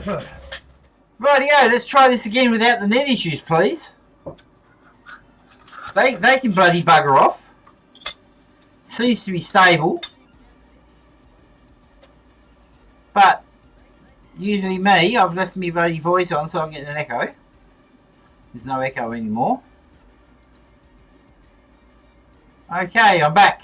Rightio, let's try this again without the net issues, please. They can bloody bugger off. Seems to be stable. But usually me, I've left my bloody voice on so I'm getting an echo. There's no echo anymore. Okay, I'm back.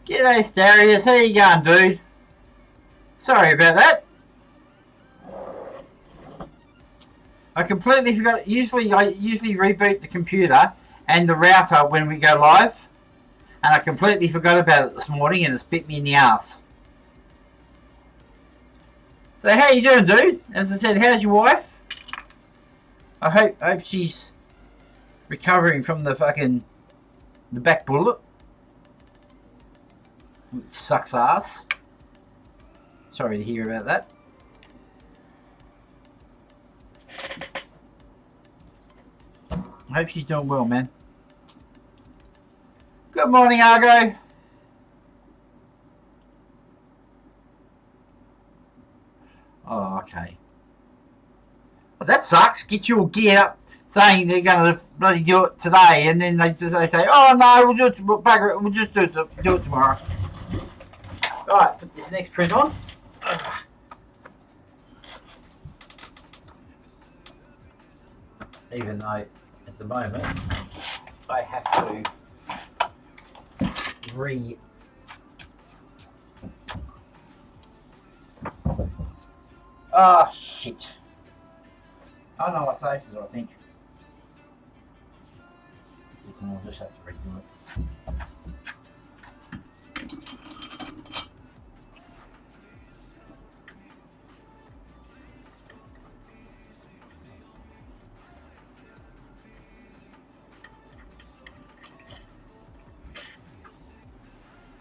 G'day Starius, how you going, dude? Sorry about that. I completely forgot. I usually reboot the computer and the router when we go live, and I completely forgot about it this morning, and it's bit me in the ass. So how you doing, dude? As I said, how's your wife? I hope she's recovering from the back bullet. It sucks ass. Sorry to hear about that. I hope she's doing well, man. Good morning, Argo. Oh, okay. Well, that sucks. Get you all geared up saying they're going to bloody do it today, and then they say, oh no, we'll do it, bugger it, we'll just do it tomorrow. Alright, put this next print on. Even though at the moment I have to oh shit. I know what safe is, I think. I'll just have to redo it.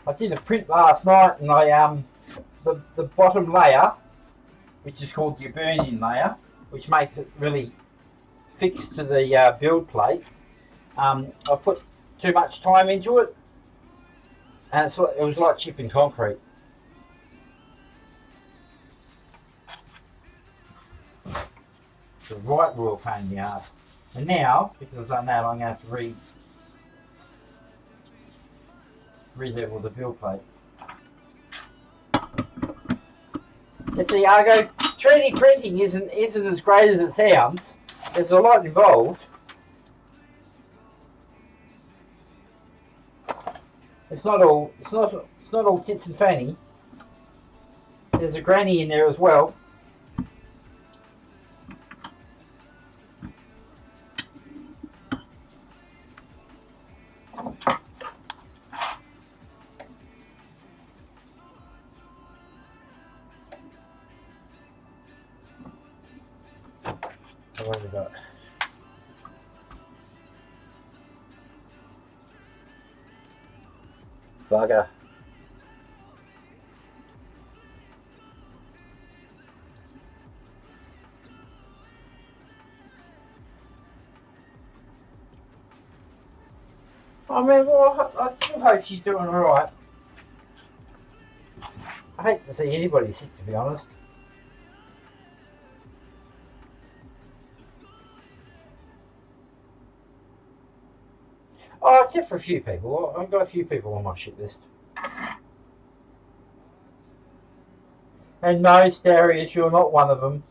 I did a print last night, and I the bottom layer, which is called the burn-in layer, which makes it really fixed to the build plate. I put too much time into it, and it was like chipping concrete. It's a right royal pain in the ass. And now, because I've done that, I'm going to have to re-level the build plate. You see, Argo, 3D printing isn't as great as it sounds. There's a lot involved. It's not all tits and fanny. There's a granny in there as well. What have we got? Bugger. I mean, well, I still hope she's doing alright. I hate to see anybody sick, to be honest. Oh, except for a few people. I've got a few people on my shit list. And no, Darius, you're not one of them.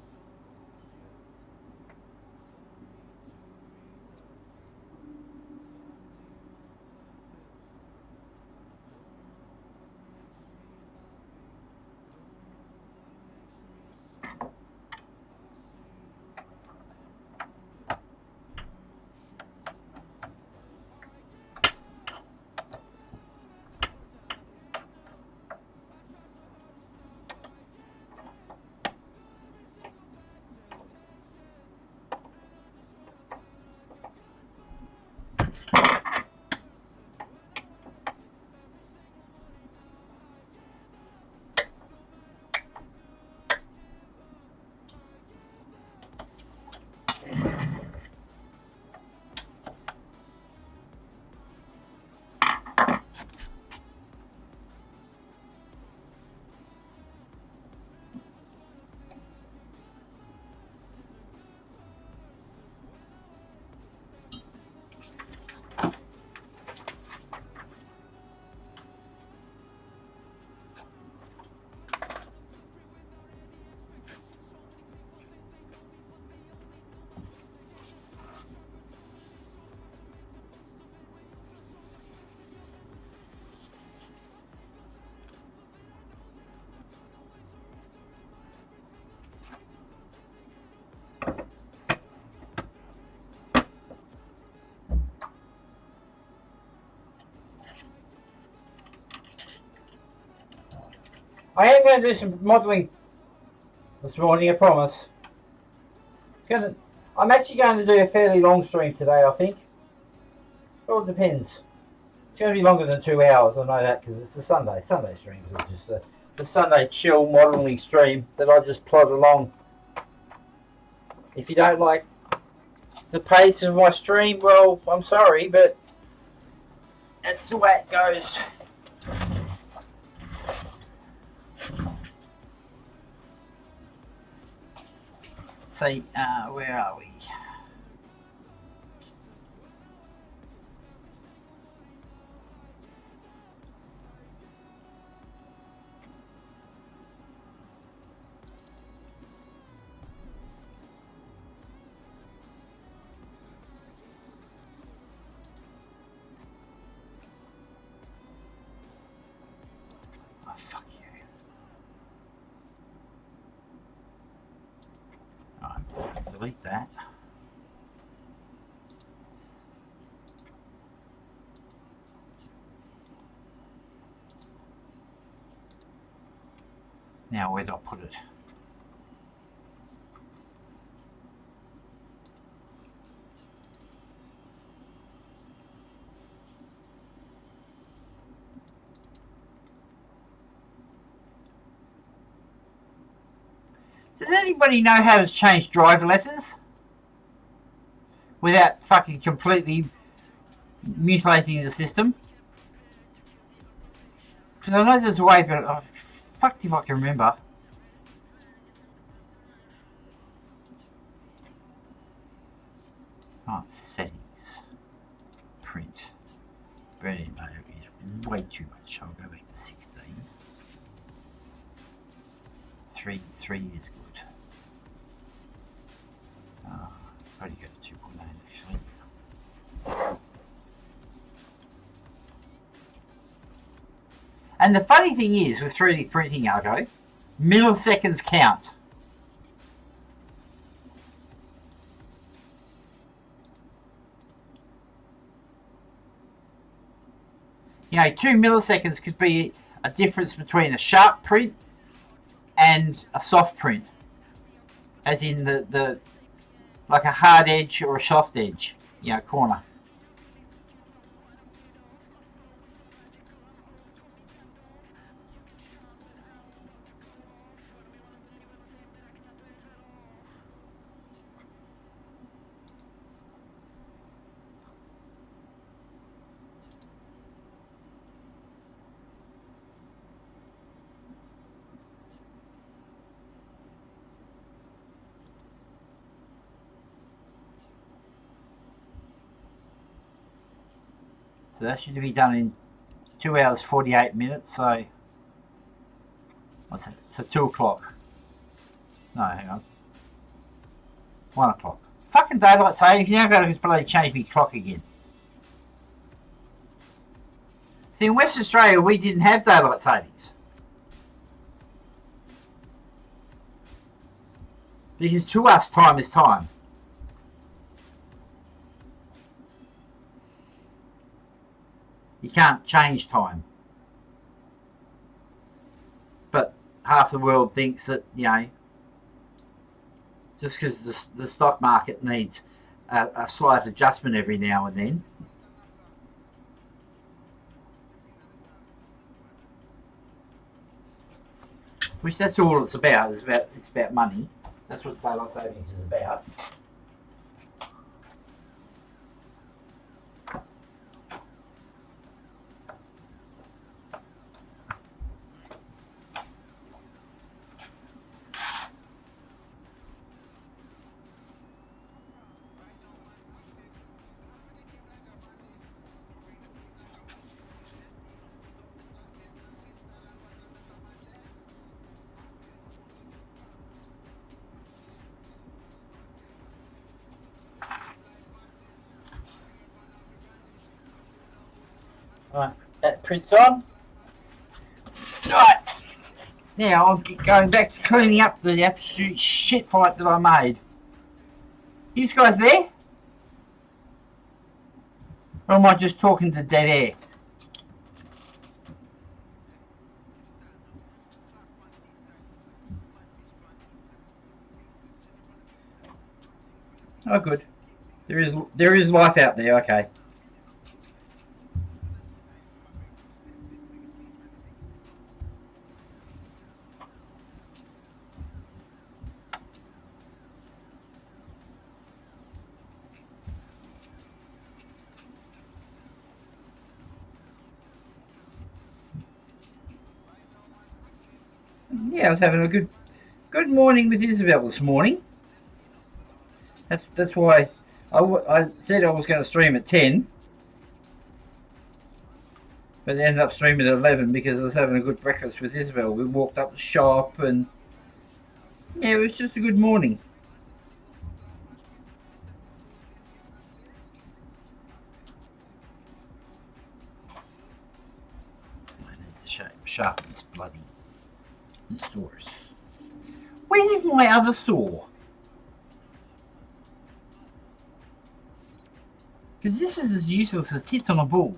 I am going to do some modelling this morning, I promise. I'm actually going to do a fairly long stream today, I think. It all depends. It's going to be longer than 2 hours, I know that, because it's a Sunday. Sunday streams are just the Sunday chill modelling stream that I just plod along. If you don't like the pace of my stream, well, I'm sorry, but that's the way it goes. So, where are we? Oh, fuck you. Alright, delete that. Now, where do I put it? Does anybody know how to change drive letters without fucking completely mutilating the system? Because I know there's a way, but fucked if I can remember. Oh, settings. Print. Brilliant, is way too much. I'll go back to 16. 3 is good. I've already got a 2.9 actually. And the funny thing is with 3D printing, Argo, milliseconds count. You know, 2 milliseconds could be a difference between a sharp print and a soft print, as in the like a hard edge or a soft edge, you know, corner. So that should be done in 2 hours 48 minutes. So what's it? So 2 o'clock. No, hang on. 1 o'clock. Fucking daylight savings. Now I've got to bloody change my clock again. See, in West Australia, we didn't have daylight savings. Because to us, time is time. You can't change time. But half the world thinks that, you know, just because the stock market needs a slight adjustment every now and then. Which that's all it's about. It's about money. That's what daylight savings is about. Right, that print's on. Right, now I'm going back to cleaning up the absolute shit fight that I made. You guys there? Or am I just talking to dead air? Oh, good. There is life out there. Okay. Yeah, I was having a good morning with Isabel this morning. That's why I said I was going to stream at 10, but ended up streaming at 11 because I was having a good breakfast with Isabel. We walked up the shop and yeah, it was just a good morning. I need to sharpen this bloody saws. Where is my other saw? Because this is as useless as tits on a bull.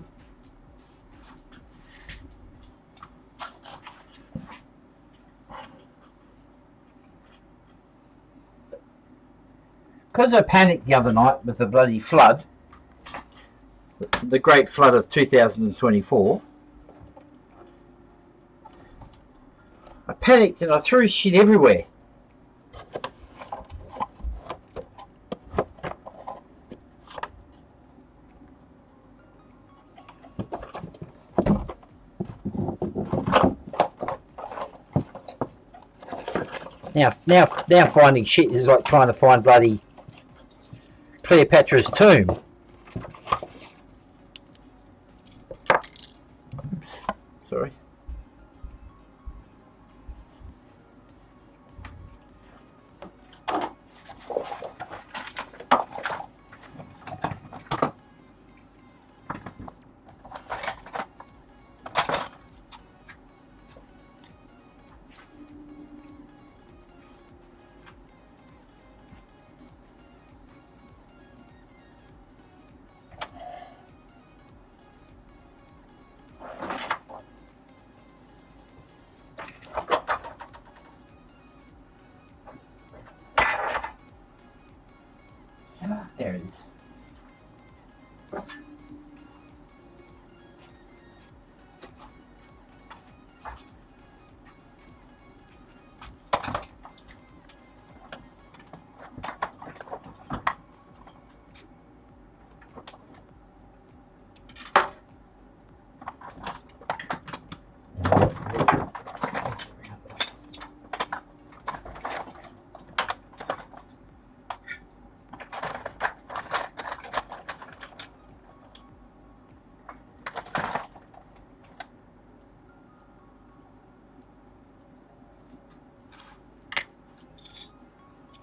Because I panicked the other night with the bloody flood, the great flood of 2024, I panicked and I threw shit everywhere. Now finding shit is like trying to find bloody Cleopatra's tomb. Oops, sorry. There it is.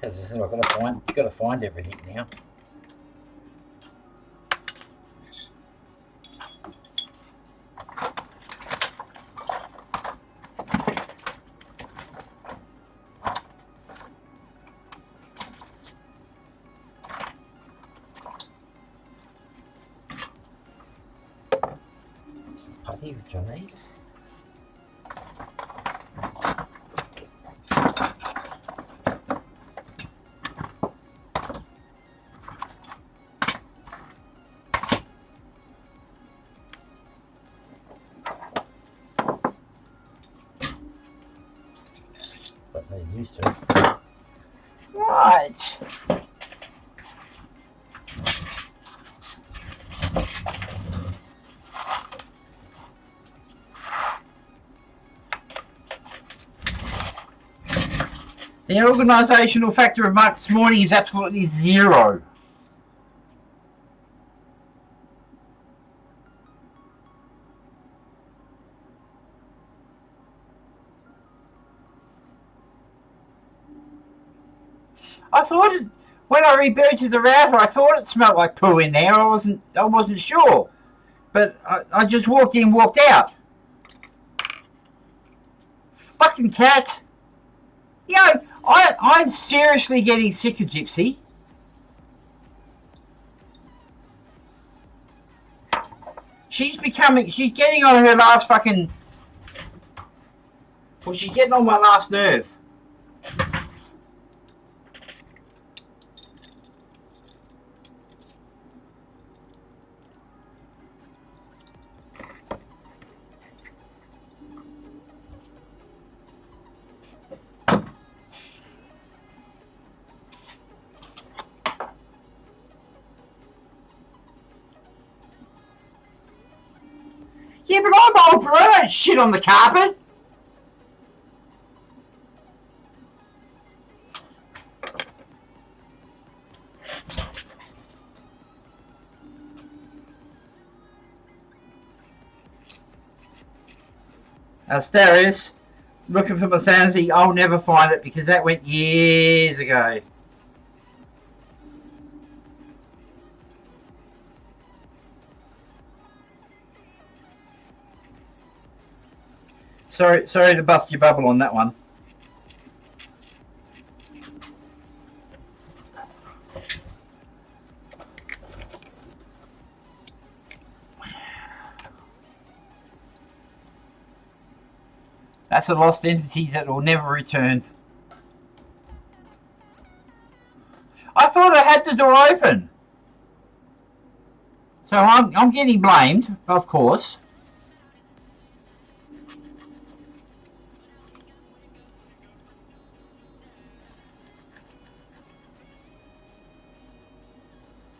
As I said, I've got to find everything now. Putty, which I need. But they used to. Right. The organisational factor of Mark this morning is absolutely 0. I thought it, when I rebooted the router, I thought it smelled like poo in there. I wasn't sure, but I just walked in, walked out. Fucking cat. You know, I'm seriously getting sick of Gypsy. She's getting on her last fucking, well, she's getting on my last nerve. Yeah, but I'm old, but I don't shit on the carpet. Asterius, looking for my sanity. I'll never find it because that went years ago. Sorry to bust your bubble on that one. That's a lost entity that will never return. I thought I had the door open. So I'm getting blamed, of course.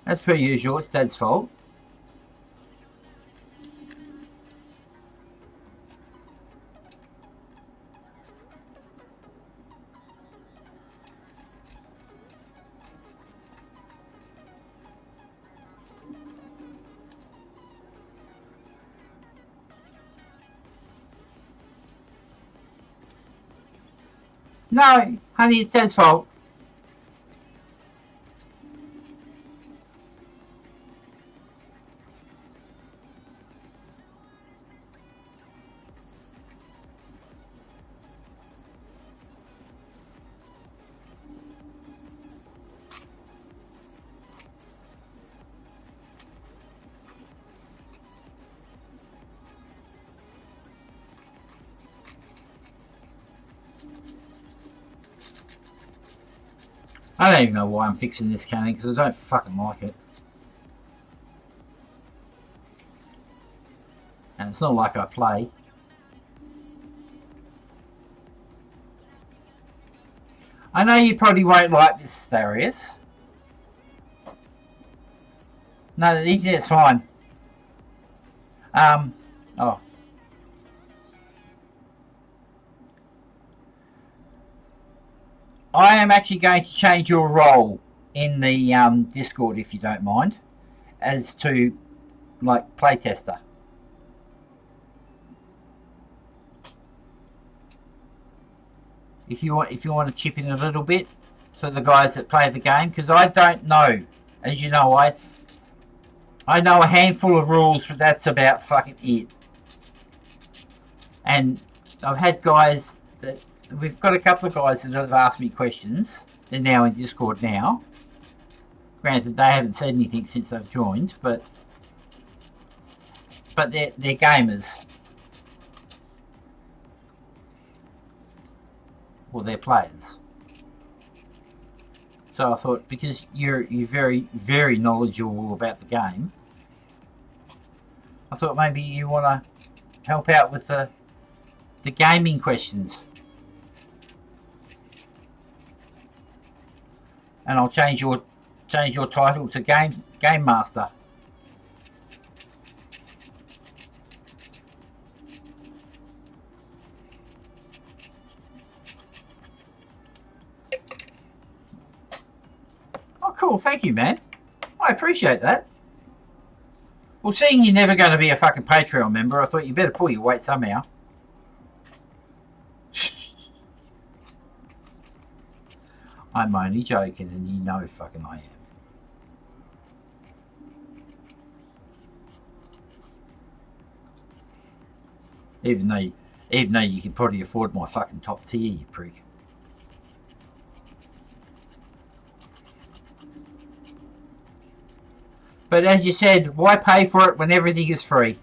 As per usual, it's Dad's fault. No, honey, it's Dad's fault. I don't even know why I'm fixing this canning because I don't fucking like it. And it's not like I play. I know you probably won't like this, Darius. No, the internet's fine. Oh. I am actually going to change your role in the Discord, if you don't mind, as to like playtester. If you want to chip in a little bit, for the guys that play the game, because I don't know. As you know, I know a handful of rules, but that's about fucking it. And I've had guys that... We've got a couple of guys that have asked me questions. They're now in Discord now. Granted, they haven't said anything since they've joined, but they're gamers. Well, they're players. So I thought, because you're very, very knowledgeable about the game, I thought maybe you want to help out with the gaming questions. And I'll change your title to Game Master. Oh, cool. Thank you, man. I appreciate that. Well, seeing you're never going to be a fucking Patreon member, I thought you better pull your weight somehow. I'm only joking, and you know fucking I am. Even though you can probably afford my fucking top tier, you prick. But as you said, why pay for it when everything is free?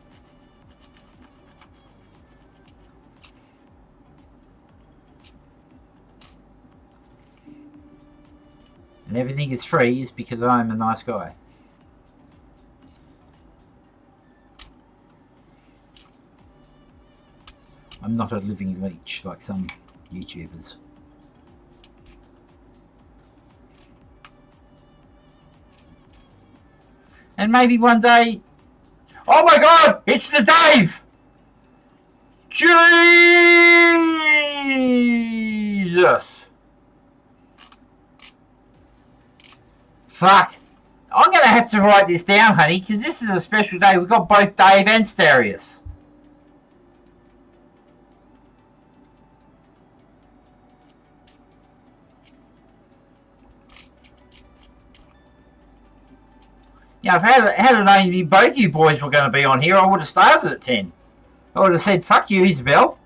And everything is free is because I'm a nice guy. I'm not a living leech like some YouTubers. And maybe one day... Oh my god! It's the Dave! Jesus! Fuck. I'm going to have to write this down, honey, because this is a special day. We've got both Dave and Starius. Yeah, if had it only both you boys were going to be on here, I would have started at 10. I would have said, fuck you, Isabel.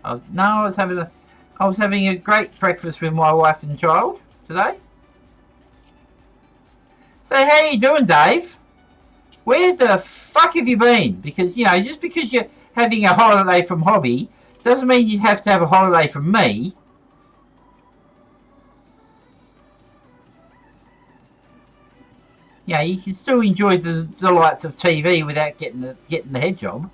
I was having a great breakfast with my wife and child today. So how you doing, Dave? Where the fuck have you been? Because, you know, just because you're having a holiday from hobby doesn't mean you have to have a holiday from me. Yeah, you can still enjoy the delights of TV without getting the head job.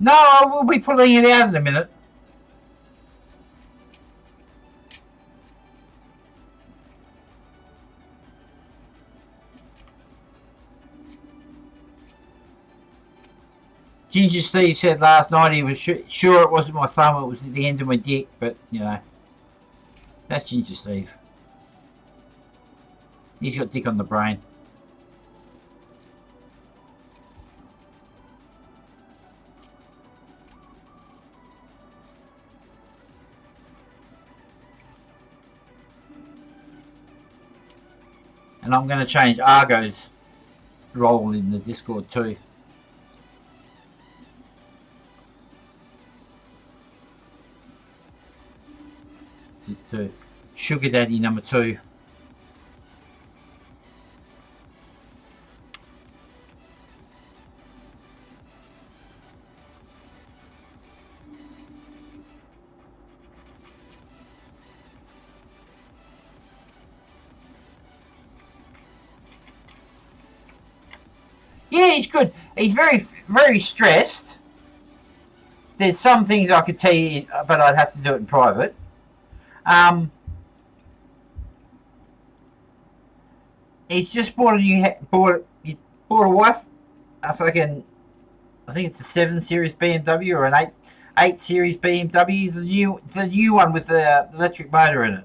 No, I will be pulling it out in a minute. Ginger Steve said last night he was sure it wasn't my thumb, it was at the end of my dick, but, you know, that's Ginger Steve. He's got dick on the brain. And I'm going to change Argo's role in the Discord too. To Sugar Daddy number 2. Yeah, he's good. He's very stressed. There's some things I could tell you, but I'd have to do it in private. Um, he's just bought a new bought a wife a fucking, I think it's a 7 Series BMW or an 8 Series BMW, the new one with the electric motor in it.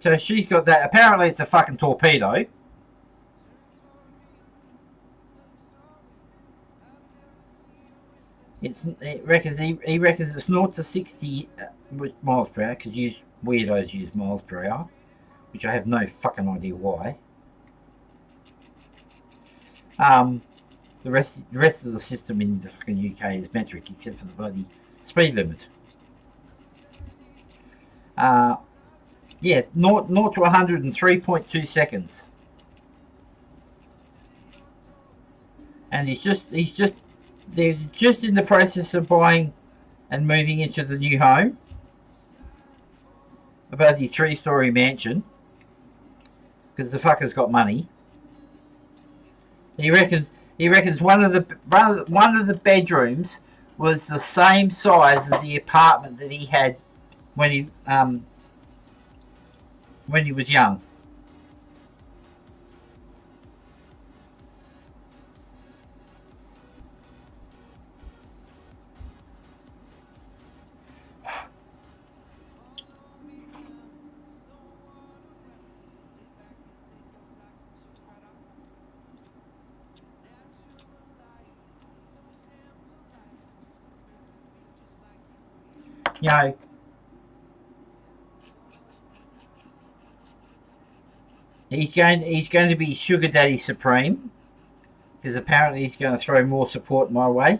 So she's got that. Apparently, it's a fucking torpedo. It reckons he reckons it's 0 to 60 miles per hour, because weirdos use miles per hour, which I have no fucking idea why. The rest of the system in the fucking UK is metric, except for the bloody speed limit. Yeah, 0 to 100 in 3.2 seconds. And they're just in the process of buying and moving into the new home. About the 3-story mansion. Because the fucker's got money. He reckons one of the bedrooms was the same size as the apartment that he had when he was young. You know, he's going to be Sugar Daddy Supreme, because apparently he's going to throw more support my way.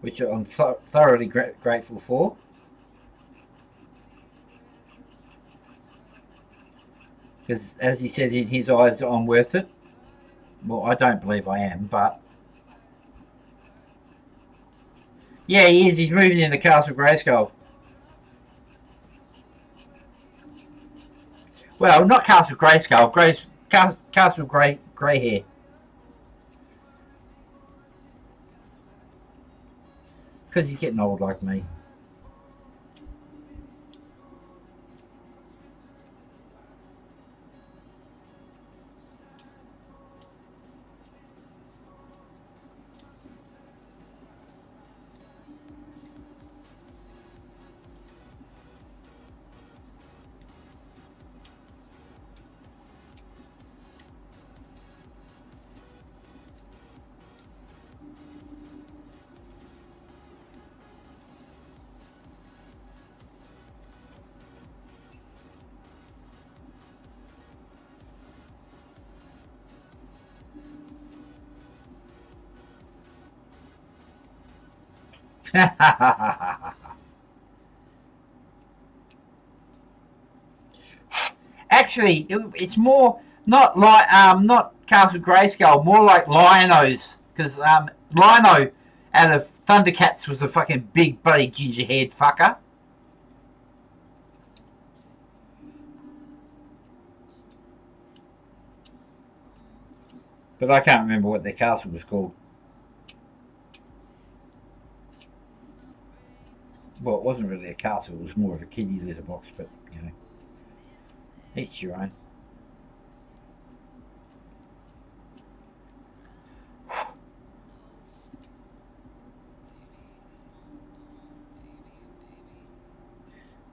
Which I'm thoroughly grateful for. Because, as he said, in his eyes, I'm worth it. Well, I don't believe I am, but... Yeah, he is. He's moving into Castle Grayskull. Well, not Castle Grayskull. Castle Greyhair. Because he's getting old like me. Actually, it's more not like not Castle Grayskull, more like Lion-O's, because Lion-O out of Thundercats was a fucking big bloody ginger haired fucker. But I can't remember what their castle was called. Well, it wasn't really a castle, it was more of a kiddie litter box, but, you know, each your own.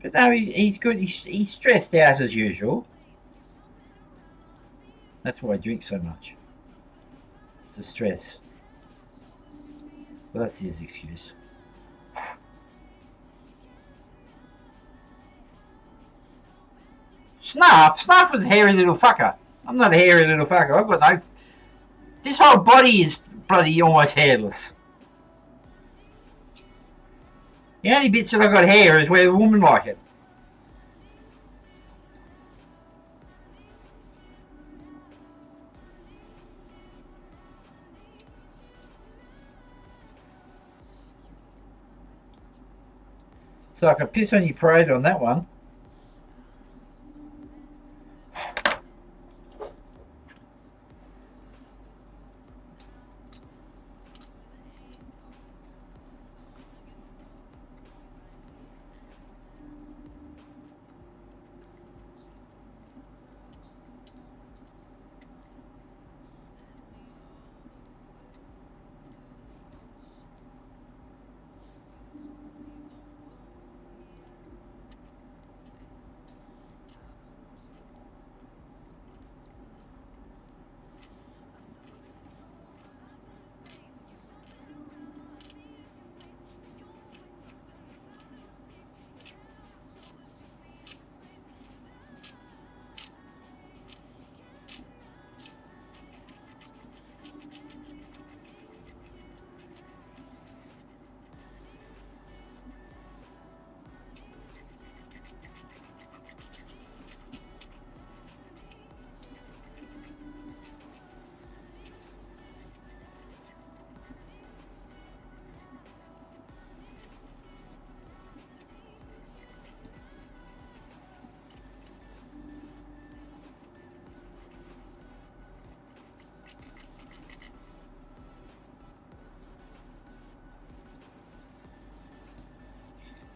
But no, he's good. He's stressed out as usual. That's why I drink so much. It's the stress. Well, that's his excuse. Snuff was a hairy little fucker. I'm not a hairy little fucker. I've got no... This whole body is bloody almost hairless. The only bits that I've got hair is where the women like it. So I could piss on your parade on that one.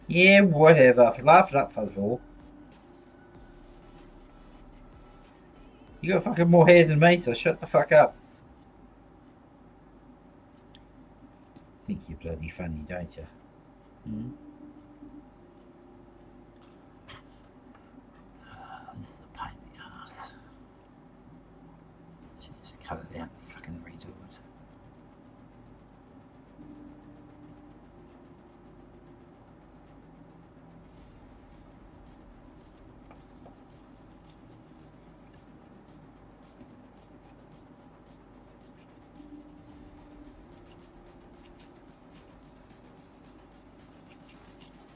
Yeah, whatever. Laugh it up, fuzzball. You got fucking more hair than me, so shut the fuck up. Think you're bloody funny, don't you? Hmm? This is a pain in the ass. Just cut it out and fucking redo it.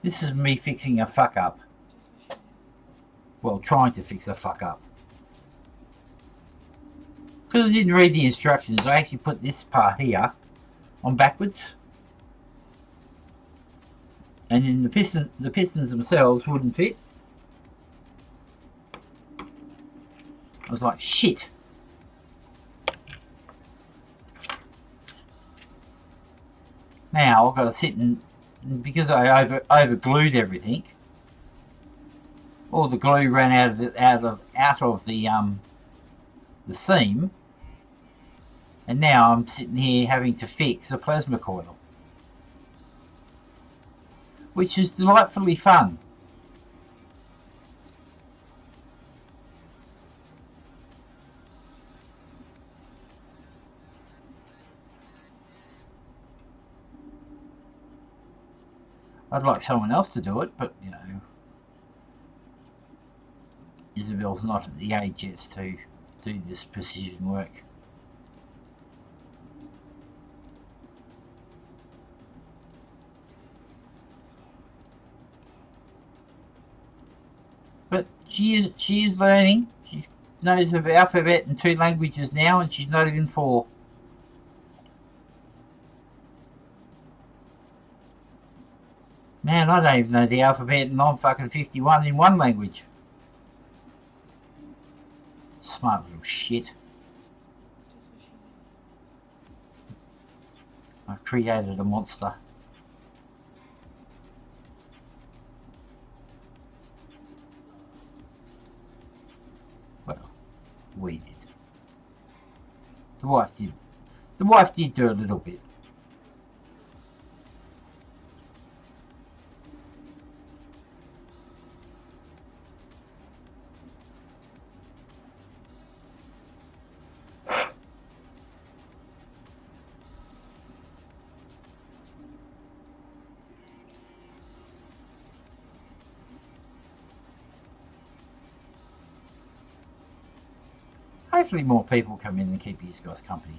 This is me fixing a fuck up. Well, trying to fix a fuck up. Because I didn't read the instructions, I actually put this part here on backwards. And then the pistons themselves wouldn't fit. I was like, shit. Now I've got to sit and, because I over glued everything, all the glue ran out of the seam, and now I'm sitting here having to fix a plasma coil, which is delightfully fun. I'd like someone else to do it, but you know, Isabel's not at the age yet to do this precision work. But she is learning. She knows the alphabet in 2 languages now, and she's not even 4. Man, I don't even know the alphabet, and I'm fucking 51 in 1 language. Smart little shit. I've created a monster. Well, we did. The wife did. The wife did do a little bit. Hopefully more people come in and keep you guys company.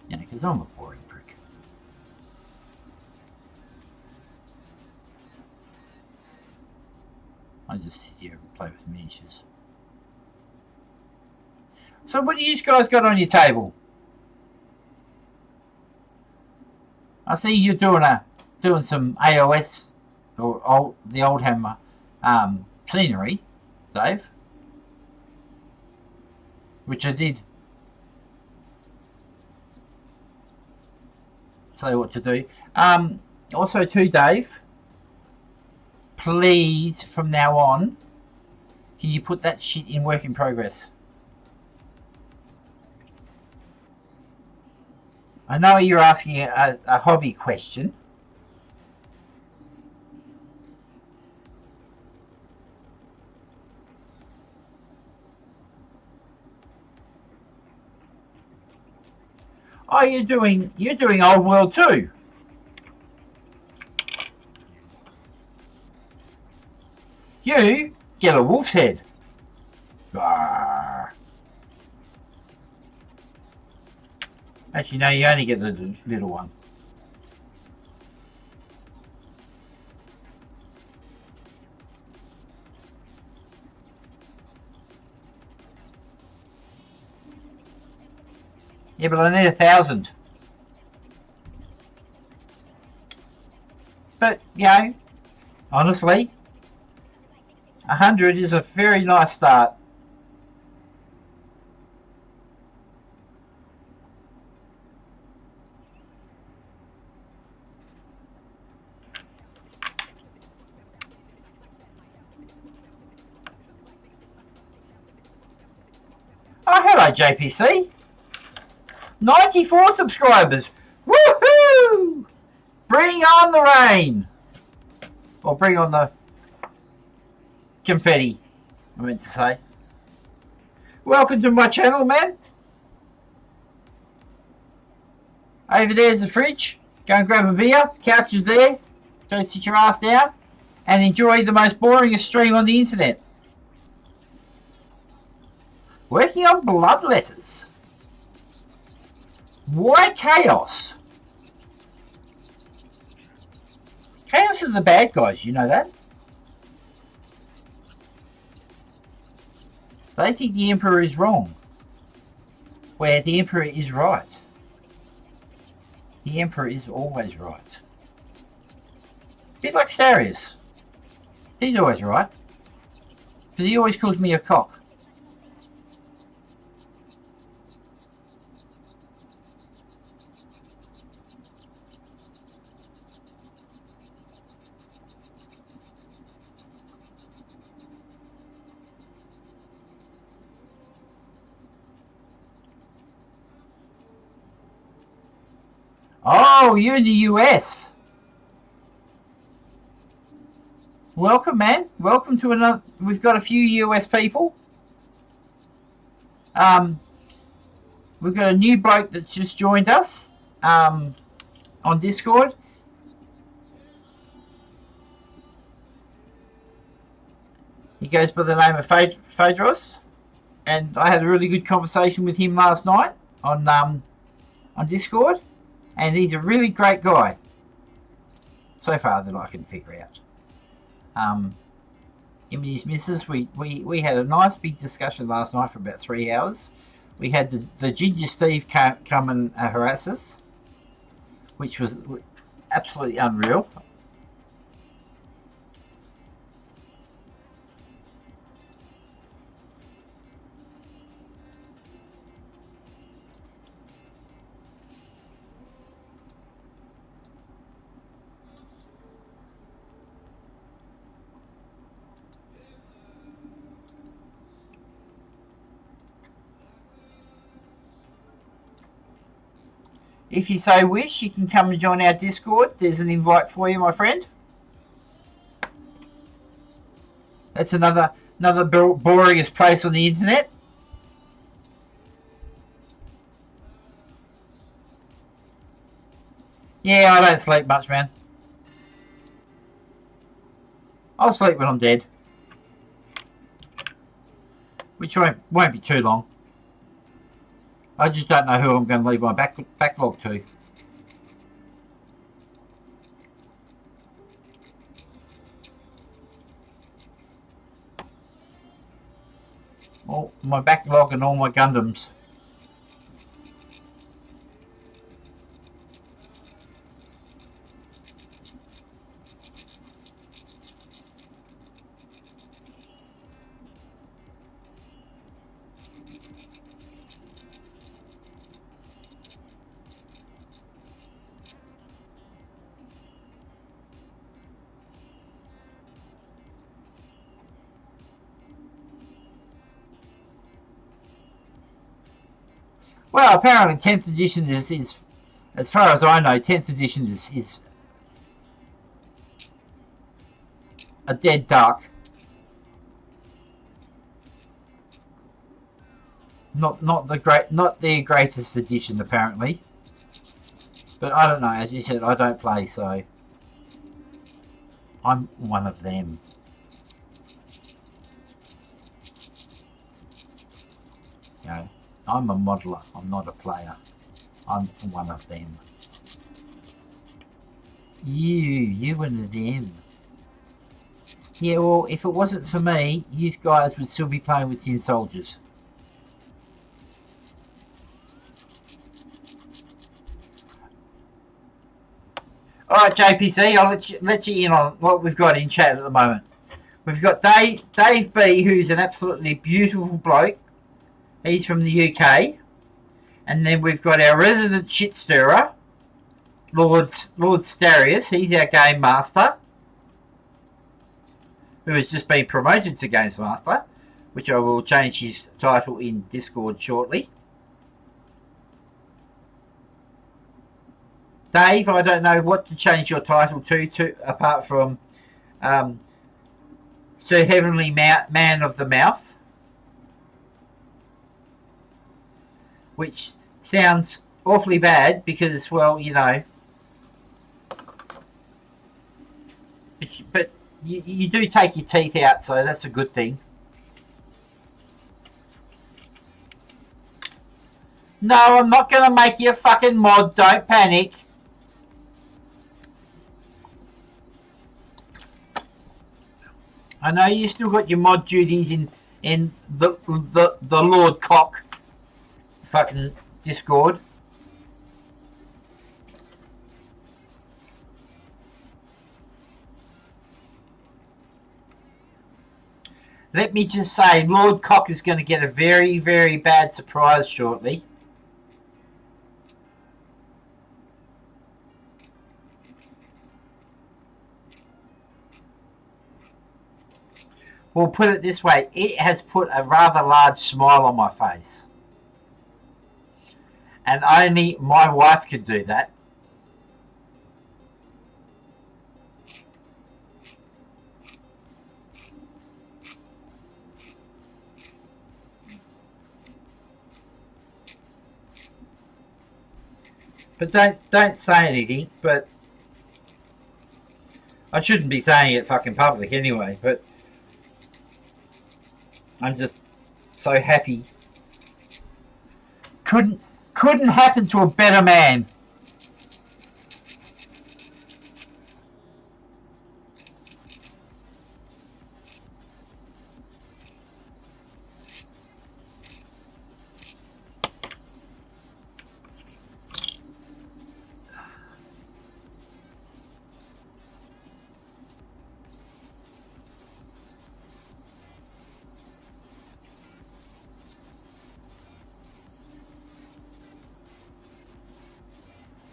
You know, because I'm a boring prick. I just sit here and play with miniatures. So what do you guys got on your table? I see you're doing some AOS or the Oldham scenery, Dave, which I did say what to do. Also, too, Dave, please from now on, can you put that shit in work in progress? I know you're asking a hobby question. Oh, you're doing Old World too. You get a wolf's head. Arr. Actually, no, you only get the little one. Yeah, but I need 1,000. But, you know, honestly, 100 is a very nice start. Oh, hello, JPC. 94 subscribers. Woohoo! Bring on the rain. Or bring on the confetti, I meant to say. Welcome to my channel, man. Over there's the fridge. Go and grab a beer. Couch is there. Go sit your ass down and enjoy the most boringest stream on the internet. Working on blood letters. Why chaos? Chaos are the bad guys, you know that? They think the Emperor is wrong, where the Emperor is right. The Emperor is always right. A bit like Starius. He's always right. Because he always calls me a cock. Oh, you're in the US. Welcome, man. Welcome to another. We've got a few US people. We've got a new bloke that's just joined us on Discord. He goes by the name of Phaedros, and I had a really good conversation with him last night on Discord. And he's a really great guy, so far that I can figure out. Him and his missus, we had a nice big discussion last night for about 3 hours. We had the Ginger Steve come and harass us, which was absolutely unreal. If you so wish, you can come and join our Discord. There's an invite for you, my friend. That's another boringest place on the internet. Yeah, I don't sleep much, man. I'll sleep when I'm dead. Which won't be too long. I just don't know who I'm going to leave my backlog to. Well, my backlog and all my Gundams. Well, apparently 10th edition is as far as I know, 10th edition is a dead duck. Not their greatest edition apparently. But I don't know, as you said, I don't play, so I'm one of them. You know, I'm a modeler, I'm not a player. I'm one of them. You one of them. Yeah, well, if it wasn't for me, you guys would still be playing with tin soldiers. Alright, JPC, I'll let you in on what we've got in chat at the moment. We've got Dave B, who's an absolutely beautiful bloke. He's from the UK. And then we've got our resident shit stirrer, Lord Starius. He's our game master, who has just been promoted to Games Master, which I will change his title in Discord shortly. Dave, I don't know what to change your title to apart from Sir Heavenly Man of the Mouth, which sounds awfully bad because, well, you know, but you do take your teeth out, so that's a good thing. No, I'm not going to make you a fucking mod, don't panic. I know you still got your mod duties in the Lord Cock fucking Discord. Let me just say, Lord Cock is going to get a very, very bad surprise shortly. We'll put it this way, it has put a rather large smile on my face. And only my wife could do that. But don't say anything, but I shouldn't be saying it fucking public anyway, but I'm just so happy. Couldn't happen to a better man.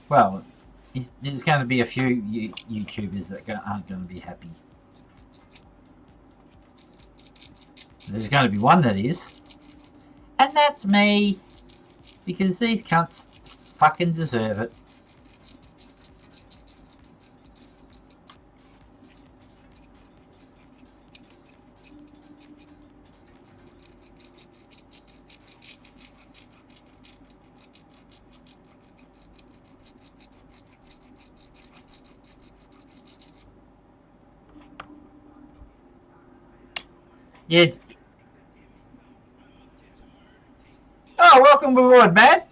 Well, there's going to be a few YouTubers that aren't going to be happy. There's going to be one that is. And that's me. Because these cunts fucking deserve it. Yeah. Oh, welcome aboard, man.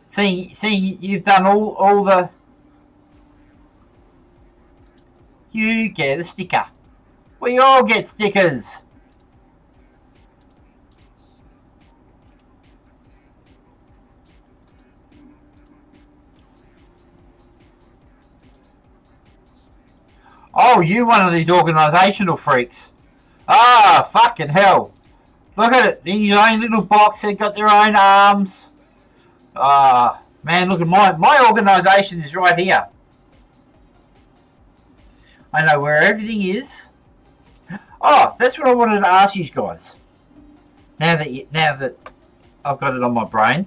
See, you've done all the. You get a sticker. We all get stickers. Oh, you one of these organisational freaks. Ah, fucking hell. Look at it. In your own little box, they've got their own arms. Ah, man, look at my organisation is right here. I know where everything is. Oh, that's what I wanted to ask you guys. Now that I've got it on my brain.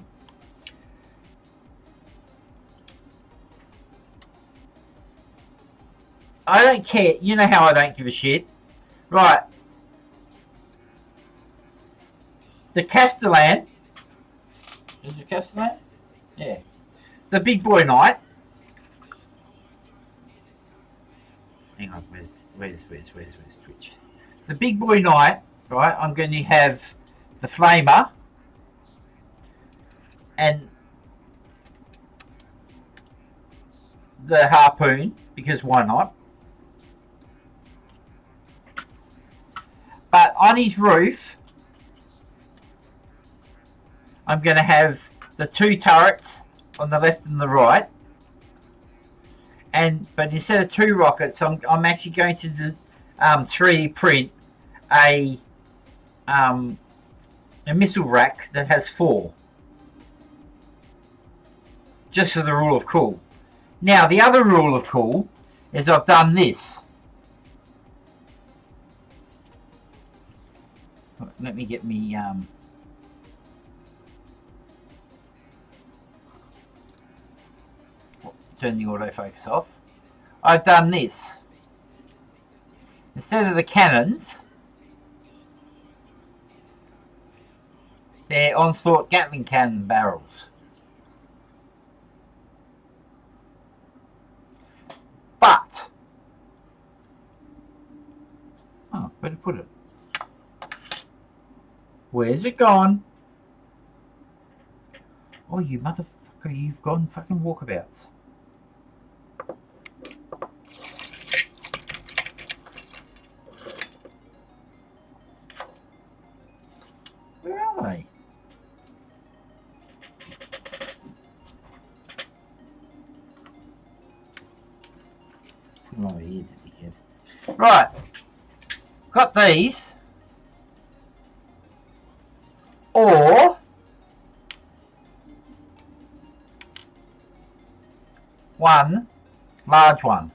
I don't care. You know how I don't give a shit. Right. The Castellan. Is it Castellan? Yeah. The big boy night. Hang on, where's Twitch? The big boy night, right? I'm going to have the flamer and the harpoon, because why not? But on his roof, I'm going to have the 2 turrets on the left and the right. But instead of 2 rockets, I'm actually going to 3D print a missile rack that has 4. Just for the rule of cool. Now, the other rule of cool is I've done this. Let me get me... turn the autofocus off. I've done this. Instead of the cannons, they're Onslaught Gatling cannon barrels. But, oh, where to put it? Where's it gone? Oh, you motherfucker, you've gone fucking walkabouts. Where are they? Put them over here, dickhead. Right. Got these. Or one large one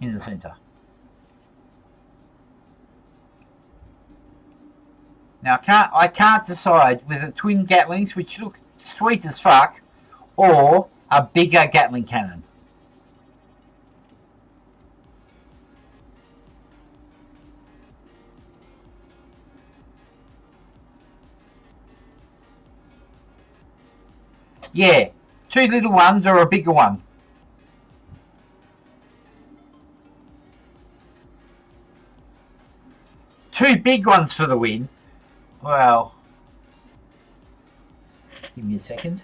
in the center. Now I can't decide whether twin Gatlings, which look sweet as fuck, or a bigger Gatling cannon. Yeah, 2 little ones or a bigger one. Two big ones for the win. Well, give me a second.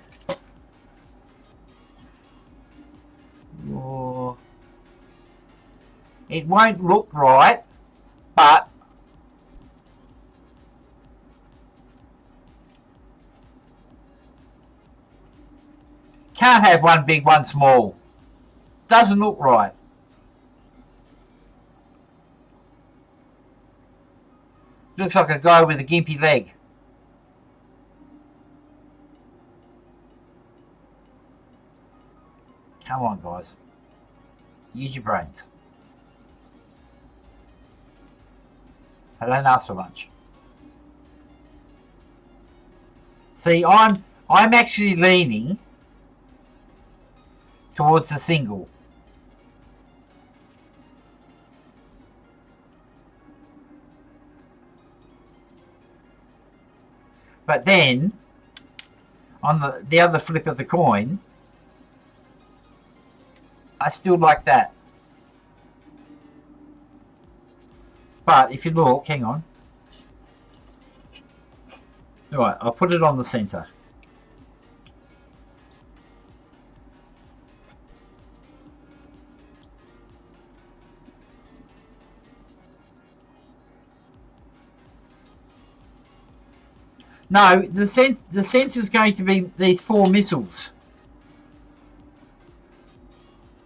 It won't look right, but can't have one big, one small. Doesn't look right. Looks like a guy with a gimpy leg. Come on, guys. Use your brains. I don't ask for much. See, I'm actually leaning towards the single. But then, on the other flip of the coin, I still like that. But if you look, hang on. Alright, I'll put it on the center. No, the center is going to be these 4 missiles.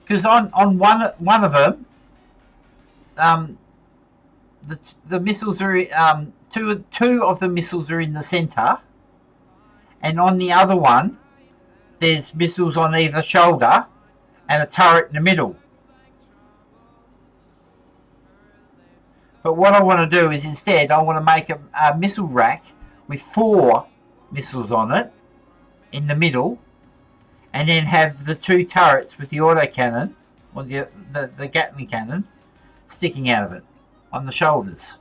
Because on one of them, the missiles are two of the missiles are in the center, and on the other one, there's missiles on either shoulder, and a turret in the middle. But what I want to do is instead I want to make a missile rack with 4 missiles on it in the middle, and then have the 2 turrets with the autocannon, or the Gatling cannon, sticking out of it on the shoulders.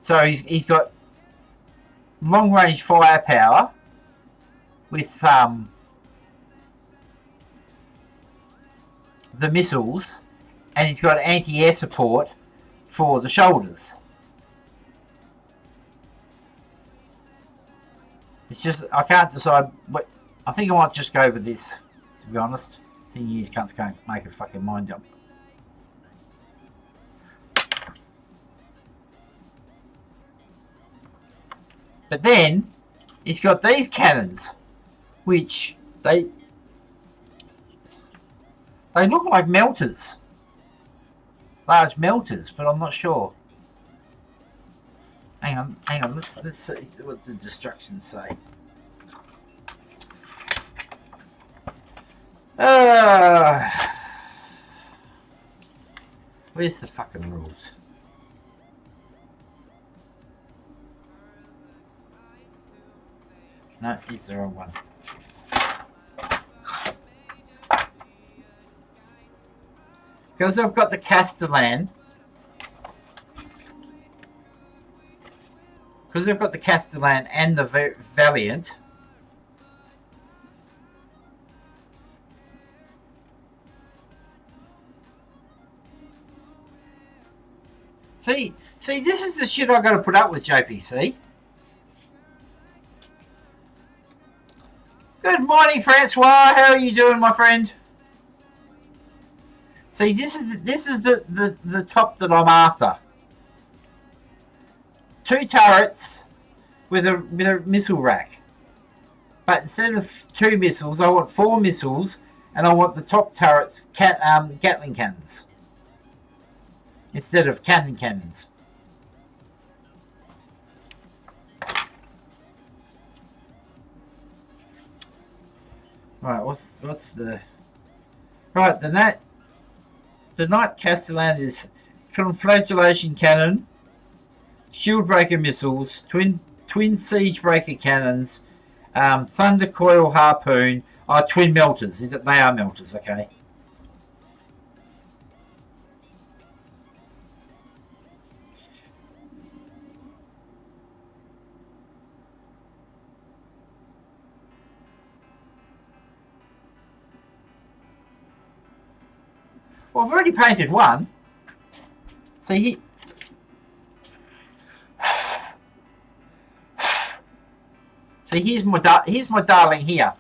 So he's got long range firepower with the missiles, and he's got anti-air support for the shoulders. It's just, I can't decide what. I think I might just go with this, to be honest. Seeing you cunts can't make a fucking mind jump. But then he's got these cannons, which they look like melters, large melters, but I'm not sure. Hang on. Let's see what the instructions say. Where's the fucking rules? No, it's the wrong one. Because I've got the Castellan. Because they've got the Castellan and the Valiant. See, this is the shit I got to put up with, JPC. Good morning, Francois. How are you doing, my friend? See, this is the top that I'm after. 2 turrets with a missile rack. But instead of 2 missiles, I want 4 missiles, and I want the top turrets Gatling cannons instead of cannon cannons. Right, what's the right? The Knight Castellan is conflagration cannon, shield breaker missiles, twin siege breaker cannons, thunder coil harpoon, twin melters. They are melters, okay. Well, I've already painted one. See, here's my darling here.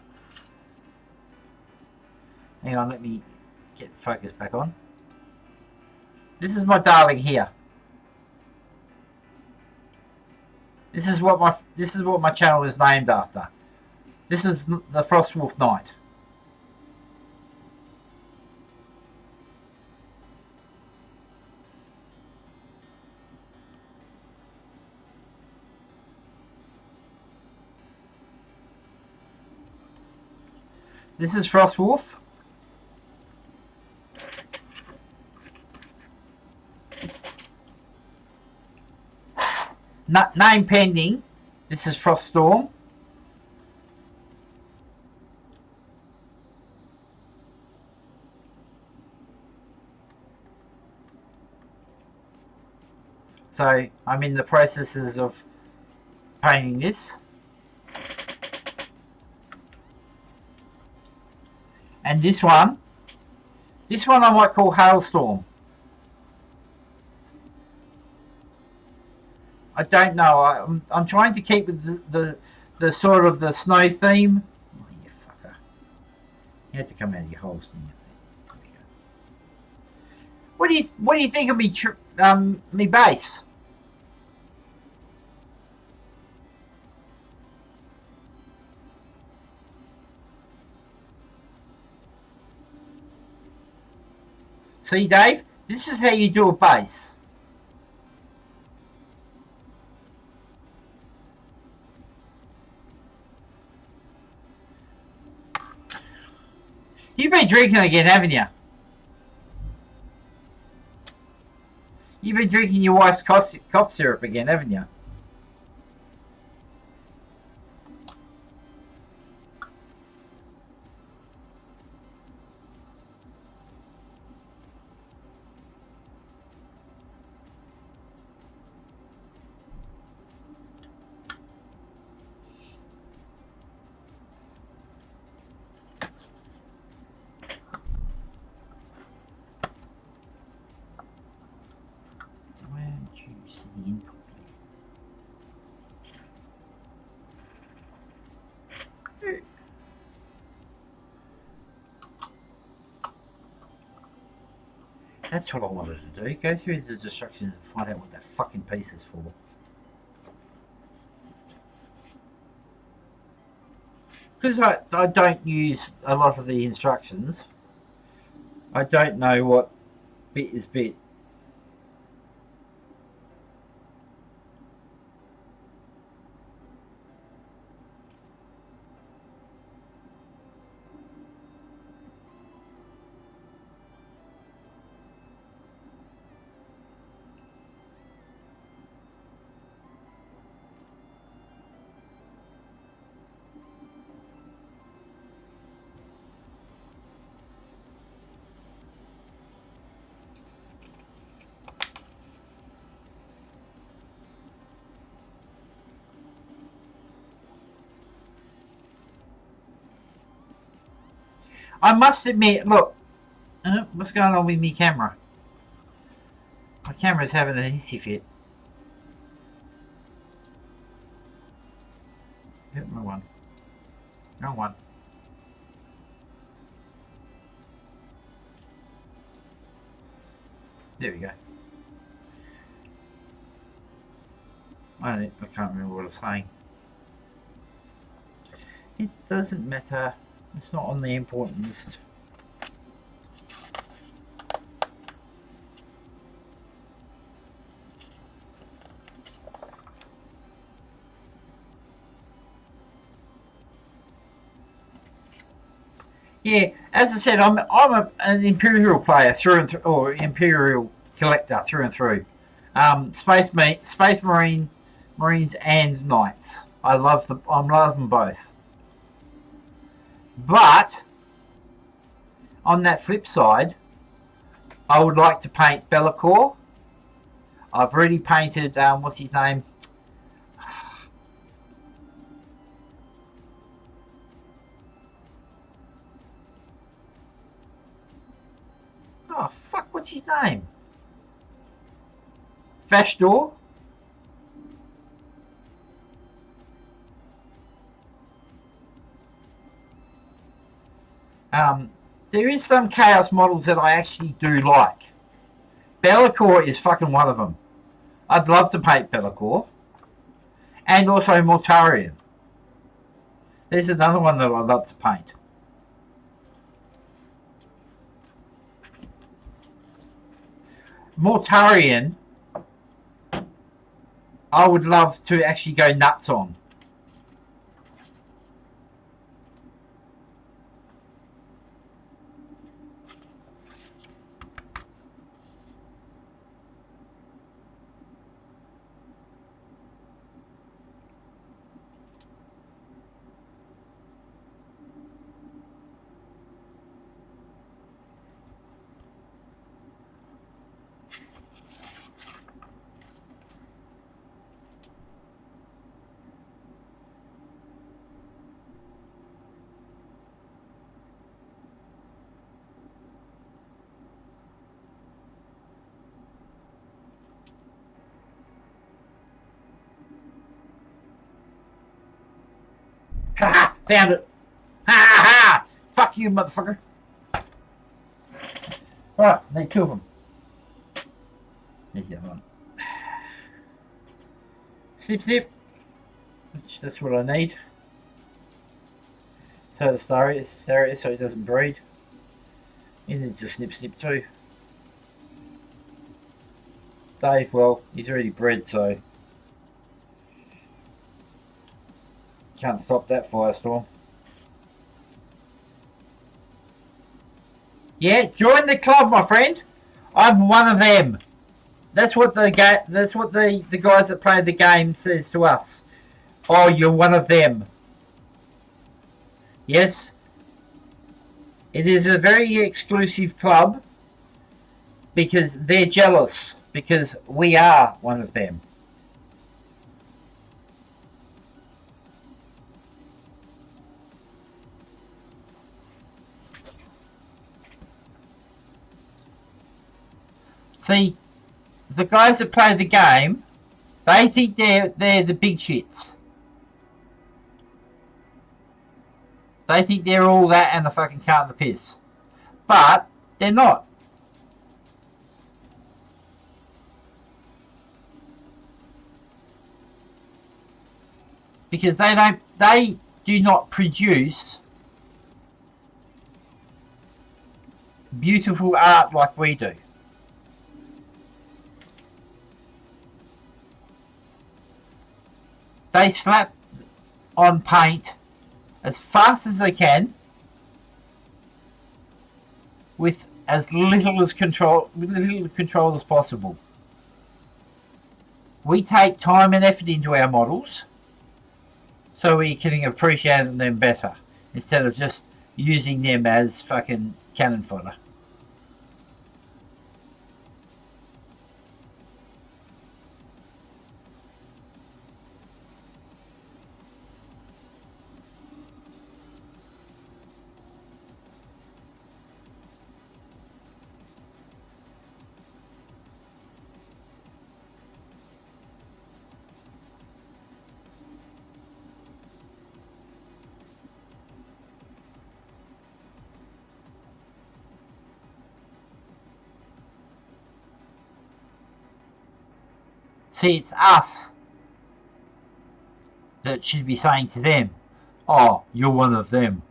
Hang on, let me get focus back on. This is my darling here. This is what my channel is named after. This is the Frostwolf Knight. This is Frostwolf. Name pending. This is Froststorm. So I'm in the processes of painting this. And this one I might call Hailstorm. I don't know. I'm trying to keep with the sort of the snow theme. Oh, you fucker! You had to come out of your holes, didn't you? What do you think of me base? See, Dave, this is how you do a base. You've been drinking again, haven't you? You've been drinking your wife's cough syrup again, haven't you? That's what I wanted to do. Go through the instructions and find out what that fucking piece is for. Because I don't use a lot of the instructions. I don't know what bit is bit. I must admit, look, what's going on with me camera? My camera's having an hissy fit. Yep, wrong one. Wrong one. There we go. I can't remember what I was saying. It doesn't matter. It's not on the important list. Yeah, as I said, I'm an Imperial player through and through, or Imperial collector through and through. Space Marines and Knights. I love them both. But on that flip side, I would like to paint Be'lakor. I've already painted what's his name? Oh fuck, what's his name? Vashdor. There is some Chaos models that I actually do like. Be'lakor is fucking one of them. I'd love to paint Be'lakor. And also Mortarion. There's another one that I'd love to paint. Mortarion, I would love to actually go nuts on. Ha ha! Found it! Ha ha! Fuck you, motherfucker! Right, need two of them. There's the other one. Snip, snip. That's what I need. So the stereo so it doesn't breed. You need to snip, snip too. Dave, well, he's already bred, so can't stop that firestorm. Yeah, join the club, my friend. I'm one of them. that's what the guys that play the game says to us. Oh, you're one of them. Yes, it is a very exclusive club because they're jealous because we are one of them. See, the guys that play the game, they think they're the big shits. They think they're all that and the fucking cart and the piss. But they're not. Because they do not produce beautiful art like we do. They slap on paint as fast as they can with as little control as possible. We take time and effort into our models so we can appreciate them better instead of just using them as fucking cannon fodder. See, it's us that should be saying to them, oh, you're one of them.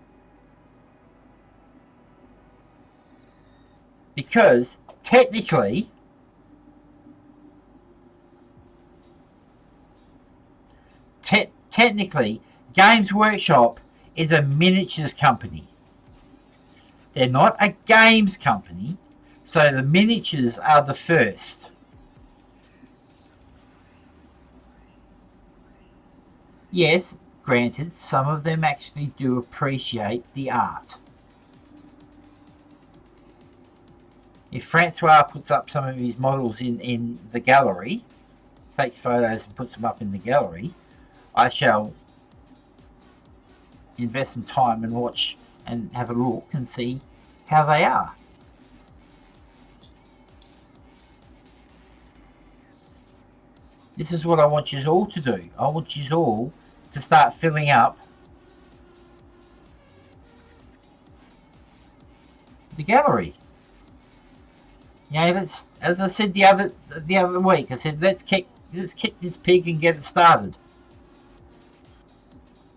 Because technically, Games Workshop is a miniatures company. They're not a games company, so the miniatures are the first. Yes, granted, some of them actually do appreciate the art. If Francois puts up some of his models in the gallery, takes photos and puts them up in the gallery, I shall invest some time and watch and have a look and see how they are. This is what I want you all to do. I want you all to start filling up the gallery. You know, let's, as I said the other week, I said let's kick this pig and get it started.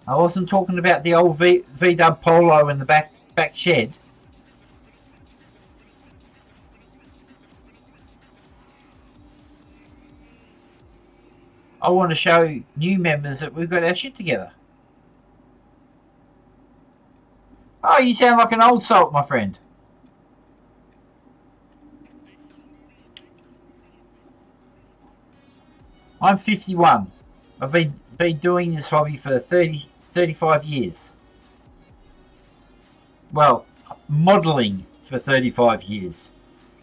I wasn't talking about the old V-dub Polo in the back shed. I want to show new members that we've got our shit together. Oh, you sound like an old salt, my friend. I'm 51. I've been doing this hobby for 35 years. Well, modelling for 35 years.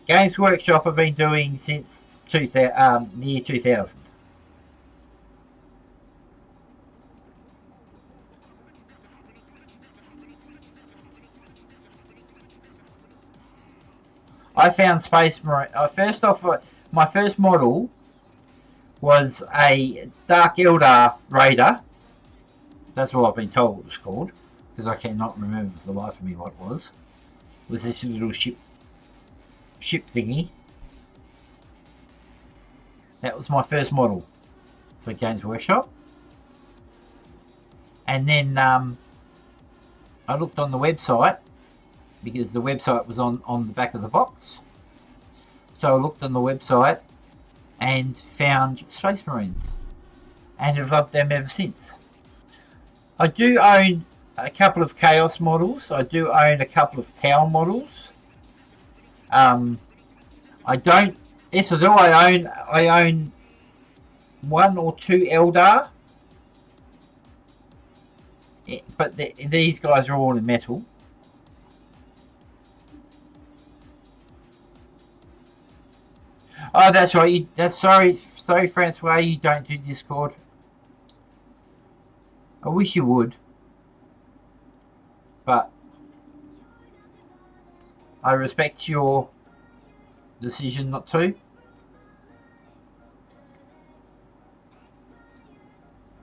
Games Workshop I've been doing since the year 2000. I found Space Marine. My first model was a Dark Eldar Raider. That's what I've been told it was called, because I cannot remember for the life of me what it was. It was this little ship thingy. That was my first model for Games Workshop. And then I looked on the website, because the website was on the back of the box. So I looked on the website and found Space Marines, and have loved them ever since. I do own a couple of Chaos models. I do own a couple of Tower models. I don't Yes, I do. I own 1 or 2 Eldar. Yeah, but these guys are all in metal. Oh, that's right. Sorry, Francois. You don't do Discord. I wish you would, but I respect your decision not to.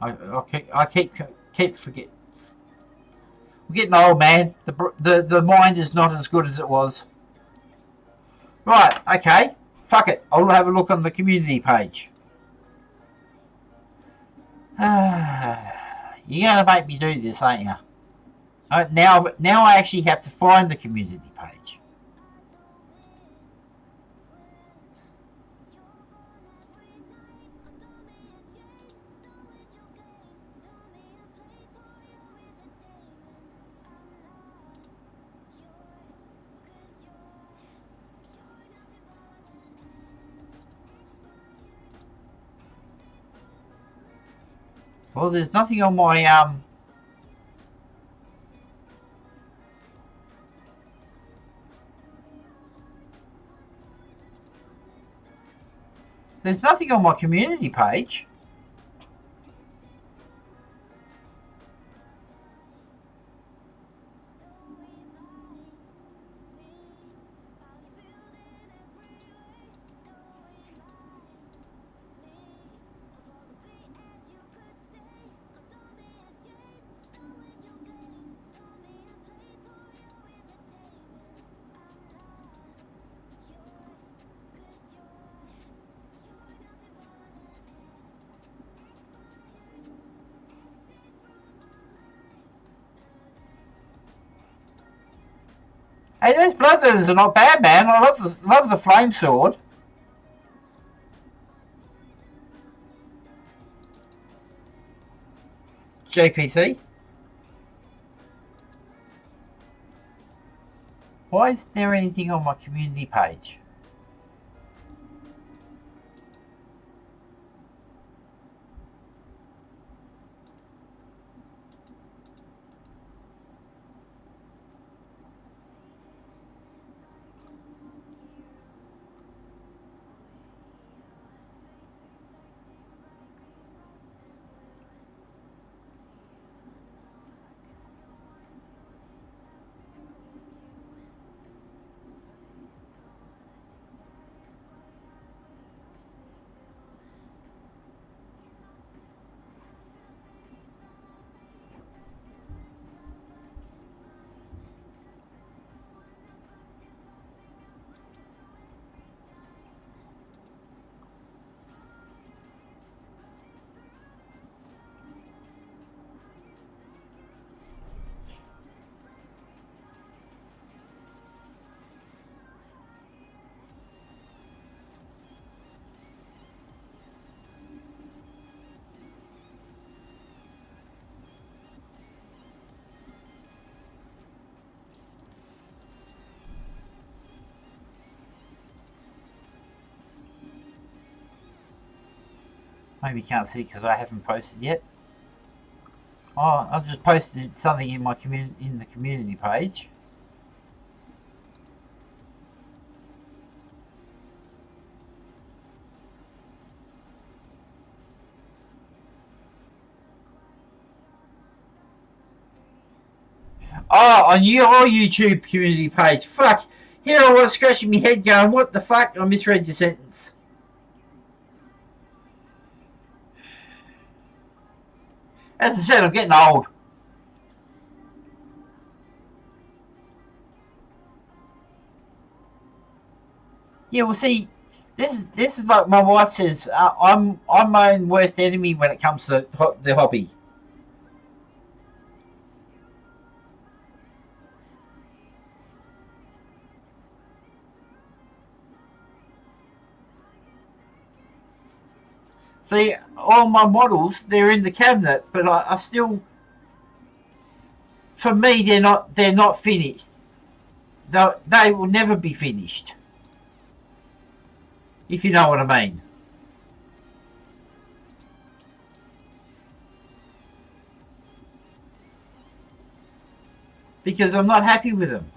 I keep forget. I'm getting old, man. The mind is not as good as it was. Right. Okay. Fuck it. I'll have a look on the community page. You're gonna make me do this, ain't you? Now I actually have to find the community page. Well, there's nothing on my there's nothing on my community page. Hey, those bloodletters are not bad, man. I love the flame sword. JPC. Why isn't there anything on my community page? Maybe you can't see because I haven't posted yet. Oh, I just posted something in my community page. Oh, on your YouTube community page. Fuck. Here I was scratching my head going, what the fuck? I misread your sentence. As I said, I'm getting old. Yeah, well, see, this is like my wife says. I'm my own worst enemy when it comes to the hobby. See, all my models they're in the cabinet, but I still, for me, they're not finished. They will never be finished. If you know what I mean. Because I'm not happy with them.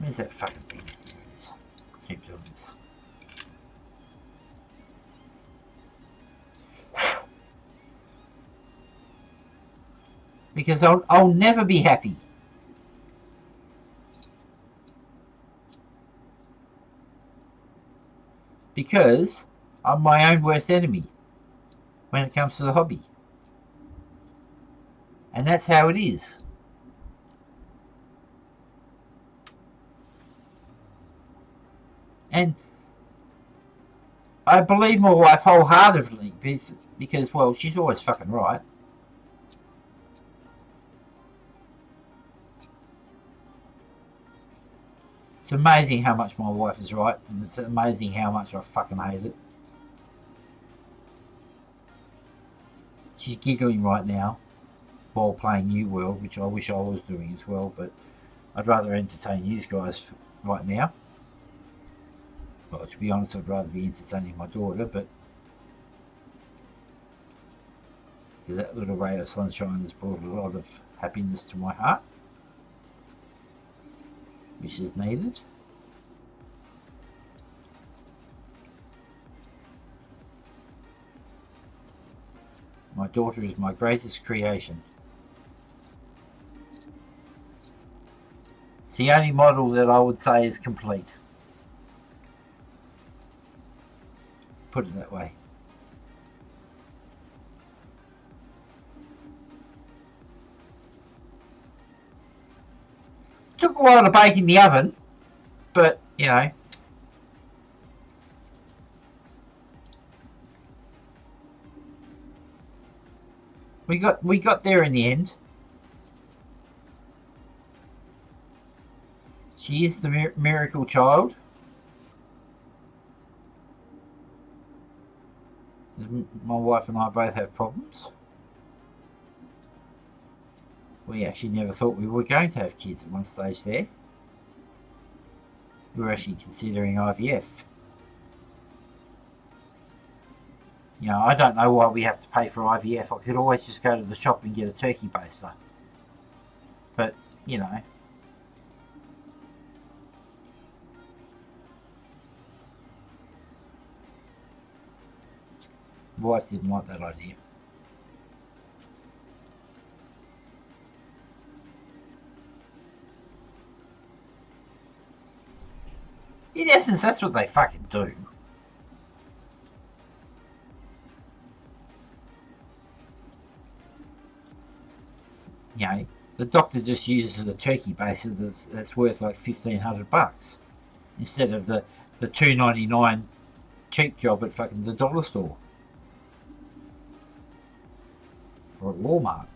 Where's that fucking thing? There it is. Keep doing this. Because I'll never be happy. Because I'm my own worst enemy when it comes to the hobby. And that's how it is. And I believe my wife wholeheartedly because, well, she's always fucking right. It's amazing how much my wife is right, and it's amazing how much I fucking hate it. She's giggling right now while playing New World, which I wish I was doing as well, but I'd rather entertain you guys right now. Well, to be honest, I'd rather be entertaining my daughter, but that little ray of sunshine has brought a lot of happiness to my heart, which is needed. My daughter is my greatest creation. It's the only model that I would say is complete. Put it that way. Took a while to bake in the oven, but you know. We got there in the end. She is the miracle child. My wife and I both have problems. We actually never thought we were going to have kids at one stage there. We were actually considering IVF. You know, I don't know why we have to pay for IVF. I could always just go to the shop and get a turkey baster. But, you know. My wife didn't like that idea. In essence, that's what they fucking do. You know, the doctor just uses a turkey baster that's worth like $1,500 instead of the $2.99 cheap job at fucking the dollar store or at Walmart.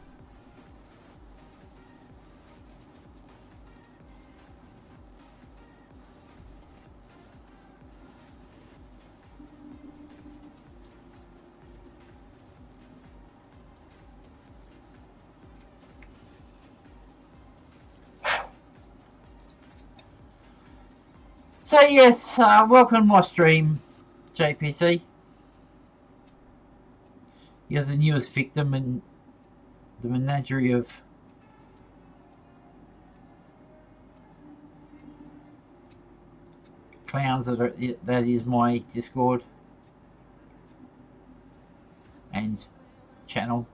So yes, welcome to my stream, JPC. You're the newest victim in the menagerie of clowns that is my Discord and channel.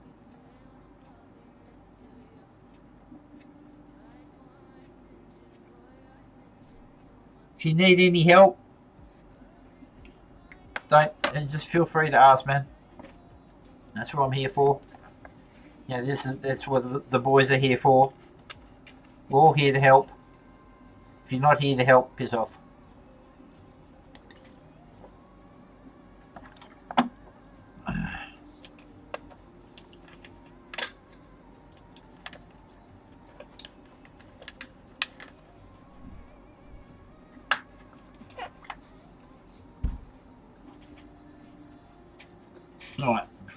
If you need any help, just feel free to ask, man. That's what I'm here for. Yeah, that's what the boys are here for. We're all here to help. If you're not here to help, piss off.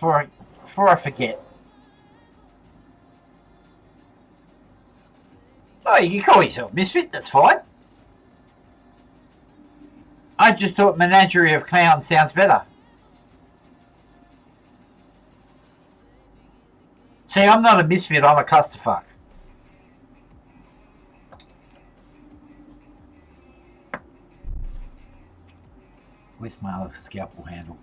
Alright, before I forget. Oh, you can call yourself Misfit, that's fine. I just thought Menagerie of Clowns sounds better. See, I'm not a misfit, I'm a clusterfuck. Where's my other scalpel handle?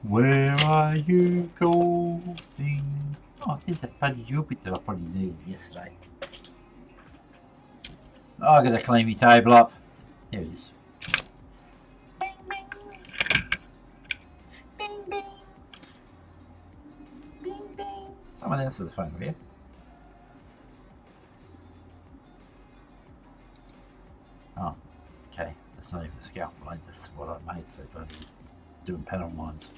Where are you going? Oh, there's that bloody drill bit that I probably needed yesterday. Oh, I gotta clean my table up. There it is. Bing, bing. Bing, bing. Bing, bing. Someone answer the phone over here. Oh, okay. That's not even a scalpel blade. That's what I made for bloody doing panel lines.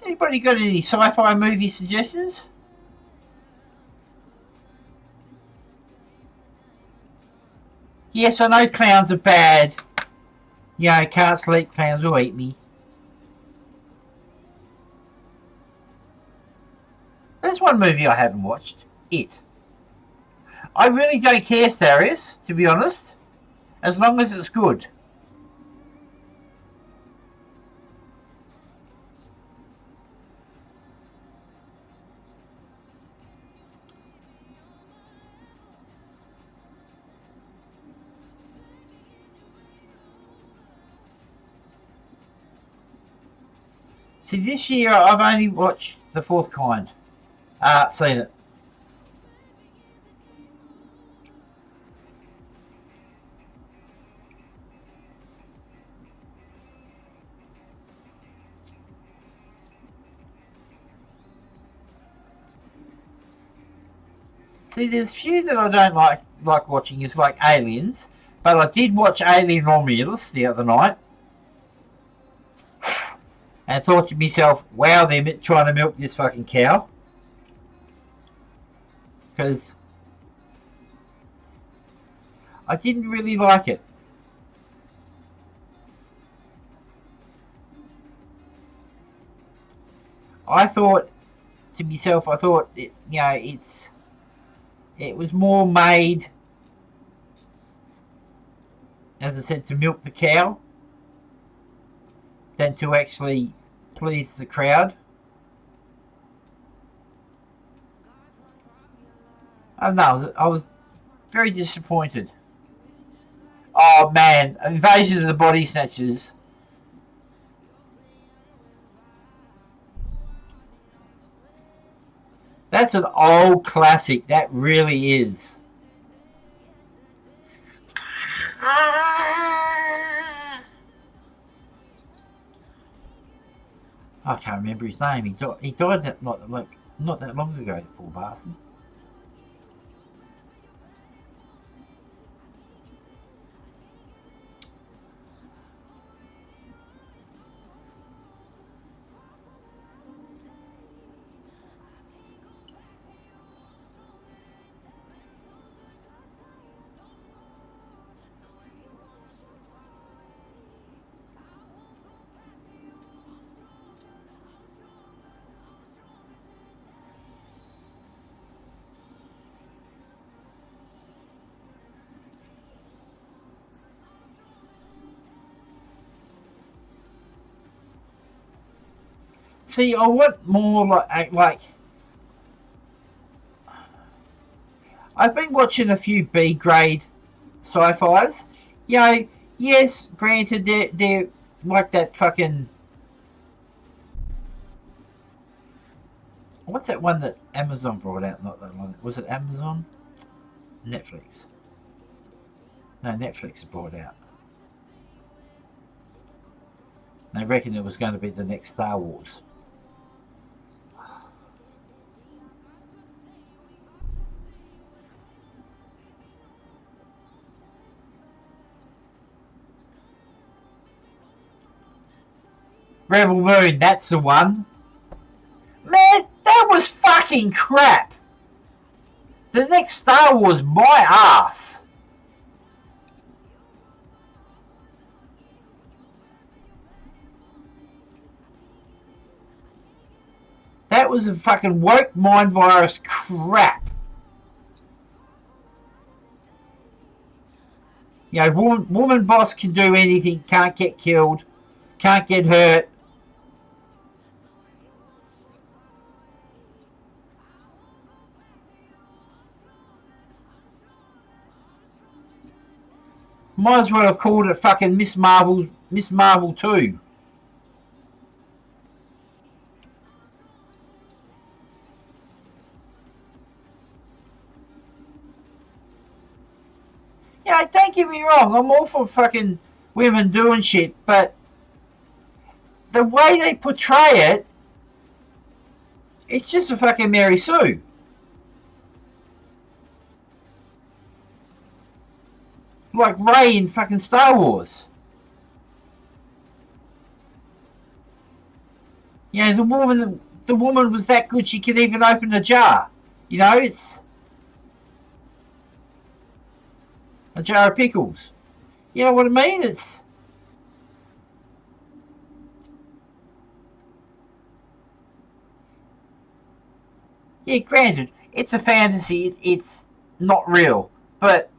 Anybody got any sci-fi movie suggestions? Yes, I know clowns are bad. You know, can't sleep, clowns will eat me. There's one movie I haven't watched. It. I really don't care, Sarius, to be honest. As long as it's good. See, this year I've only watched The Fourth Kind. Seen it. See, there's few that I don't like watching. Is like Aliens, but I did watch Alien Romulus the other night. And thought to myself, wow, they're trying to milk this fucking cow. Because I didn't really like it. I thought to myself, it was more made, as I said, to milk the cow than to actually please the crowd. I don't know, I was very disappointed. Oh man, Invasion of the Body Snatchers. That's an old classic, that really is. I can't remember his name. He died not that long ago, the poor bastard. See, I want more like. I've been watching a few B grade sci-fis. You know, yes, granted they're like that fucking. What's that one that Amazon brought out not that long? Was it Amazon? Netflix. No, Netflix brought out. They reckon it was going to be the next Star Wars. Rebel Moon, that's the one. Man, fucking crap. The next Star Wars, my ass. That was a fucking woke mind virus crap. You know, woman boss can do anything, can't get killed, can't get hurt. Might as well have called it fucking Miss Marvel 2. Yeah, don't get me wrong, I'm all for fucking women doing shit, but the way they portray it, it's just a fucking Mary Sue. Like Rey in fucking Star Wars. You know, the woman was that good she could even open a jar. You know, it's a jar of pickles. You know what I mean? It's yeah, granted, it's a fantasy. It's not real, but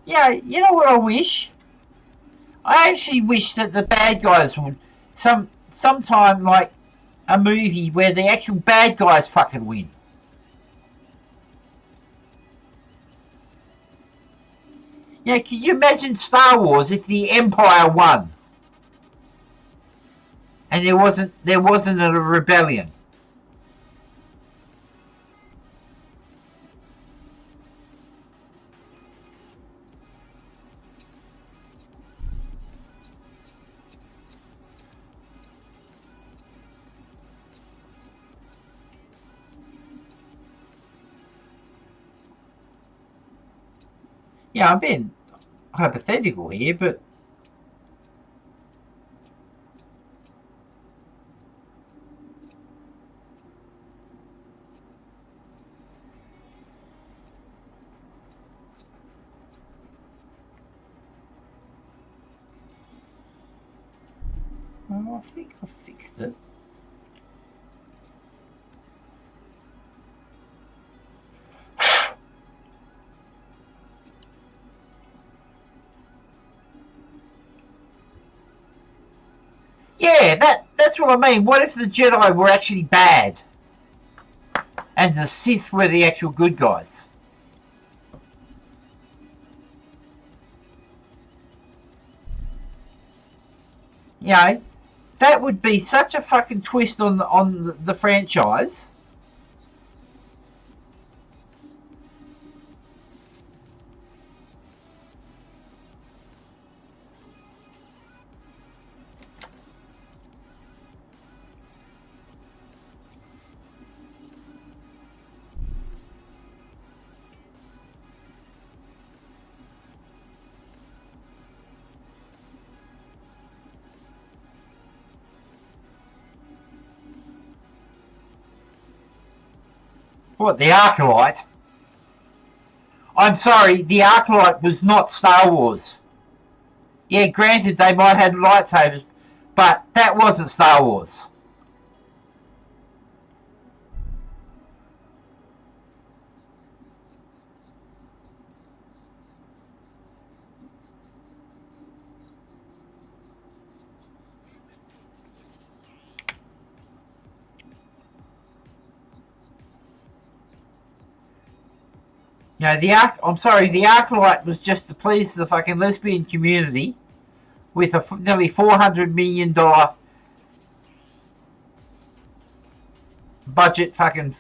yeah, you know what I wish? I actually wish that the bad guys would sometime like a movie where the actual bad guys fucking win. Yeah, could you imagine Star Wars if the Empire won and there wasn't a rebellion? Yeah, I'm being hypothetical here, but well, I think I fixed it. Yeah, that's what I mean. What if the Jedi were actually bad and the Sith were the actual good guys? You know, that would be such a fucking twist on the franchise. What, the Arclight? I'm sorry, the Arclight was not Star Wars. Yeah, granted they might have had lightsabers, but that wasn't Star Wars. You know, the Arclight was just to please the fucking lesbian community, with a nearly $400 million budget fucking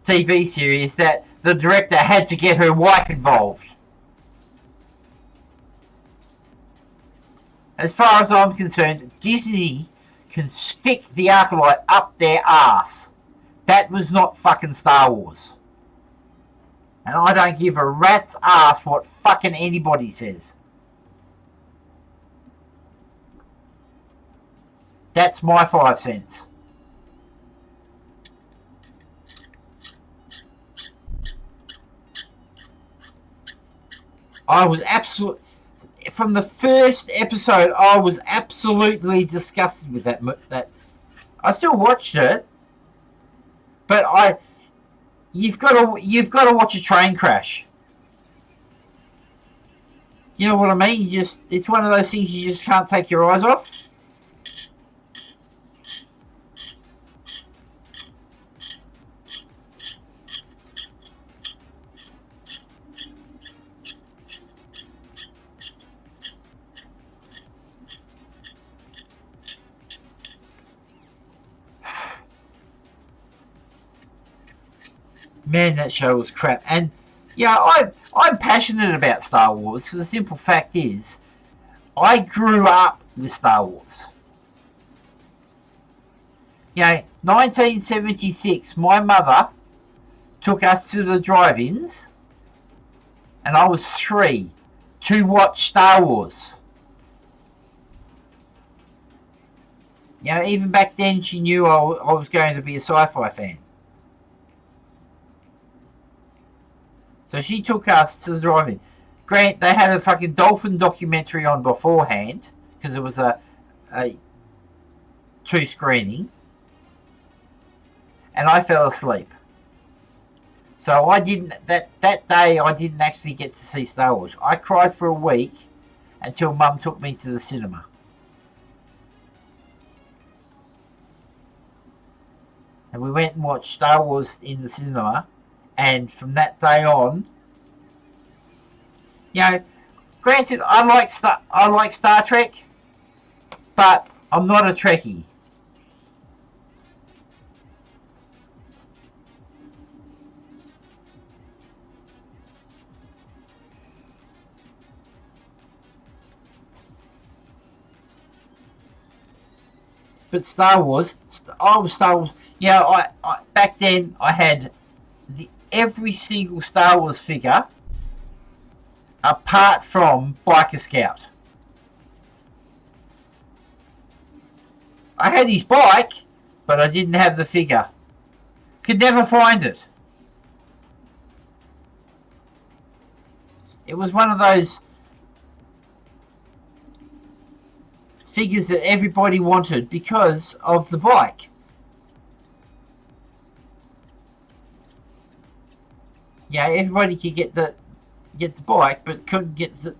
TV series that the director had to get her wife involved. As far as I'm concerned, Disney can stick the Acolyte up their ass. That was not fucking Star Wars. And I don't give a rat's ass what fucking anybody says. That's my 5 cents. I was absolutely... From the first episode, I was absolutely disgusted with that. I still watched it, but you've got to watch a train crash. You know what I mean? It's one of those things you just can't take your eyes off. Man, that show was crap. And yeah, I'm passionate about Star Wars. So the simple fact is, I grew up with Star Wars. You know, 1976, my mother took us to the drive-ins, and I was 3, to watch Star Wars. You know, even back then, she knew I was going to be a sci-fi fan. So she took us to the drive-in. Grant, they had a fucking dolphin documentary on beforehand, because it was a 2 screening, and I fell asleep. So I didn't, that day I didn't actually get to see Star Wars. I cried for a week until Mum took me to the cinema. And we went and watched Star Wars in the cinema, and from that day on, you know, granted, I like Star Trek, but I'm not a Trekkie. But Star Wars, yeah, I back then I had every single Star Wars figure apart from Biker Scout. I had his bike, but I didn't have the figure. Could never find it. It was one of those figures that everybody wanted because of the bike. Yeah, everybody could get the bike, but couldn't get the...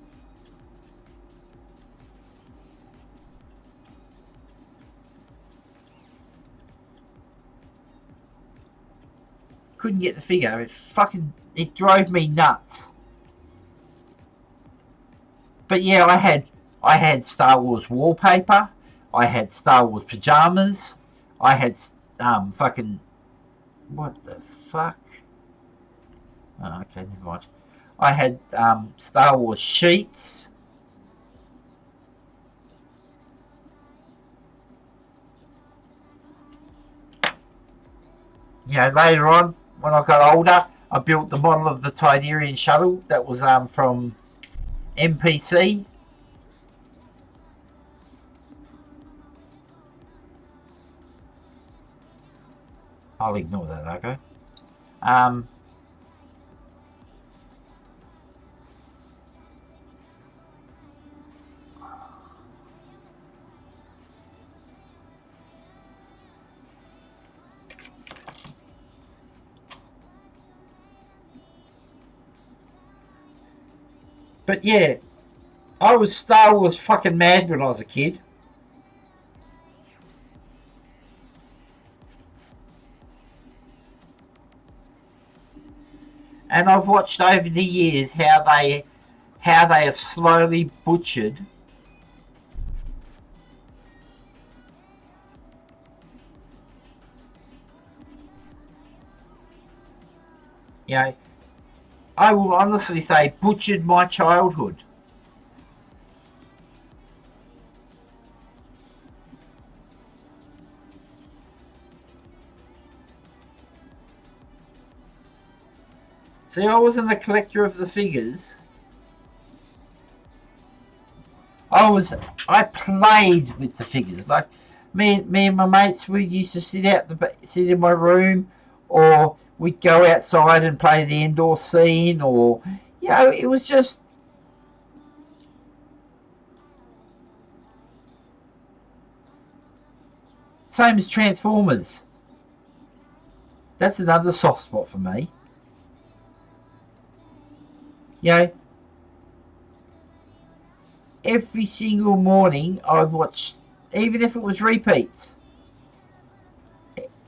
Couldn't get the figure. It drove me nuts. But yeah, I had Star Wars wallpaper. I had Star Wars pajamas. I had fucking... What the fuck? Oh, okay, never mind. I had Star Wars sheets. You know, later on, when I got older, I built the model of the Tidarian shuttle that was from MPC. I'll ignore that, okay? But yeah, I was Star Wars fucking mad when I was a kid. And I've watched over the years how they have slowly butchered You know, I will honestly say butchered my childhood. See, I wasn't a collector of the figures. I played with the figures. Like me and my mates, we used to sit in my room, or we'd go outside and play the indoor scene, or it was just same as Transformers. That's another soft spot for me. Every single morning I'd watch, even if it was repeats,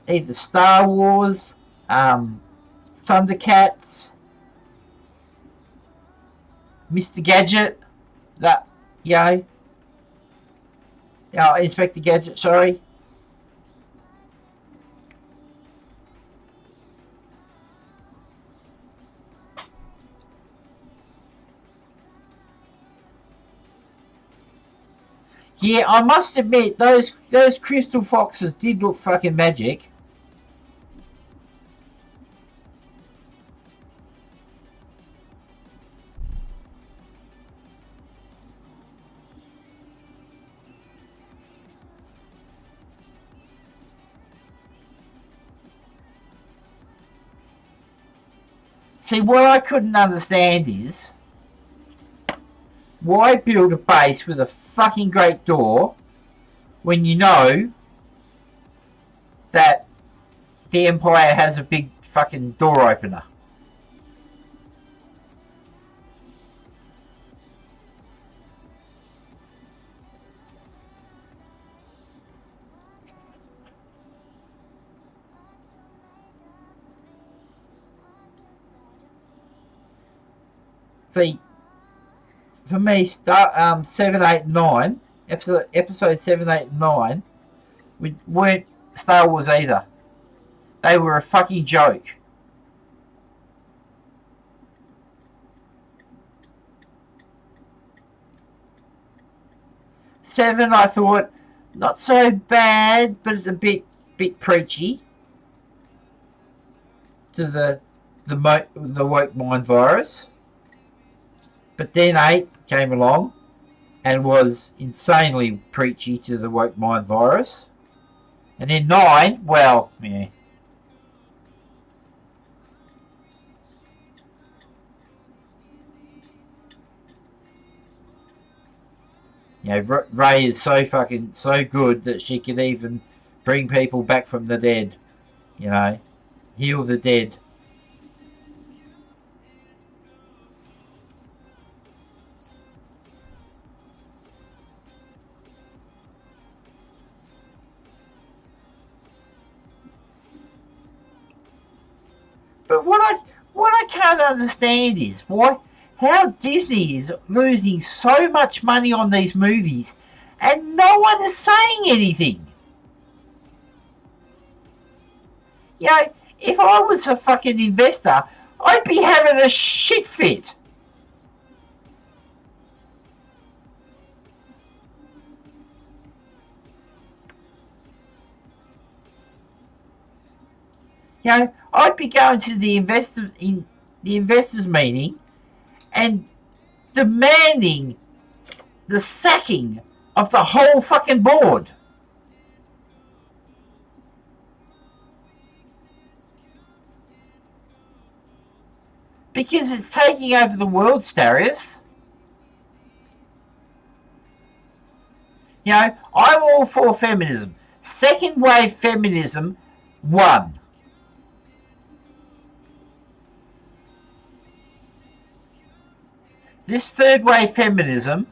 either Star Wars, Thundercats, Mr. Gadget, that, Inspector Gadget, sorry. Yeah, I must admit, those crystal foxes did look fucking magic. See, what I couldn't understand is, why build a base with a fucking great door when you know that the Empire has a big fucking door opener? See, for me, start 7, 8, 9, episode 7, 8, 9, we weren't Star Wars either. They were a fucking joke. 7, I thought, not so bad, but it's a bit preachy to the woke mind virus. But then 8 came along and was insanely preachy to the woke mind virus. And then 9, well, yeah. Rey is so good that she can even bring people back from the dead. Heal the dead. But what I can't understand is how Disney is losing so much money on these movies and no one is saying anything. If I was a fucking investor, I'd be having a shit fit. I'd be going to the investors meeting and demanding the sacking of the whole fucking board. Because it's taking over the world, Starius. I'm all for feminism. Second wave feminism won. This third wave feminism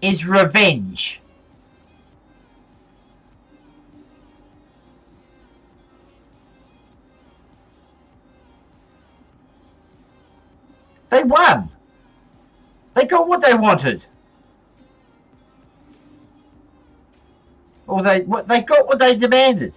is revenge. They won. They got what they wanted. Or they got what they demanded.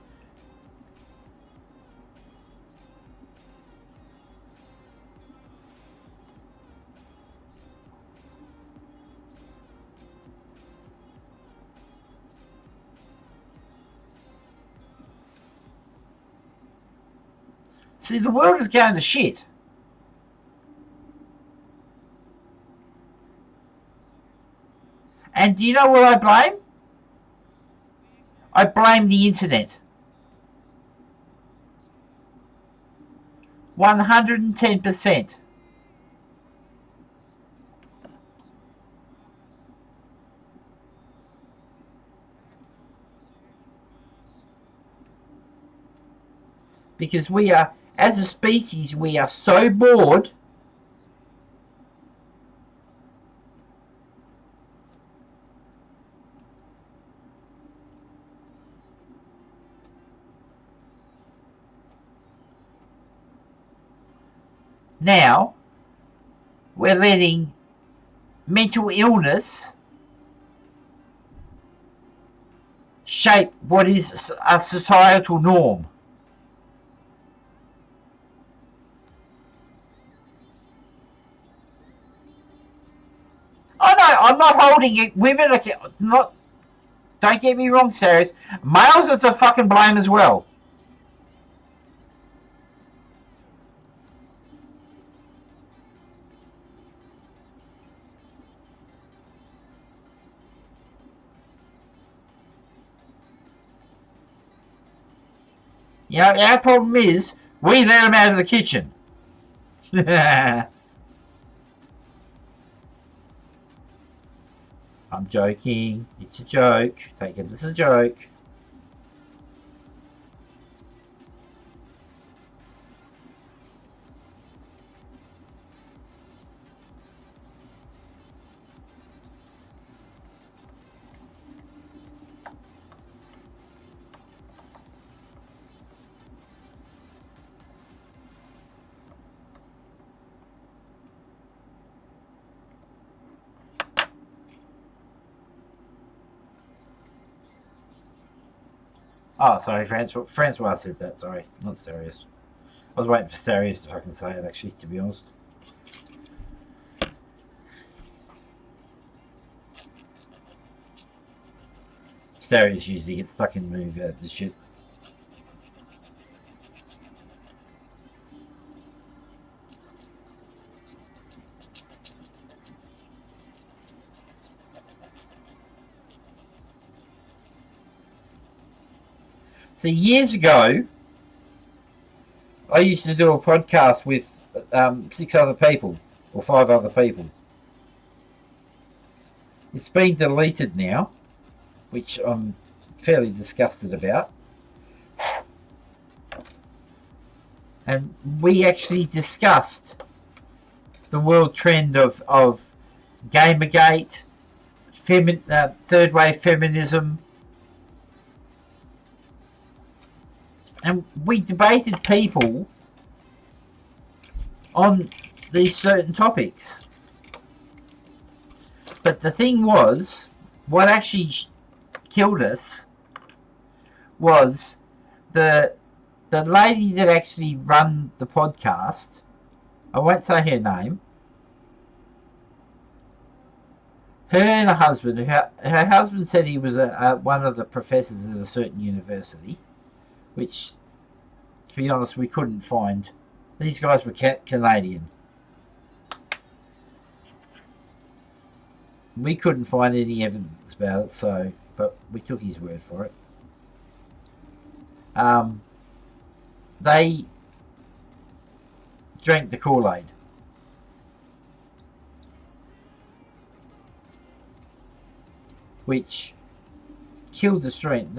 See, the world is going to shit. And do you know what I blame? I blame the internet. 110%. Because we are, as a species, we are so bored now. We're letting mental illness shape what is a societal norm. Oh no, I'm not holding it. Women are not. Don't get me wrong, serious. Males are to fucking blame as well. You know, our problem is we let them out of the kitchen. I'm joking. It's a joke. Take it as a joke. Oh, sorry, Francois said that. Sorry, not serious. I was waiting for Sirius to fucking say it, actually, to be honest. Sirius usually gets stuck in the movie about this shit. So years ago, I used to do a podcast with 6 other people, or 5 other people. It's been deleted now, which I'm fairly disgusted about. And we actually discussed the world trend of Gamergate, third wave feminism, and we debated people on these certain topics. But the thing was, what actually killed us was the lady that actually run the podcast. I won't say her name. Her and her husband. Her husband said he was one of the professors at a certain university, which, to be honest, we couldn't find. These guys were Canadian. We couldn't find any evidence about it, so, but we took his word for it. They drank the Kool-Aid. Which killed the stream.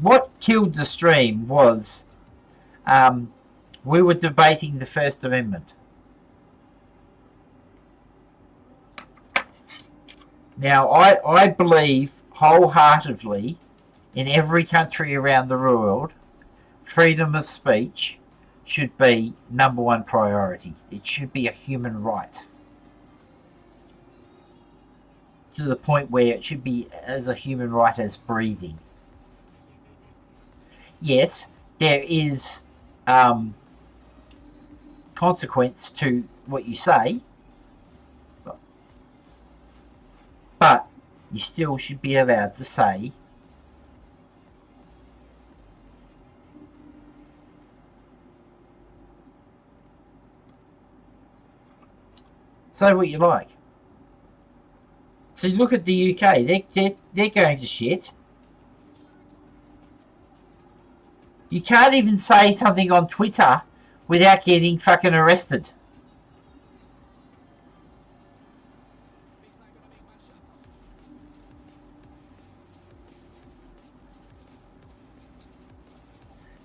What killed the stream was we were debating the First Amendment. Now, I believe wholeheartedly in every country around the world, freedom of speech should be #1 priority. It should be a human right. To the point where it should be as a human right as breathing. Yes, there is consequence to what you say, but you still should be allowed to say Say what you like. So you look at the UK, they're going to shit. You can't even say something on Twitter without getting fucking arrested.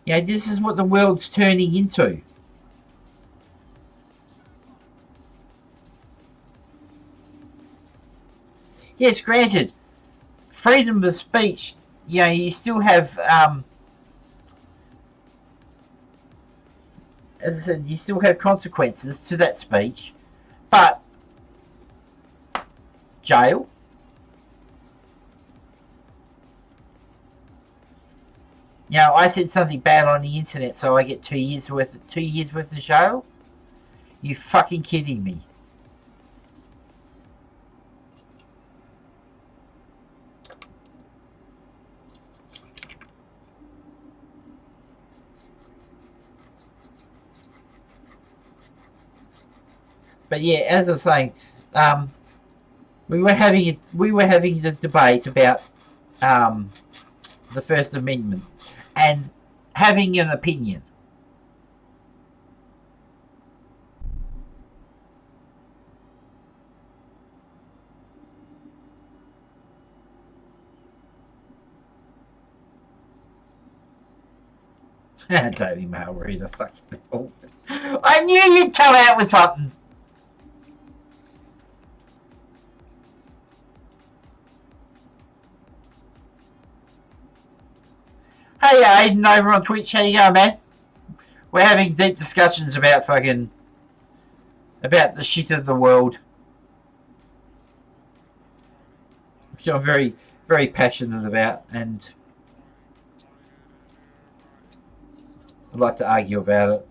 You know, this is what the world's turning into. Yes, granted, freedom of speech, you know, you still have, as I said, you still have consequences to that speech, but jail. You know, I said something bad on the internet, so I get 2 years worth of jail. You fucking kidding me? But yeah, as I was saying, we were having the debate about the First Amendment and having an opinion. Daily Mail reader, fucking hell. I knew you'd come out with something. Hey Aiden over on Twitch, how you going, man? We're having deep discussions about the shit of the world. Which I'm very, very passionate about, and I'd like to argue about it.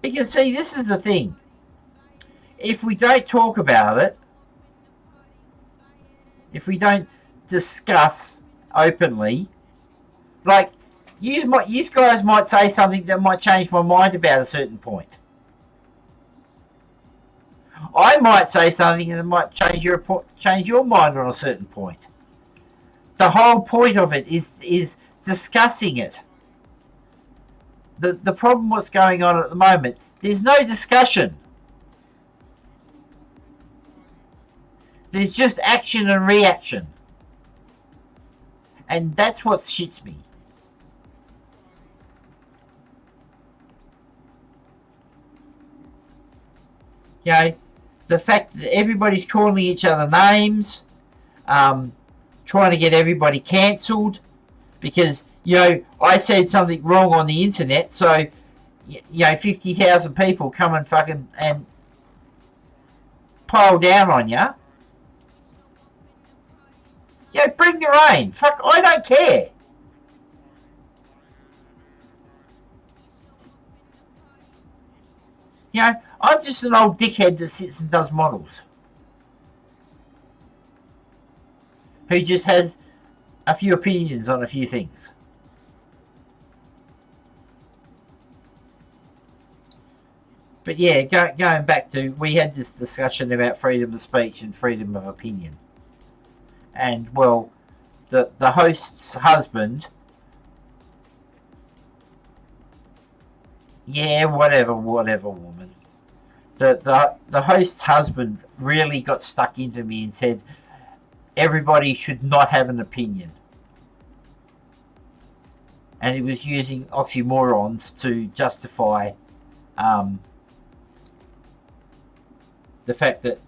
Because see, this is the thing. If we don't talk about it, if we don't discuss openly, like, you guys might say something that might change my mind about a certain point. I might say something that might change your mind on a certain point. The whole point of it is discussing it. The problem what's going on at the moment, there's no discussion. There's just action and reaction. And that's what shits me. You know, the fact that everybody's calling each other names, trying to get everybody cancelled because, you know, I said something wrong on the internet, so, you know, 50,000 people come and fucking and pile down on you. You know, bring the rain. Fuck, I don't care. You know, I'm just an old dickhead that sits and does models. Who just has a few opinions on a few things. But yeah, going back to, we had this discussion about freedom of speech and freedom of opinion. And, well, the host's husband, yeah, whatever, woman. The host's husband really got stuck into me and said everybody should not have an opinion. And he was using oxymorons to justify the fact that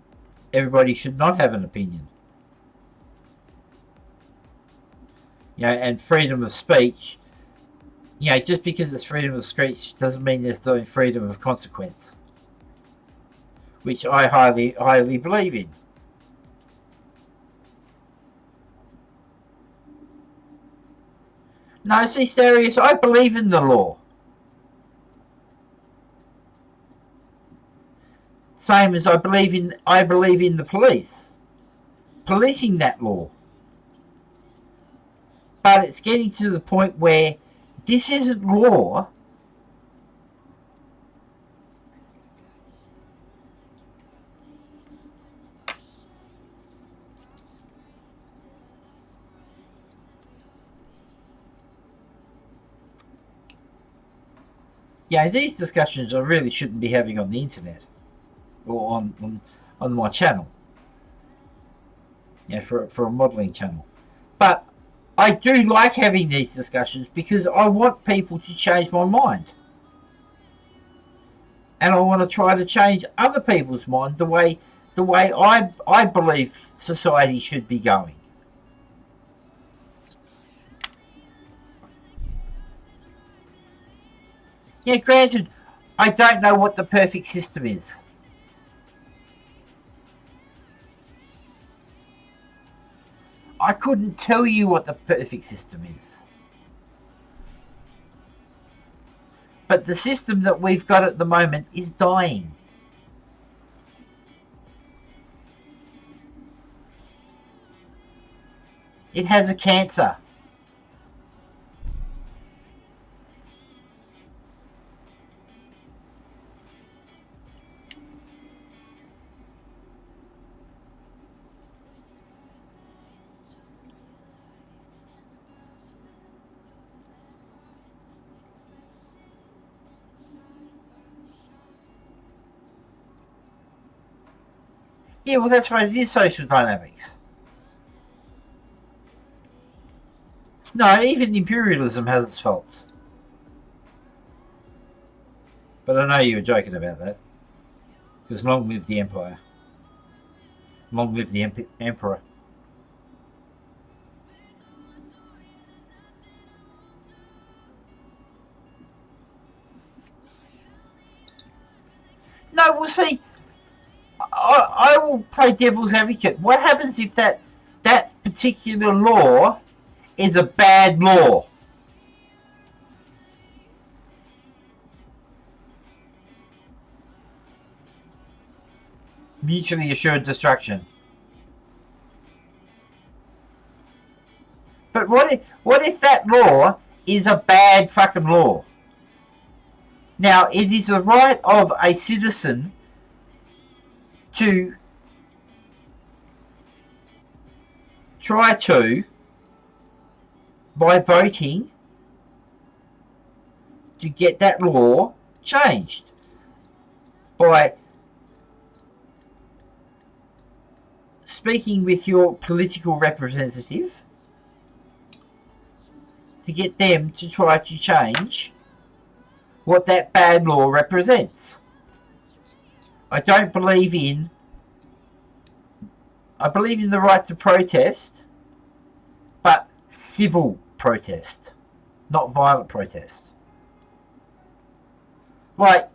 everybody should not have an opinion. You know, and freedom of speech, you know, just because it's freedom of speech doesn't mean there's no freedom of consequence, which I highly, highly believe in. No, see, Sarius, I believe in the law. Same as I believe in the police. Policing that law. But it's getting to the point where this isn't law. Yeah, these discussions I really shouldn't be having on the internet or on my channel. Yeah, for a modelling channel. But I do like having these discussions because I want people to change my mind. And I want to try to change other people's mind the way I believe society should be going. Yeah, granted, I don't know what the perfect system is. I couldn't tell you what the perfect system is. But the system that we've got at the moment is dying. It has a cancer. Yeah, well, that's right. It is social dynamics. No, even imperialism has its faults. But I know you were joking about that. Because long live the empire. Long live the emperor. No, we'll see. I will play devil's advocate. What happens if that particular law is a bad law? Mutually assured destruction. But what if that law is a bad fucking law? Now, it is the right of a citizen to try to, by voting, to get that law changed. By speaking with your political representative to get them to try to change what that bad law represents. I believe in the right to protest, but civil protest, not violent protest. Like,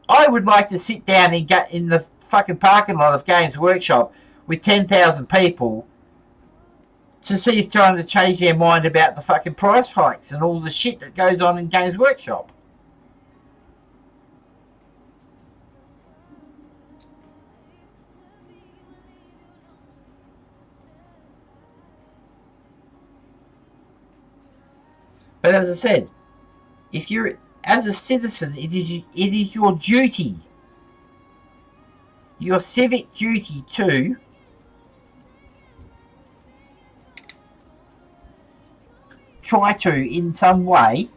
I would like to sit down and get in the fucking parking lot of Games Workshop with 10,000 people to see if trying to change their mind about the fucking price hikes and all the shit that goes on in Games Workshop. But as I said, if you're as a citizen, it is your duty, your civic duty to try to, in some way,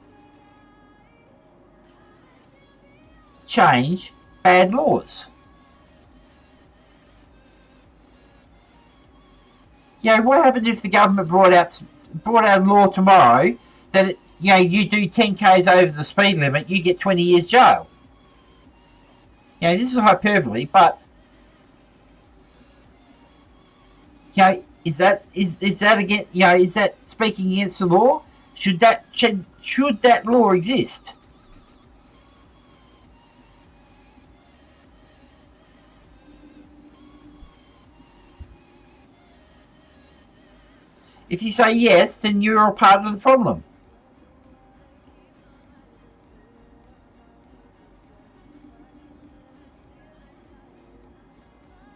change bad laws. You know, what happened if the government brought out a law tomorrow that you do 10 k's over the speed limit, you get 20 years jail? This is hyperbole, but is that again? Is that speaking against the law? Should that law exist? If you say yes, then you're a part of the problem.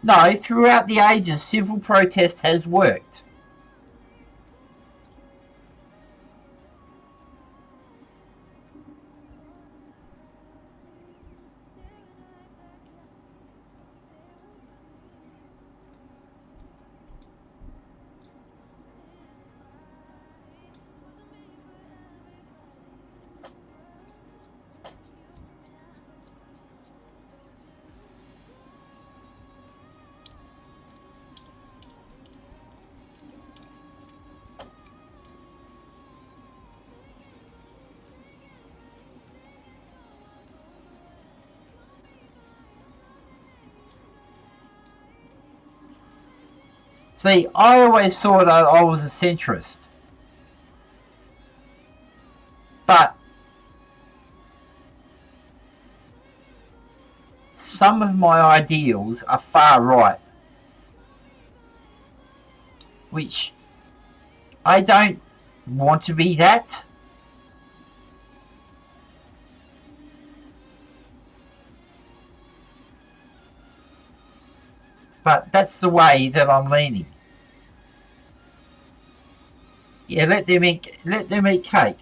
No, throughout the ages, civil protest has worked. See, I always thought I was a centrist. But some of my ideals are far right. Which I don't want to be that. But that's the way that I'm leaning. Yeah, let them eat cake.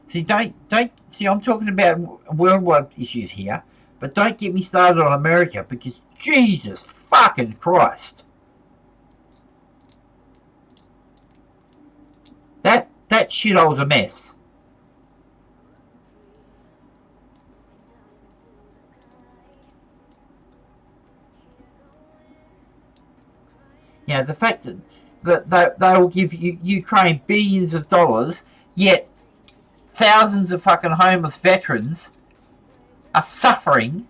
See, don't see. I'm talking about worldwide issues here, but don't get me started on America because Jesus fucking Christ, that shithole's a mess. Yeah, the fact that they will give Ukraine billions of dollars, yet thousands of fucking homeless veterans are suffering.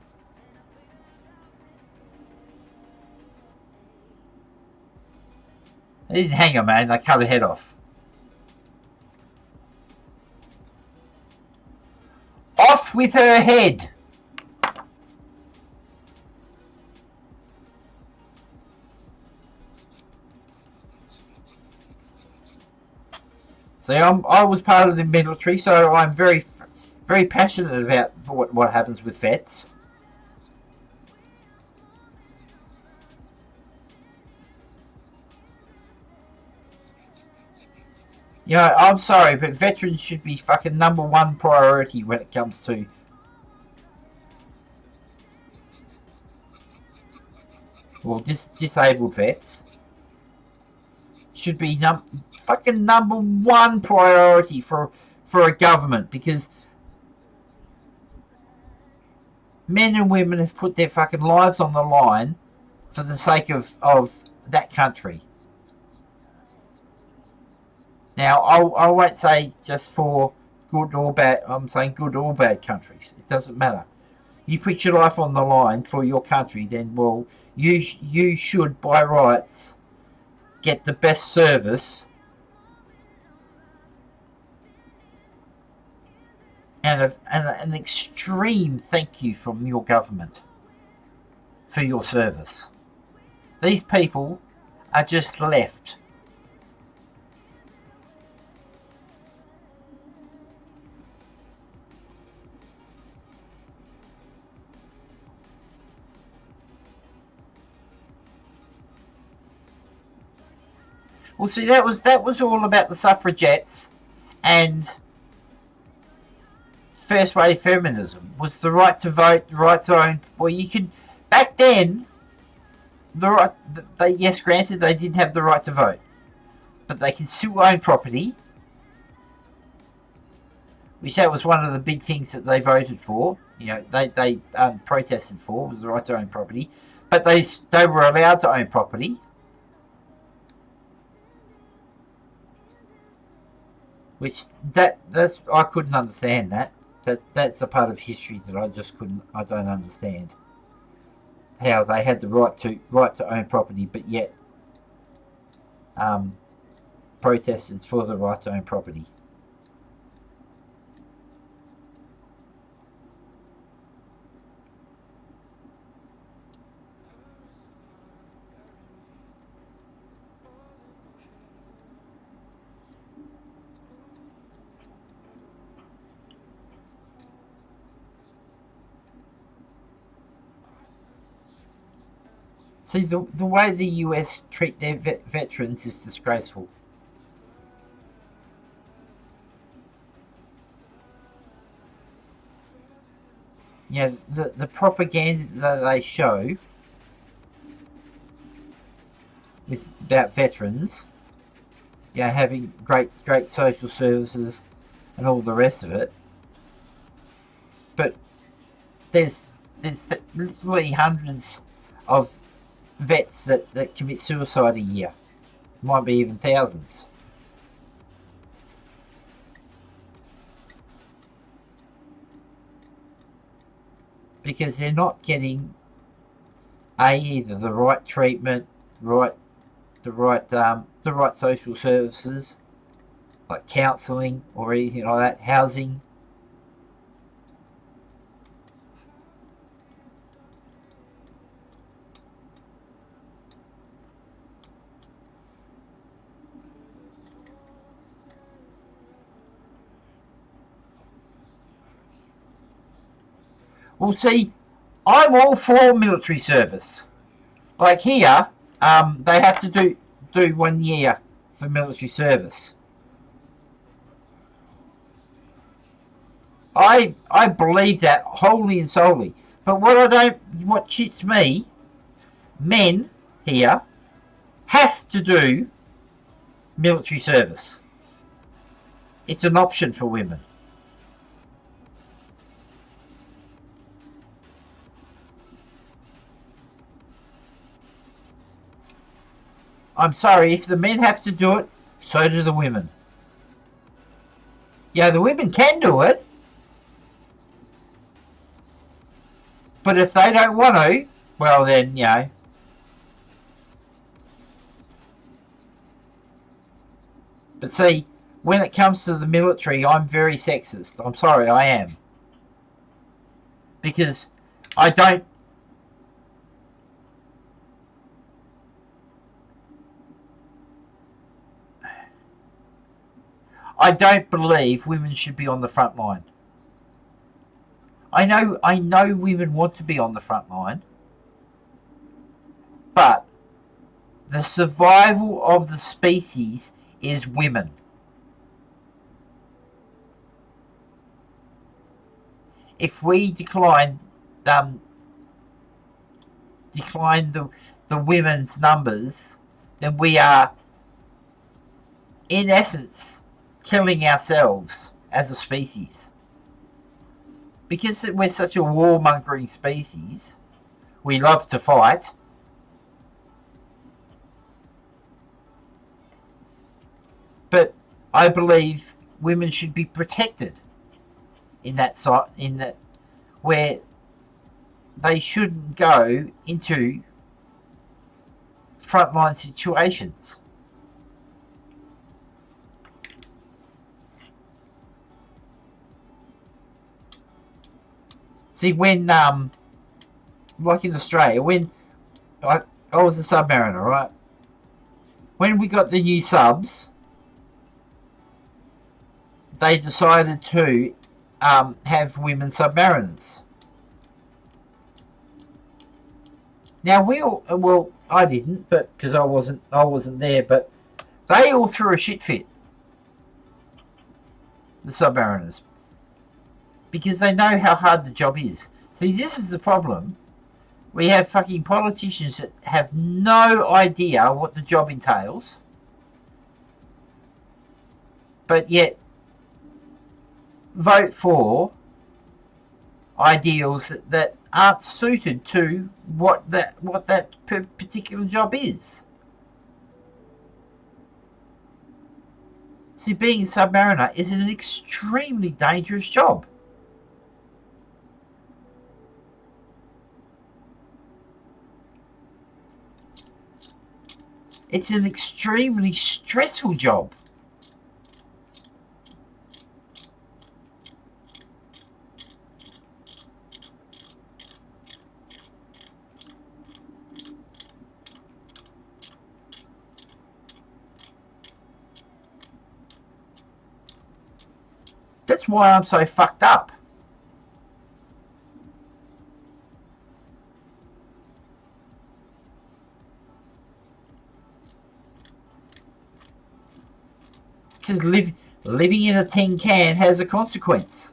They didn't hang her, man. They cut her head off. Off with her head. See, I was part of the military, so I'm very passionate about what happens with vets. You know, I'm sorry, but veterans should be fucking #1 priority when it comes to disabled vets. Should be fucking #1 priority for a government, because men and women have put their fucking lives on the line for the sake of that country. Now, I won't say just for good or bad. I'm saying good or bad countries. It doesn't matter. You put your life on the line for your country, then, well, you should, by rights, get the best service and an extreme thank you from your government for your service. These people are just left. Well, see, that was all about the suffragettes and first wave feminism. Was the right to vote, the right to own. Well, you could back then. The right, yes, granted, they didn't have the right to vote, but they could still own property, which that was one of the big things that they voted for. You know, they protested for, was the right to own property, but they were allowed to own property. Which that's I couldn't understand that. That's a part of history that I don't understand. How they had the right to own property, but yet protested for the right to own property. See, the way the US treat their veterans is disgraceful. Yeah, the propaganda that they show about veterans, having great social services, and all the rest of it. But there's literally hundreds of vets that commit suicide a year. Might be even thousands. Because they're not getting either the right treatment, the right social services, like counselling or anything like that, housing. Well, see, I'm all for military service. Like here, they have to do 1 year for military service. I believe that wholly and solely. But what shits me, men here have to do military service. It's an option for women. I'm sorry, if the men have to do it, so do the women. Yeah, the women can do it, but if they don't want to, well then, But see, when it comes to the military, I'm very sexist. I'm sorry, I am. Because I don't believe women should be on the front line. I know women want to be on the front line, but the survival of the species is women. If we decline the women's numbers, then we are, in essence, killing ourselves as a species. Because we're such a warmongering species, we love to fight. But I believe women should be protected in that where they shouldn't go into frontline situations. See, when like in Australia, when I was a submariner, right? When we got the new subs, they decided to have women submariners. Now I didn't, but because I wasn't there, but they all threw a shit fit. The submariners, because they know how hard the job is. See, this is the problem. We have fucking politicians that have no idea what the job entails, but yet vote for ideals that aren't suited to what that particular job is. See, being a submariner is an extremely dangerous job. It's an extremely stressful job. That's why I'm so fucked up. Because living in a tin can has a consequence.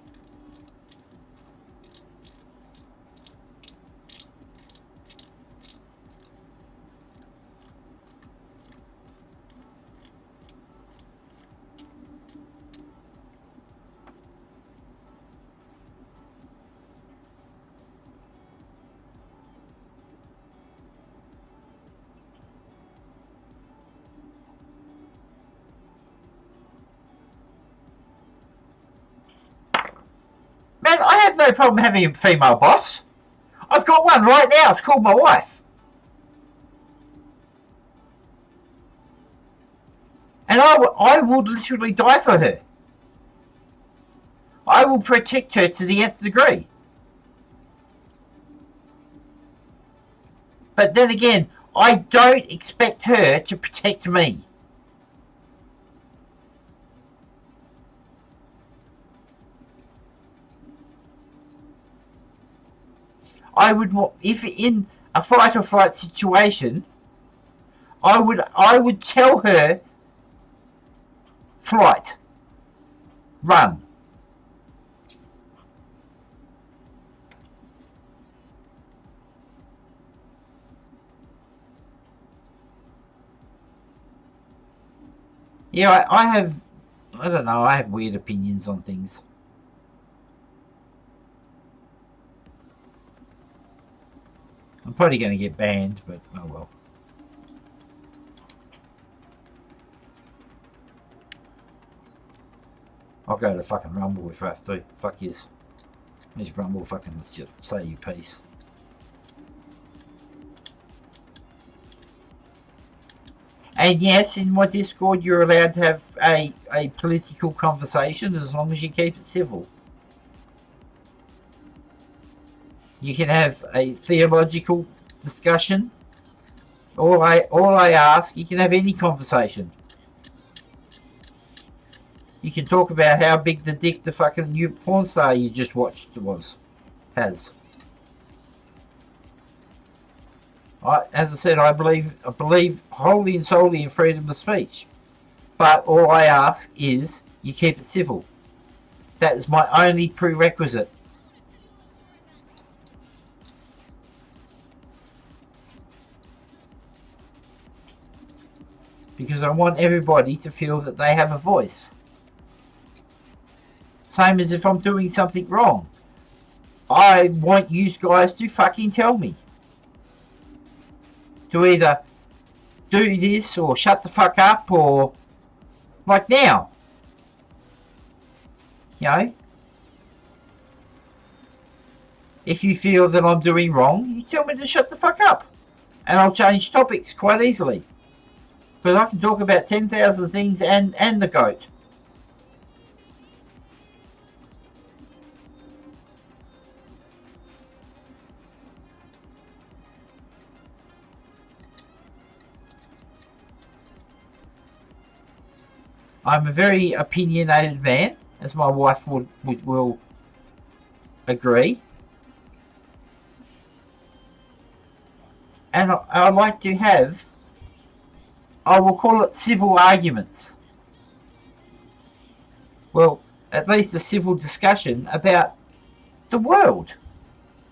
have no problem having a female boss. I've got one right now. It's called my wife. And I would literally die for her. I will protect her to the nth degree. But then again, I don't expect her to protect me. I would, if in a fight or flight situation, I would tell her, flight, run. Yeah, I don't know, I have weird opinions on things. I'm probably going to get banned, but oh well. I'll go to fucking Rumble if I have to. Fuck yes. Let's Rumble fucking, let's just say your piece. And yes, in my Discord you're allowed to have a political conversation as long as you keep it civil. You can have a theological discussion. All I ask, you can have any conversation. You can talk about how big the dick the fucking new porn star you just watched has. As I said, I believe wholly and solely in freedom of speech. But all I ask is you keep it civil. That is my only prerequisite. Because I want everybody to feel that they have a voice. Same as if I'm doing something wrong. I want you guys to fucking tell me. To either do this or shut the fuck up or like now. You know? If you feel that I'm doing wrong, you tell me to shut the fuck up. And I'll change topics quite easily. Because I can talk about 10,000 things and the goat. I'm a very opinionated man, as my wife will agree. And I like to have, I will call it civil arguments. Well, at least a civil discussion about the world.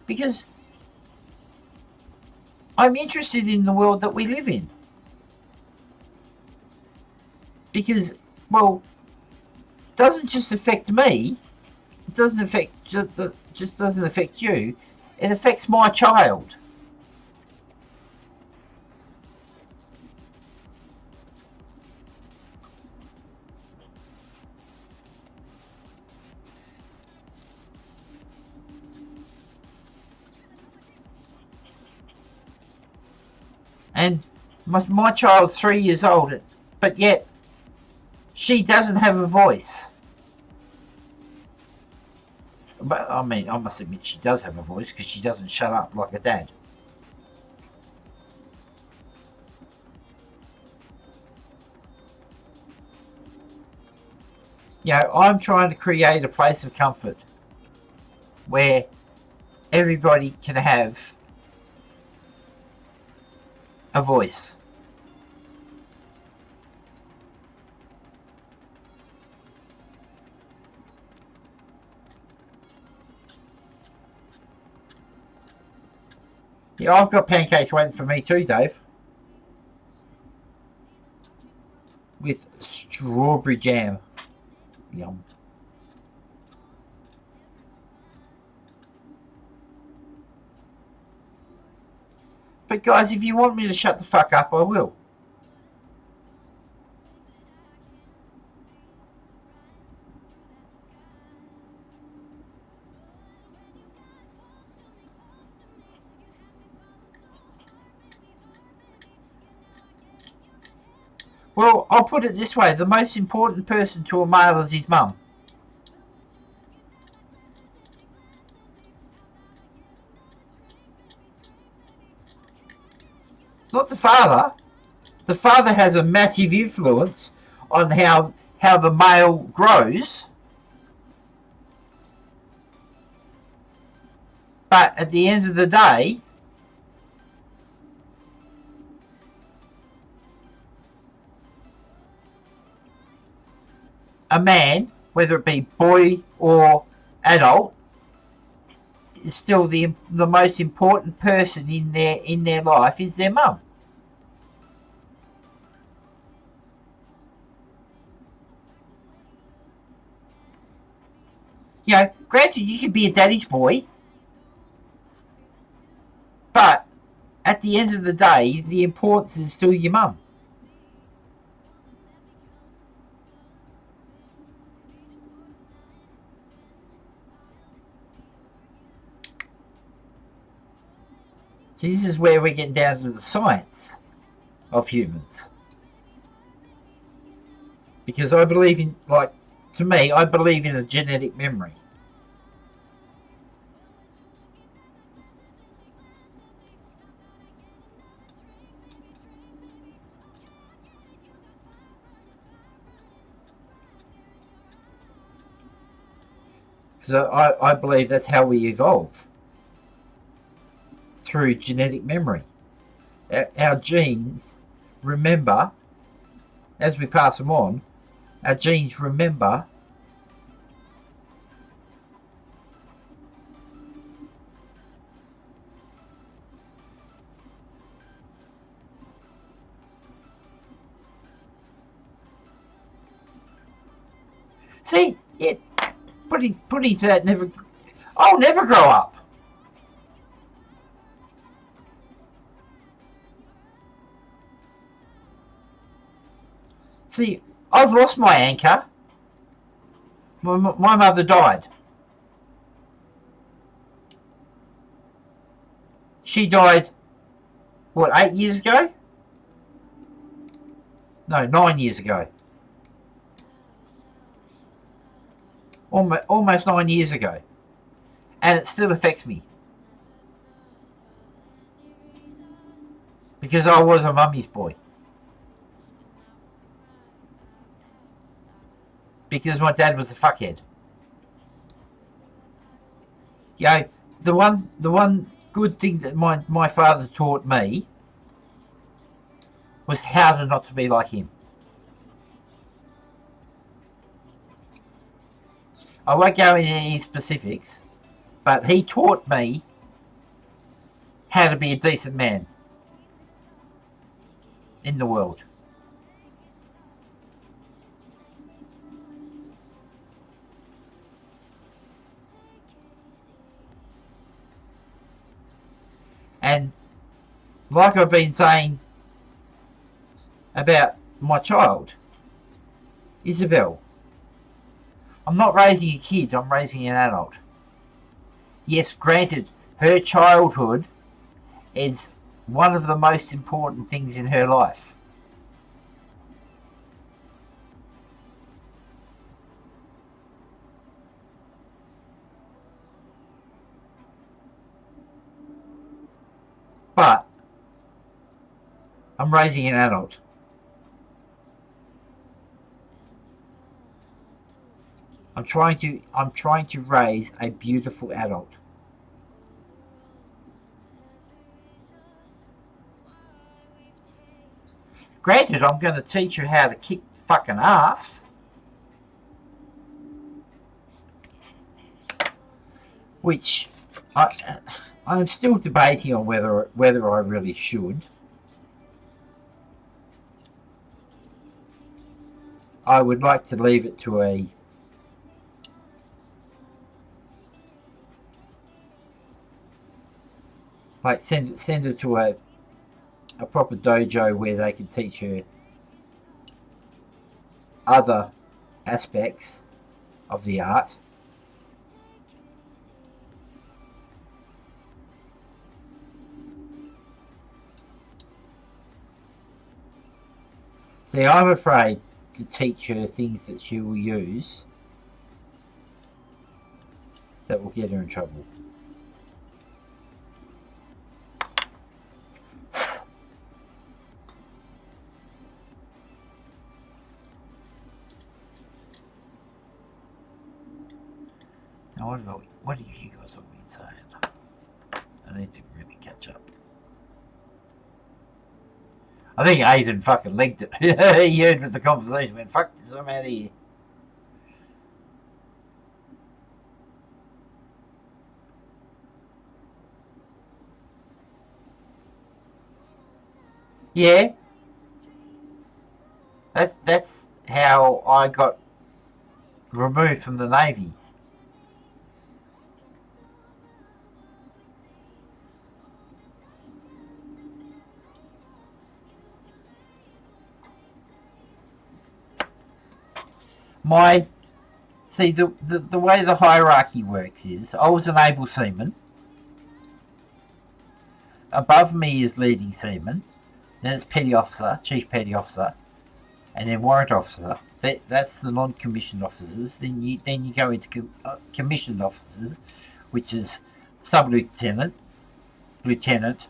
Because I'm interested in the world that we live in. Because, well, it doesn't just affect me. It doesn't affect just doesn't affect you. It affects my child. And my child's 3 years old, but yet she doesn't have a voice. But I mean, I must admit she does have a voice because she doesn't shut up like her dad. You know, I'm trying to create a place of comfort where everybody can have a voice. Yeah, I've got pancakes waiting for me too, Dave. With strawberry jam. Yum. But guys, if you want me to shut the fuck up, I will. Well, I'll put it this way: the most important person to a male is his mum. Not the father. The father has a massive influence on how the male grows. But at the end of the day, a man, whether it be boy or adult, is still the most important person in their life is their mum. You know, granted, you could be a daddy's boy, but at the end of the day, the importance is still your mum. So this is where we're getting down to the science of humans. Because I believe in, like, to me, I believe in a genetic memory. So I believe that's how we evolve, through genetic memory. Our genes remember, as we pass them on, our genes remember see it putting to that never I'll never grow up. See, I've lost my anchor. My mother died. She died, what, 8 years ago? No, 9 years ago. Almost 9 years ago. And it still affects me. Because I was a mummy's boy. Because my dad was a fuckhead. You know, the one good thing that my father taught me was how to not to be like him. I won't go into any specifics, but he taught me how to be a decent man in the world. And like I've been saying about my child, Isabel, I'm not raising a kid, I'm raising an adult. Yes, granted, her childhood is one of the most important things in her life. But I'm raising an adult. I'm trying to raise a beautiful adult. Granted, I'm going to teach her how to kick fucking ass. Which I'm still debating on whether I really should. I would like to leave it to a like send her to a proper dojo where they can teach her other aspects of the art. See, I'm afraid to teach her things that she will use that will get her in trouble. Now, what do you guys want me to say? I need to really catch up. I think Aiden fucking legged it. He heard with the conversation, went, fuck this, I'm out of here. Yeah. That's how I got removed from the Navy. See, the way the hierarchy works is, I was an able seaman. Above me is leading seaman. Then it's petty officer, chief petty officer, and then warrant officer. That's the non-commissioned officers. Then you go into commissioned officers, which is sub-lieutenant, lieutenant,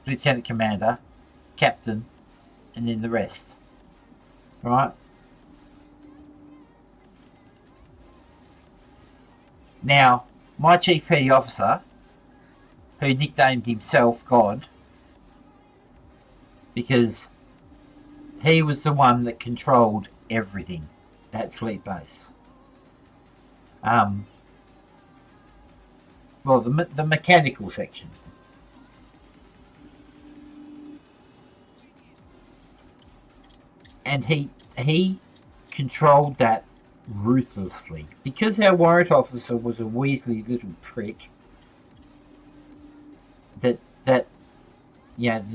lieutenant commander, captain, and then the rest. Right? Now, my chief petty officer, who nicknamed himself God, because he was the one that controlled everything at Fleet Base. Well, the mechanical section. And he controlled that ruthlessly. Because our warrant officer was a Weasley little prick, that the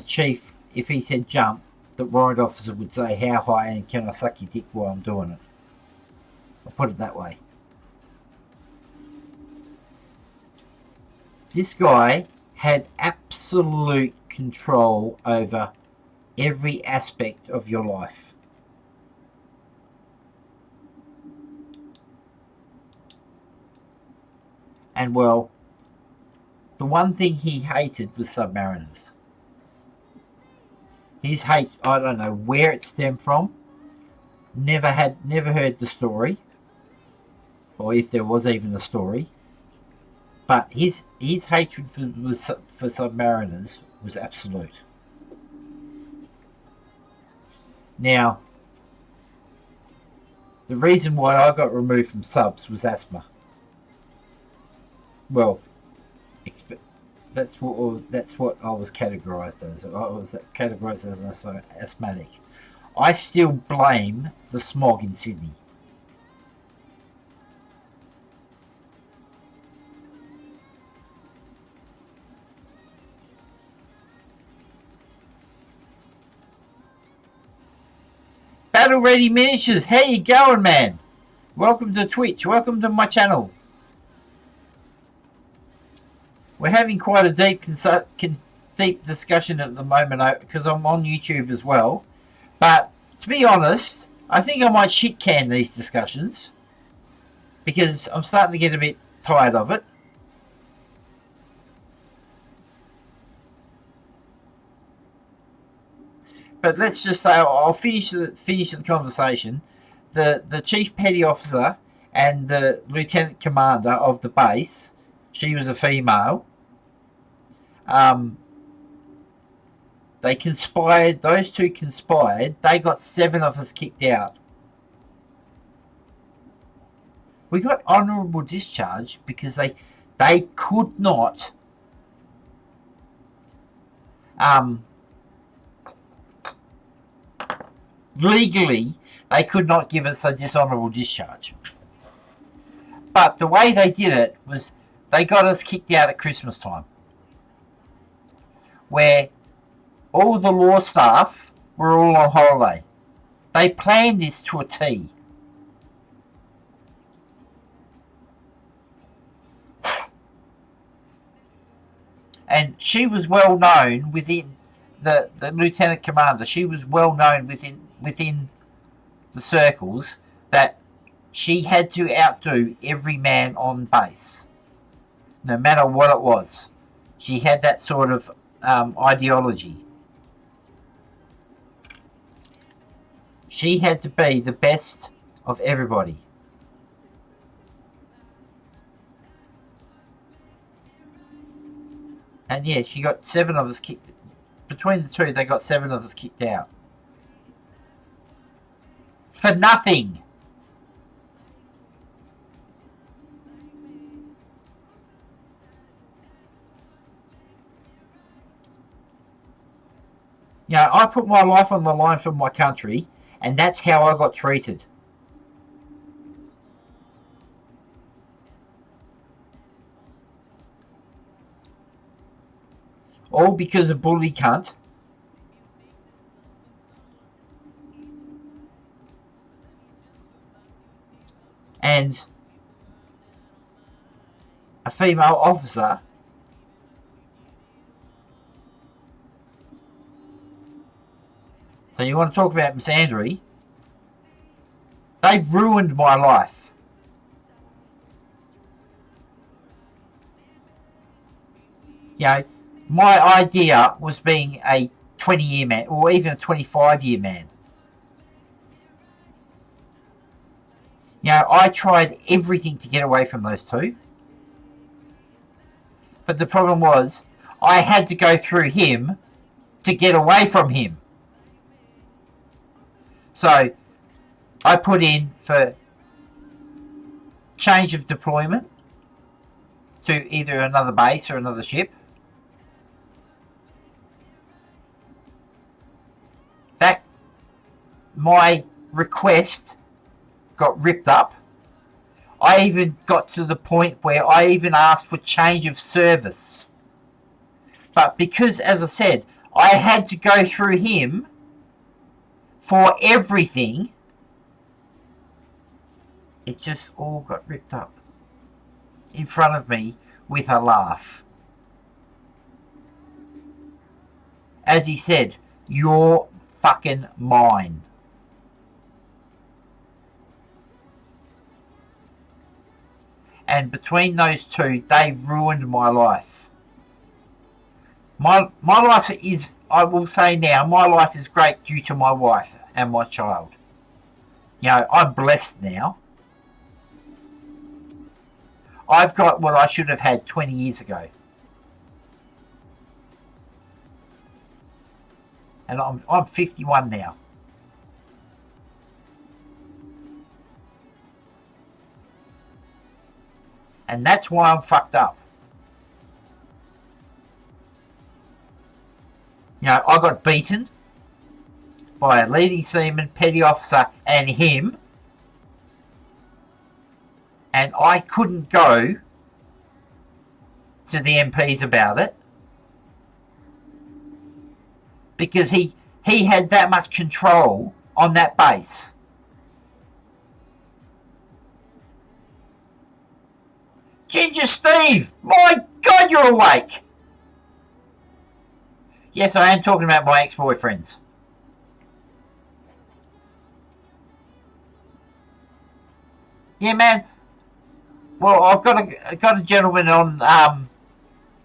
chief, if he said jump, the warrant officer would say how high and can I suck your dick while I'm doing it. I'll put it that way. This guy had absolute control over every aspect of your life. And well, the one thing he hated was submariners. His hate, I don't know where it stemmed from. Never heard the story, or if there was even a story. But his hatred for submariners was absolute. Now, the reason why I got removed from subs was asthma. Well, that's what I was categorised as. I was categorised as an asthmatic. I still blame the smog in Sydney. Battle Ready Miniatures, how you going, man? Welcome to Twitch. Welcome to my channel. We're having quite a deep discussion at the moment because I'm on YouTube as well. But to be honest, I think I might shit can these discussions because I'm starting to get a bit tired of it. But let's just say I'll finish the conversation. The chief petty officer and the lieutenant commander of the base, she was a female. They conspired. Those two conspired. They got 7 of us kicked out. We got honourable discharge because they could not legally they could not give us a dishonourable discharge. But the way they did it was they got us kicked out at Christmas time, where all the law staff were all on holiday. They planned this to a T. And she was well known within the lieutenant commander, she was well known within the circles that she had to outdo every man on base, no matter what it was. She had that sort of ideology. She had to be the best of everybody. And yeah, she got 7 of us kicked. Between the two, they got 7 of us kicked out. For nothing. You know, I put my life on the line for my country, and that's how I got treated. All because of bully cunt. And a female officer. So you want to talk about misandry? They ruined my life. You know, my idea was being a 20-year man, or even a 25-year man. You know, I tried everything to get away from those two. But the problem was, I had to go through him to get away from him. So, I put in for change of deployment to either another base or another ship. That, my request got ripped up. I even got to the point where I even asked for change of service. But because, as I said, I had to go through him for everything, it just all got ripped up in front of me with a laugh. As he said, you're fucking mine. And between those two, they ruined my life. My life is, I will say now, my life is great due to my wife and my child. You know, I'm blessed now. I've got what I should have had 20 years ago. And I'm 51 now. And that's why I'm fucked up. You know, I got beaten by a leading seaman, petty officer, and him. And I couldn't go to the MPs about it. Because he had that much control on that base. Ginger Steve! My God, you're awake! Yes, I am talking about my ex-boyfriends. Yeah, man. Well, I've got a gentleman on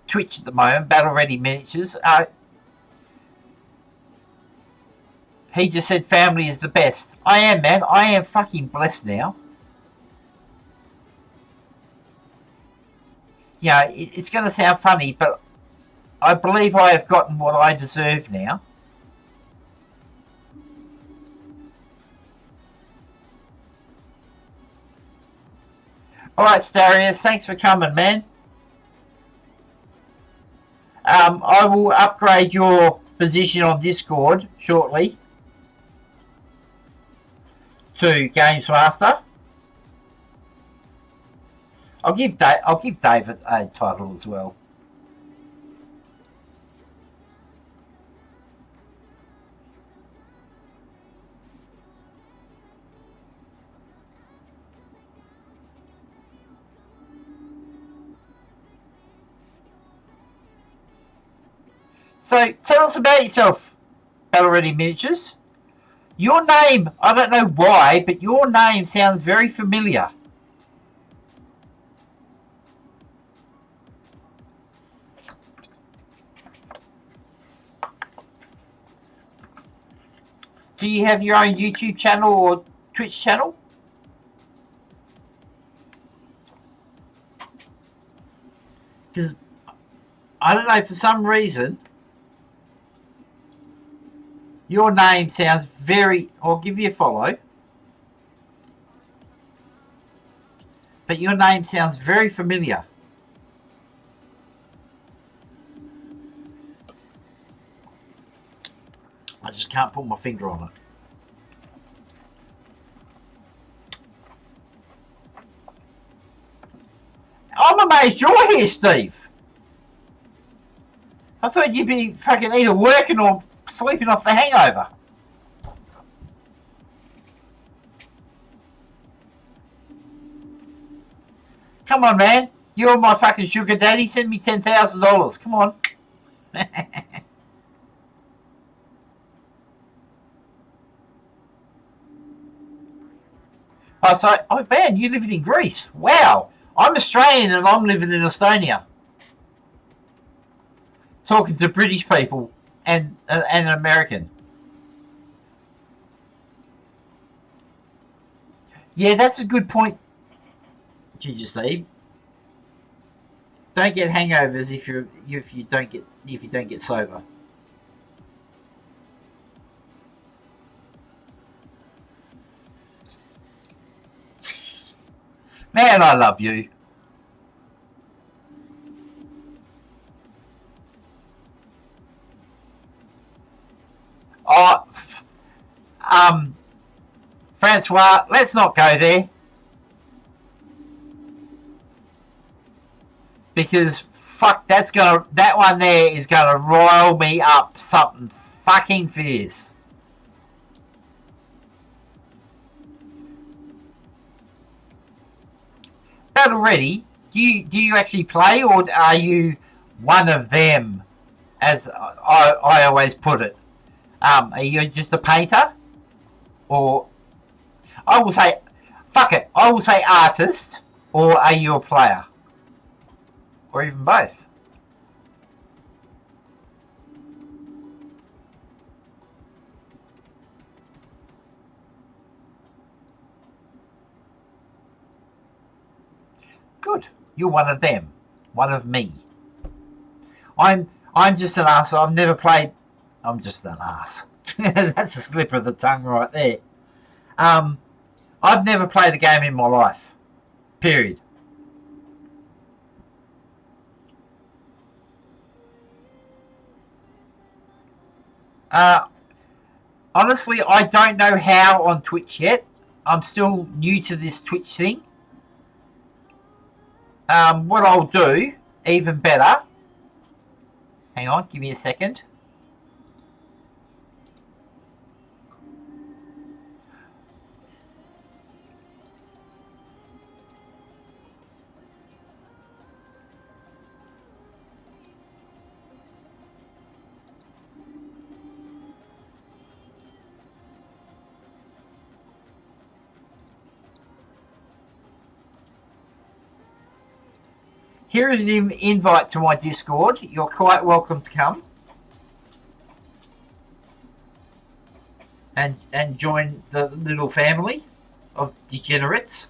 Twitch at the moment, Battle Ready Miniatures. He just said family is the best. I am, man. I am fucking blessed now. Yeah, it's going to sound funny, but I believe I have gotten what I deserve now. Alright, Starius, thanks for coming, man. I will upgrade your position on Discord shortly to Games Master. I'll give Dave a title as well. So tell us about yourself, Battle Ready Miniatures. Your name, I don't know why, but your name sounds very familiar. Do you have your own YouTube channel or Twitch channel? Because I don't know, for some reason, your name sounds very... I'll give you a follow. But your name sounds very familiar. I just can't put my finger on it. I'm amazed you're here, Steve. I thought you'd be fucking either working or sleeping off the hangover. Come on, man. You're my fucking sugar daddy. Send me $10,000. Come on. Oh man, you're living in Greece. Wow. I'm Australian and I'm living in Estonia. Talking to British people and American. Yeah, that's a good point, Ginger Steve. Don't get hangovers if you don't get sober. Man, I love you. Oh, Francois, let's not go there. Because fuck, that one there is gonna rile me up something fucking fierce. Battle Ready, do you actually play, or are you one of them, as I always put it? Are you just a painter, or I will say, fuck it, I will say artist, or are you a player, or even both? Good. You're one of them. One of me. I'm just an ass. I've never played. I'm just an ass. That's a slip of the tongue right there. I've never played a game in my life. Period. Honestly, I don't know how on Twitch yet. I'm still new to this Twitch thing. What I'll do, even better, hang on, give me a second. Here is an invite to my Discord. You're quite welcome to come and join the little family of degenerates.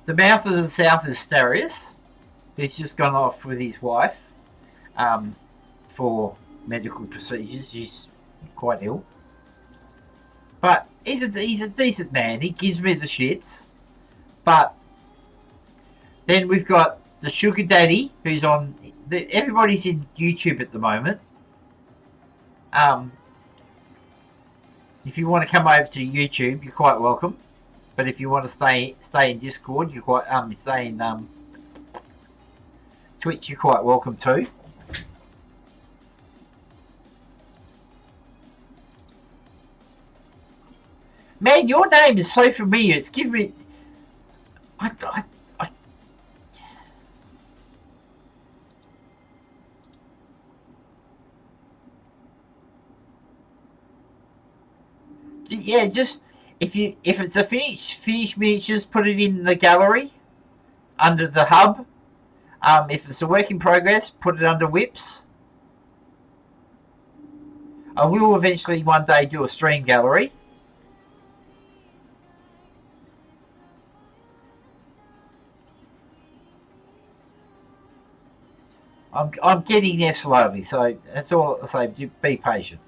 The mouth of the south is Starius. He's just gone off with his wife for medical procedures. He's quite ill. But he's a decent man. He gives me the shits. But then we've got the sugar daddy, who's on... everybody's in YouTube at the moment. If you want to come over to YouTube, you're quite welcome. But if you want to stay in Discord, you're quite... stay in Twitch, you're quite welcome too. Man, your name is so familiar. It's giving me... I yeah, just if it's a finished miniatures, put it in the gallery under the hub. If it's a work in progress, put it under whips. I will eventually one day do a stream gallery. I'm getting there slowly, so that's all I say. Be patient.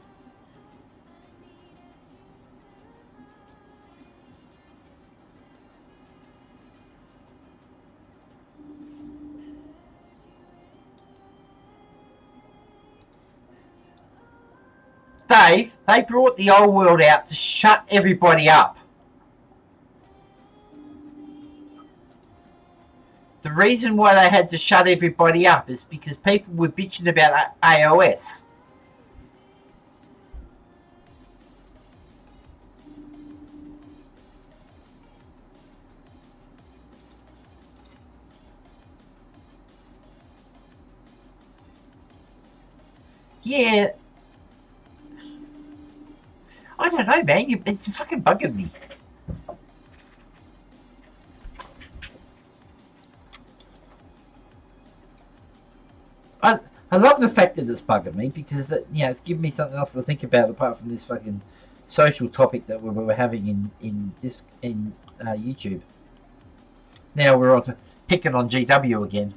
Dave, they brought the old world out to shut everybody up. The reason why they had to shut everybody up is because people were bitching about AOS. Yeah. I don't know, man. It's fucking bugging me. I love the fact that it's bugging me because it's giving me something else to think about apart from this fucking social topic that we were having in YouTube. Now we're on to picking on GW again.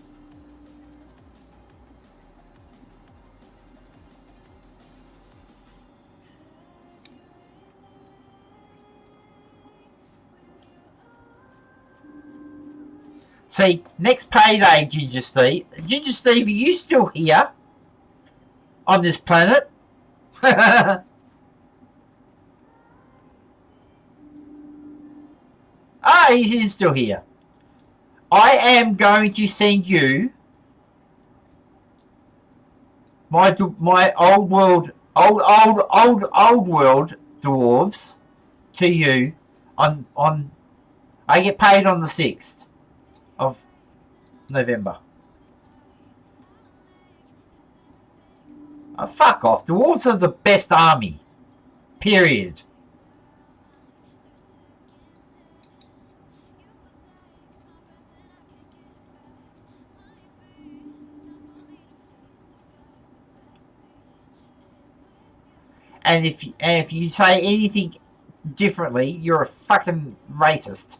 See, next payday, Ginger Steve. Ginger Steve, are you still here on this planet? He's still here. I am going to send you my old world dwarves to you on. I get paid on the 6th of November. Oh, fuck off. Dwarves are the best army. Period. And if you say anything differently, you're a fucking racist.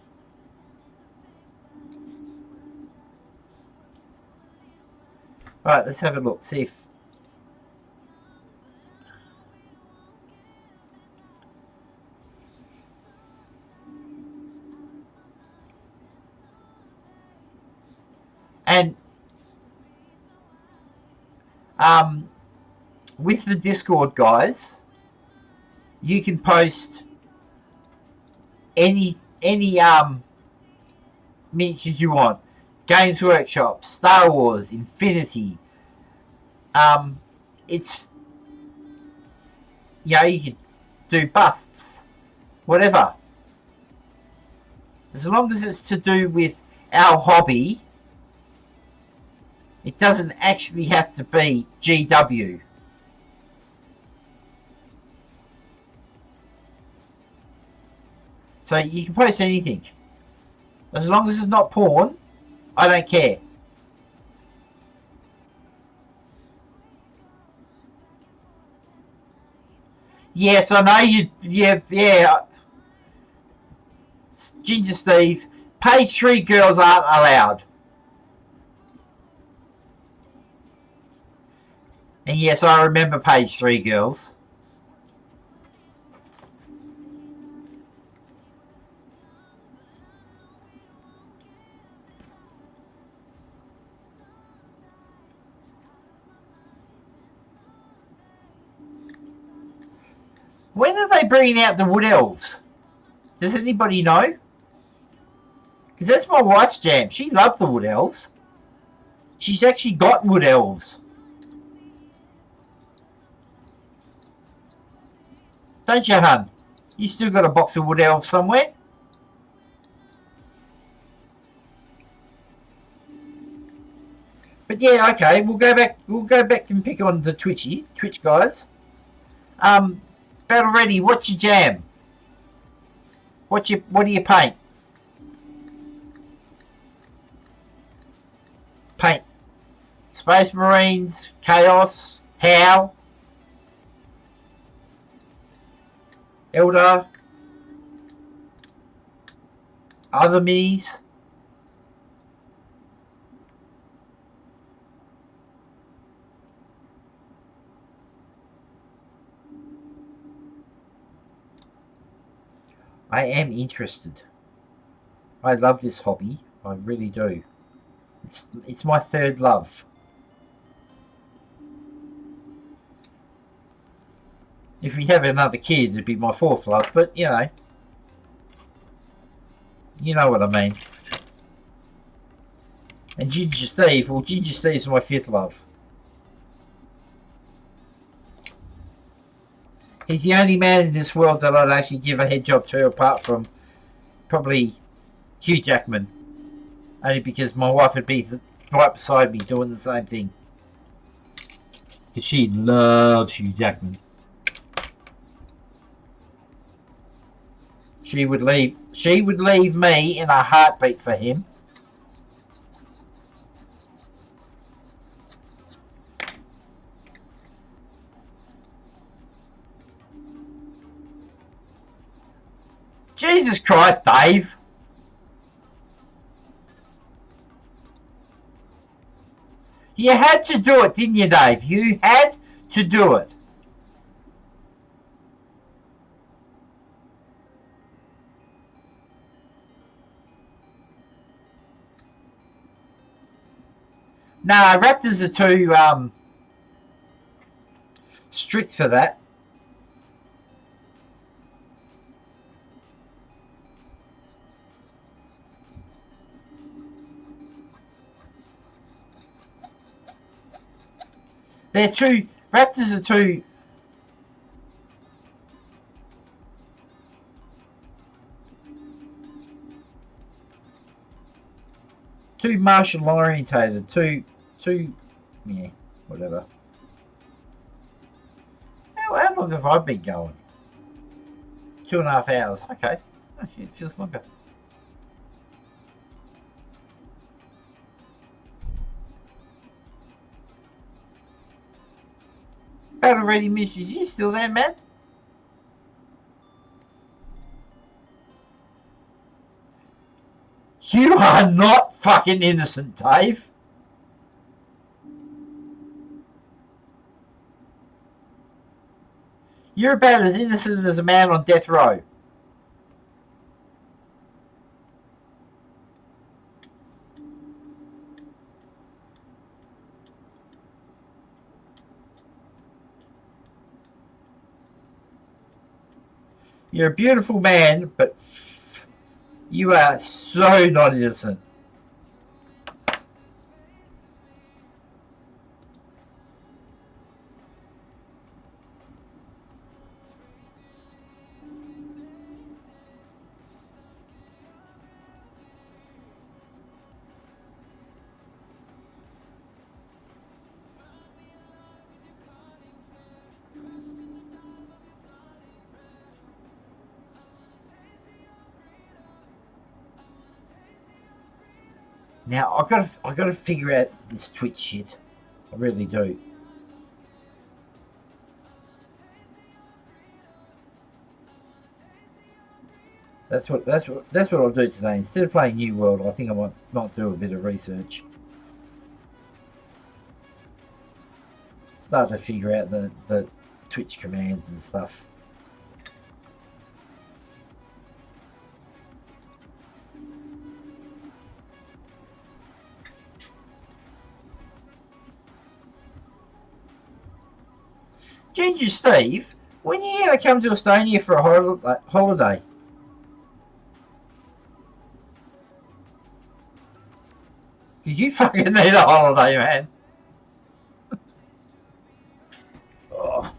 Alright, let's have a look. See if... And with the Discord guys, you can post any miniatures you want. Games Workshop, Star Wars, Infinity. It's you can do busts, whatever. As long as it's to do with our hobby, it doesn't actually have to be GW. So you can post anything. As long as it's not porn, I don't care. Yes, I know you... Yeah. Ginger Steve, page 3 girls aren't allowed. And yes, I remember page 3 girls. When are they bringing out the Wood Elves? Does anybody know? Because that's my wife's jam. She loved the Wood Elves. She's actually got Wood Elves. Don't you, hun? You still got a box of Wood Elves somewhere? But yeah, okay, we'll go back and pick on the Twitch guys. Battle ready, what's your jam? What do you paint? Paint. Space Marines, Chaos, Tau, Elder, other minis. I am interested. I love this hobby. I really do. It's my third love. If we have another kid, it'd be my fourth love, but you know what I mean. And Ginger Steve, well, Ginger Steve's my fifth love. He's the only man in this world that I'd actually give a head job to, apart from probably Hugh Jackman. Only because my wife would be right beside me doing the same thing. Because she loves Hugh Jackman. She would leave me in a heartbeat for him. Jesus Christ, Dave. You had to do it, didn't you, Dave? You had to do it. Nah, Raptors are too strict for that. Raptors are too. Too martial orientated, too, yeah, whatever. How long have I been going? 2.5 hours. Okay, actually, it feels longer. Battle ready, Mrs. You still there, man? You are not fucking innocent, Dave. You're about as innocent as a man on death row. You're a beautiful man, but you are so not innocent. Now I've got to figure out this Twitch shit. I really do. That's what I'll do today. Instead of playing New World, I think I might do a bit of research. Start to figure out the Twitch commands and stuff. Ginger Steve, when are you going to come to Estonia for a holiday? Because you fucking need a holiday, man. Oh.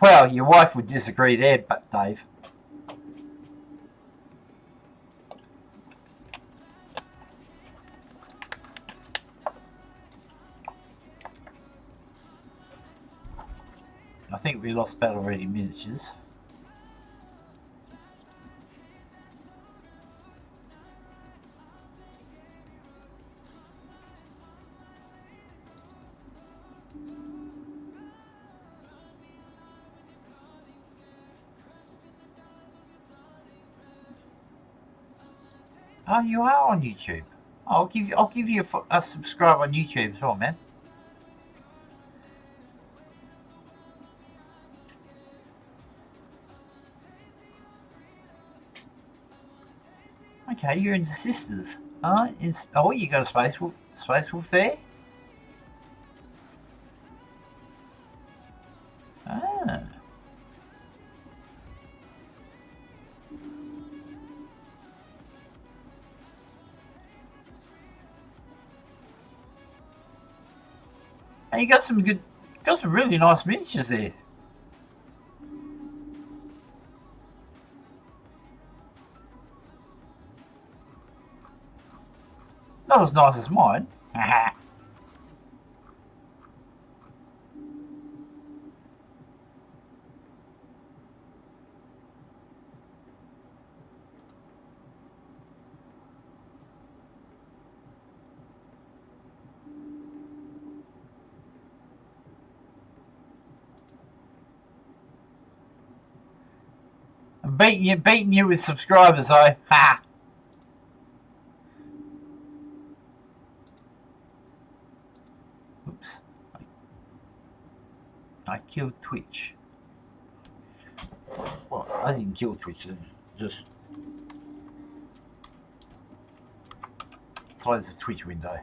Well, your wife would disagree there, but Dave. I think we lost Battle Ready Miniatures. Oh, you are on YouTube. I'll give you a subscribe on YouTube as well, man. Okay, you're in the sisters. Oh, you got a Space Wolf there. Ah. And you got some really nice miniatures there. Not as nice as mine. I'm beating you with subscribers though. Ha! Oops. I killed Twitch. Well, I didn't kill Twitch, just close the Twitch window.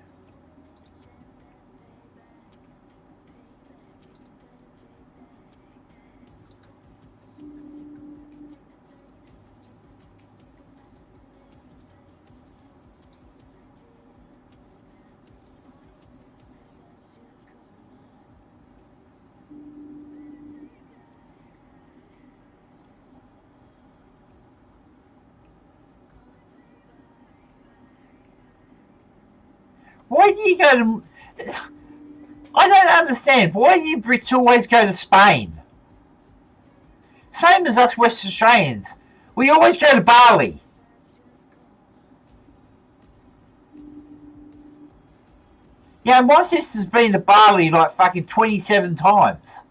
Why do you go to... I don't understand. Why do you Brits always go to Spain? Same as us West Australians. We always go to Bali. Yeah, my sister's been to Bali like fucking 27 times.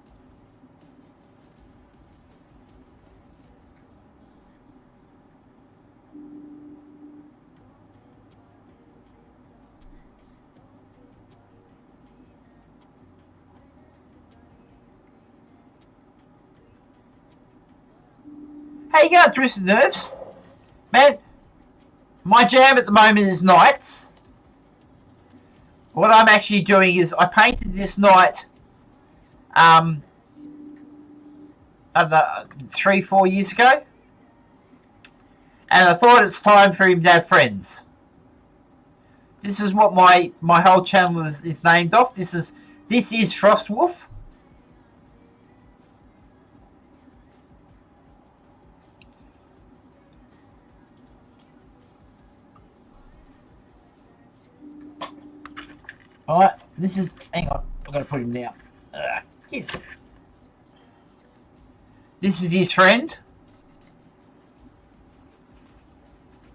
Hey, you got twisted nerves? Man, my jam at the moment is knights. What I'm actually doing is I painted this knight, I don't know, 3-4 years ago. And I thought it's time for him to have friends. This is what my whole channel is named off. This is Frostwolf. Alright, this is... Hang on, I've got to put him down. This is his friend,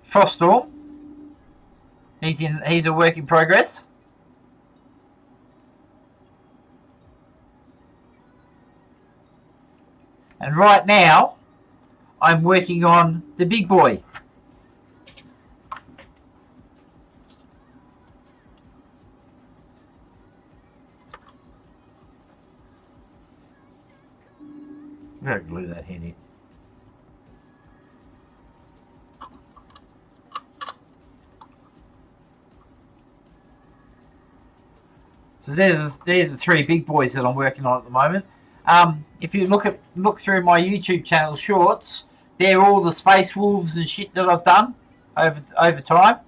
Froststorm. He's a work in progress. And right now, I'm working on the big boy. I'm going to glue that head in. So they're the three big boys that I'm working on at the moment. If you look through my YouTube channel shorts, they're all the Space Wolves and shit that I've done over time.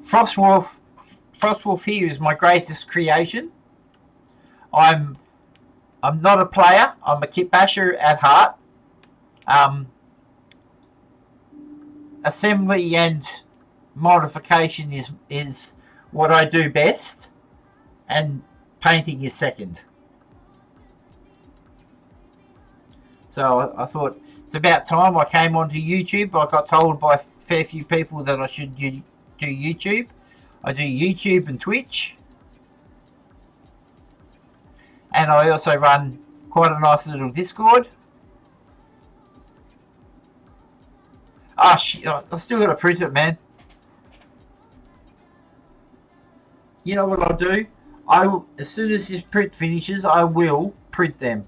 Frostwolf here is my greatest creation. I'm I'm not a player. I'm a kit basher at heart. Assembly and modification is what I do best, and painting is second. So I thought it's about time I came onto YouTube. I got told by a fair few people that I should do YouTube. I do YouTube and Twitch. And I also run quite a nice little Discord. Ah, shit, I've still got to print it, man. You know what I'll do? As soon as this print finishes, I will print them.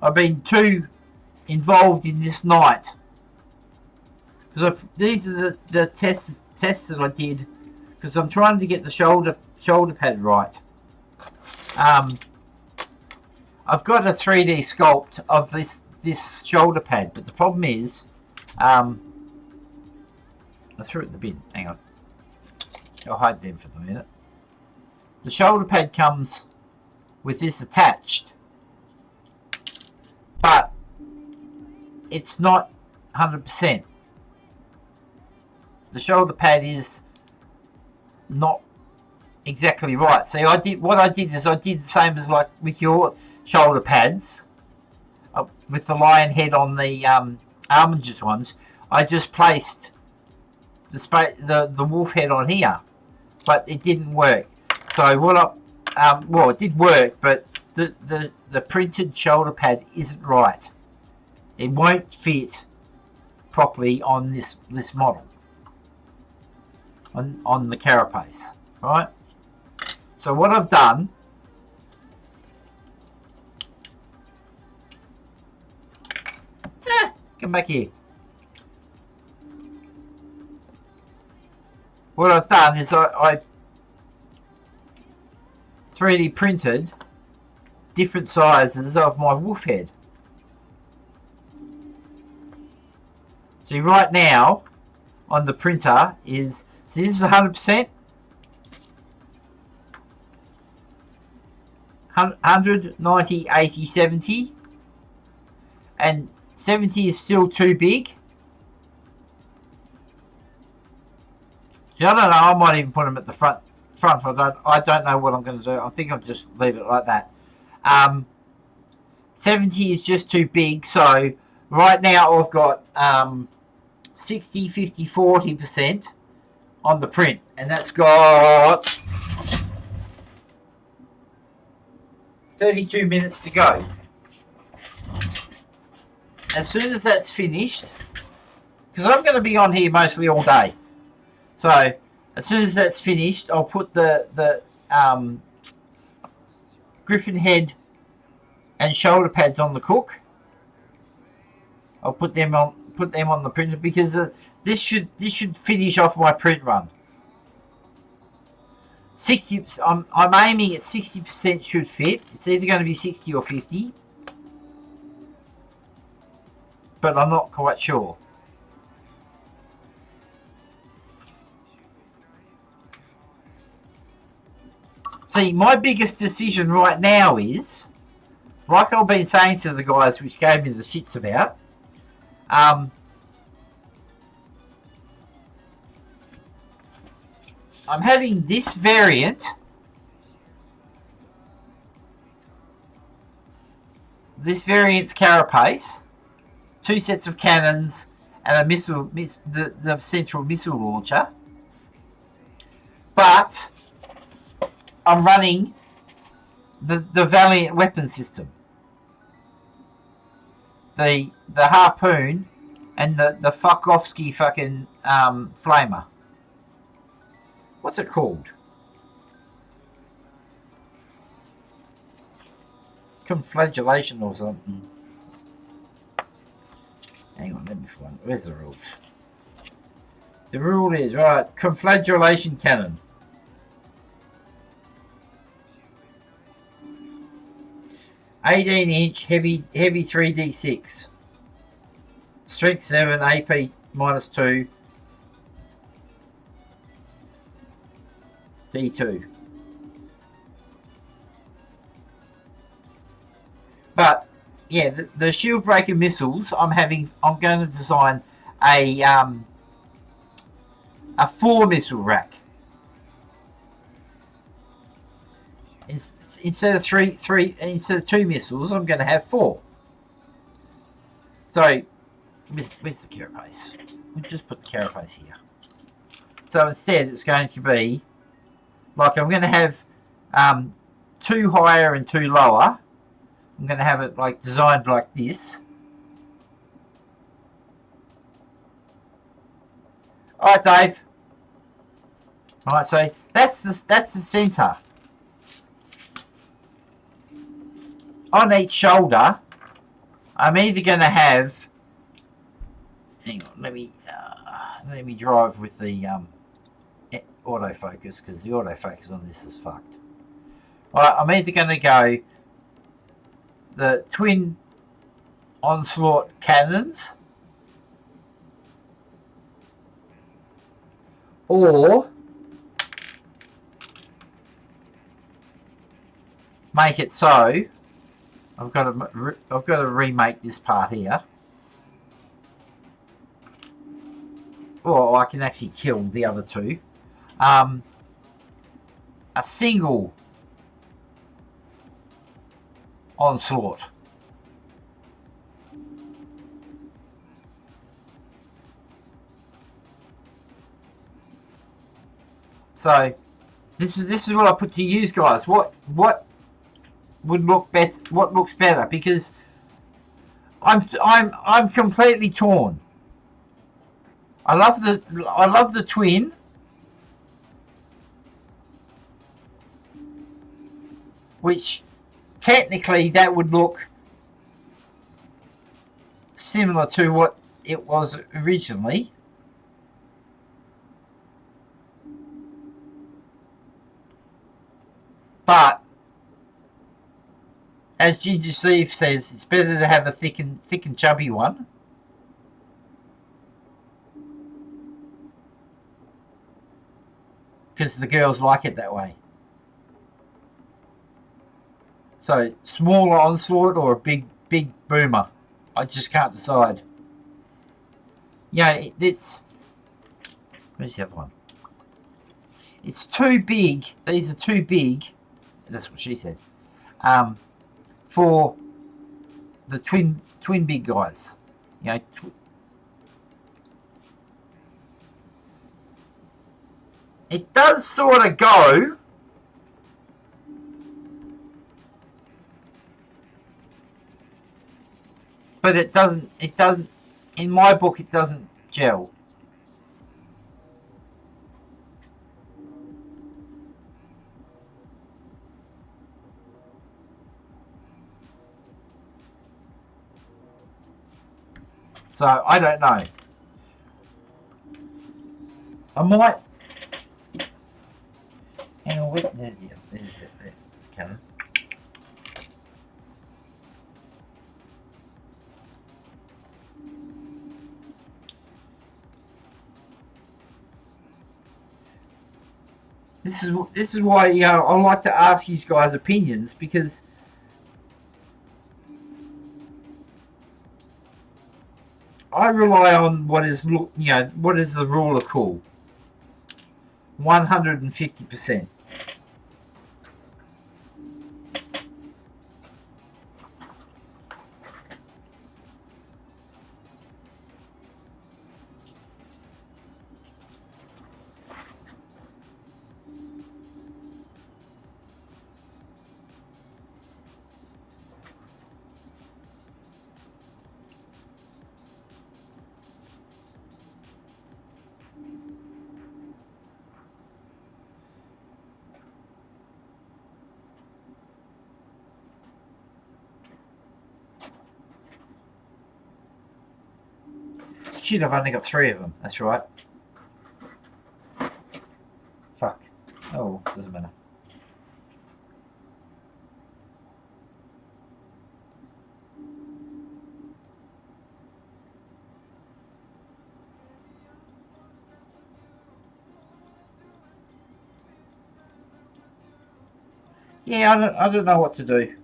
I've been too involved in this night. Because these are the tests that I did. Because I'm trying to get the shoulder pad right. I've got a 3D sculpt of this shoulder pad, but the problem is, I threw it in the bin. Hang on, I'll hide them for the minute. The shoulder pad comes with this attached, but it's not 100%. The shoulder pad is not exactly right. See, what I did the same as like with your shoulder pads, with the lion head on the Armingers ones. I just placed the wolf head on here, but it didn't work. So well, it did work, but the printed shoulder pad isn't right. It won't fit properly on this model, on the carapace, right? So what I've done, come back here. What I've done is I 3D printed different sizes of my wolf head. See, right now on the printer is, so this is 100%. 100, 90, 80, 70, and 70 is still too big. So I don't know, I might even put them at the front. I don't know what I'm going to do. I think I'll just leave it like that. 70 is just too big, so right now I've got 60, 50, 40% on the print, and that's got 32 minutes to go. As soon as that's finished, because I'm going to be on here mostly all day, so as soon as that's finished, I'll put the griffin head and shoulder pads on the cook. I'll put them on the printer, because this should finish off my print run. 60. I'm aiming at 60% should fit. It's either going to be 60 or 50, but I'm not quite sure. See, my biggest decision right now is, like I've been saying to the guys, which gave me the shits about, I'm having this variant's carapace, 2 sets of cannons, and a missile, the central missile launcher. But I'm running the Valiant weapon system, the harpoon, and the Fukovsky fucking flamer. What's it called? Conflagellation or something. Hang on, let me find. Where's the rules? The rule is, right, conflagellation cannon. (18-inch) heavy 3d6. Strength 7, AP -2. D2. But yeah, the shield breaker missiles. I'm going to design a 4 missile rack instead of instead of 2 missiles. I'm going to have 4. So where's the carapace? We'll just put the carapace here. So instead, it's going to be like I'm going to have 2 higher and 2 lower. I'm going to have it like designed like this. All right, Dave. All right, so that's the center. On each shoulder, I'm either going to have. Hang on, let me drive with the autofocus, because the autofocus on this is fucked. All right, I'm either going to go the twin onslaught cannons, or make it so I've got to remake this part here. Or I can actually kill the other 2. A single onslaught. So this is what I put to use, guys. What would look best? What looks better? Because I'm completely torn. I love the twin, which technically that would look similar to what it was originally. But as Ginger Steve says, it's better to have a thick and chubby one. Because the girls like it that way. So, smaller onslaught or a big boomer. I just can't decide. Yeah, it's... Where's the other one? It's too big. These are too big. That's what she said. For the twin big guys. You know, it does sort of go, but it doesn't, in my book, it doesn't gel. So, I don't know. I might... Hang on, wait. There's a cannon. This is why I like to ask you guys' opinions, because I rely on what is the rule of cool. 150%. Shit, I've only got 3 of them. That's right. Fuck. Oh, doesn't matter. Yeah, I don't know what to do.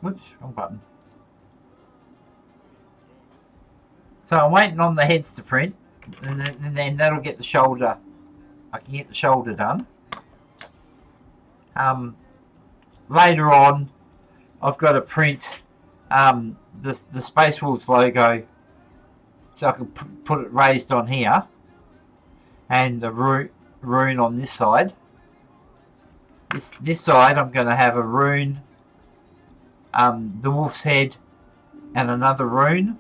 Whoops, wrong button. So I'm waiting on the heads to print, and then that'll get the shoulder. I can get the shoulder done. Later on, I've got to print the Space Wolves logo, so I can put it raised on here, and the rune on this side. This side, I'm going to have a rune, the wolf's head, and another rune.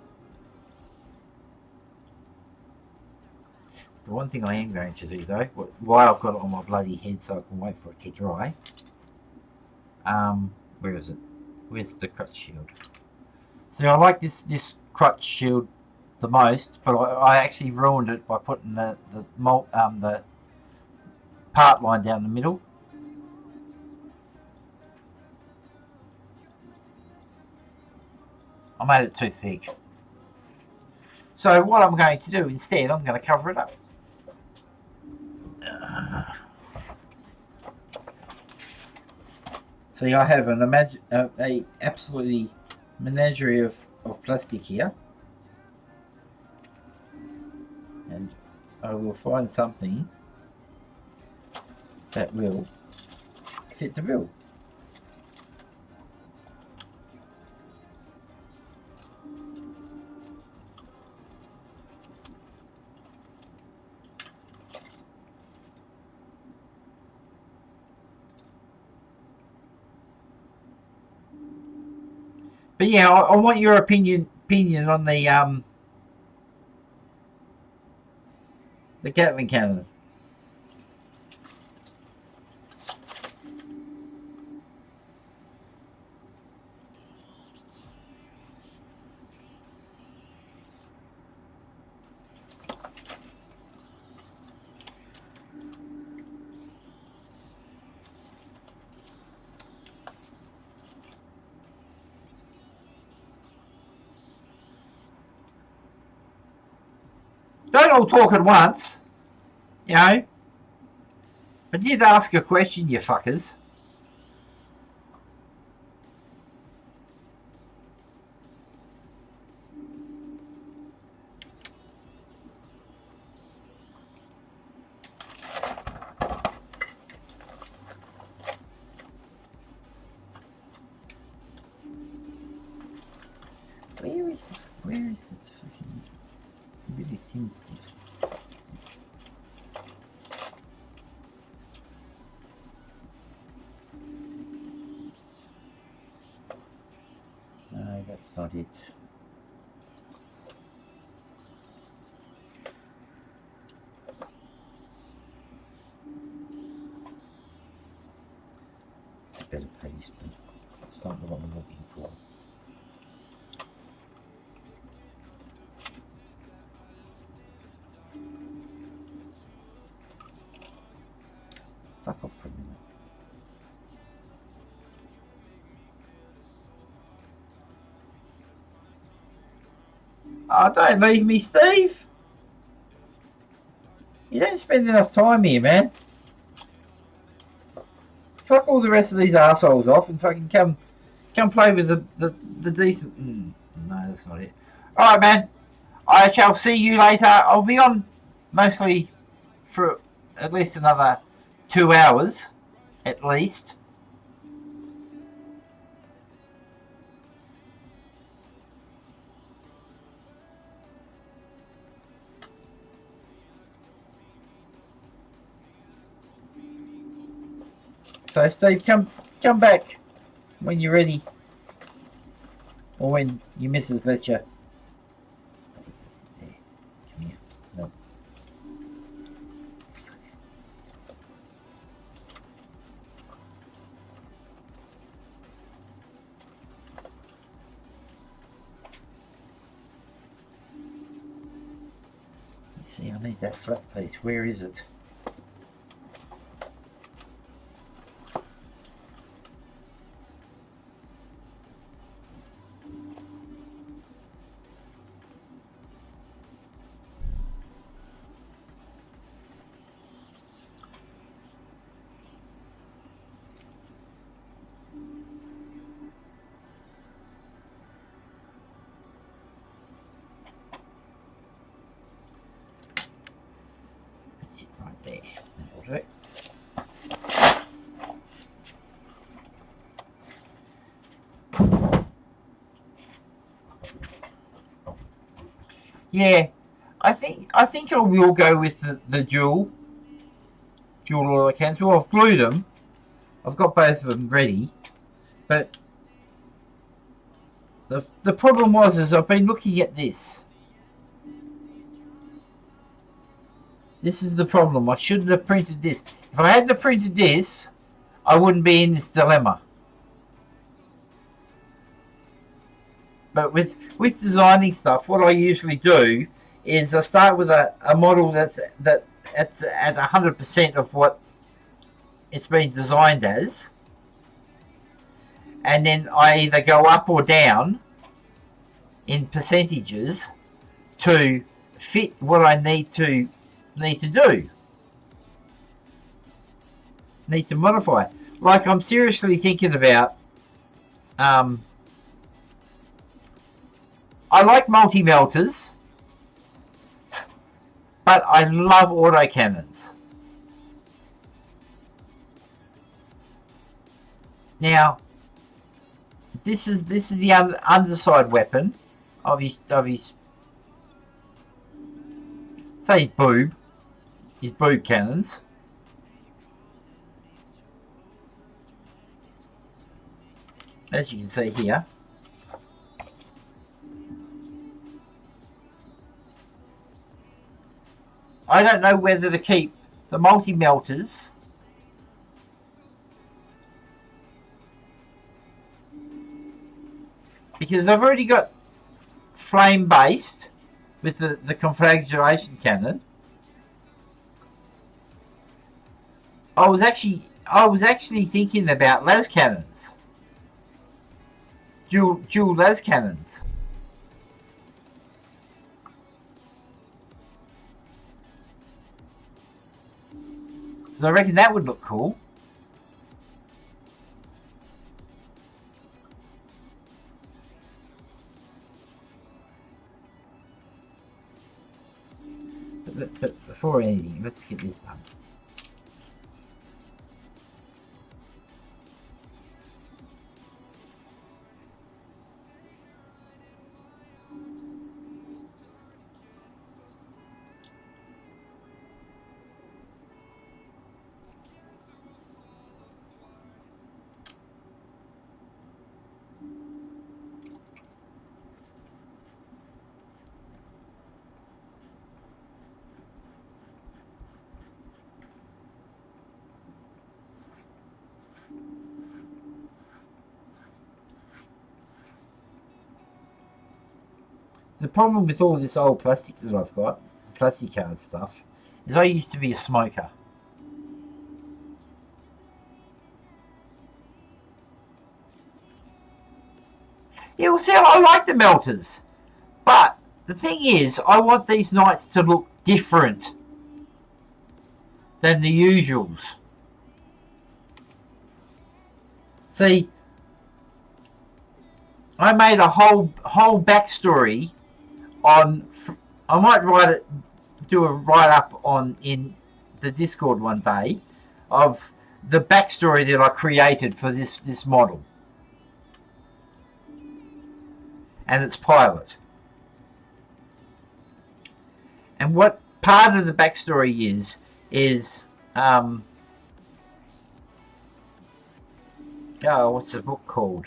The one thing I am going to do though, why I've got it on my bloody head so I can wait for it to dry. Where is it? Where's the crutch shield? So I like this crutch shield the most, but I actually ruined it by putting the part line down the middle. I made it too thick. So what I'm going to do instead, I'm going to cover it up. See, I have a absolutely menagerie of plastic here, and I will find something that will fit the bill. But yeah, I want your opinion on the Gatling cannon. Don't all talk at once, you know. I did ask a question, you fuckers. Where is this fucking really thin stuff? No, that's not it. It's a better paste, but it's not what I'm looking for. Fuck off for a minute. Oh, don't leave me, Steve. You don't spend enough time here, man. Fuck all the rest of these assholes off and fucking come play with the decent. No, that's not it. All right, man. I shall see you later. I'll be on mostly for at least another 2 hours, at least. So Steve, come back when you're ready, or when your missus lets you. I think that's it there. Come here. No. Let's see, I need that flat piece. Where is it? There, that'll do. Yeah, I think I will go with the dual oil cans. Well, I've glued them. I've got both of them ready, but the problem was is I've been looking at this. This is the problem. I shouldn't have printed this. If I hadn't have printed this, I wouldn't be in this dilemma. But with designing stuff, what I usually do is I start with a model that's at 100% of what it's been designed as, and then I either go up or down in percentages to fit what I need to do. Need to modify. Like I'm seriously thinking about I like multi-melters, but I love autocannons. Now, this is the underside weapon of his say his boob cannons. As you can see here. I don't know whether to keep the multi-melters because I've already got flame based with the conflagration cannon. I was actually thinking about las cannons, dual las cannons. I reckon that would look cool. But before anything, let's get this done. The problem with all this old plastic that I've got, plastic card stuff, is I used to be a smoker. Yeah, well, see, I like the melters, but the thing is, I want these knights to look different than the usuals. See, I made a whole backstory on. I might do a write up on in the Discord one day of the backstory that I created for this model and its pilot. And what part of the backstory is oh, what's the book called?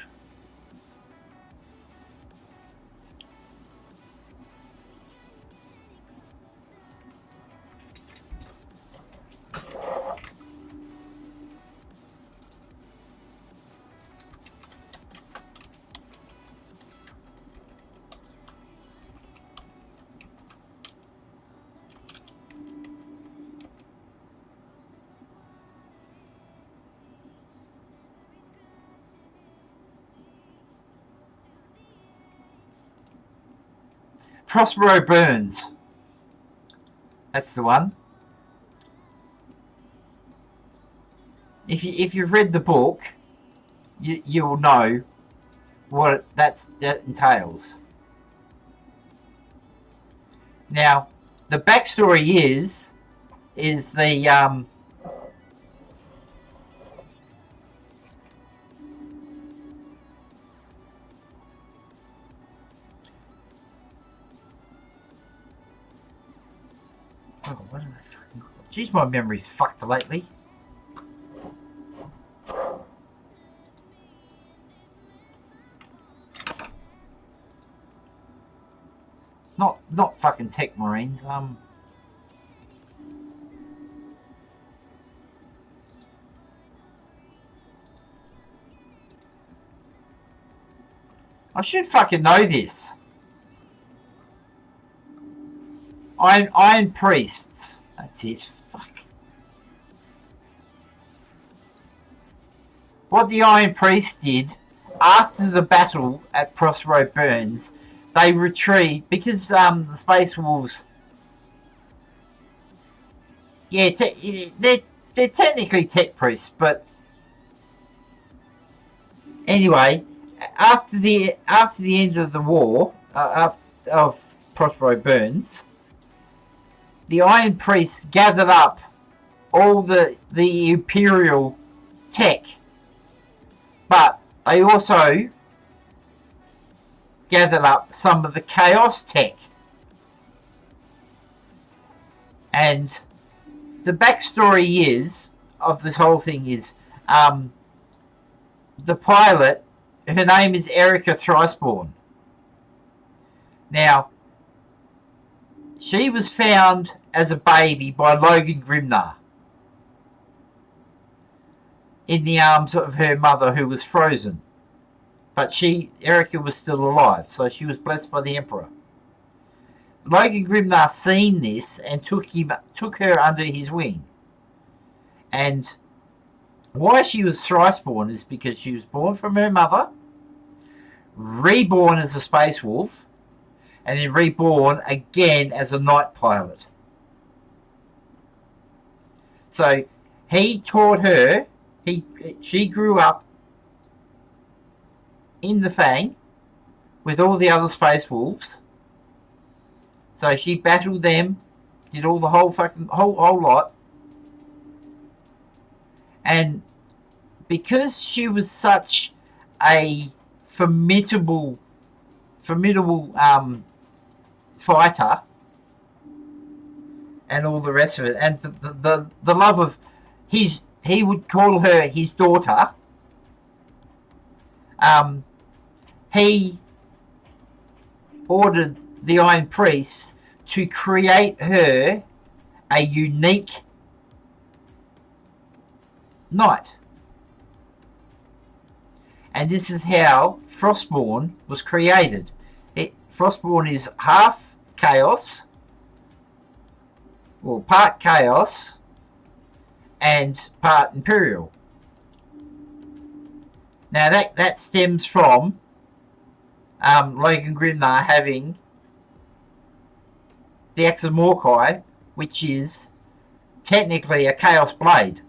Prospero Burns. That's the one. If you've read the book, you'll know what that entails. Now, the backstory is is the oh, what are they fucking called? Jeez, my memory's fucked lately. Not fucking tech marines. I should fucking know this. Iron priests. That's it. Fuck. What the Iron Priests did after the battle at Prospero Burns, they retreat because the Space Wolves. Yeah, they're technically tech priests, but anyway, after the end of the war of Prospero Burns, the Iron Priests gathered up all the Imperial tech, but they also gathered up some of the Chaos tech. And the backstory is of this whole thing is the pilot, her name is Erica Thriceborn. Now, she was found as a baby by Logan Grimnar in the arms of her mother, who was frozen. But Erica was still alive, so she was blessed by the Emperor. Logan Grimnar seen this and took her under his wing. And why she was thrice-born is because she was born from her mother, reborn as a space wolf, and then reborn again as a night pilot. So he taught her, she grew up in the Fang with all the other space wolves. So she battled them, did all the whole lot. And because she was such a formidable fighter and all the rest of it, and the love of he would call her his daughter. He ordered the Iron Priests to create her a unique knight. And this is how Frostborn was created. Frostborn is half chaos, or part chaos, and part Imperial. Now that stems from Logan Grimnar having the Axe of Morkai, which is technically a Chaos Blade.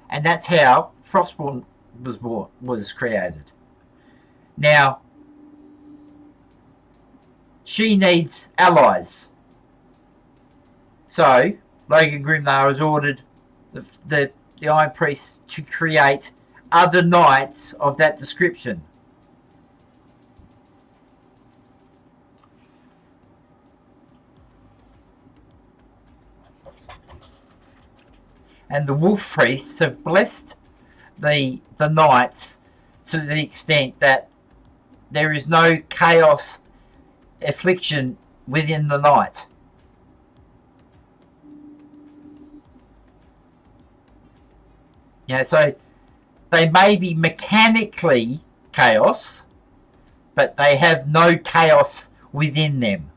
And that's how Frostborn was created. Now, she needs allies. So, Logan Grimnar has ordered the Iron Priests to create other knights of that description. And the Wolf Priests have blessed the knights to the extent that there is no chaos affliction within the knight. So they may be mechanically chaos, but they have no chaos within them.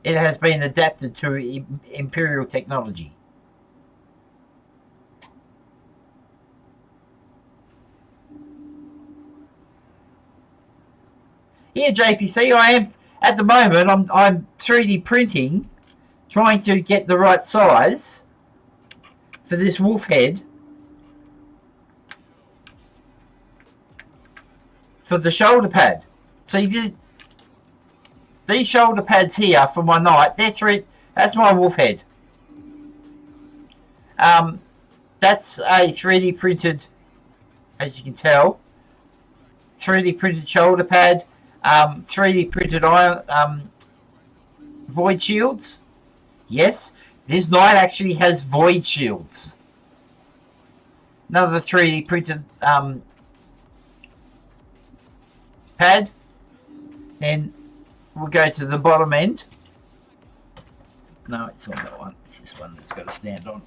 It has been adapted to Imperial technology. Here, JPC, I am at the moment. I'm 3D printing, trying to get the right size for this wolf head. for the shoulder pad. See, these shoulder pads here for my knight, that's my wolf head. That's a 3D printed, as you can tell, 3D printed shoulder pad, 3D printed iron, void shields. Yes, this knight actually has void shields. Another 3D printed pad. And we'll go to the bottom end. No, it's not that one. It's this one that's got to stand on.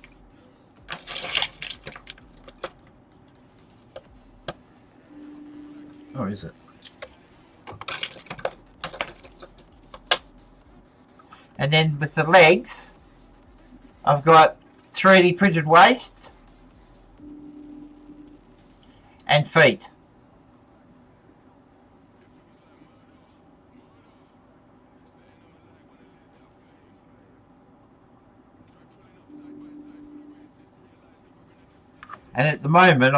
Or is it? And then with the legs, I've got 3D printed waist and feet. And at the moment,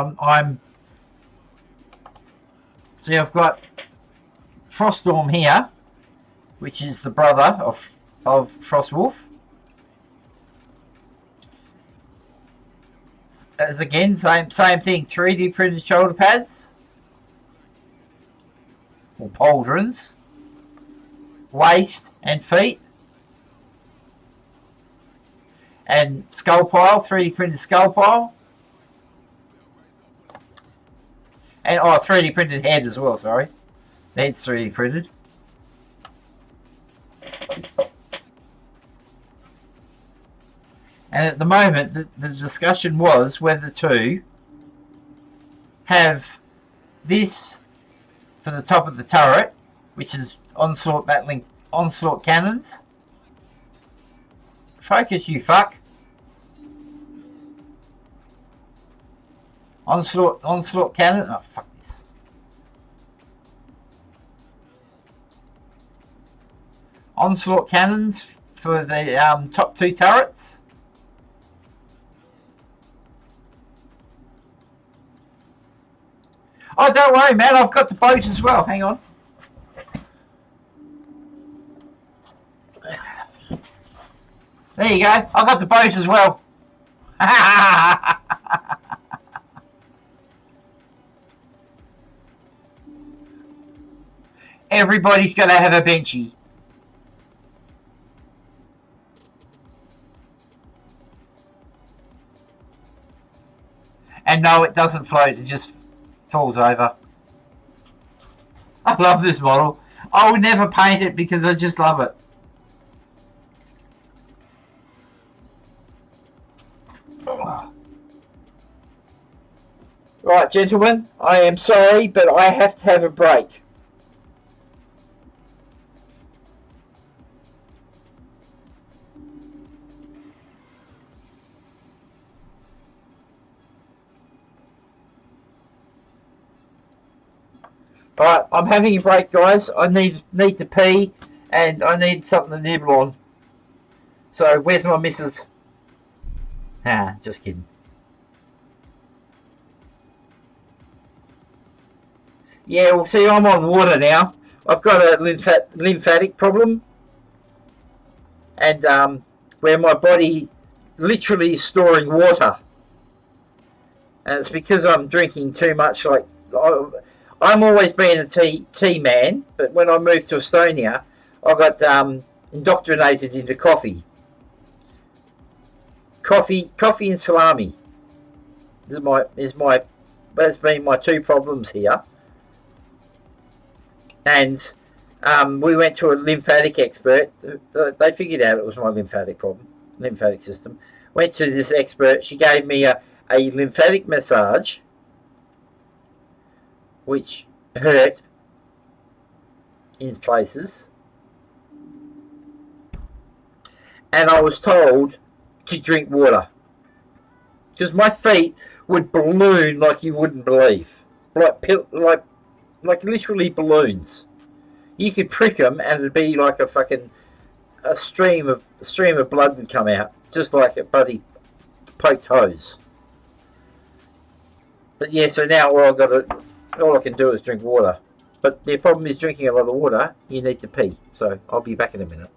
see, I've got Froststorm here, which is the brother of Frostwolf. As again, same thing, 3D printed shoulder pads, or pauldrons, waist and feet, and skull pile, 3D printed skull pile. And 3D printed head as well, sorry. The head's 3D printed. And at the moment, the discussion was whether to have this for the top of the turret, which is onslaught cannons. Focus, you fuck. Onslaught cannon. Oh, fuck this. Onslaught cannons for the top two turrets. Oh, don't worry, man. I've got the boat as well. Hang on. There you go. I've got the boat as well. Everybody's going to have a benchy. And no, it doesn't float. It just falls over. I love this model. I would never paint it because I just love it. Right, gentlemen, I am sorry, but I have to have a break. Alright, I'm having a break, guys. I need to pee, and I need something to nibble on. So, where's my missus? Just kidding. Yeah, well, see, I'm on water now. I've got a lymphatic problem, and where my body literally is storing water, and it's because I'm drinking too much. Like I'm always been a tea man, but when I moved to Estonia, I got indoctrinated into coffee. Coffee and salami. That's been my two problems here. And we went to a lymphatic expert. They figured out it was my lymphatic system. Went to this expert. She gave me a lymphatic massage, which hurt in places. And I was told to drink water, because my feet would balloon like you wouldn't believe, like literally balloons. You could prick them and it'd be like a stream of blood would come out, just like a bloody poked hose. But yeah, so now all I can do is drink water. But their problem is drinking a lot of water. You need to pee. So I'll be back in a minute.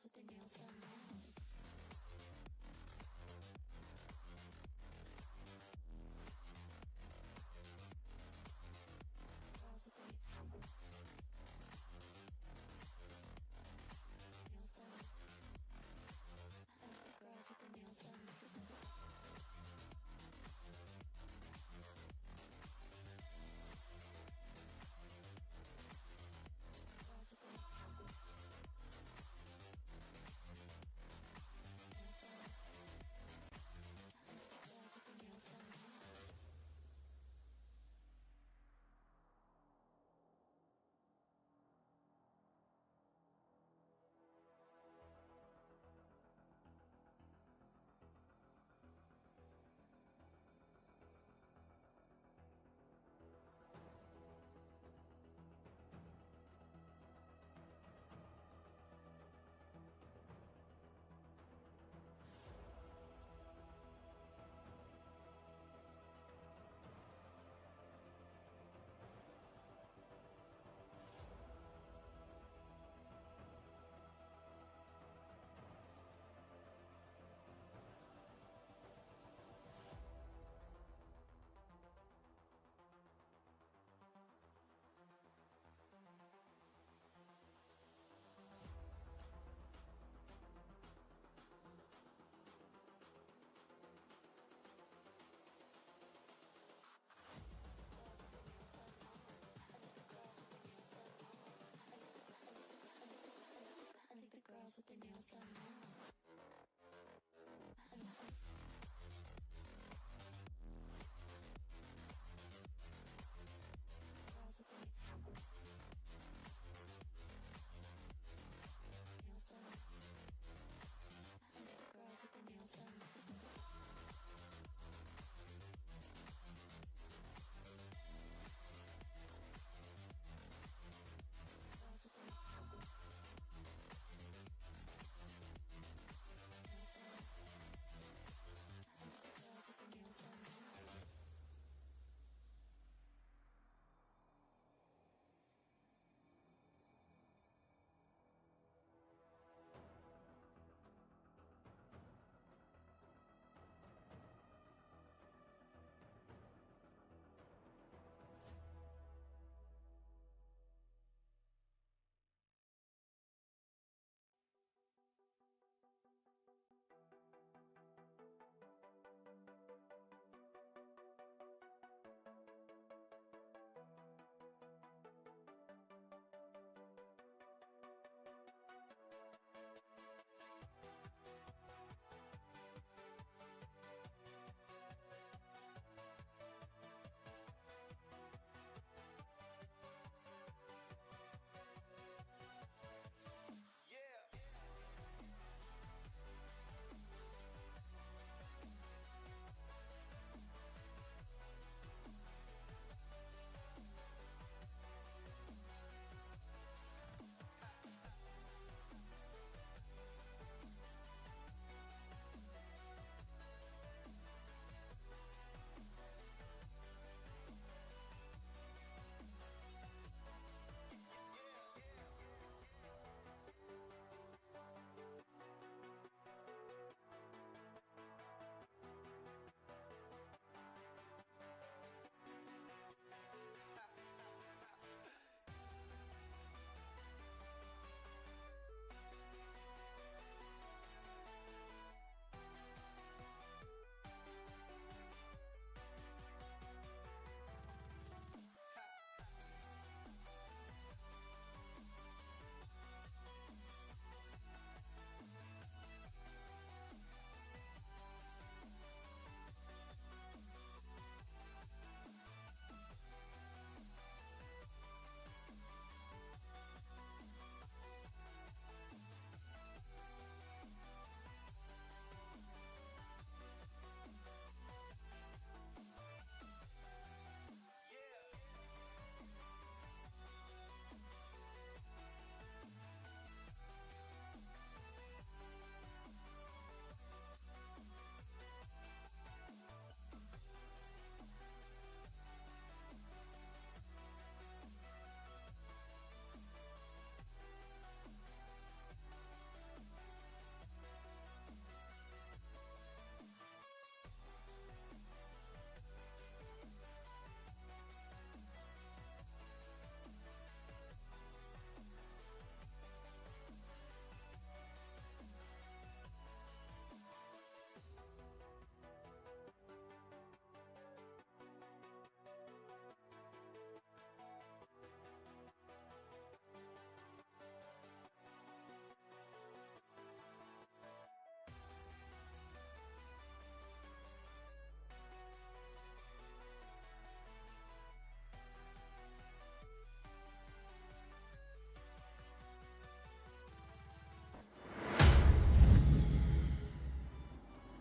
With their nails done now. Girls with their nails done. I like the girls with their nails done. Girls with their nails done now.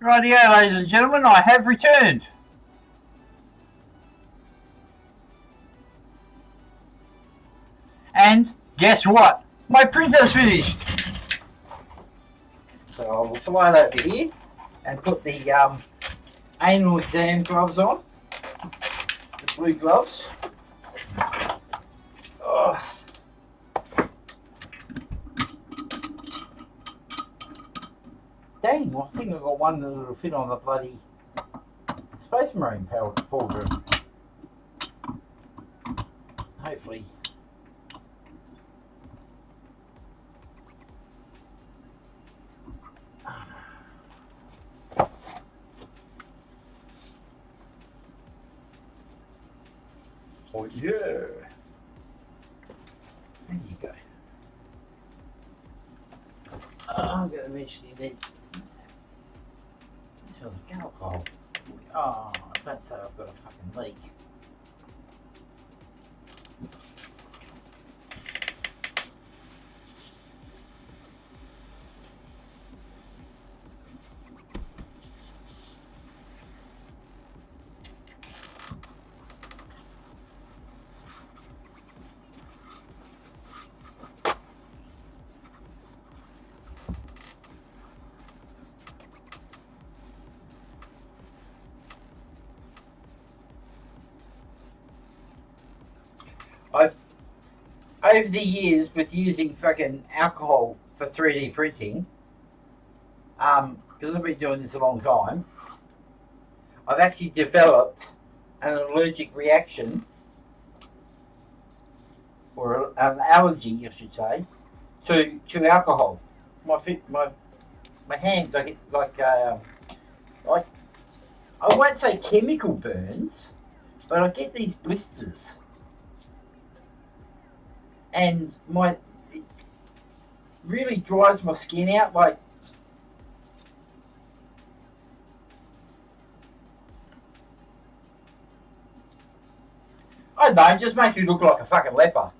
Rightio, ladies and gentlemen, I have returned. And guess what? My printer's finished. So I will slide over here and put the anal exam gloves on, the blue gloves. Oh. Dang, well, I think I've got one that'll fit on the bloody Space Marine pauldron. Hopefully. Oh yeah. There you go. I'm going to eventually need. It smells like alcohol. Oh, don't say I've got a fucking leak. I've over the years with using fucking alcohol for 3D printing, because I've been doing this a long time, I've actually developed an allergic reaction, or an allergy, I should say, to alcohol. My hands, I get like I won't say chemical burns, but I get these blisters. And it really dries my skin out. Like, I don't know, it just makes me look like a fucking leper.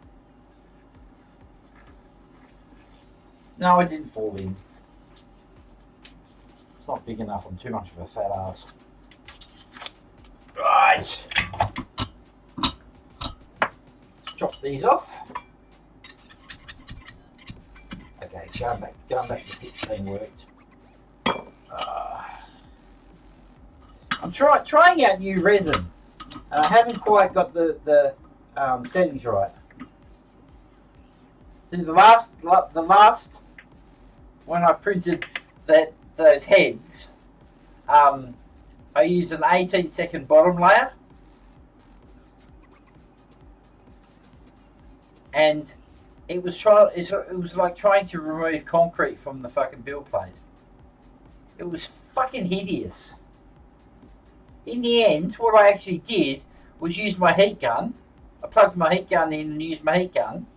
No, I didn't fall in. It's not big enough. I'm too much of a fat ass. Right. Let's chop these off. Okay, going back to 16 worked. I'm trying out new resin, and I haven't quite got the settings right. See, the last when I printed those heads, I used an 18-second bottom layer, and it was like trying to remove concrete from the fucking build plate. It was fucking hideous. In the end, what I actually did was use my heat gun. I plugged my heat gun in and used my heat gun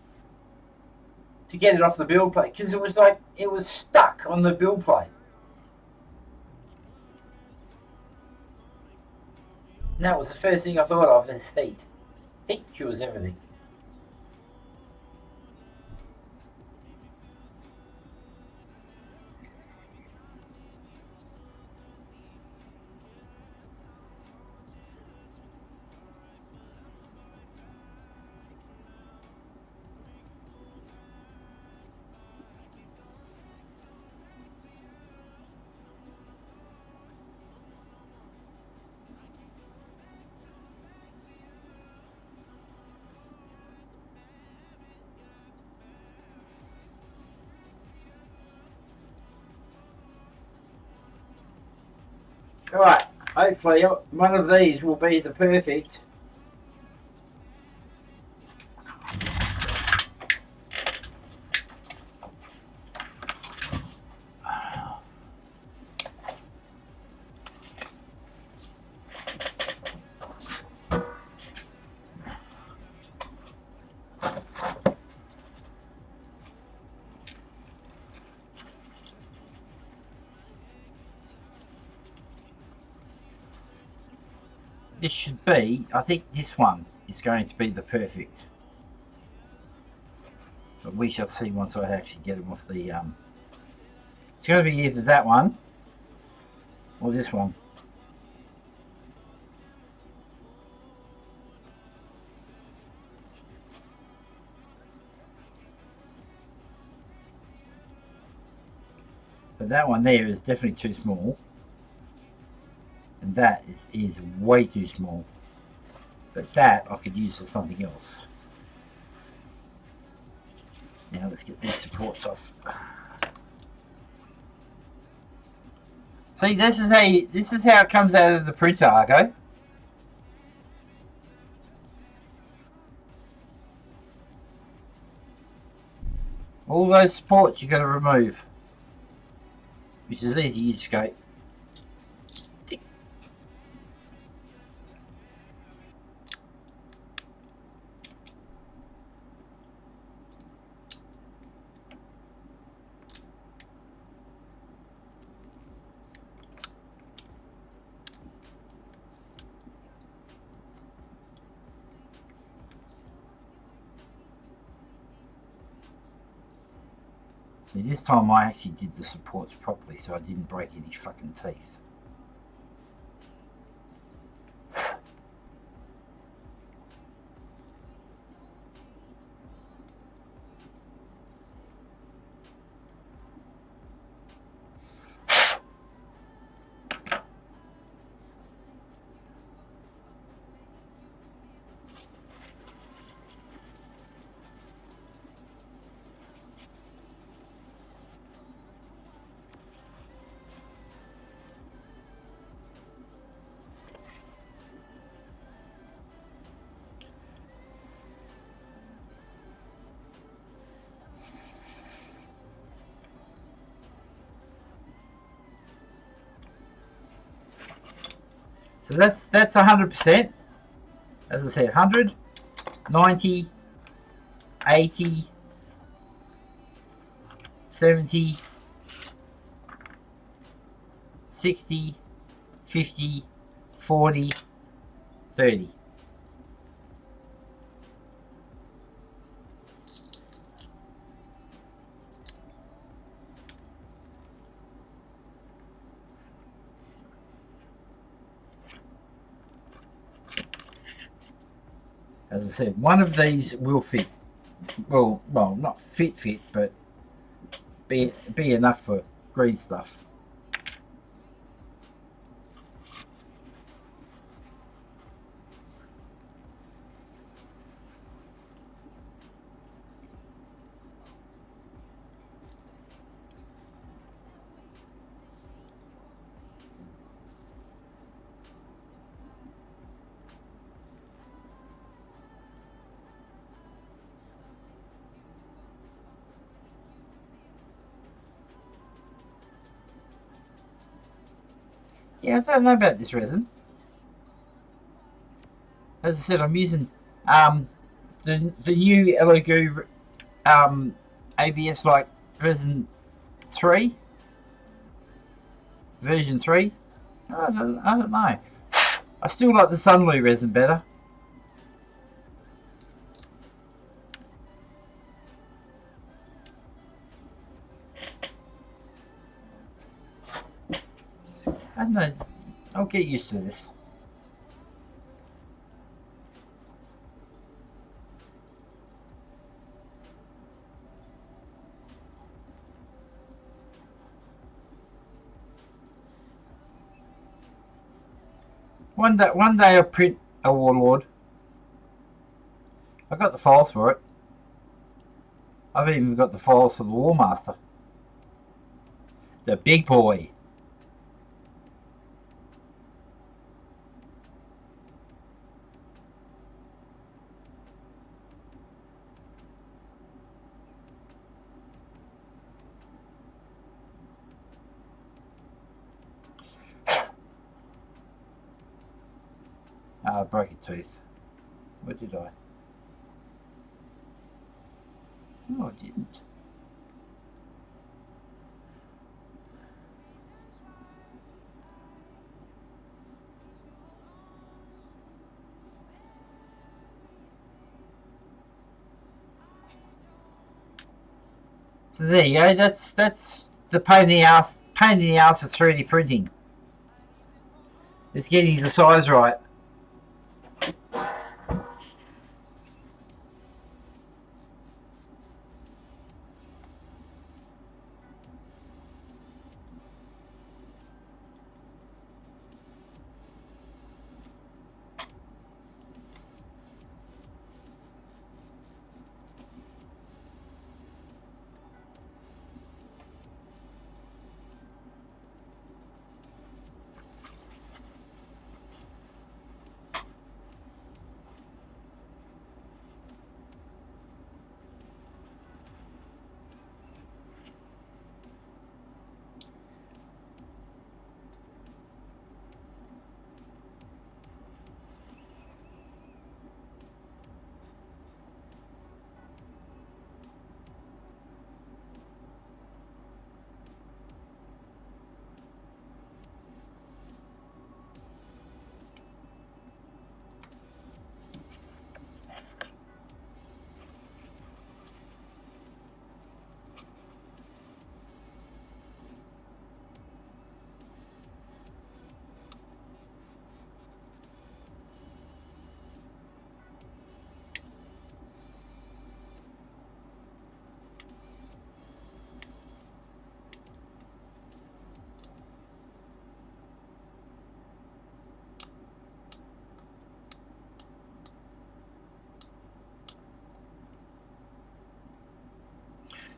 to get it off the build plate, because it was stuck on the build plate. And that was the first thing I thought of, is heat. Heat cures everything. Alright, hopefully one of these will be the perfect. This should be, I think this one is going to be the perfect. But we shall see once I actually get them off the, it's going to be either that one or this one. But that one there is definitely too small. And that is way too small. But that I could use for something else. Now let's get these supports off. See, this is how it comes out of the printer, Argo. All those supports you've got to remove. Which is easy, you just go. Tick. See, this time I actually did the supports properly, so I didn't break any fucking teeth. So that's 100%. As I said, 100, 90, 80, 70, 60, 50, 40, 30. As I said, one of these will fit. Well, not fit, but be enough for green stuff. Yeah, I don't know about this resin. As I said, I'm using the new Elegoo ABS like version 3. Version 3. I don't know. I still like the Sunloo resin better. I don't know. I'll get used to this. One day I'll print a Warlord. I got the files for it. I've even got the files for the War Master. The big boy. I broke a tooth. What did I? No, I didn't. So there you go. That's the pain in the ass of 3D printing. It's getting the size right.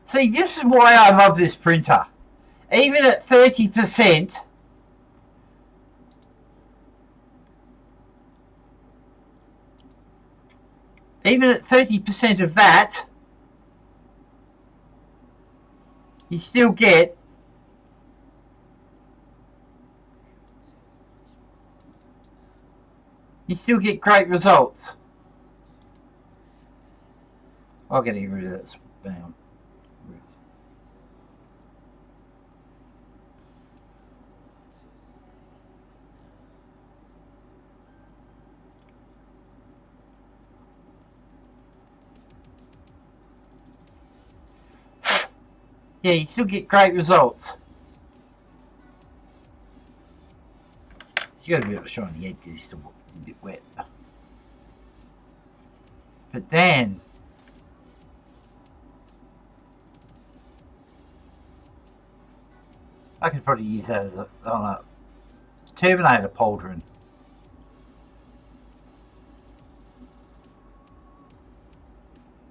See, this is why I love this printer. Even at 30%, even at 30% of that, you still get great results. I'll get rid of that spam. Yeah, you still get great results. You got to be able to shine the head because he's still a bit wet. But then, I could probably use that as on a Terminator pauldron.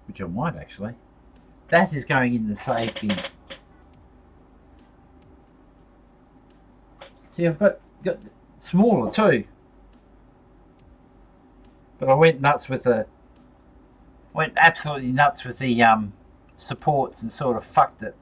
Which I might actually. That is going in the save bin. See, I've got smaller too. But I went absolutely nuts with the supports and sort of fucked it.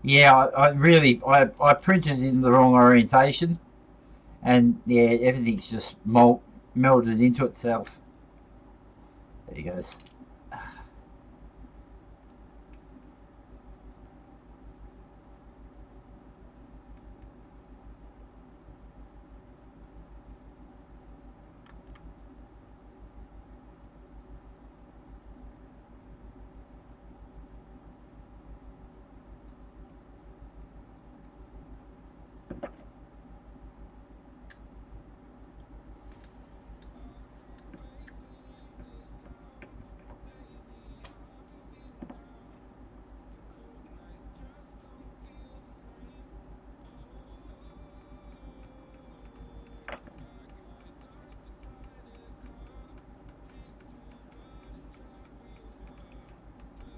Yeah, I printed in the wrong orientation, and yeah, everything's just melded into itself. There he goes.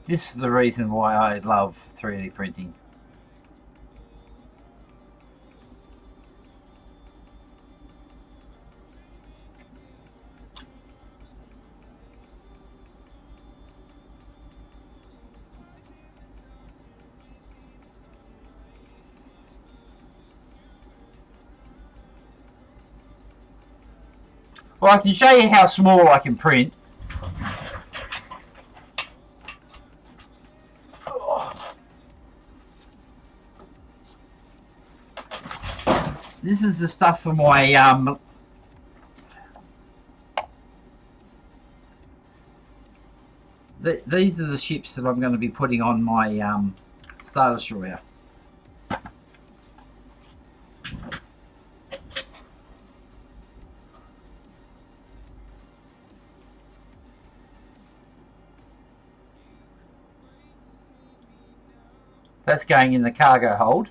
This is the reason why I love 3D printing. Well, I can show you how small I can print. This is the stuff for my these are the ships that I'm going to be putting on my Star Destroyer. That's going in the cargo hold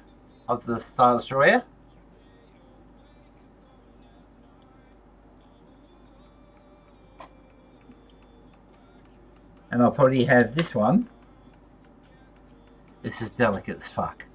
of the Star Destroyer. And I'll probably have this one. This is delicate as fuck.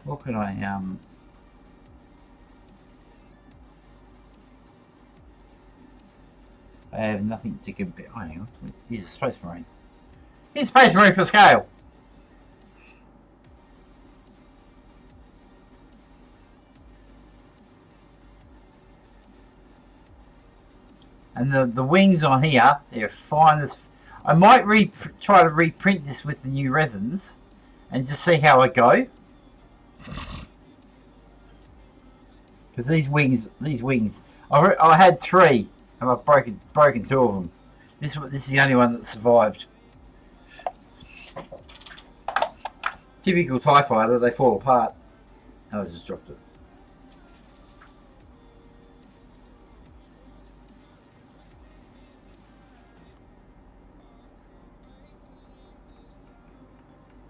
What can I have nothing to compare. Oh, hang on. Here's a Space Marine. Here's Space Marine for scale. And the wings on here, they're fine as. I might try to reprint this with the new resins and just see how I go. Because these wings, I had 3 and I've broken 2 of them. This is the only one that survived. Typical TIE fighter, they fall apart. And I just dropped it.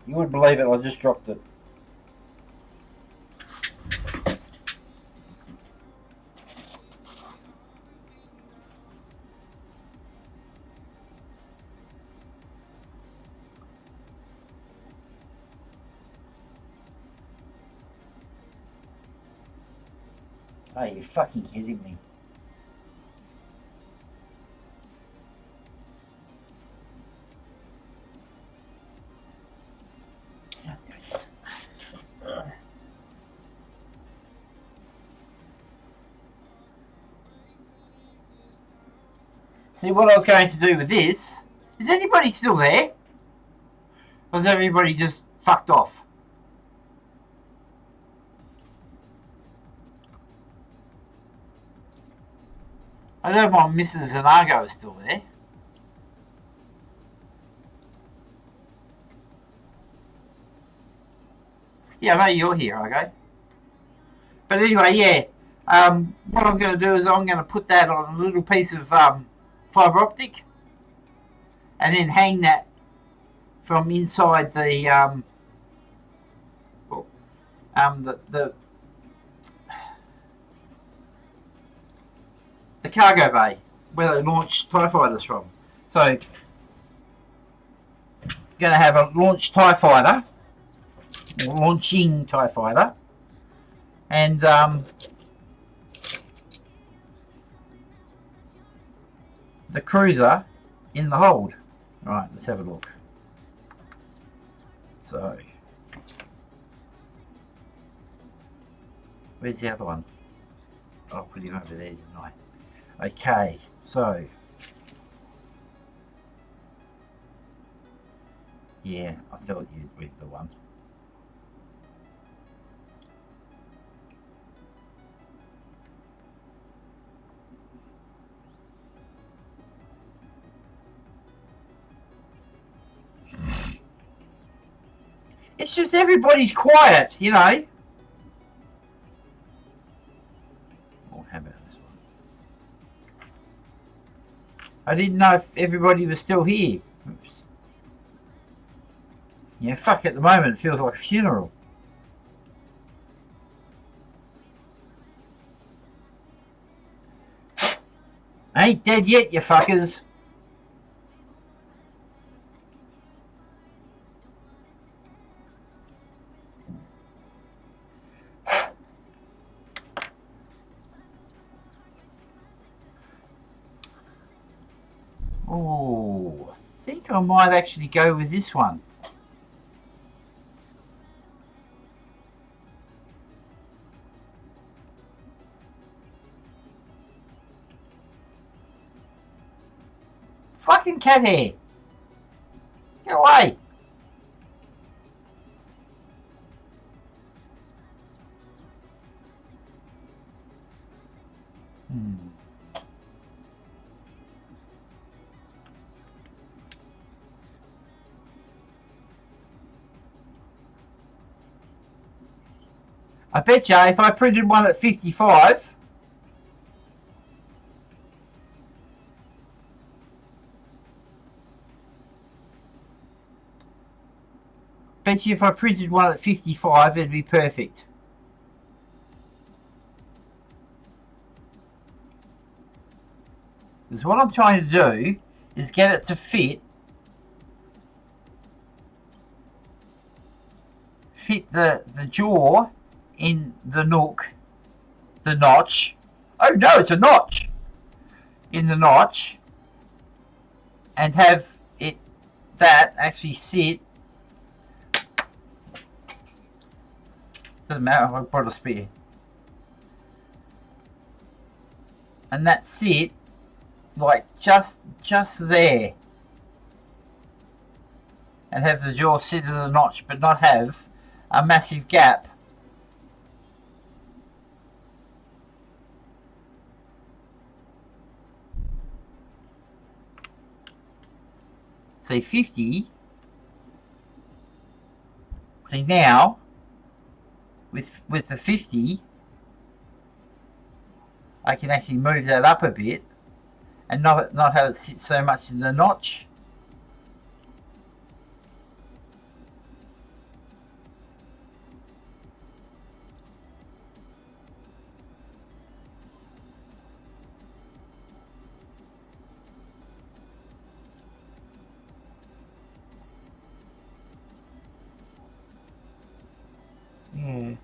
You wouldn't believe it, I just dropped it. Are you fucking kidding me? See, what I was going to do with this, is anybody still there? Or has everybody just fucked off? I know my Mrs. Zanago is still there. Yeah, I know you're here, okay? But anyway, yeah. What I'm going to do is I'm going to put that on a little piece of fibre optic, and then hang that from inside the cargo bay where they launch TIE fighters from. So, going to have a launch TIE fighter, launching TIE fighter, and the cruiser in the hold. Right, let's have a look. So, where's the other one? I'll put him over there, didn't I? Okay, so yeah, I thought you'd be the one. It's just everybody's quiet, you know. Oh, how about this one? I didn't know if everybody was still here. Oops. Yeah, fuck, at the moment it feels like a funeral. I ain't dead yet, you fuckers. Oh, I think I might actually go with this one. Fucking cat hair. Get away. I bet you if I printed one at 55, bet you if I printed one at 55, it'd be perfect. Because what I'm trying to do is get it to fit the jaw in the nook, the notch. Oh no, it's a notch in the notch, and have it that actually sit. Doesn't matter if I brought a spear, and that's it, like just there, and have the jaw sit in the notch, but not have a massive gap. See 50. See now, with the 50, I can actually move that up a bit and not have it sit so much in the notch. Yeah.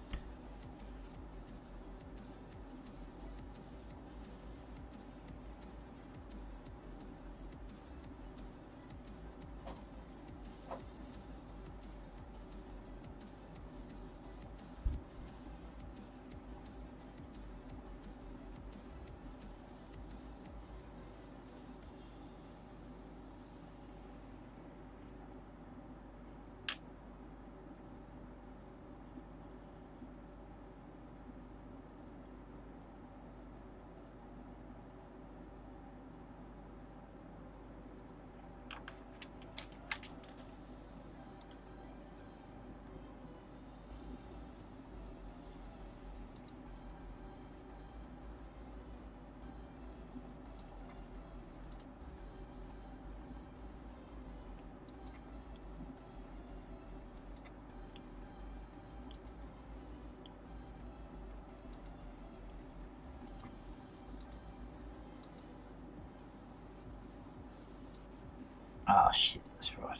Oh shit, that's right.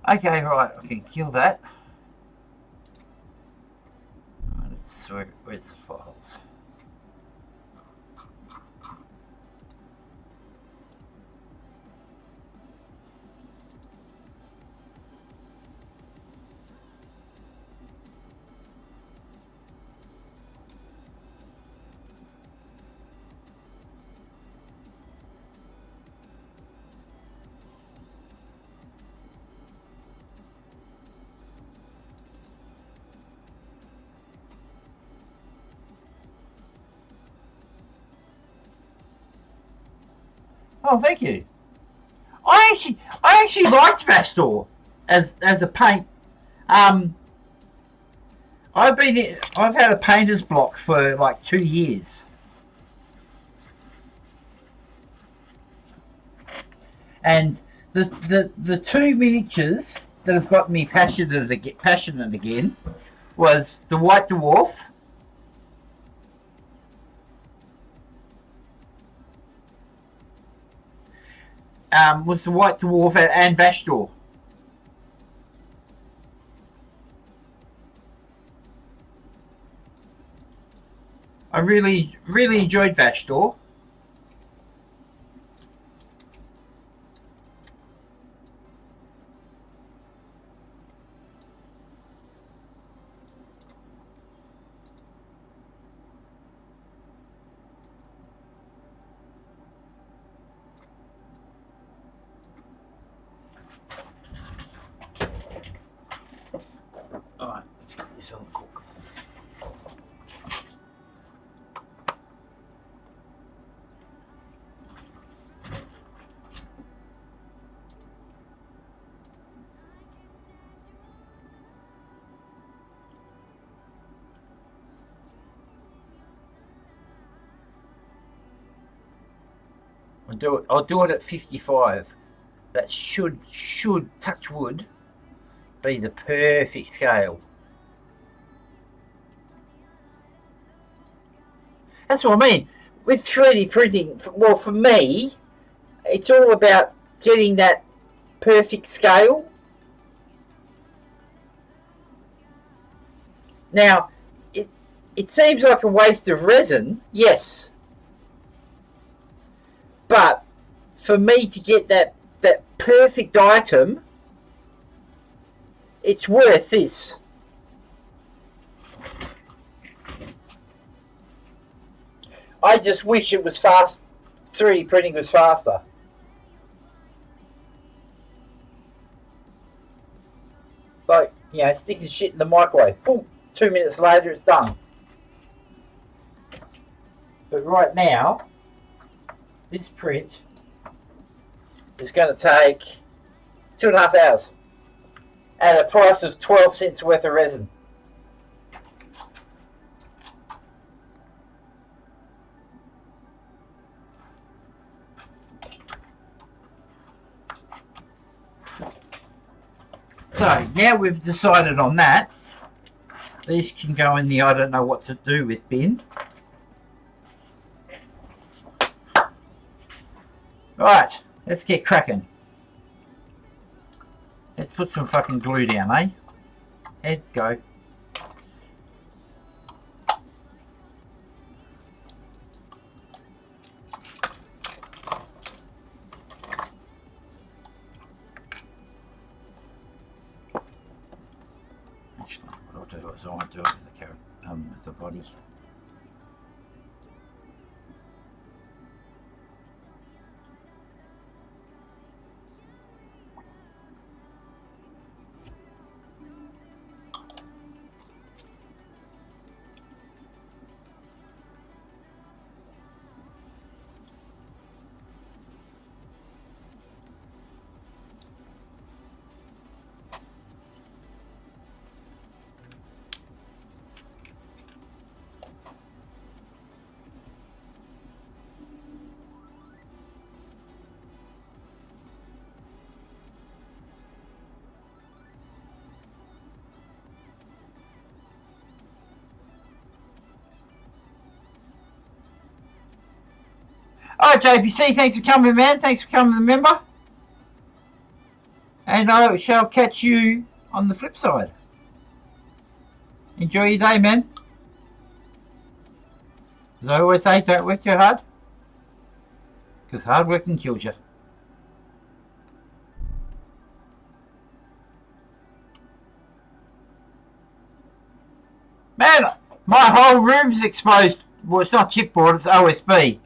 Okay, right, I can kill that. Where's the files? Oh, thank you. I actually liked Vastor as a paint. I've had a painter's block for like 2 years, and the two miniatures that have got me passionate again was the White Dwarf. Was the White Dwarf and Vastor. I really enjoyed Vastor. do it. I'll do it at 55. That should touch wood be the perfect scale. That's what I mean with 3D printing. Well, for me, it's all about getting that perfect scale. Now, it seems like a waste of resin, yes, but for me to get that perfect item, it's worth this. I just wish it was fast. 3D printing was faster. Like, you know, stick the shit in the microwave. Boom. 2 minutes later, it's done. But right now, this print is going to take 2.5 hours at a price of 12 cents worth of resin. So now we've decided on that. These can go in the I don't know what to do with bin. Right, let's get cracking. Let's put some fucking glue down, eh? Head, go. Actually, what I'll do is I won't do it with the carrot, with the body. Alright, JPC, thanks for coming, man. Thanks for coming, member. And I shall catch you on the flip side. Enjoy your day, man. As I always say, don't work too hard, because hard working kills you. Man, my whole room's exposed. Well, it's not chipboard, it's OSB.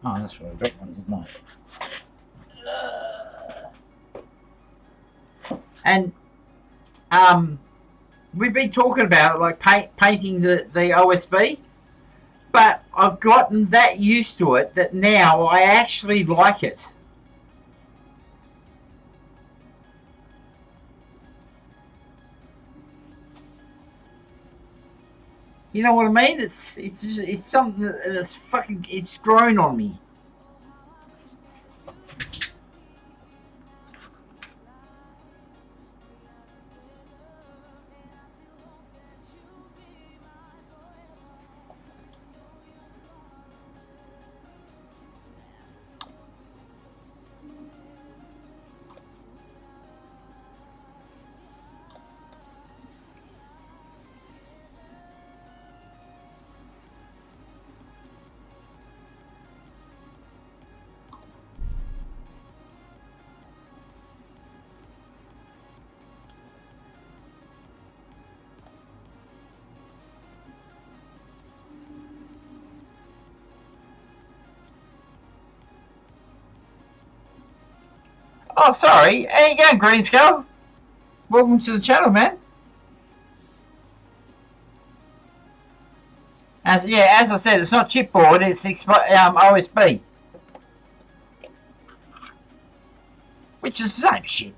Oh, that's right, I dropped one, didn't I? And we've been talking about it, like painting the OSB, but I've gotten that used to it that now I actually like it. You know what I mean? It's something that's fucking, it's grown on me. Oh, sorry. How you going, Green Skull? Welcome to the channel, man. As I said, it's not chipboard, it's OSB. Which is the same shit.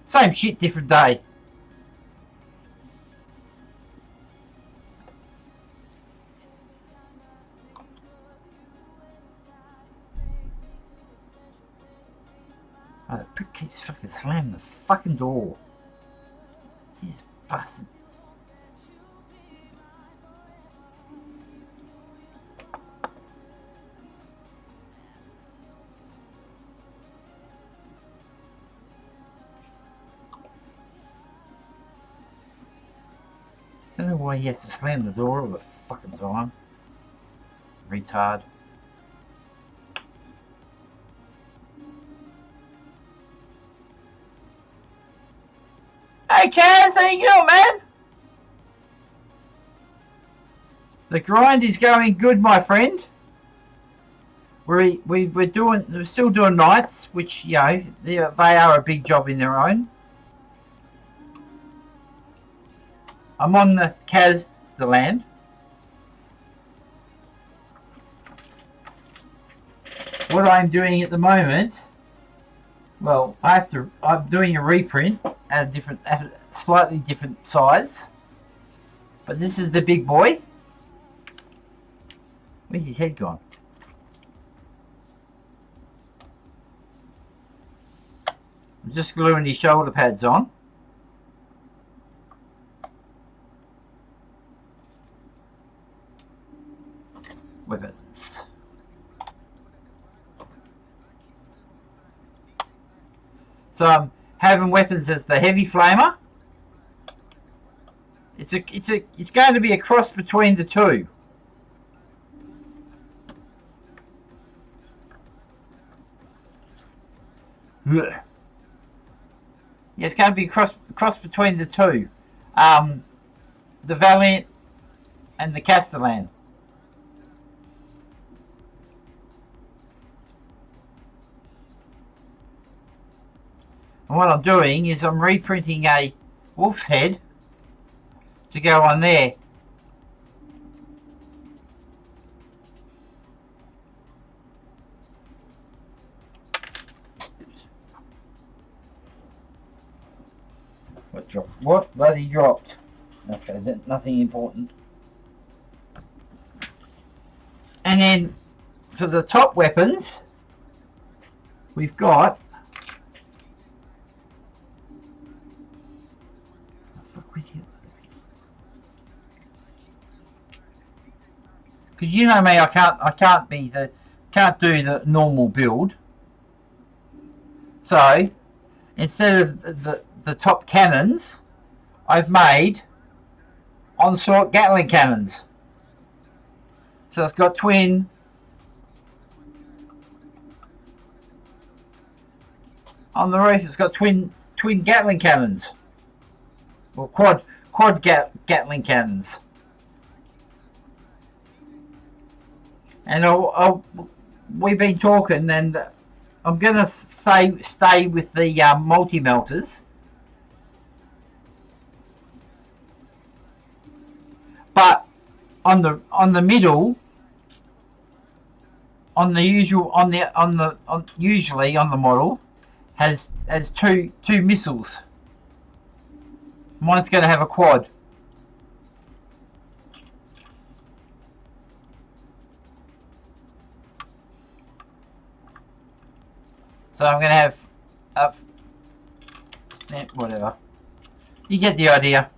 Same shit, different day. Oh, the prick keeps fucking slamming the fucking door. He's busted. I don't know why he has to slam the door all the fucking time. Retard. Hey Kaz, how you going, man? The grind is going good, my friend. We're still doing nights, which, you know, they are a big job in their own. I'm on the Kaz, the land. What I'm doing at the moment, well, I'm doing a reprint at a slightly different size. But this is the big boy. Where's his head gone? I'm just gluing his shoulder pads on. Weapons. So I'm having weapons as the heavy flamer. It's going to be a cross between the two. Yeah, it's going to be a cross between the two. The Valiant and the Castellan. And what I'm doing is I'm reprinting a wolf's head to go on there. What dropped? What bloody dropped? Okay, nothing important. And then for the top weapons, we've got. Because you know me, I can't do the normal build. So instead of the top cannons, I've made onslaught Gatling cannons. So it's got twin on the roof. It's got twin Gatling cannons, or quad Gatling cannons. And we've been talking, and I'm gonna stay with the multi melters, but on the middle, usually on the model has two missiles. Mine's going to have a quad. So I'm going to have whatever. You get the idea.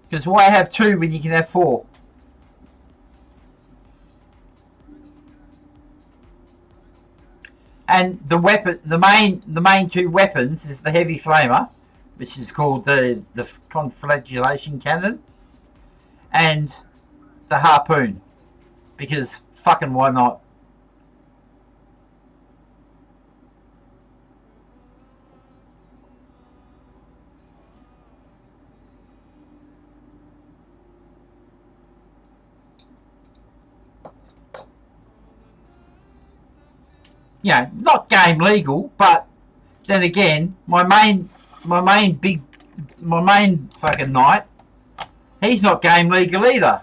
Because why have two when you can have four? And the weapon, the main two weapons is the heavy flamer, which is called the conflagellation cannon, and the harpoon, because fucking why not? You know, not game legal, but then again, my main fucking knight, he's not game legal either,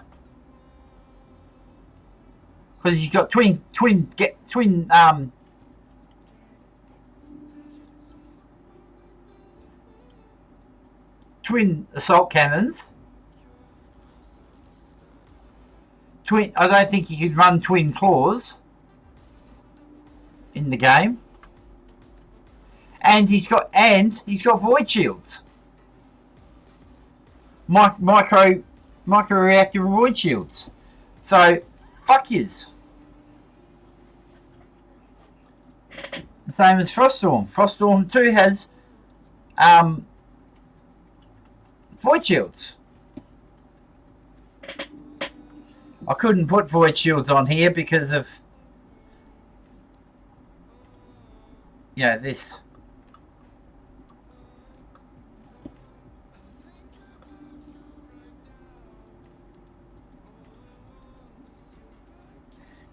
because he's got twin assault cannons. I don't think you could run twin claws. in the game, and he's got void shields, micro reactor void shields. So fuck yous. The same as Froststorm. Froststorm 2 has void shields. I couldn't put void shields on here because of this.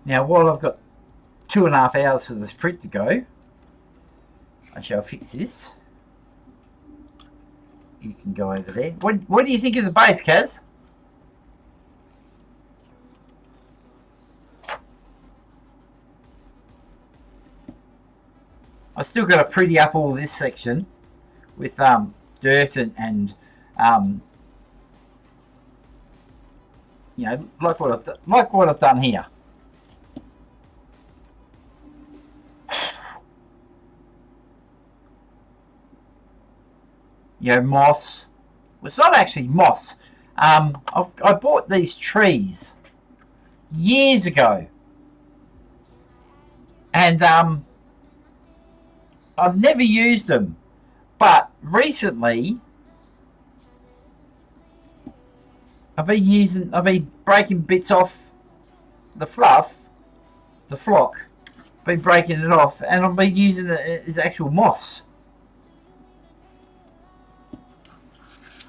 Now while I've got 2.5 hours for this print to go, I shall fix this. You can go over there. What do you think of the base, Kaz? I still got to pretty up all this section with dirt and like what I've done here. Moss. Well, it's not actually moss. I bought these trees years ago, and I've never used them, but recently I've been breaking bits off the flock, been breaking it off, and I've been using it as actual moss.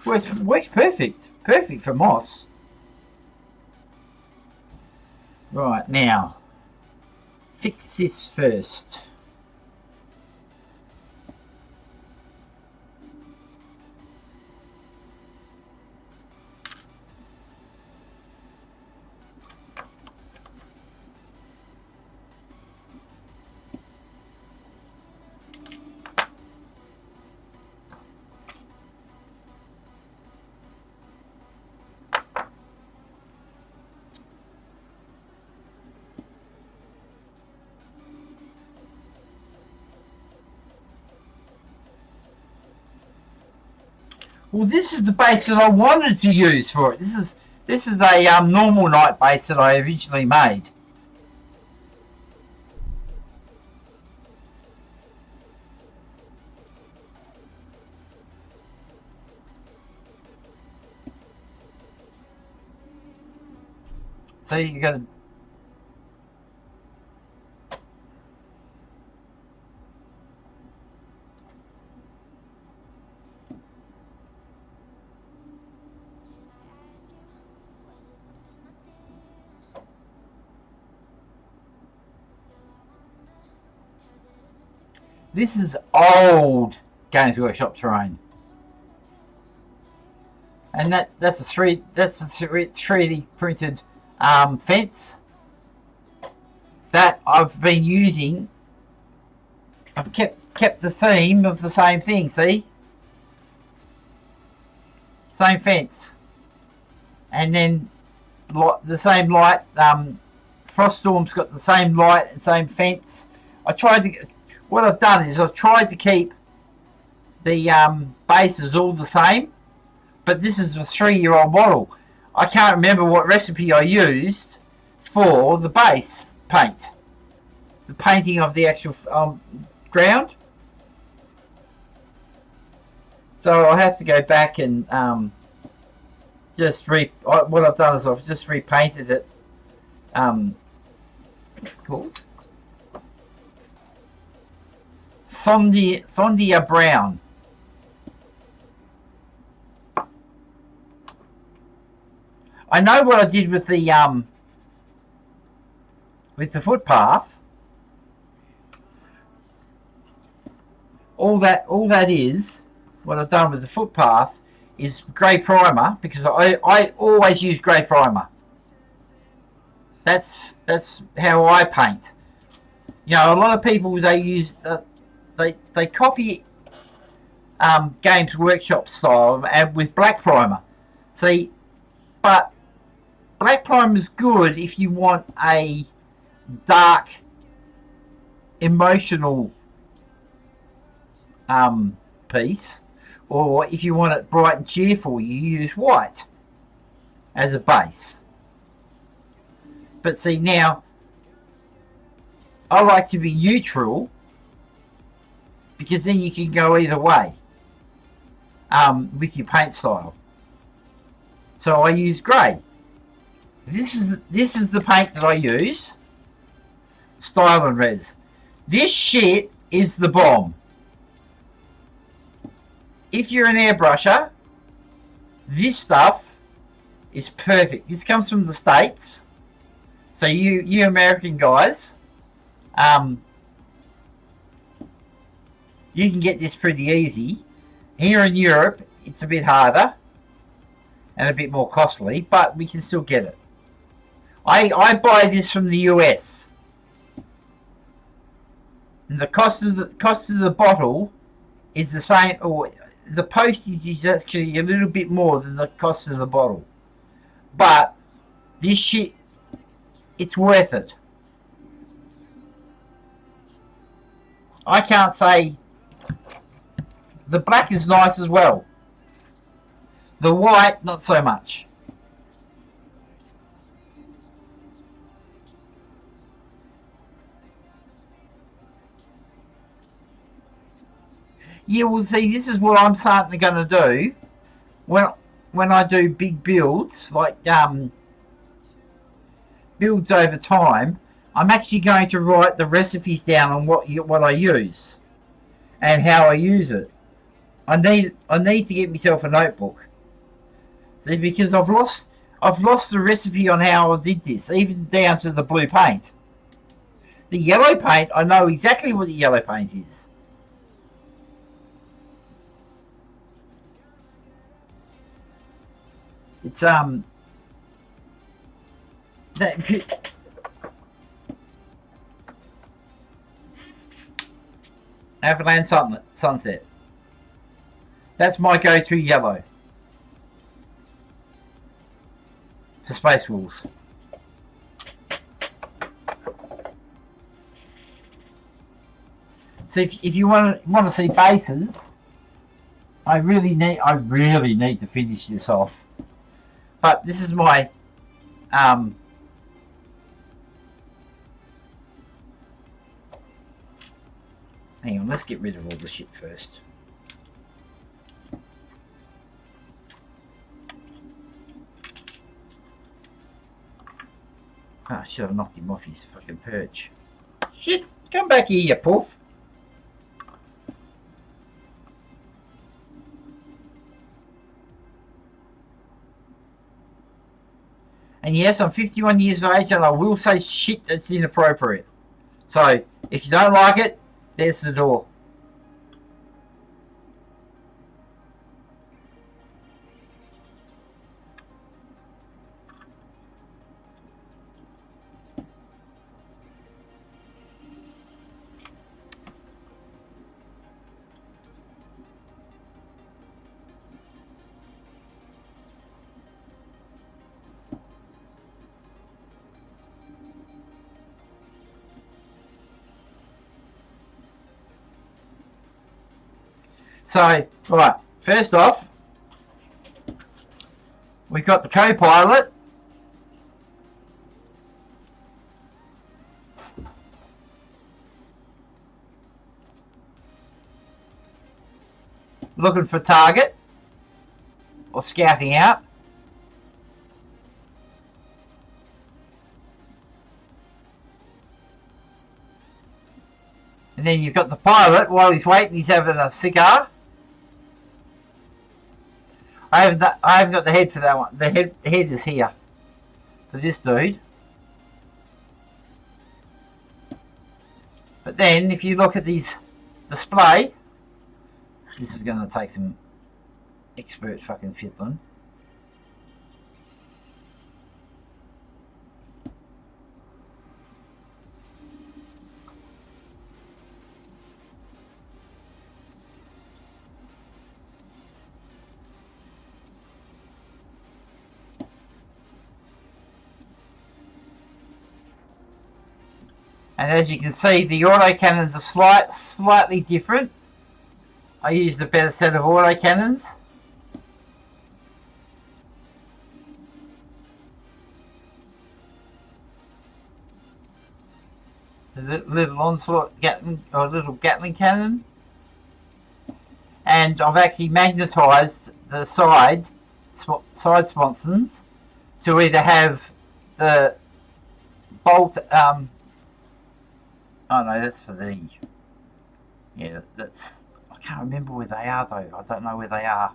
Works perfect for moss. Right, now fix this first. Well, this is the base that I wanted to use for it. This is a normal night base that I originally made. So you got to. This is old Games Workshop terrain, and that's a 3D printed fence that I've been using. I've kept the theme of the same thing. See, same fence, and then the same light. Froststorm's got the same light and same fence. What I've done is I've tried to keep the bases all the same, but this is a 3-year-old model. I can't remember what recipe I used for the base paint, the painting of the actual ground. So I have to go back and what I've done is I've just repainted it. Cool. Thondia brown. I know what I did with the footpath. All that is what I've done with the footpath is grey primer, because I always use grey primer. That's how I paint. A lot of people, they use they copy Games Workshop style and with black primer. See, but black primer is good if you want a dark emotional piece, or if you want it bright and cheerful, you use white as a base. But see, now I like to be neutral because then you can go either way with your paint style. So I use grey. This is the paint that I use. Style and Res. This shit is the bomb. If you're an airbrusher, this stuff is perfect. This comes from the States. So you American guys, you can get this pretty easy. Here in Europe, it's a bit harder and a bit more costly, but we can still get it. I buy this from the US. And the cost of the bottle is the same, or the postage is actually a little bit more than the cost of the bottle. But this shit, it's worth it. I can't say the black is nice as well. The white, not so much. Yeah, well, see, this is what I'm starting to going to do when I do big builds, like builds over time. I'm actually going to write the recipes down on what I use and how I use it. I need to get myself a notebook. See, because I've lost the recipe on how I did this, even down to the blue paint. The yellow paint, I know exactly what the yellow paint is. It's that Avalanche Sunset. That's my go-to yellow for Space Wolves. So if you want to see bases, I really need to finish this off. But this is my hang on, let's get rid of all the shit first. I should have knocked him off his fucking perch. Shit, come back here, you poof. And yes, I'm 51 years of age and I will say shit that's inappropriate. So, if you don't like it, there's the door. So, right, first off, we've got the co-pilot. Looking for target or scouting out. And then you've got the pilot. While he's waiting, he's having a cigar. I haven't got the head for that one. The head is here for this dude. But then, if you look at this display, this is going to take some expert fucking fiddling. And as you can see, the autocannons are slightly different. I used a better set of autocannons. A little onslaught Gatling, or a little Gatling cannon. And I've actually magnetised the side sponsons to either have the bolt. Oh no, that's for the. Yeah, that's. I can't remember where they are though. I don't know where they are.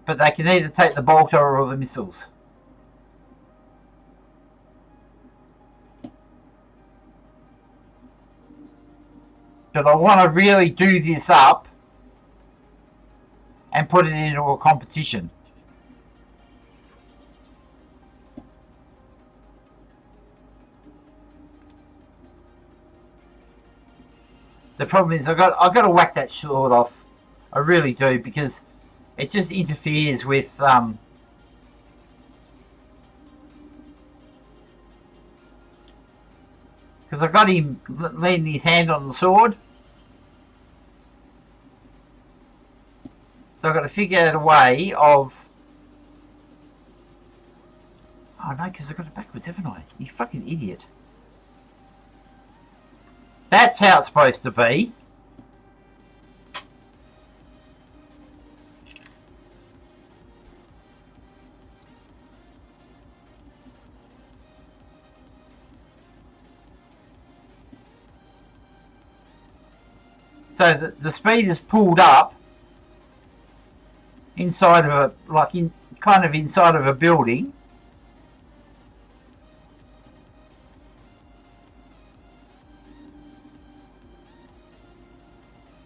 But they can either take the bolter or the missiles. But I want to really do this up and put it into a competition. The problem is I've got to whack that sword off. I really do, because it just interferes with because I've got him leaning his hand on the sword. So I've got to figure out a way of... Oh no, because I've got it backwards, haven't I? You fucking idiot. That's how it's supposed to be. So the speed is pulled up inside of a, like in kind of inside of a building.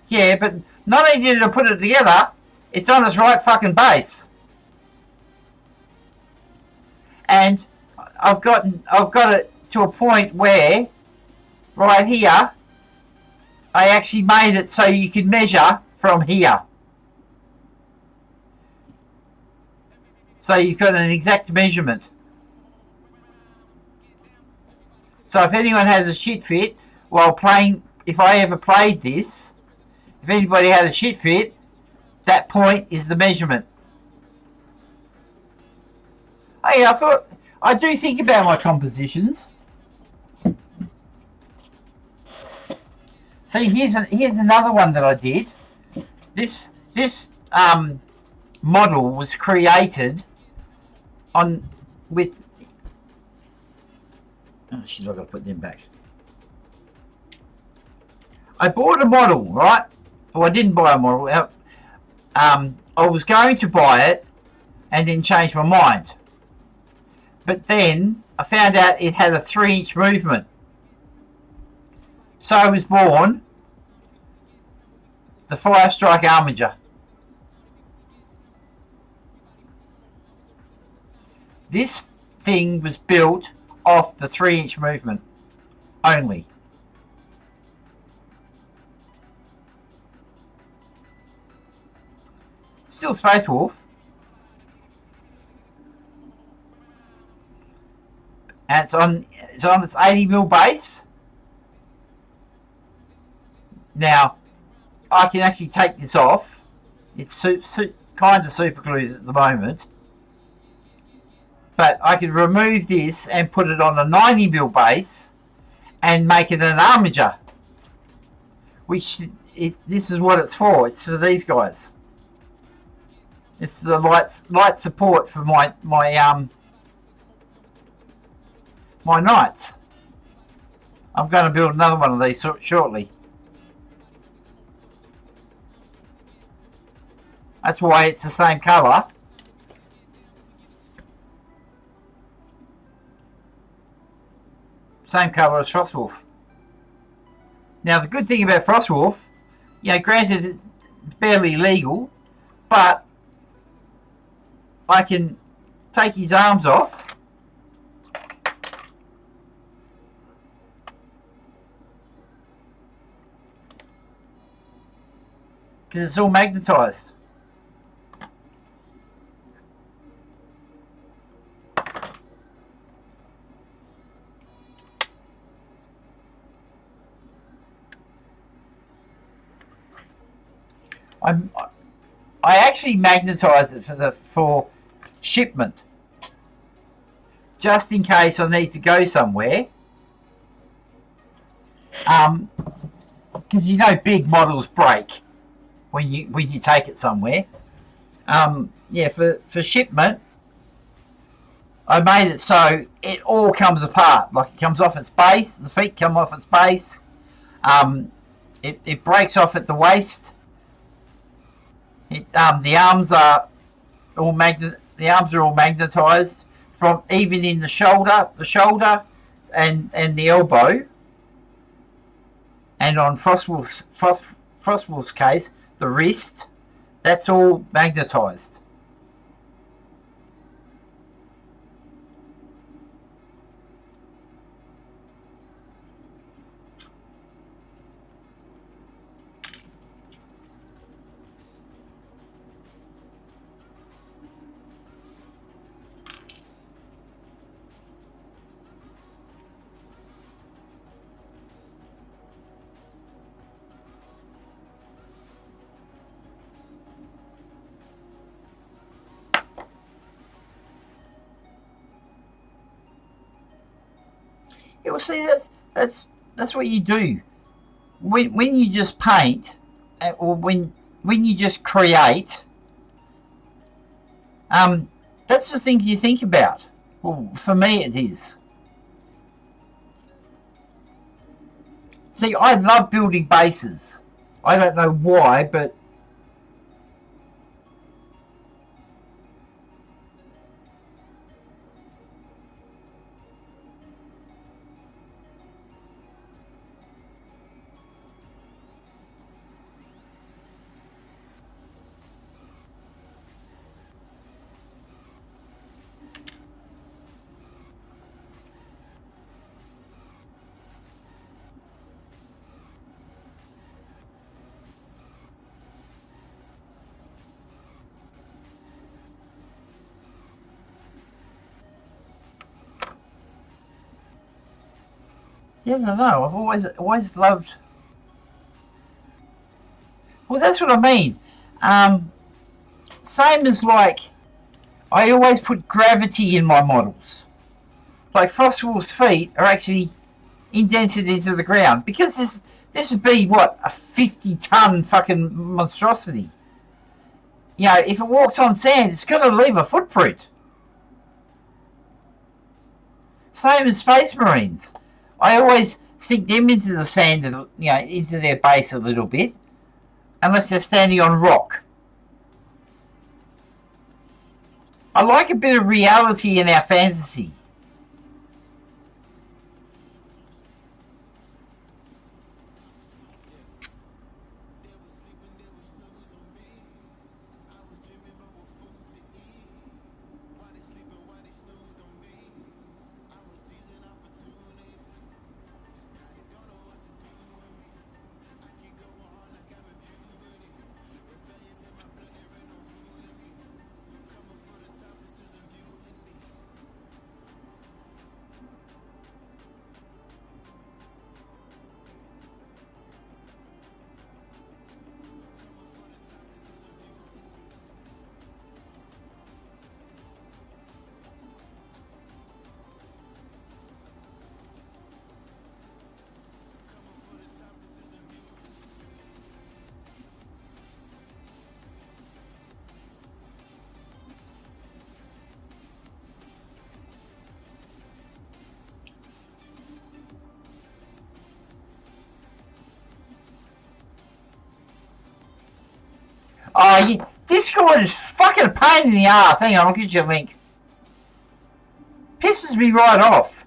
Yeah, but not only did I put it together, it's on its right fucking base. And I've got it to a point where right here I actually made it so you can measure from here. So you've got an exact measurement. So if anyone has a shit fit while playing, if I ever played this, if anybody had a shit fit, that point is the measurement. Hey, I do think about my compositions. See, here's another one that I did. This model was created with. Oh shit! I've got to put them back. I bought a model, right? Well, I didn't buy a model. I was going to buy it, and then change my mind. But then I found out it had a 3-inch movement. So was born the Fire Strike Armiger. This thing was built off the 3-inch movement only. Still Space Wolf. And it's on its 80mm base. Now, I can actually take this off. It's kind of super glued at the moment. But I can remove this and put it on a 90mm base and make it an Armiger. Which, this is what it's for. It's for these guys. It's the light support for my knights. I'm going to build another one of these shortly. That's why it's the same colour. Same colour as Frostwolf. Now the good thing about Frostwolf, you know, granted it's barely legal, but I can take his arms off because it's all magnetised. I'm I actually magnetise it for shipment, just in case I need to go somewhere. Because you know big models break when you take it somewhere. Yeah, for shipment, I made it so it all comes apart. Like it comes off its base, the feet come off its base. It breaks off at the waist. The arms are all magnetized from even in the shoulder, and the elbow, and on Frostwolf's case, the wrist. That's all magnetized. Yeah, well, see, that's what you do when you just paint, or when you just create. That's the thing you think about. Well, for me, it is. See, I love building bases. I don't know why, but yeah, no, no. I've always loved. Well, that's what I mean. Same as like I always put gravity in my models. Like Frostwolf's feet are actually indented into the ground because this would be what, a 50-ton fucking monstrosity. You know, if it walks on sand, it's going to leave a footprint. Same as Space Marines. I always sink them into the sand, into their base a little bit, unless they're standing on rock. I like a bit of reality in our fantasy. Oh, Discord is fucking a pain in the ass. Hang on, I'll get you a link. Pisses me right off.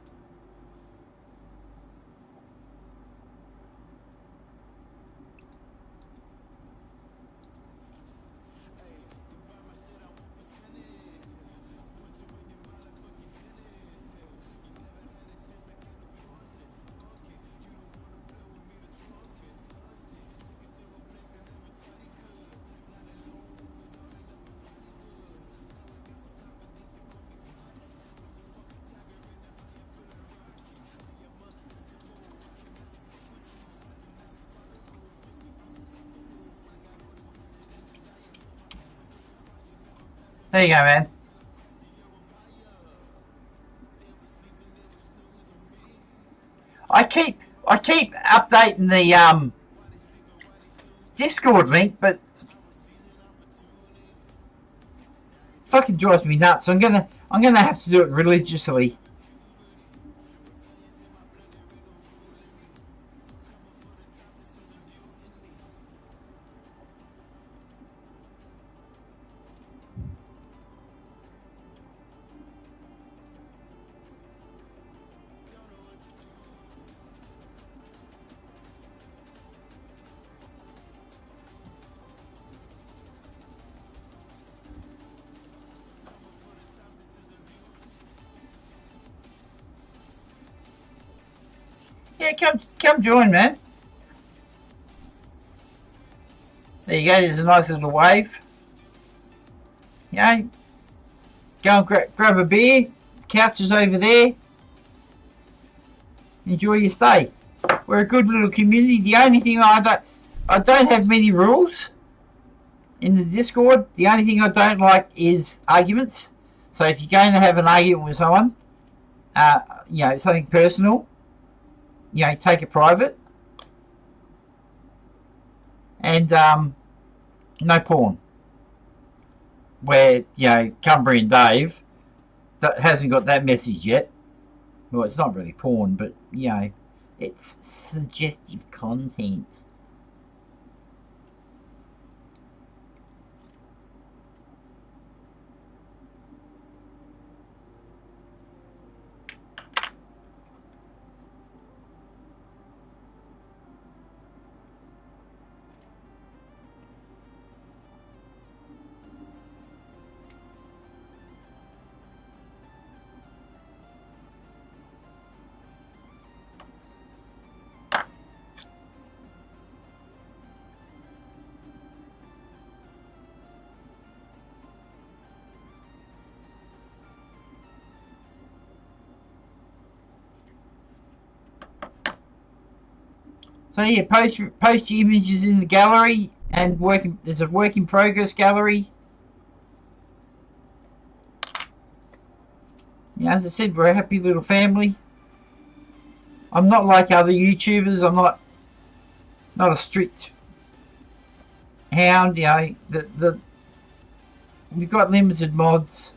There you go, man. I keep updating the Discord link, but fucking drives me nuts. I'm gonna have to do it religiously. Yeah, come join, man. There you go. There's a nice little wave. You know, go and grab a beer. The couch is over there. Enjoy your stay. We're a good little community. The only thing I don't have many rules in the Discord. The only thing I don't like is arguments. So if you're going to have an argument with someone, you know, something personal, you know, take it private. And no porn. Where, you know, Cumbria and Dave that hasn't got that message yet. Well, it's not really porn, but, you know, it's suggestive content. So yeah, post your images in the gallery and there's a work in progress gallery. Yeah, as I said, we're a happy little family. I'm not like other YouTubers. I'm not a strict hound. You know, we've got limited mods,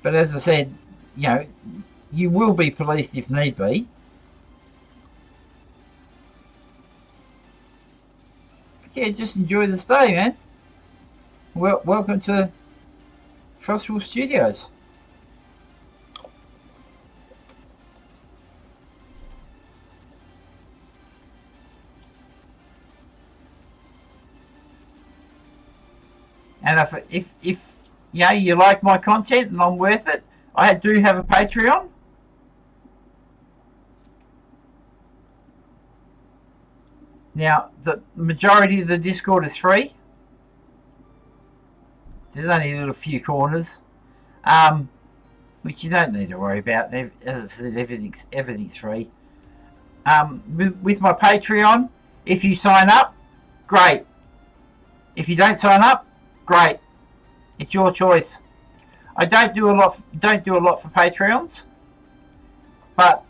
but as I said, you know, you will be policed if need be. Yeah, just enjoy the stay, man. Welcome to Frostwolf Studios. And if you know, you like my content and I'm worth it, I do have a Patreon. Now, the majority of the Discord is free. There's only a little few corners, which you don't need to worry about. As I said, everything's free. With my Patreon, if you sign up, great. If you don't sign up, great. It's your choice. I don't do a lot for Patreons, but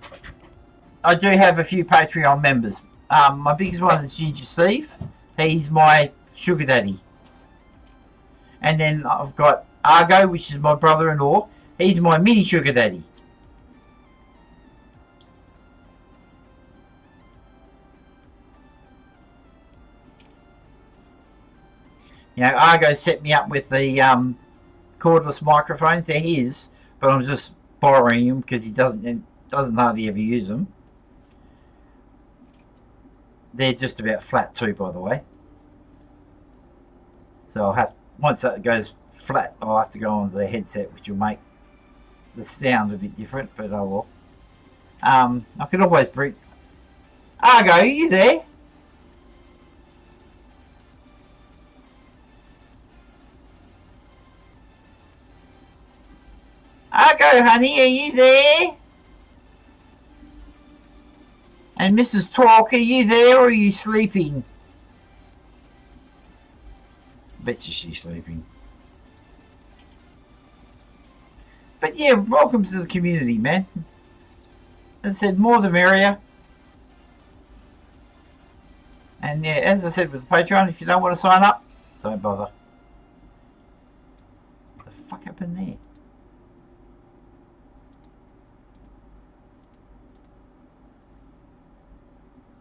I do have a few Patreon members. My biggest one is Ginger Steve. He's my sugar daddy. And then I've got Argo, which is my brother-in-law. He's my mini sugar daddy. You know, Argo set me up with the cordless microphones. They're his, but I'm just borrowing them because he doesn't hardly ever use them. They're just about flat too, by the way. So I'll have, once that goes flat, I'll have to go onto the headset, which will make the sound a bit different, but I will. I could always bring... Argo, are you there? Argo, honey, are you there? And Mrs. Talk, are you there or are you sleeping? Bet you she's sleeping. But yeah, welcome to the community, man. As I said, more the merrier. And yeah, as I said with the Patreon, if you don't want to sign up, don't bother. What the fuck happened there?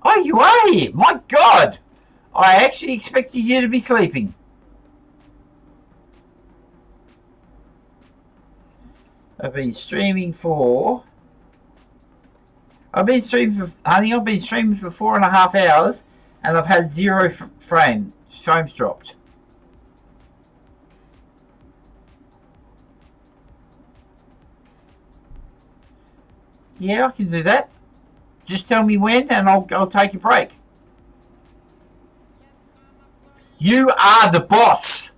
Oh, you are here! My God! I actually expected you to be sleeping. I've been streaming for... honey, I've been streaming for 4.5 hours and I've had 0 frames dropped. Yeah, I can do that. Just tell me when and I'll take a break. You are the boss!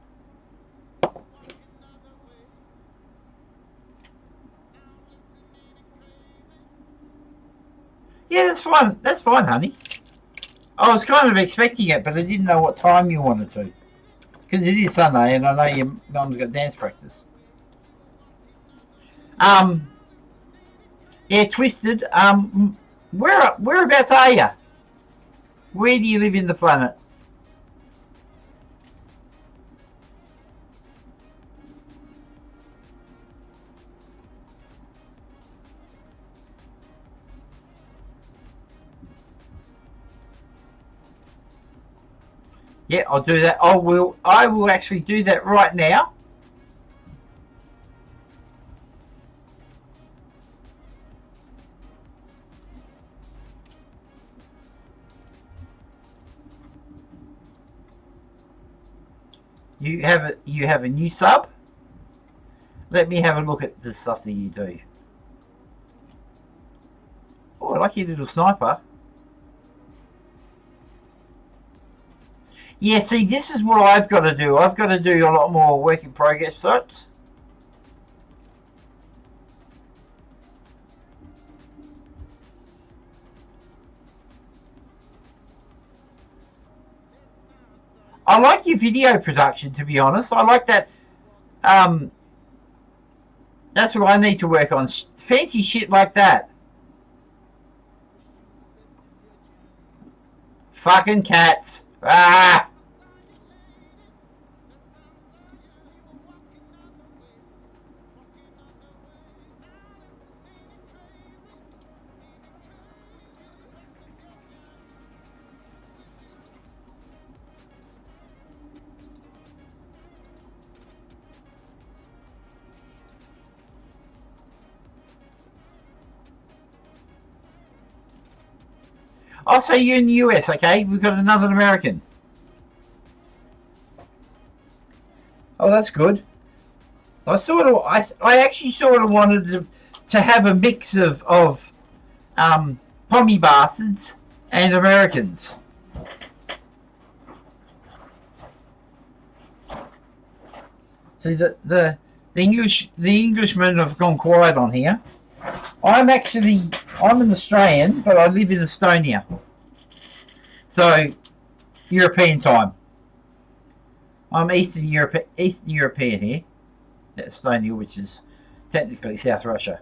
Yeah, that's fine. That's fine, honey. I was kind of expecting it, but I didn't know what time you wanted to. Because it is Sunday and I know your mum's got dance practice. Yeah, Twisted. Whereabouts are you? Where do you live in the planet? Yeah, I'll do that. I will actually do that right now. You have a new sub. Let me have a look at the stuff that you do. Oh, I like your little sniper. Yeah, see, this is what I've got to do. I've got to do a lot more work in progress shots. I like your video production, to be honest. I like that. That's what I need to work on. Fancy shit like that. Fucking cats. Ah! I'll say you're in the US, okay? We've got another American. Oh, that's good. I actually sort of wanted to have a mix of pommy bastards and Americans. See, the Englishmen have gone quiet on here. I'm an Australian, but I live in Estonia. So, European time. I'm Eastern European here. Estonia, which is technically South Russia.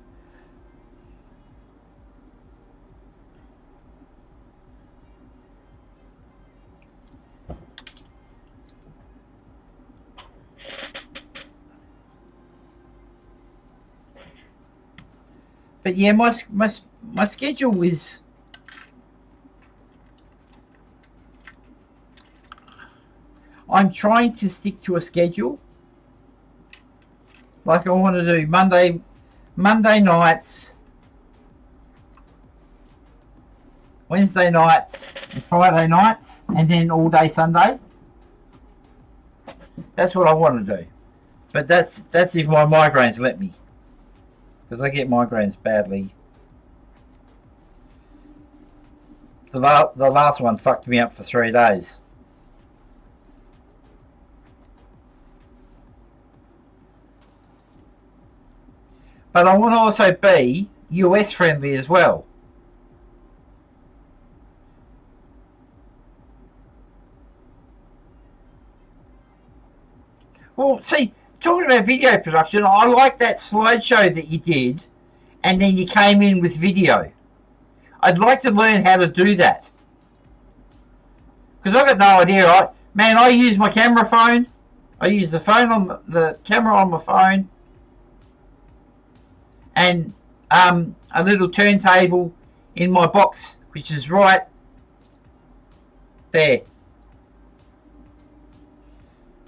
But yeah, my schedule is... I'm trying to stick to a schedule. Like I want to do Monday nights, Wednesday nights, and Friday nights, and then all day Sunday. That's what I want to do. But that's if my migraines let me. Because I get migraines badly. The last one fucked me up for 3 days. But I want to also be US friendly as well. Well, see, talking about video production, I like that slideshow that you did, and then you came in with video. I'd like to learn how to do that. Because I've got no idea. I use my camera phone. I use the camera on my phone, and a little turntable in my box, which is right there.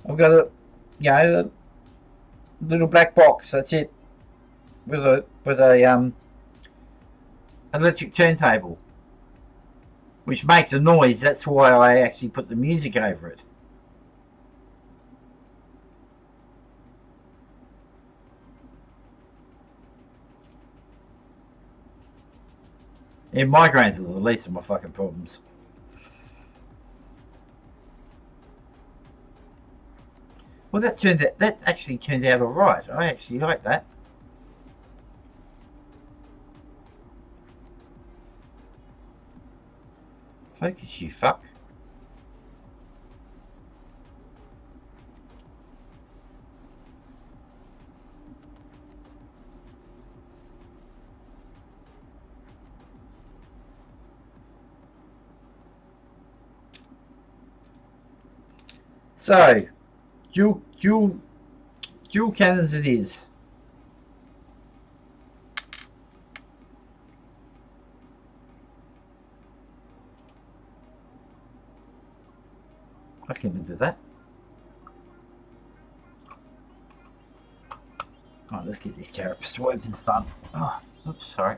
I've got a little black box. That's it, with a electric turntable, which makes a noise. That's why I actually put the music over it. Yeah, migraines are the least of my fucking problems. Well, that actually turned out all right. I actually like that. Focus, you fuck. So, dual cannons it is. I can do that. Alright, let's get this carapace weapons done. Oh, oops, sorry.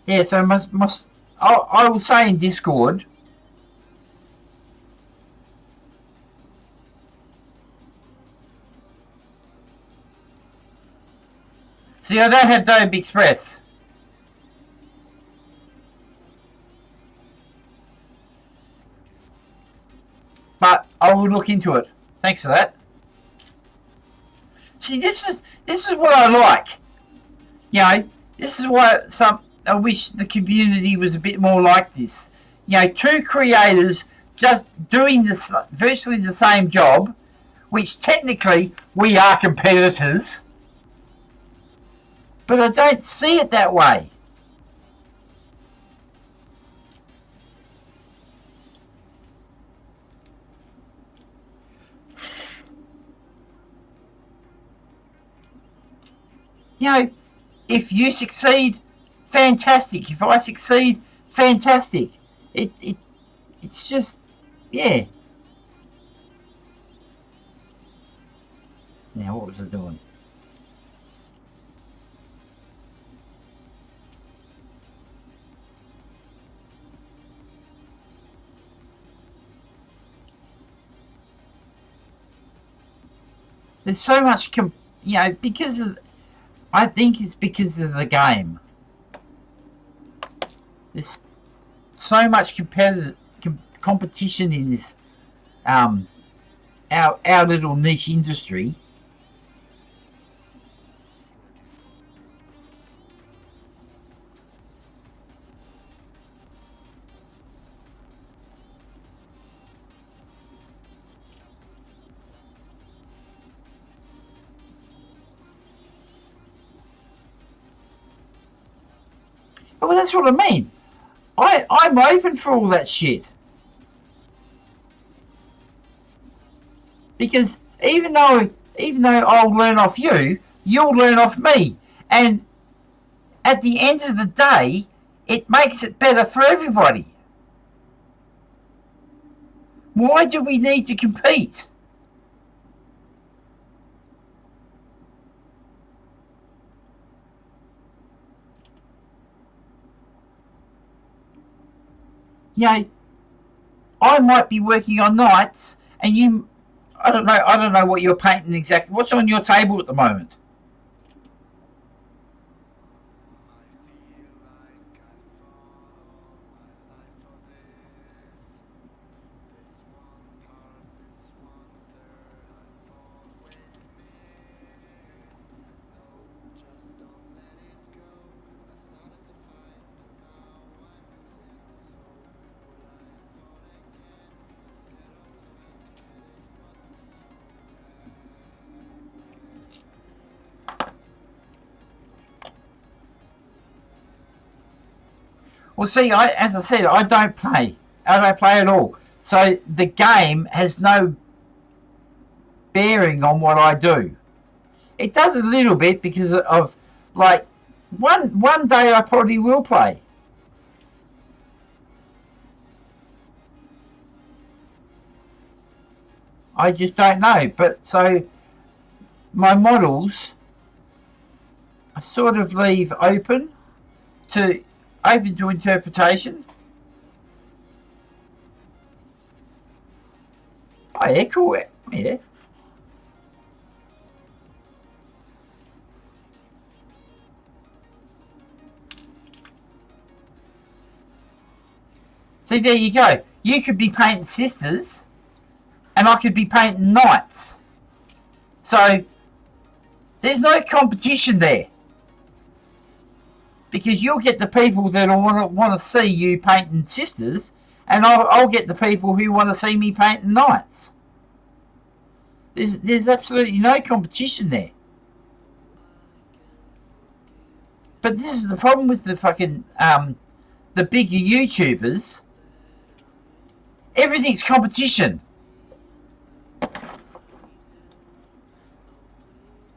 Yeah, so I will say in Discord. See, I don't have Adobe Express. But I will look into it. Thanks for that. See, this is what I like. You know, this is why I wish the community was a bit more like this. You know, two creators just doing this virtually the same job, which technically we are competitors, but I don't see it that way. You know, if you succeed, fantastic. If I succeed, fantastic. It's just, yeah. Now, what was I doing? There's so much, because of, I think it's because of the game. There's so much competition in this, our little niche industry. Well, that's what I mean. I'm open for all that shit. Because even though I'll learn off you, you'll learn off me. And at the end of the day, it makes it better for everybody. Why do we need to compete? You know, I might be working on nights, and you, I don't know what you're painting exactly. What's on your table at the moment? Well, see, as I said, I don't play. I don't play at all. So the game has no bearing on what I do. It does a little bit because of, like, one day I probably will play. I just don't know. But so my models I sort of leave to open to interpretation. Oh yeah, cool. Yeah. See, there you go. You could be painting sisters, and I could be painting knights. So there's no competition there, because you'll get the people that want to see you painting sisters, and I'll get the people who want to see me painting knights. There's absolutely no competition there. But this is the problem with the fucking the bigger YouTubers. Everything's competition.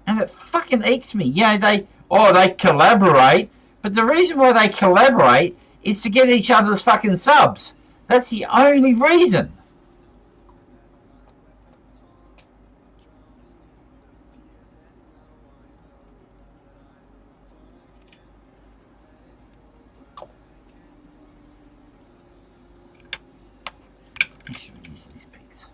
And it fucking eats me. You know, they collaborate, but the reason why they collaborate is to get each other's fucking subs. That's the only reason. I should use these pigs.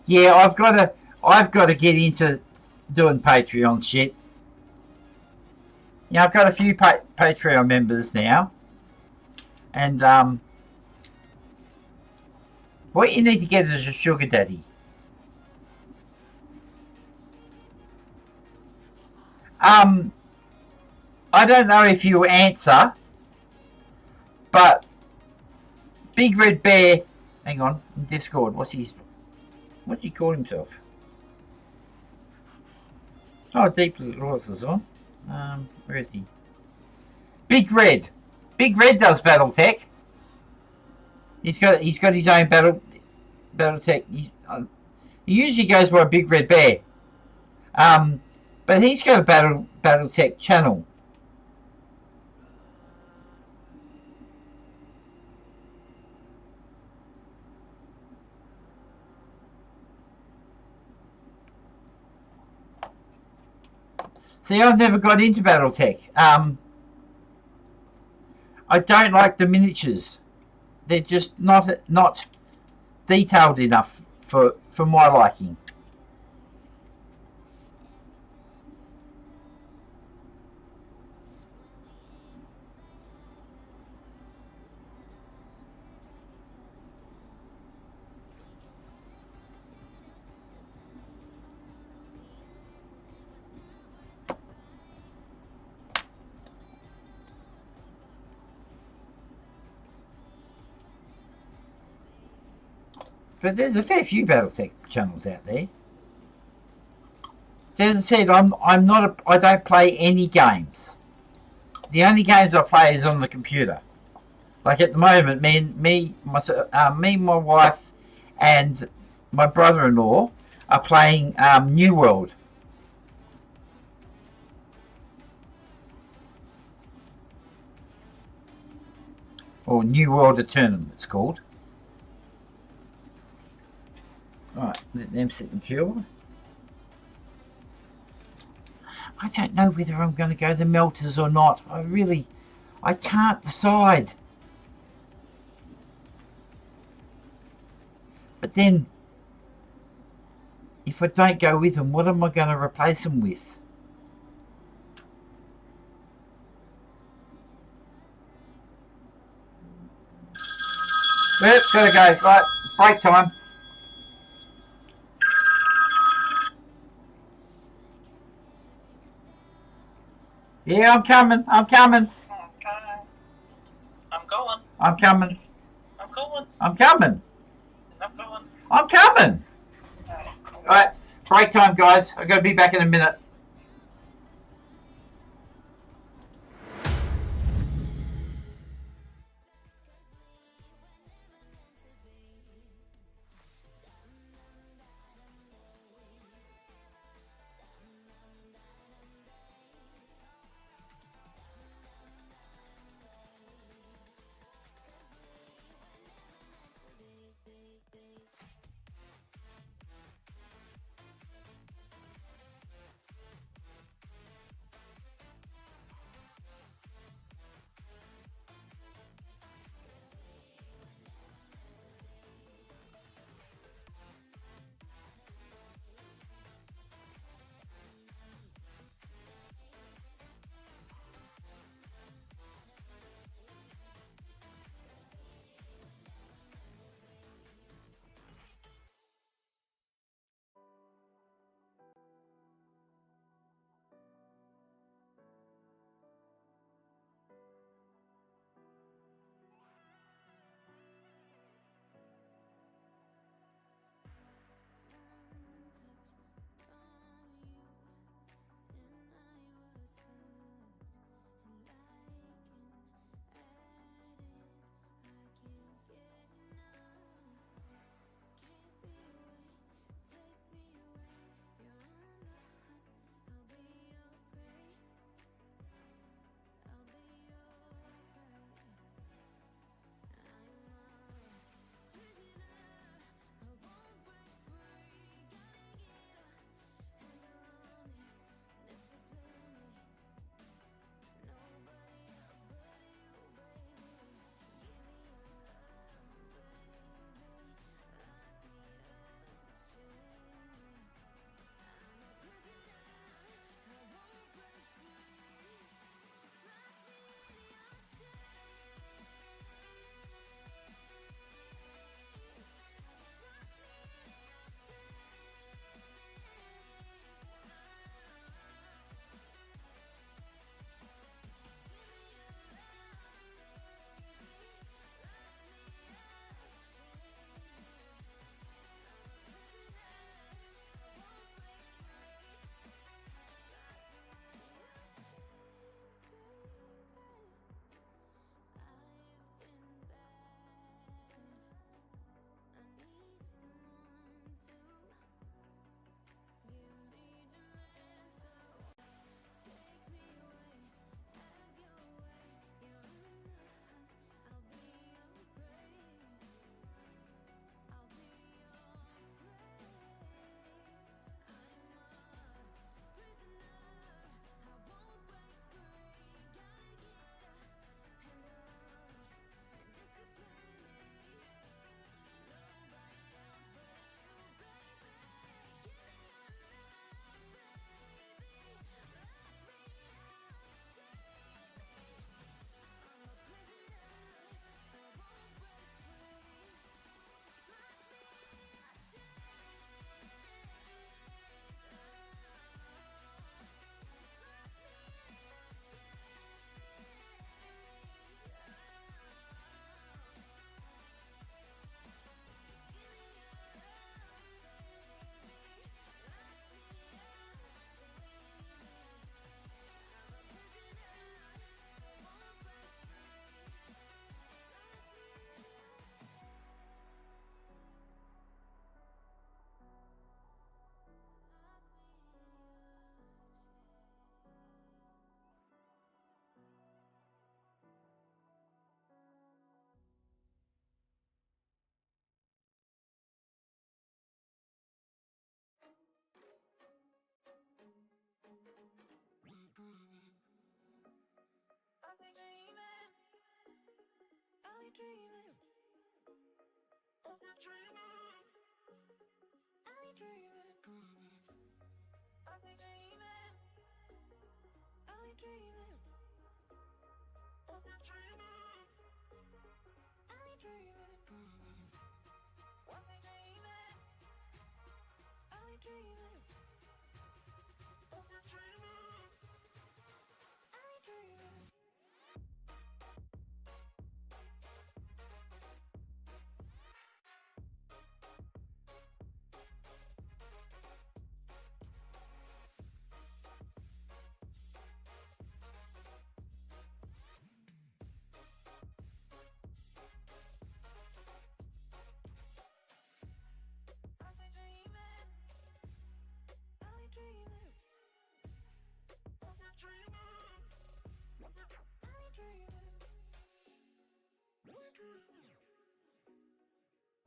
Yeah, I've got to get into doing Patreon shit. Yeah, I've got a few Patreon members now, and what you need to get is a sugar daddy. I don't know if you answer, but Big Red Bear, hang on, in Discord, what's he call himself? Oh, Deep Loss is on. Where is he? Big Red. Big Red does battle tech. He's got his own battle tech. He usually goes by Big Red Bear. But he's got a battle tech channel. See, I've never got into BattleTech. I don't like the miniatures. They're just not detailed enough for my liking. But there's a fair few BattleTech channels out there. So as I said, I don't play any games. The only games I play is on the computer. Like at the moment, me, my wife, and my brother-in-law are playing New World. Or New World Eternum, it's called. Right, let them sit and chill. I don't know whether I'm going to go the melters or not. I can't decide. But then, if I don't go with them, what am I going to replace them with? Well, gotta go. Right, break time. Yeah, I'm coming. Okay. I'm I'm coming. I'm coming. I'm coming. I'm coming. I'm coming. All right, break time, guys. I've got to be back in a minute.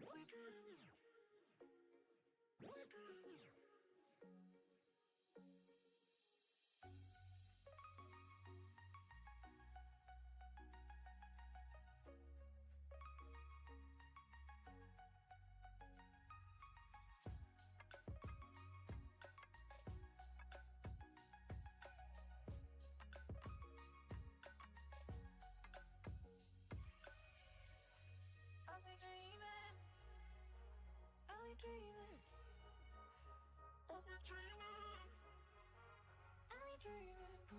I'll be dreaming. I'll be dreaming. I'll be dreaming. I'll be dreaming. I'll be dreaming.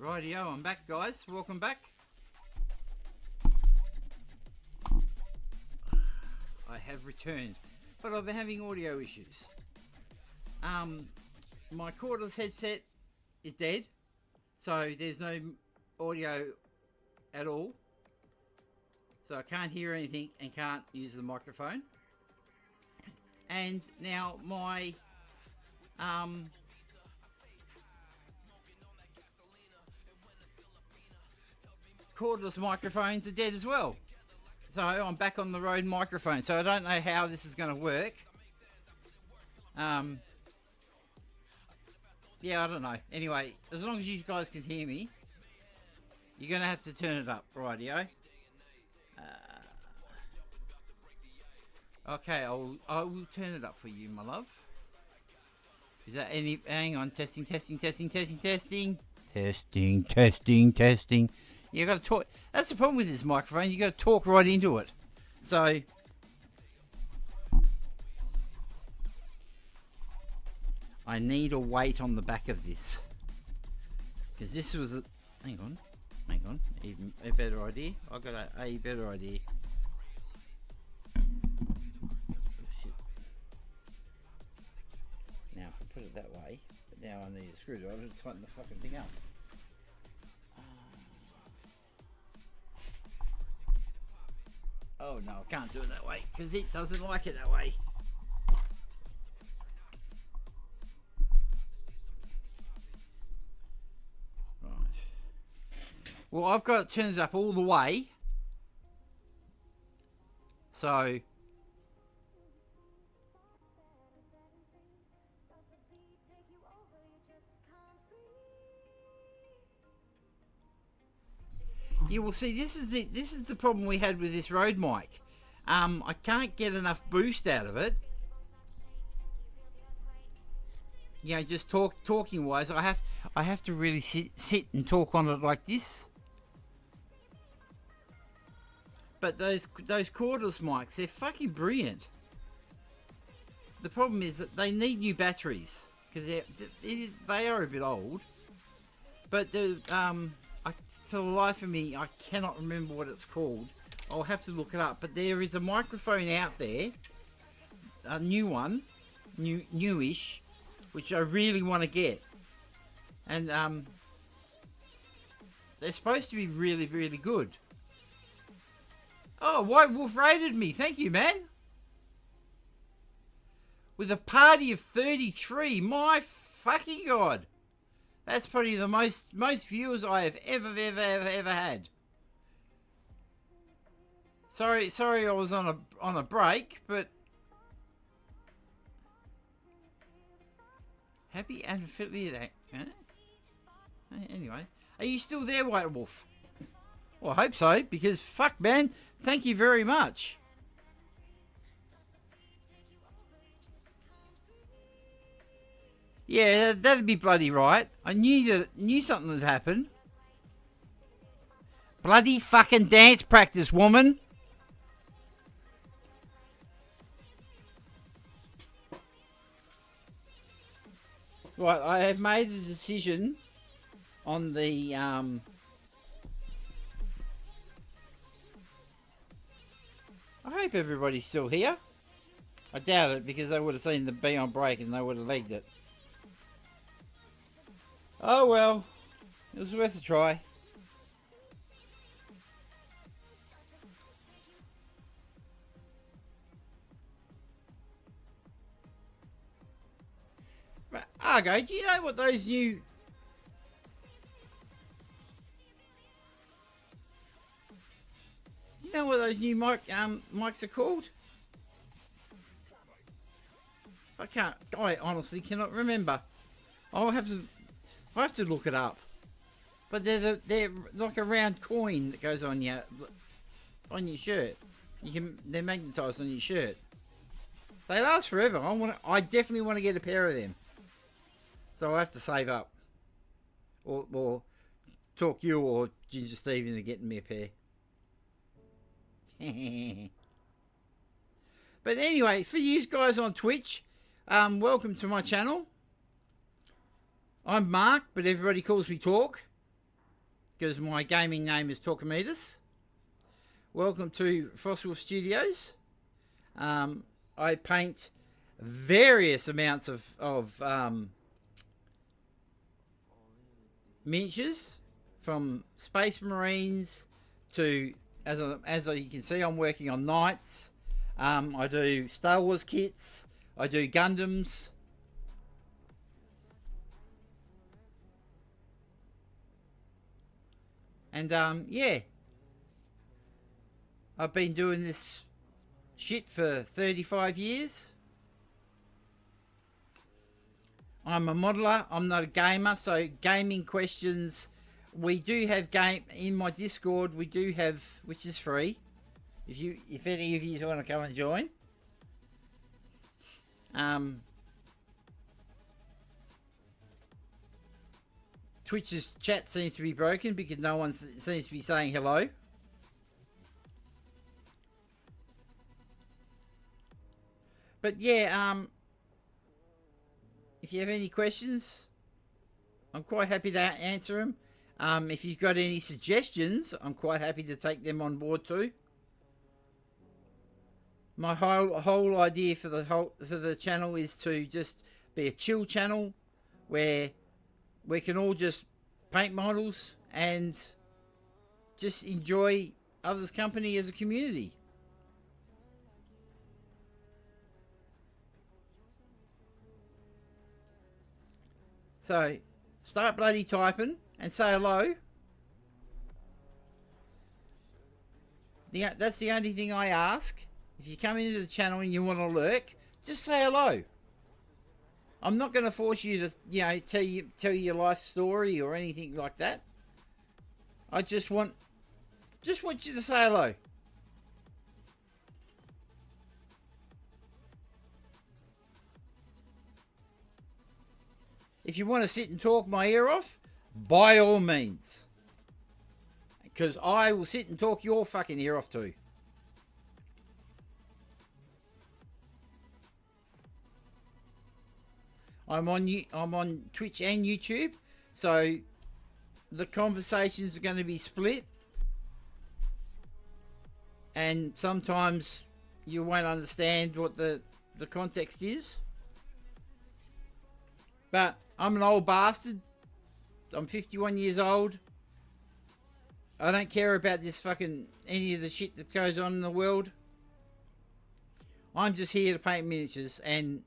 Rightio, I'm back, guys. Welcome back. I have returned, but I've been having audio issues. My cordless headset is dead, so there's no audio at all. So I can't hear anything and can't use the microphone. And now my cordless microphones are dead as well. So I'm back on the Rode microphone. So I don't know how this is going to work. Yeah, I don't know. Anyway, as long as you guys can hear me, you're going to have to turn it up, rightio. Okay, I will turn it up for you, my love. Is that any? Hang on, testing. You got to talk. That's the problem with this microphone. You got to talk right into it. So I need a weight on the back of this because this was a. Hang on. Even a better idea. I got a better idea. Now if I put it that way, but now I need a screwdriver to tighten the fucking thing up. Oh no, I can't do it that way because it doesn't like it that way. Right. Well, I've got it turned up all the way. So you will see this is it. This is the problem we had with this Rode mic. I can't get enough boost out of it. You know, just talking wise, I have to really sit and talk on it like this. But those cordless mics, they're fucking brilliant. The problem is that they need new batteries because they are a bit old. But the for the life of me, I cannot remember what it's called. I'll have to look it up. But there is a microphone out there, a new one, newish, which I really want to get. And they're supposed to be really, really good. Oh, White Wolf raided me. Thank you, man. With a party of 33. My fucking God. That's probably the most viewers I have ever had. Sorry I was on a break, but happy affiliate. Huh? Anyway, are you still there, White Wolf? Well, I hope so, because fuck, man, thank you very much. Yeah, that'd be bloody right. I knew something had happened. Bloody fucking dance practice, woman. Right, I have made a decision on the I hope everybody's still here. I doubt it because they would have seen the bee on break and they would have legged it. Oh well, it was worth a try. Argo, do you know what those new... Do you know what those new mics are called? I honestly cannot remember. I have to look it up. But they're like a round coin that goes on your shirt. They're magnetised on your shirt. They last forever. I definitely want to get a pair of them. So I have to save up, or talk you or Ginger Steve into getting me a pair. But anyway, for you guys on Twitch, welcome to my channel. I'm Mark, but everybody calls me Talk. because my gaming name is Torquemidas. Welcome to Fossil Studios. I paint various amounts of miniatures, from Space Marines to, as you can see, I'm working on Knights. I do Star Wars kits. I do Gundams. And yeah, I've been doing this shit for 35 years. I'm a modeler, I'm not a gamer, so gaming questions, we do have game in my Discord, we do have, which is free, if any of you want to come and join. Twitch's chat seems to be broken because no one seems to be saying hello. But yeah, if you have any questions, I'm quite happy to answer them. If you've got any suggestions, I'm quite happy to take them on board too. My whole idea for the channel is to just be a chill channel where we can all just paint models and just enjoy others' company as a community. So, start bloody typing and say hello. That's the only thing I ask. If you come into the channel and you want to lurk, just say hello. I'm not going to force you to, tell you your life story or anything like that. I just want you to say hello. If you want to sit and talk my ear off, by all means. Because I will sit and talk your fucking ear off too. I'm on Twitch and YouTube, so the conversations are going to be split, and sometimes you won't understand what the context is. But I'm an old bastard. I'm 51 years old. I don't care about this fucking any of the shit that goes on in the world. I'm just here to paint miniatures and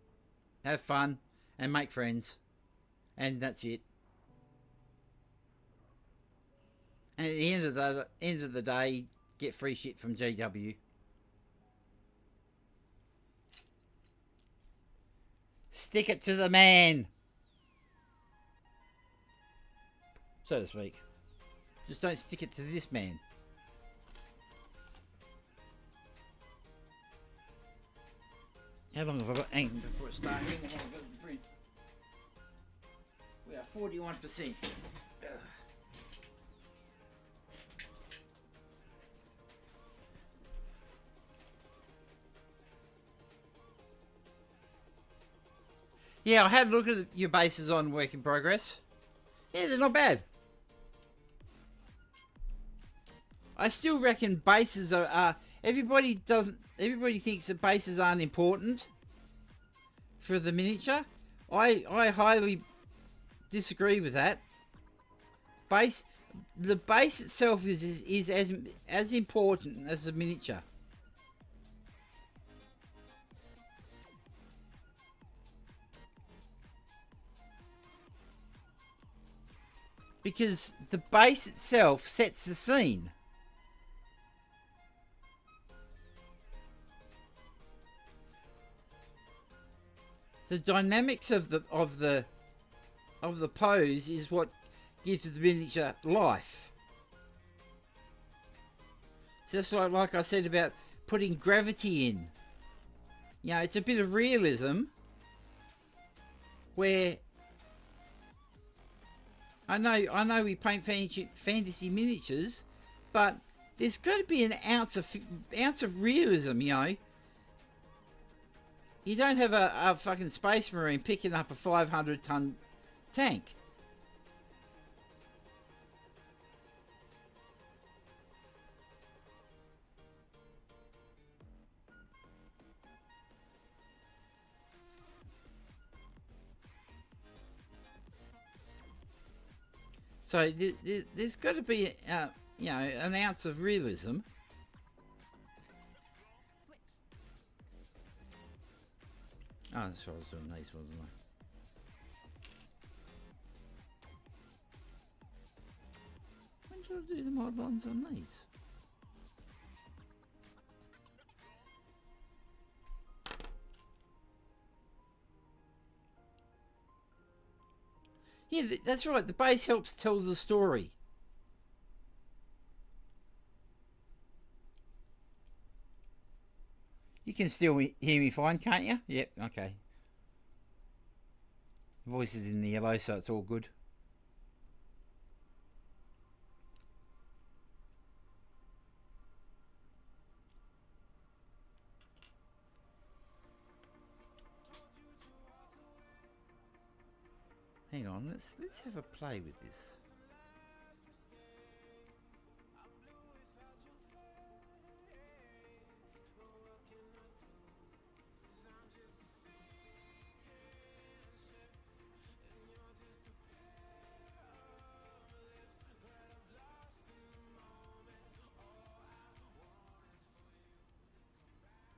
have fun and make friends, and that's it. And at the end of the day, get free shit from GW. Stick it to the man, so to speak. Just don't stick it to this man. How long have I got hanging before it starts? How long have I got to print? We are 41%. Yeah, I had a look at your bases on Work in Progress. Yeah, they're not bad. I still reckon bases are everybody thinks that bases aren't important for the miniature. I highly disagree with that. The base itself is as important as the miniature. Because the base itself sets the scene. The dynamics of the pose is what gives the miniature life. Just like I said about putting gravity in. It's a bit of realism where I know we paint fantasy miniatures, but there's got to be an ounce of realism, You don't have a fucking Space Marine picking up a 500-ton tank. So there's got to be, you know, an ounce of realism. Oh, that's what I was doing these, wasn't I? When did I do the mod lines on these? Yeah, that's right. The base helps tell the story. You can still hear me fine, can't you? Yep, okay. Voice is in the yellow, so it's all good. Hang on, let's have a play with this.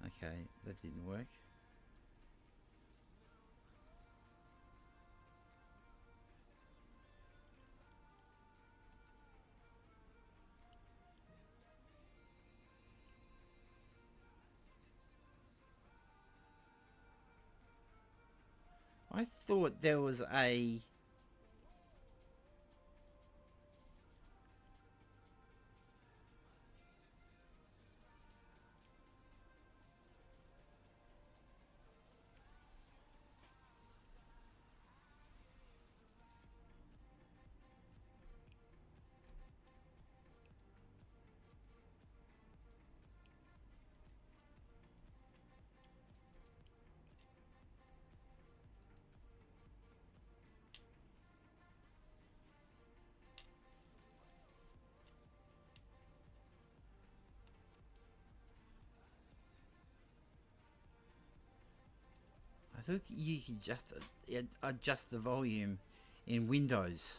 Okay, that didn't work. I thought there was a... I think you can just adjust the volume in Windows.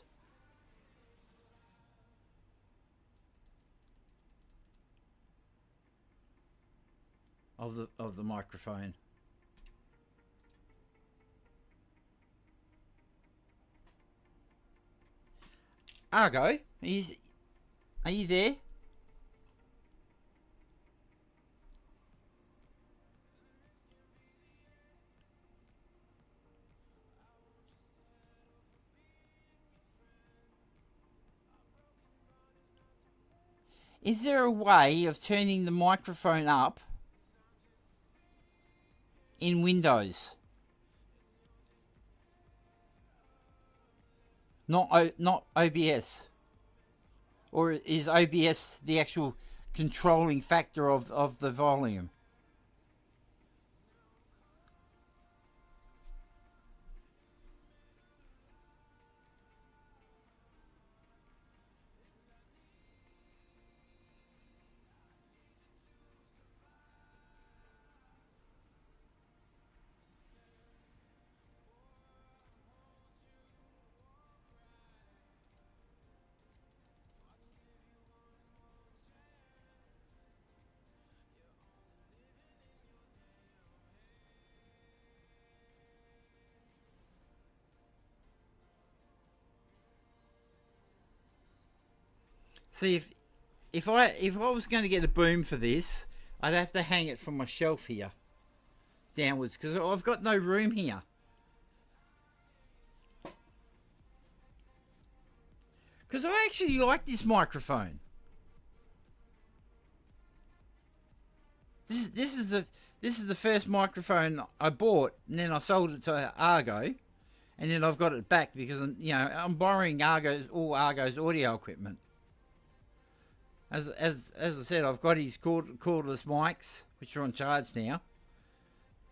Of the microphone. Argo, are you there? Is there a way of turning the microphone up in Windows? Not OBS? Or is OBS the actual controlling factor of the volume? See, if I was going to get a boom for this, I'd have to hang it from my shelf here downwards because I've got no room here. Because I actually like this microphone. This is the first microphone I bought, and then I sold it to Argo, and then I've got it back because I'm borrowing all Argo's audio equipment. As I said, I've got his cordless mics, which are on charge now,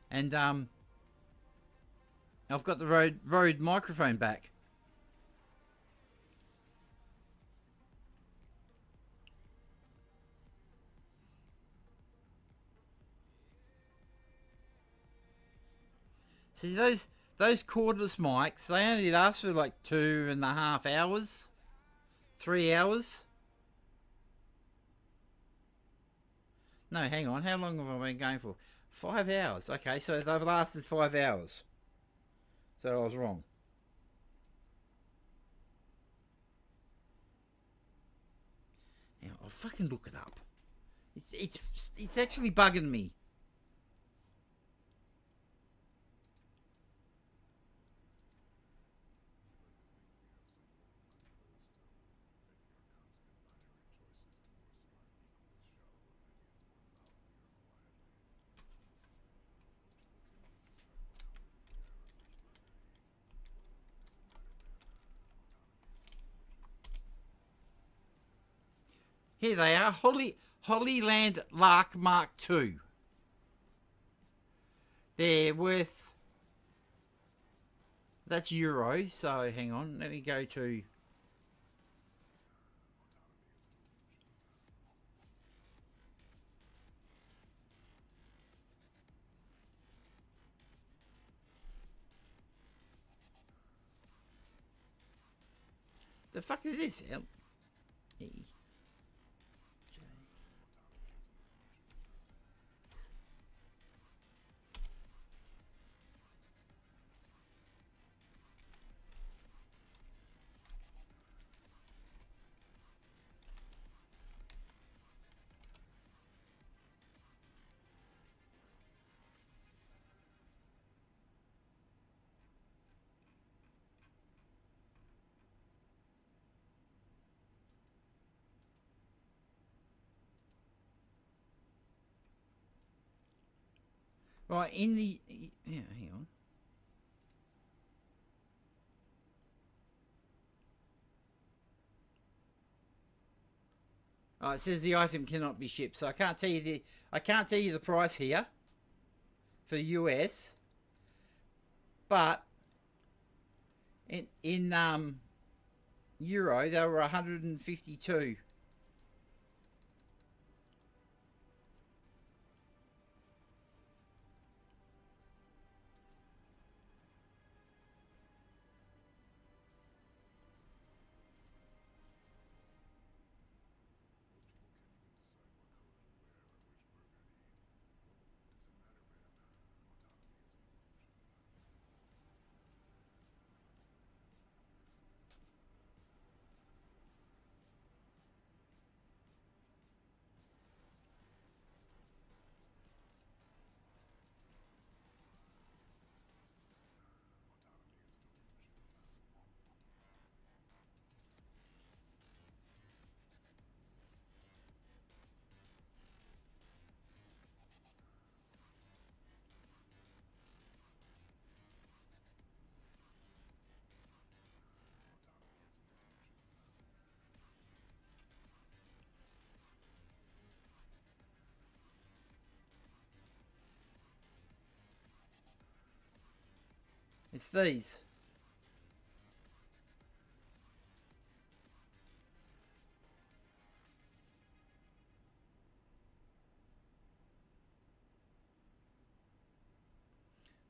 and I've got the Rode microphone back. See those cordless mics, they only last for like 2.5 hours. 3 hours? No, hang on. How long have I been going for? 5 hours. Okay, so they've lasted 5 hours. So I was wrong. Now, I'll fucking look it up. It's actually bugging me. Here they are, Hollyland Lark Mark II. They're worth... That's euro, so hang on, let me go to... The fuck is this? E. Right, in the... Yeah, hang on. Oh, it says the item cannot be shipped, so I can't tell you the price here for the US, but in euro they were 152. It's these.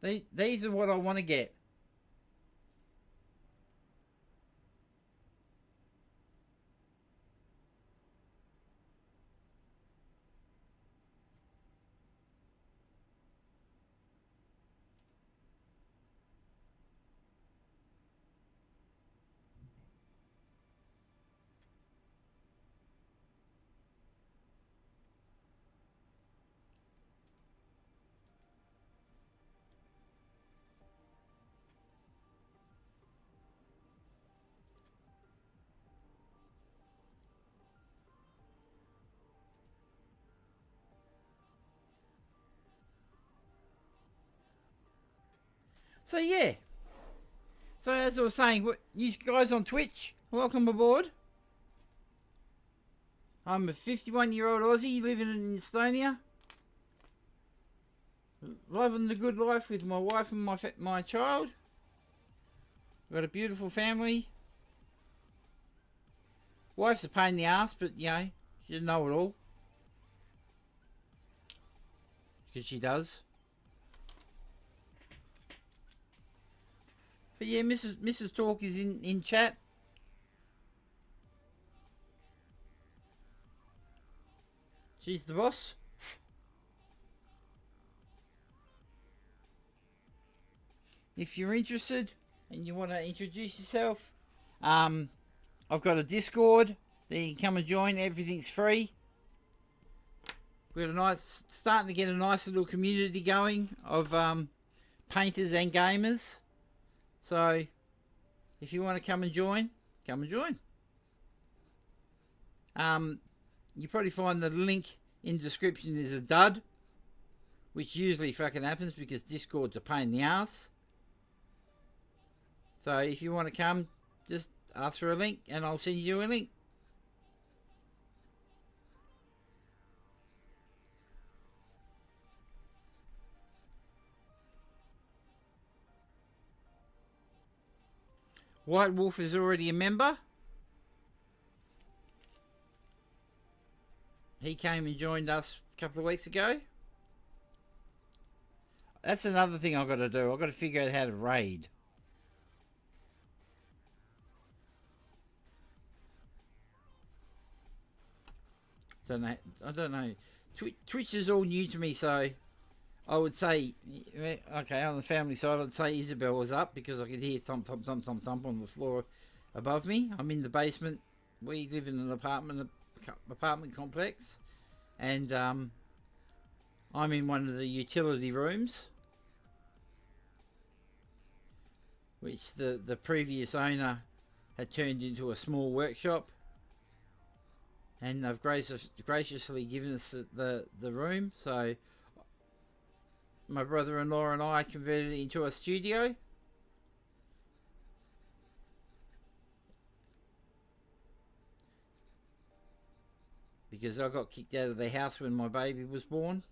These are what I want to get. So yeah. So as I was saying, you guys on Twitch, welcome aboard. I'm a 51-year-old Aussie living in Estonia, loving the good life with my wife and my child. Got a beautiful family. Wife's a pain in the ass, but you know, she doesn't know it all. Because she does. But yeah, Mrs. Talk is in chat. She's the boss. If you're interested and you want to introduce yourself, I've got a Discord that you can come and join. Everything's free. We've got starting to get a nice little community going of painters and gamers. So if you want to come and join, come and join. You probably find the link in the description is a dud, which usually fucking happens because Discord's a pain in the ass. So if you want to come, just ask for a link and I'll send you a link. White Wolf is already a member. He came and joined us a couple of weeks ago. That's another thing I've got to do. I've got to figure out how to raid. I don't know. Twitch is all new to me, so I would say, okay, on the family side, I'd say Isabel was up because I could hear thump, thump, thump, thump, thump on the floor above me. I'm in the basement. We live in an apartment complex, and I'm in one of the utility rooms, which the previous owner had turned into a small workshop. And they've graciously given us the room, so my brother-in-law and I converted it into a studio. Because I got kicked out of the house when my baby was born.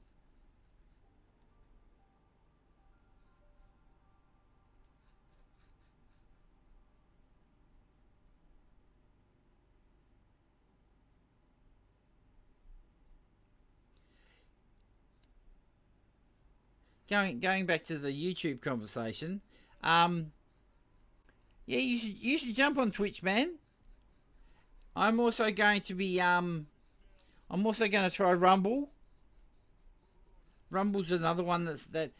Going back to the YouTube conversation, yeah, you should jump on Twitch, man. I'm also going to be I'm also going to try Rumble. Rumble's another one that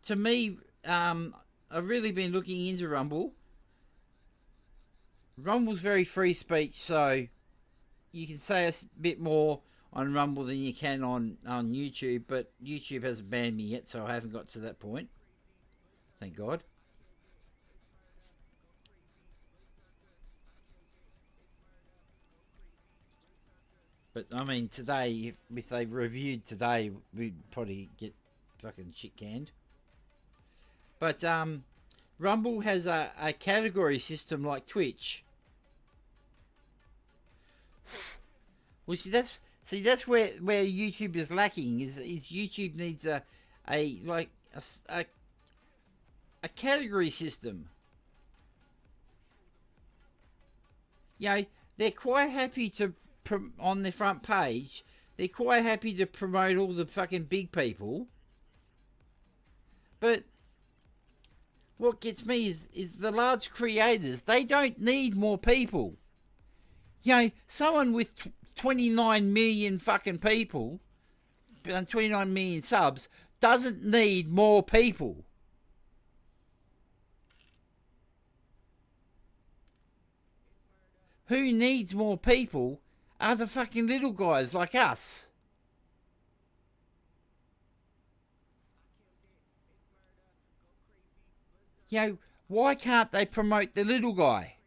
to me, I've really been looking into Rumble. Rumble's very free speech, so you can say a bit more on Rumble than you can on YouTube, but YouTube hasn't banned me yet, so I haven't got to that point. Thank God. But I mean, today, if they reviewed today, we'd probably get fucking shit canned. But Rumble has a category system like Twitch. Well, see that's where YouTube is lacking. Is YouTube needs a category system. You know, they're quite happy to on their front page. They're quite happy to promote all the fucking big people. But what gets me is the large creators. They don't need more people. You know, someone with 29 million fucking people and 29 million subs doesn't need more people. Who needs more people are the fucking little guys like us. You know, why can't they promote the little guy?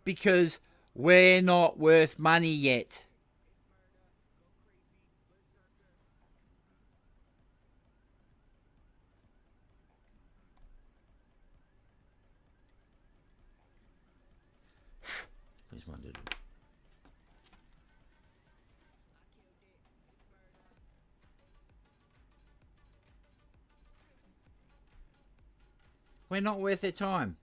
Because we're not worth money yet. Where's my little... We're not worth their time.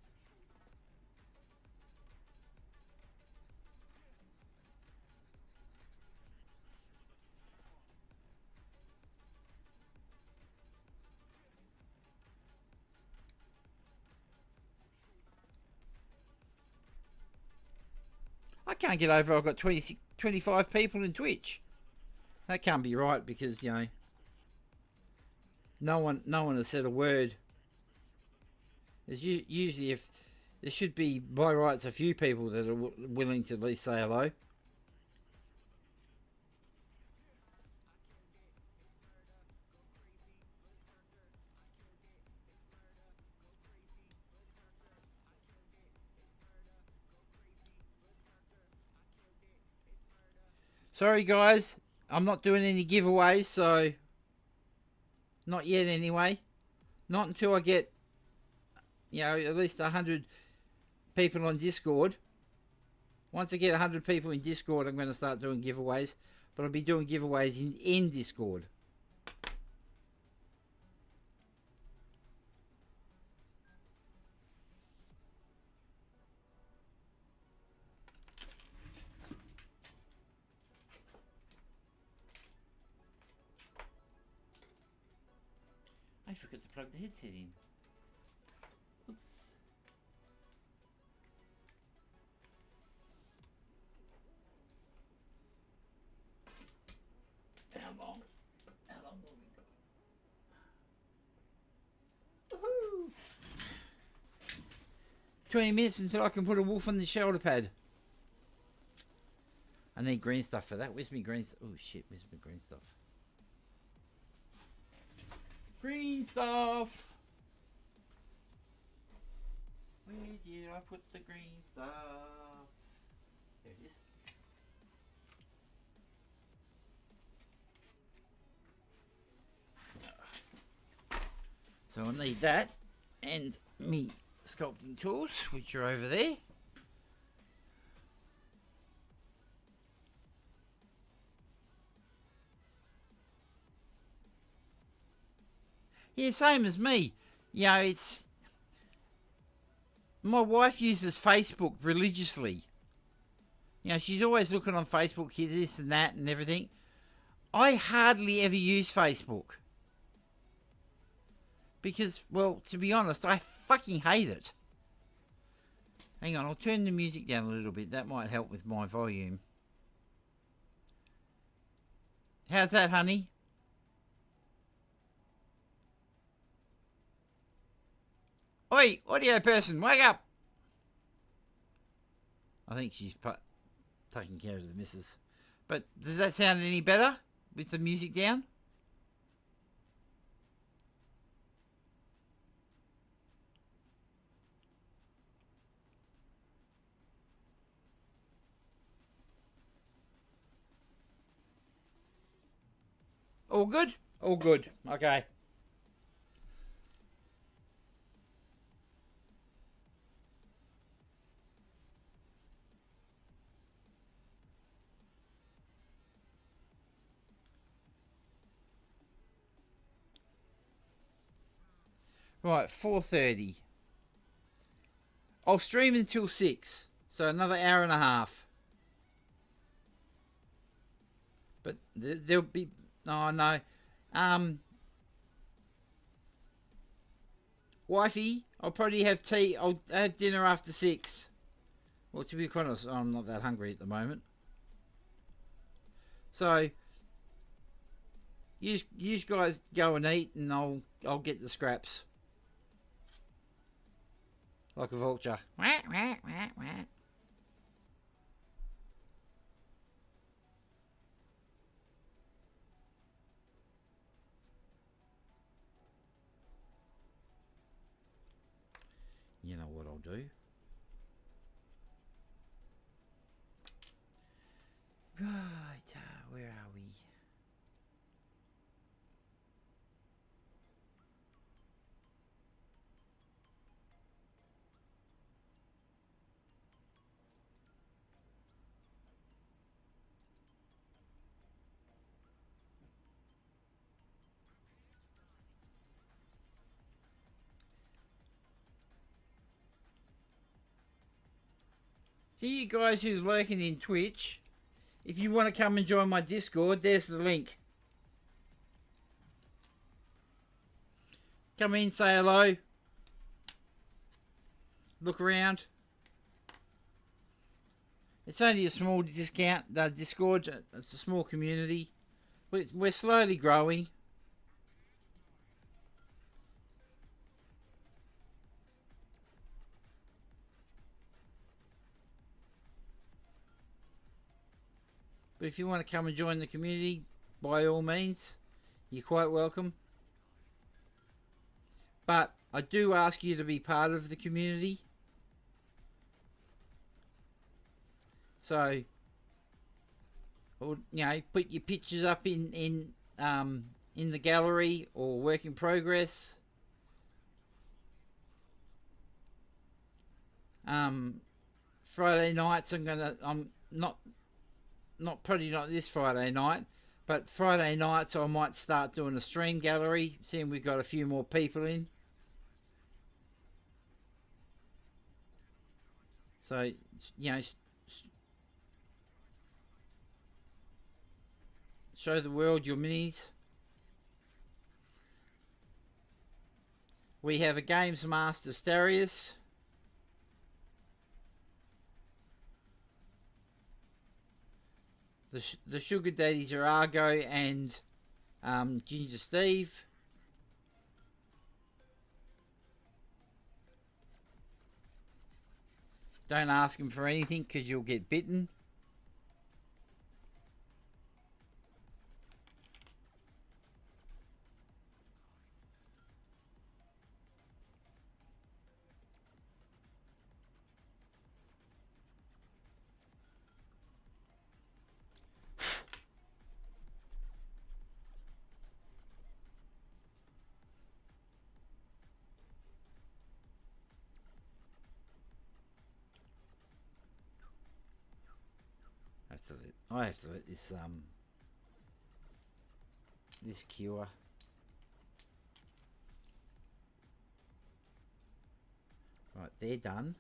can't get over I've got 25 people in Twitch. That can't be right because, you know, no one has said a word. There's usually, if there should be by rights a few people that are willing to at least say hello. Sorry guys, I'm not doing any giveaways, so not yet anyway. Not until I get, you know, at least 100 people on Discord. Once I get 100 people in Discord, I'm going to start doing giveaways. But I'll be doing giveaways in Discord. I forgot to plug the headset in. Oops. How long will we go? Woohoo! 20 minutes until I can put a wolf on the shoulder pad. I need green stuff for that. Where's my green stuff? Oh shit, where's my green stuff? Green stuff! Where did I put the green stuff? There it is. So I need that and me sculpting tools, which are over there. Yeah, same as me. You know, it's... My wife uses Facebook religiously. You know, she's always looking on Facebook, here, this and that and everything. I hardly ever use Facebook. Because, well, to be honest, I fucking hate it. Hang on, I'll turn the music down a little bit. That might help with my volume. How's that, honey? Oi, audio person, wake up! I think she's taking care of the missus. But does that sound any better with the music down? All good? All good. Okay. Right, 4:30. I'll stream until 6. So another hour and a half. But there'll be... Oh, no. Wifey, I'll probably have tea. I'll have dinner after 6. Well, to be quite honest, I'm not that hungry at the moment. So, you guys go and eat and I'll get the scraps. Like a vulture. Wah, wah, wah, wah. You know what I'll do? Right, where are we? So you guys who's lurking in Twitch, if you want to come and join my Discord, there's the link. Come in, say hello. Look around. It's only a small discount. Discord. It's a small community. We're slowly growing. But if you want to come and join the community, by all means, you're quite welcome. But I do ask you to be part of the community. So, or, you know, put your pictures up in the gallery or work in progress. Friday nights I'm not probably not this Friday night, but Friday nights I might start doing a stream gallery, seeing we've got a few more people in. So, you know, show the world your minis. We have a Games Master Starius. The Sugar Daddies are Argo and Ginger Steve. Don't ask him for anything because you'll get bitten. I have to let this this cure. Right, they're done.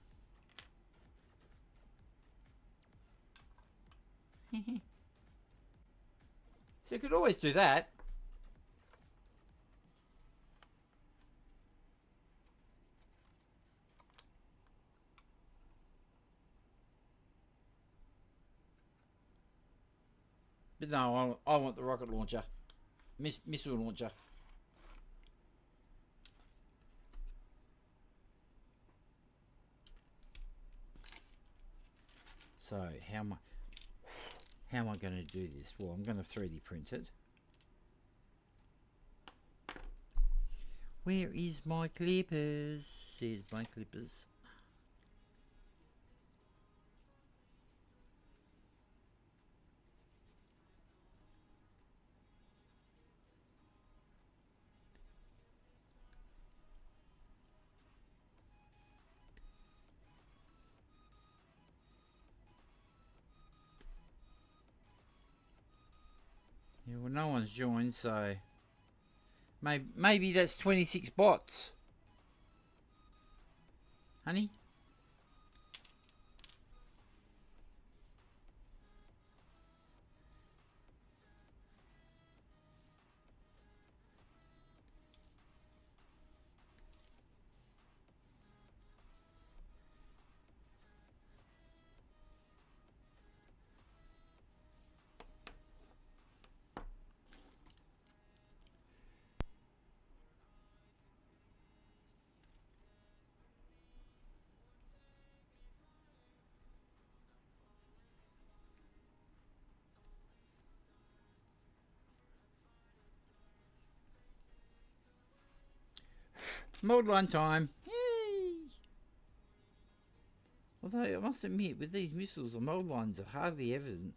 So you could always do that. But no, I want the rocket launcher. Missile launcher. So how am I going to do this? Well, I'm going to 3D print it. Where is my clippers? There's my clippers. Yeah, well, no one's joined, so maybe that's 26 bots. Honey? Mold line time. Yay! Although I must admit, with these missiles, the mold lines are hardly evident.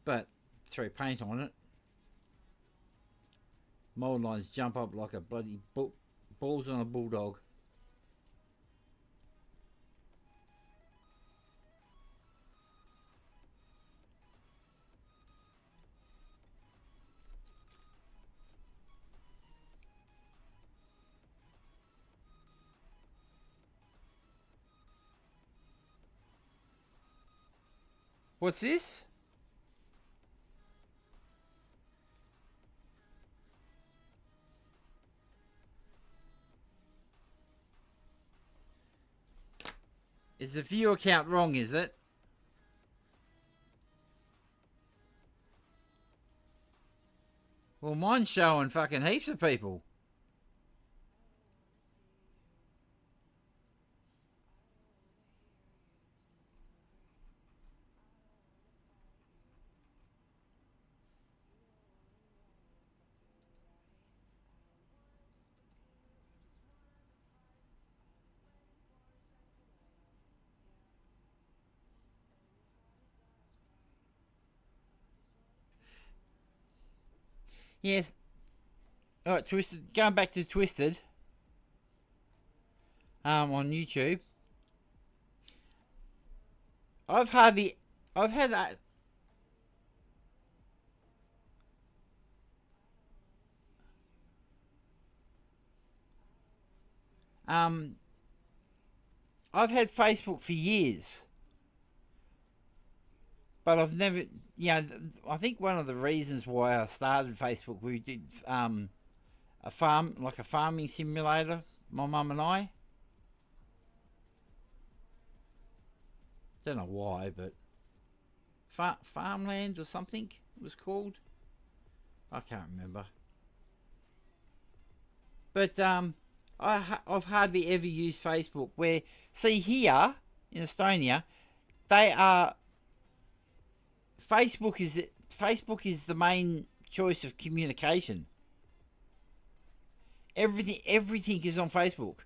But throw paint on it, mold lines jump up like a bloody balls on a bulldog. What's this? Is the view account wrong, is it? Well, mine's showing fucking heaps of people. Yes. Alright, Twisted. Going back to Twisted. On YouTube. I've had that. I've had Facebook for years, but I've never, I think one of the reasons why I started Facebook, we did a farming simulator, my mum and I. Don't know why, but farmland or something it was called. I can't remember. But I've hardly ever used Facebook. Where, see here in Estonia, Facebook is the main choice of communication. Everything is on Facebook.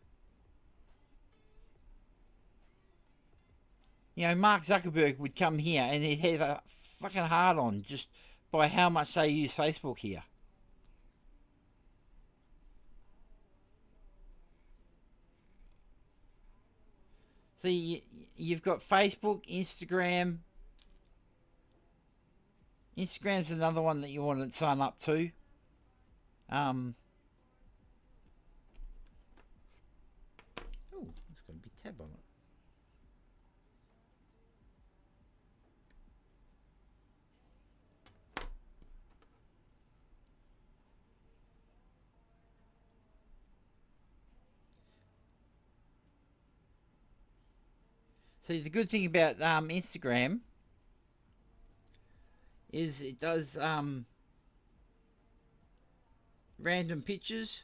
Mark Zuckerberg would come here and he'd have a fucking hard on just by how much they use Facebook here. So you've got Facebook, Instagram. Instagram's another one that you want to sign up to. Oh, there's got to be a tab on it. See, the good thing about Instagram is it does random pictures,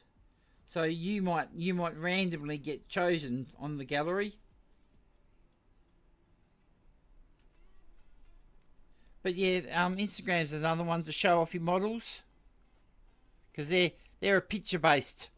so you might randomly get chosen on the gallery. But yeah, Instagram's another one to show off your models, because they're a picture based.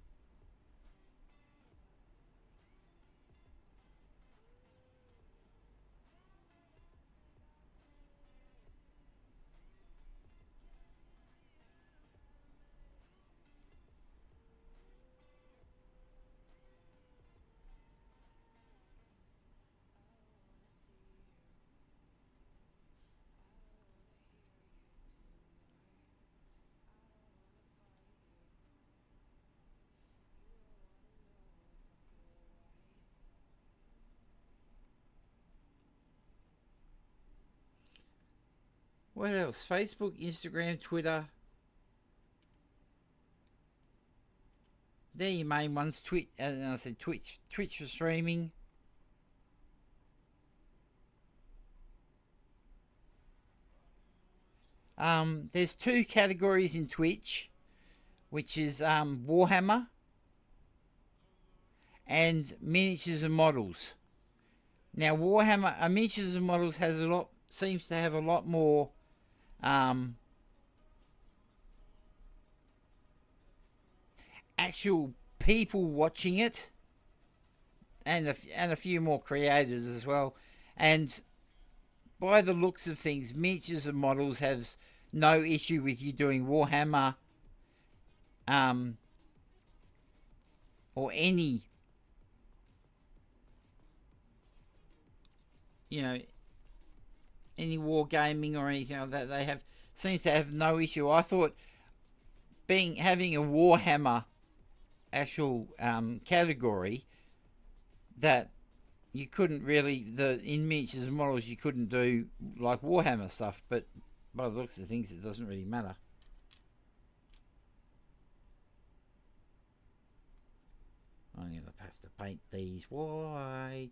What else? Facebook, Instagram, Twitter. They're your main ones. Twitch, and I said Twitch for streaming. There's two categories in Twitch, which is Warhammer and miniatures and models. Now Warhammer, miniatures and models seems to have a lot more actual people watching it, and a few more creators as well. And by the looks of things, miniatures and models has no issue with you doing Warhammer or any any wargaming or anything like that. They seems to have no issue. I thought having a Warhammer actual category, that you couldn't really, in miniatures and models you couldn't do like Warhammer stuff, but by the looks of things it doesn't really matter. I'm going to have to paint these white.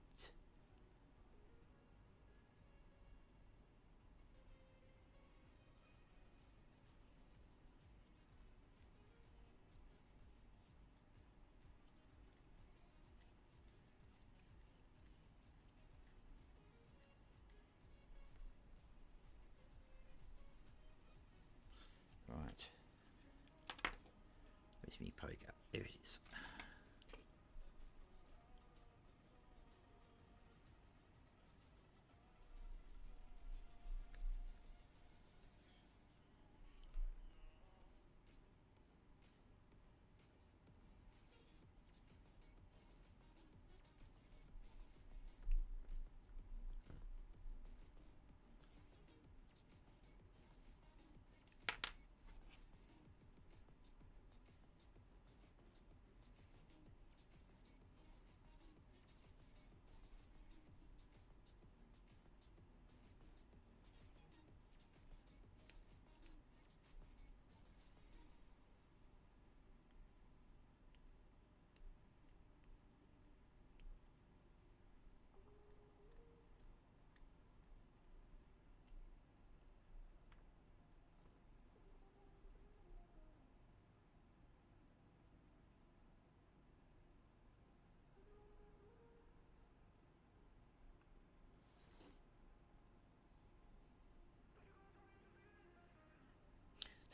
Where's me poker? There it is.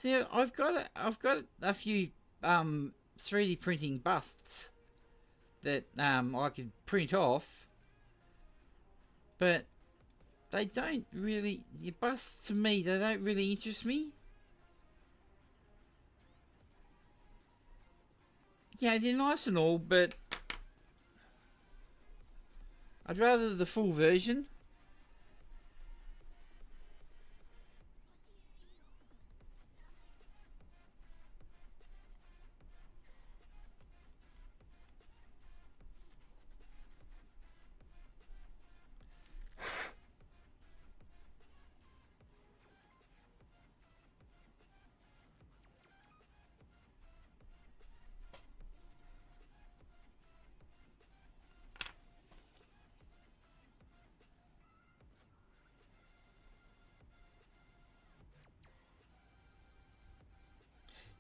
So I've got a few 3D printing busts that I could print off, but they don't really. Your busts to me, they don't really interest me. Yeah, they're nice and all, but I'd rather the full version.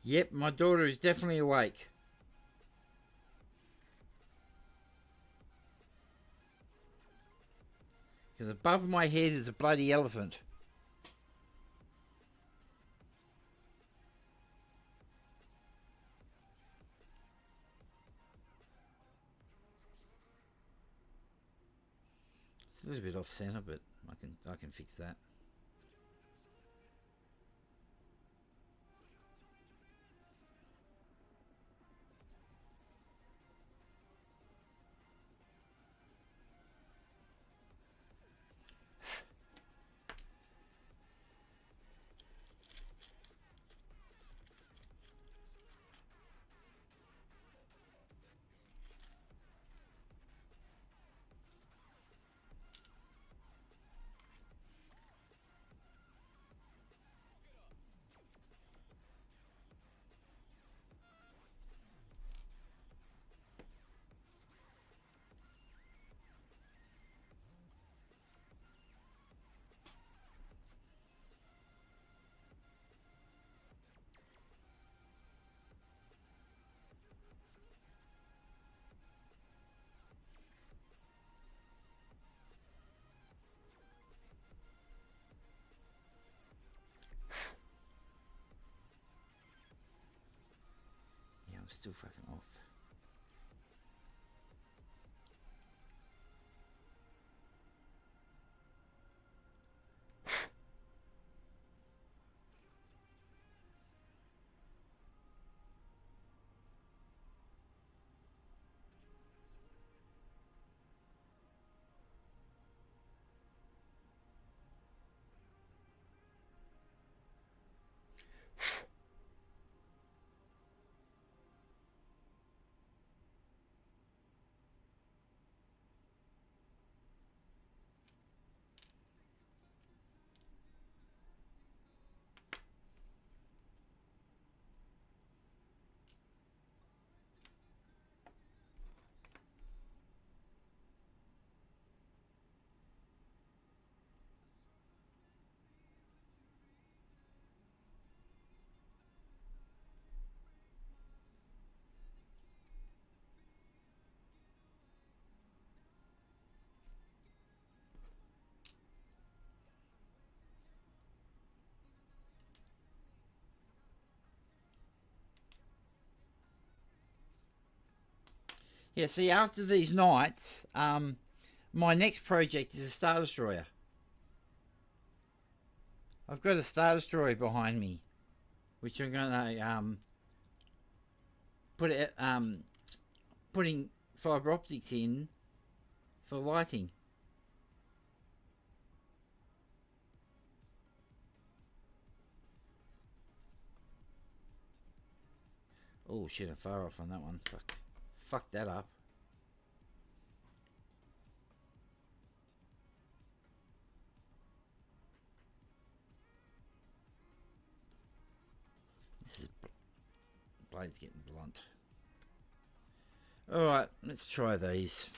Yep, my daughter is definitely awake. Because above my head is a bloody elephant. It's a little bit off center, but I can fix that. Yeah, I'm still fucking off. Yeah, see, after these nights, my next project is a Star Destroyer. I've got a Star Destroyer behind me, which I'm gonna put it putting fibre optics in for lighting. Oh shit, I'm far off on that one. Fuck that up. This blade's getting blunt. Alright, let's try these.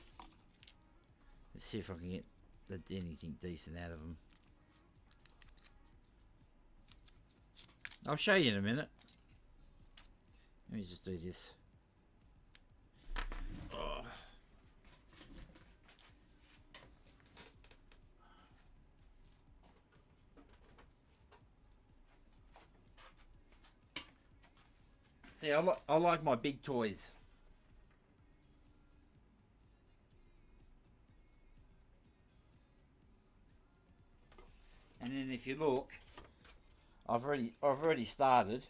Let's see if I can get anything decent out of them. I'll show you in a minute. Let me just do this. Oh. See, I like my big toys. And then if you look, I've already started.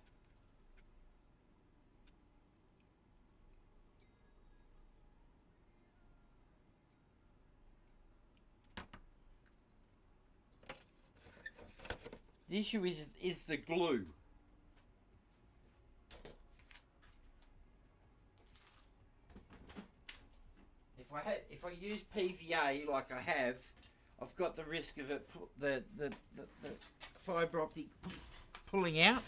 The issue is the glue. If I use PVA like I have, I've got the risk of it the fibre optic pulling out,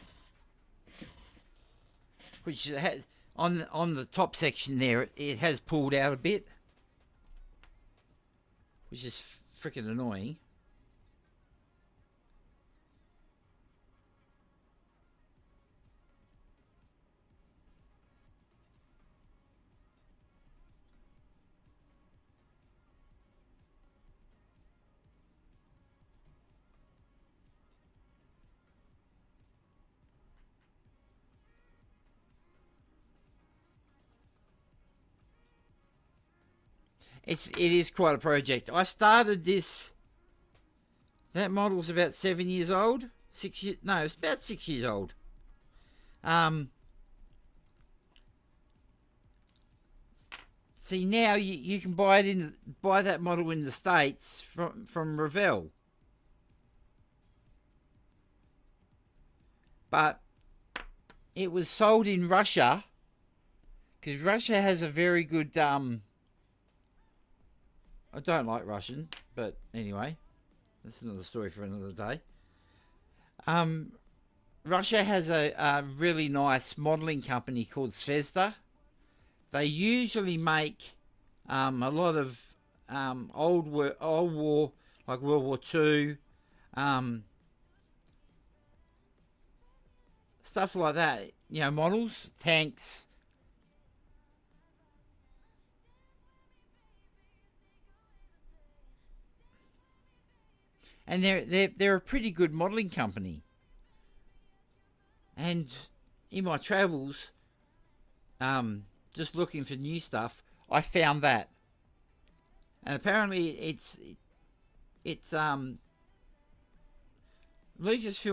which it has on the top section there. It has pulled out a bit, which is freaking annoying. It is quite a project. I started this. That model's about 7 years old. 6 years? No, it's about 6 years old. See, now you can buy that model in the States from Revell, but it was sold in Russia because Russia has a very good I don't like Russian, but anyway, that's another story for another day. Russia has a really nice modelling company called Zvezda. They usually make a lot of old war, like World War II, stuff like that. You know, models, tanks. And they're a pretty good modelling company. And in my travels, just looking for new stuff, I found that. And apparently it's Lucasfilm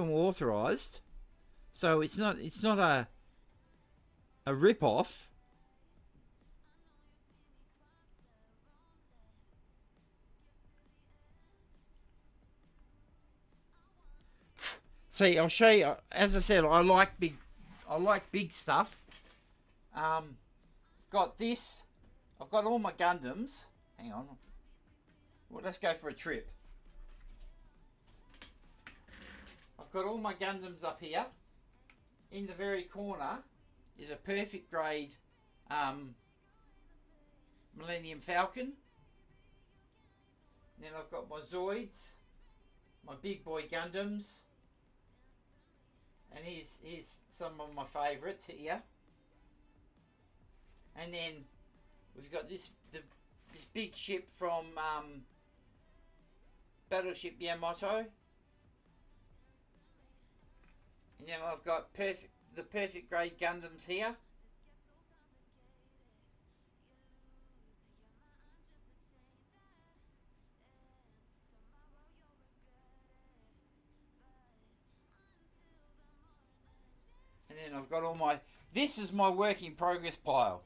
authorized, so it's not a rip off. See, I'll show you. As I said, I like big stuff. I've got this. I've got all my Gundams. Hang on. Well, let's go for a trip. I've got all my Gundams up here. In the very corner is a perfect grade Millennium Falcon. Then I've got my Zoids, my big boy Gundams. And here's some of my favourites here. And then we've got this big ship from Battleship Yamato. And then I've got the perfect grade Gundams here. then I've got all my... This is my work in progress pile.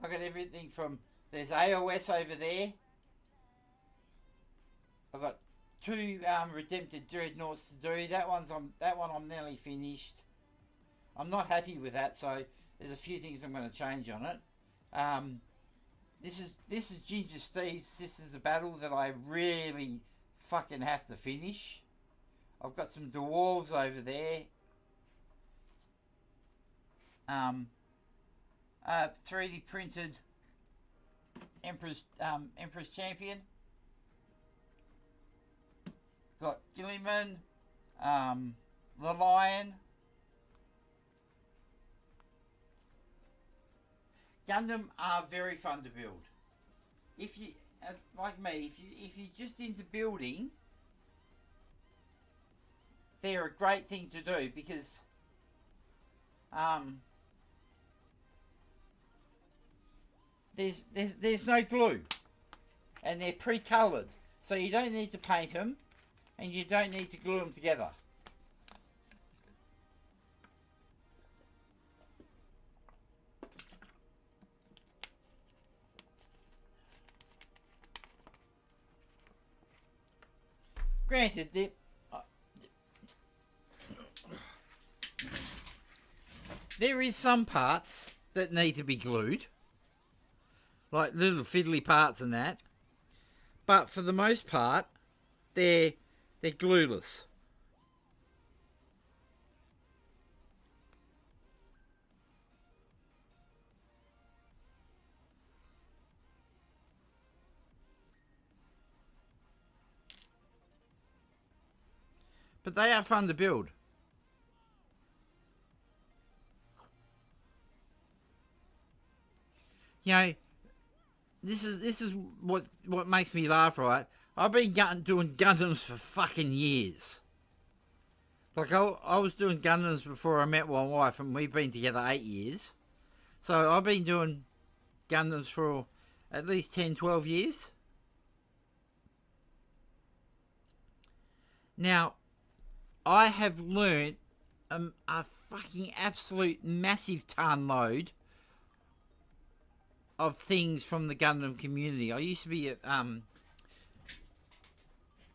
I've got everything from... There's AOS over there. I've got 2 Redempted Dreadnoughts to do. That one I'm nearly finished. I'm not happy with that, so there's a few things I'm going to change on it. This is Ginger Steve's Sisters of Battle that I really fucking have to finish. I've got some dwarves over there. 3D printed Emperor's Champion. Got Gilliman, the Lion. Gundam are very fun to build. If you, like me, if you're just into building, they're a great thing to do because there's no glue and they're pre-coloured, so you don't need to paint them and you don't need to glue them together. Granted, there is some parts that need to be glued, like little fiddly parts and that, but for the most part, they're glueless. But they are fun to build. You know, this is what makes me laugh, right? I've been doing Gundams for fucking years. Like I was doing Gundams before I met my wife, and we've been together 8 years. So I've been doing Gundams for at least 10, 12 years. Now, I have learnt a fucking absolute massive ton load of things from the Gundam community. I used to be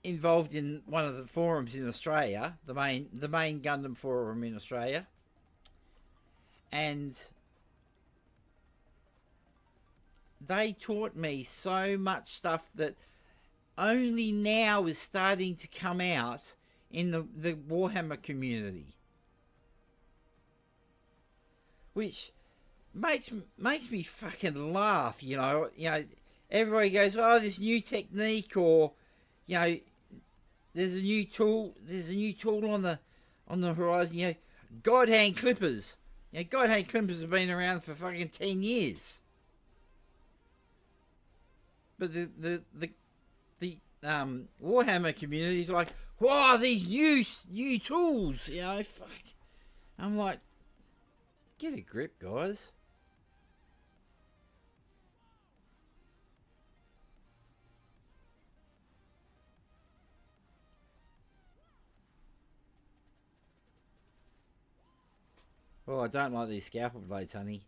involved in one of the forums in Australia, the main Gundam forum in Australia, and they taught me so much stuff that only now is starting to come out in the Warhammer community, which makes me fucking laugh. You know, everybody goes, oh, this new technique, or there's a new tool on the horizon. God hand clippers. God hand clippers have been around for fucking 10 years. But the Warhammer community is like, wow, these new tools, fuck. I'm like, get a grip, guys. Oh, I don't like these scalpel blades, honey.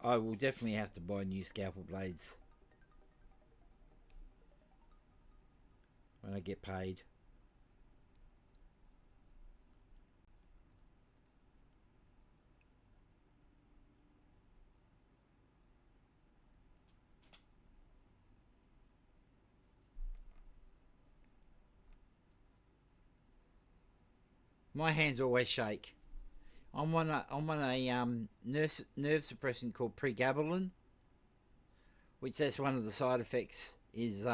I will definitely have to buy new scalpel blades when I get paid. My hands always shake. I'm on a nerve suppressant called pregabalin, which that's one of the side effects is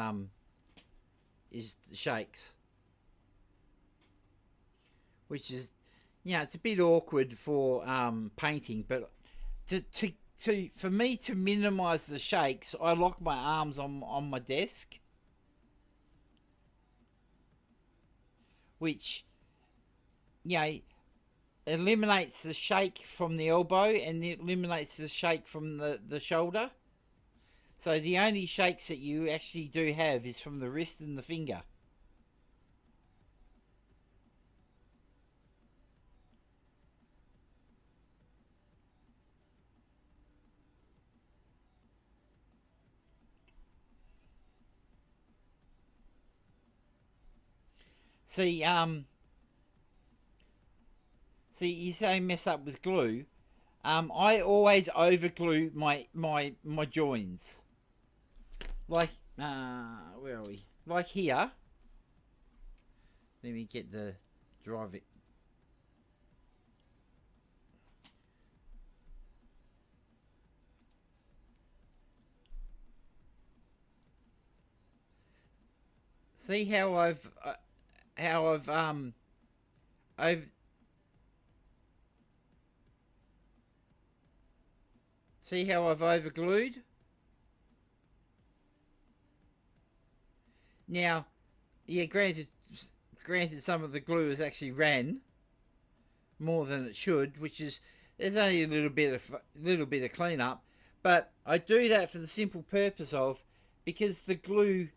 shakes. which is, you know, it's a bit awkward for painting, but for me to minimise the shakes, I lock my arms on my desk, which, you know, eliminates the shake from the elbow and it eliminates the shake from the shoulder. So the only shakes that you actually do have is from the wrist and the finger. See, you say mess up with glue. I always over glue my joins. Like, where are we? Like here. Let me get the drive it. See how I've see how I've over glued? Now, yeah, granted some of the glue has actually ran more than it should, which is, there's only a little bit of cleanup, but I do that for the simple purpose of, because the glue,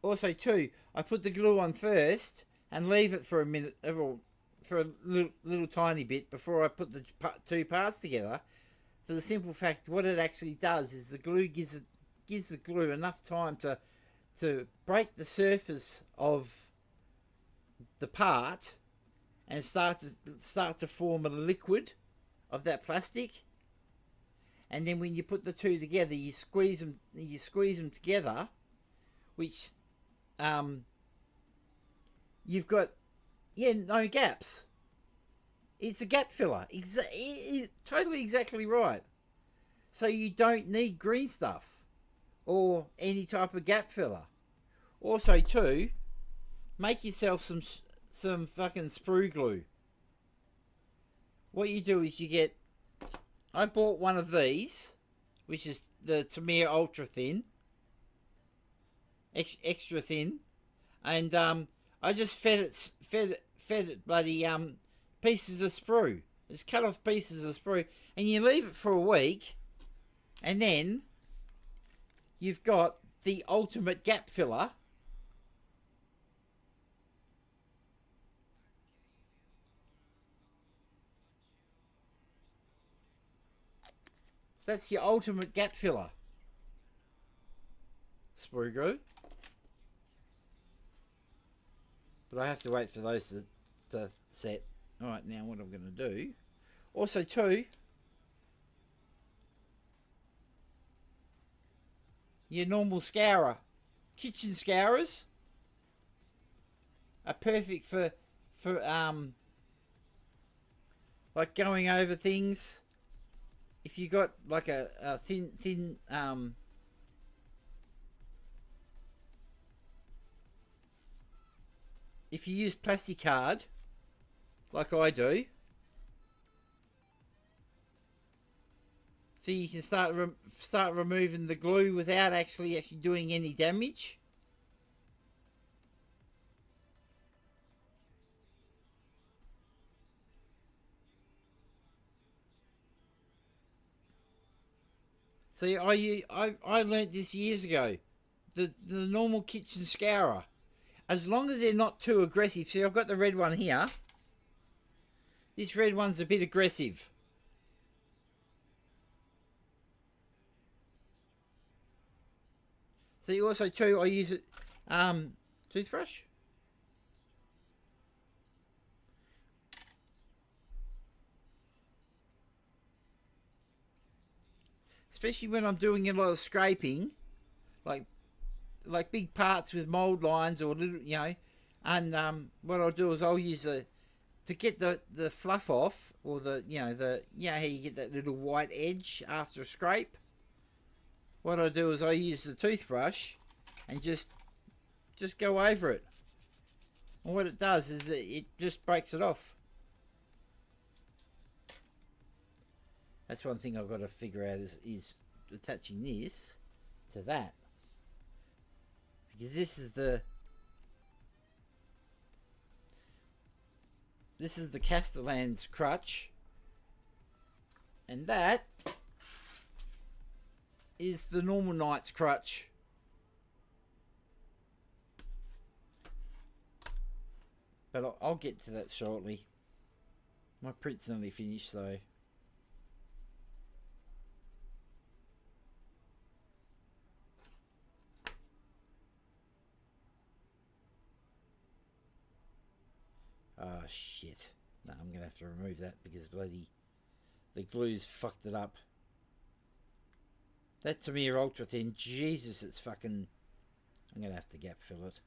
also too, I put the glue on first and leave it for a minute, for a little tiny bit before I put the two parts together, for the simple fact what it actually does is the glue gives the glue enough time to break the surface of the part and start to form a liquid of that plastic, and then when you put the two together, you squeeze them together, which you've got no gaps. It's a gap filler. Totally exactly right. So you don't need green stuff or any type of gap filler. Also too, make yourself some fucking sprue glue. What you do is I bought one of these, which is the Tamir Ultra Thin, extra thin, and I just fed it bloody pieces of sprue. Just cut off pieces of sprue, and you leave it for a week, and then you've got the ultimate gap filler. That's your ultimate gap filler. Sprue glue. But I have to wait for those to set. Alright, now what I'm going to do. Also too, your normal scourer. Kitchen scourers are perfect for like going over things. If you got like a thin if you use plastic card like I do, so you can start removing the glue without actually doing any damage. See, I learnt this years ago. The normal kitchen scourer, as long as they're not too aggressive. See, I've got the red one here. This red one's a bit aggressive. See, also too, I use it toothbrush. Especially when I'm doing a lot of scraping, like big parts with mold lines or little, you know, and what I'll do is I'll use to get the fluff off, or how you get that little white edge after a scrape. What I do is I use the toothbrush and just go over it. And what it does is it just breaks it off. That's one thing I've got to figure out is attaching this to that. Because this is the Castellan's crutch, and that is the normal knight's crutch. But I'll get to that shortly. My print's nearly finished though. Oh shit. No, I'm gonna have to remove that because bloody the glue's fucked it up. That to me are ultra thin. Jesus, it's fucking... I'm gonna have to gap fill it.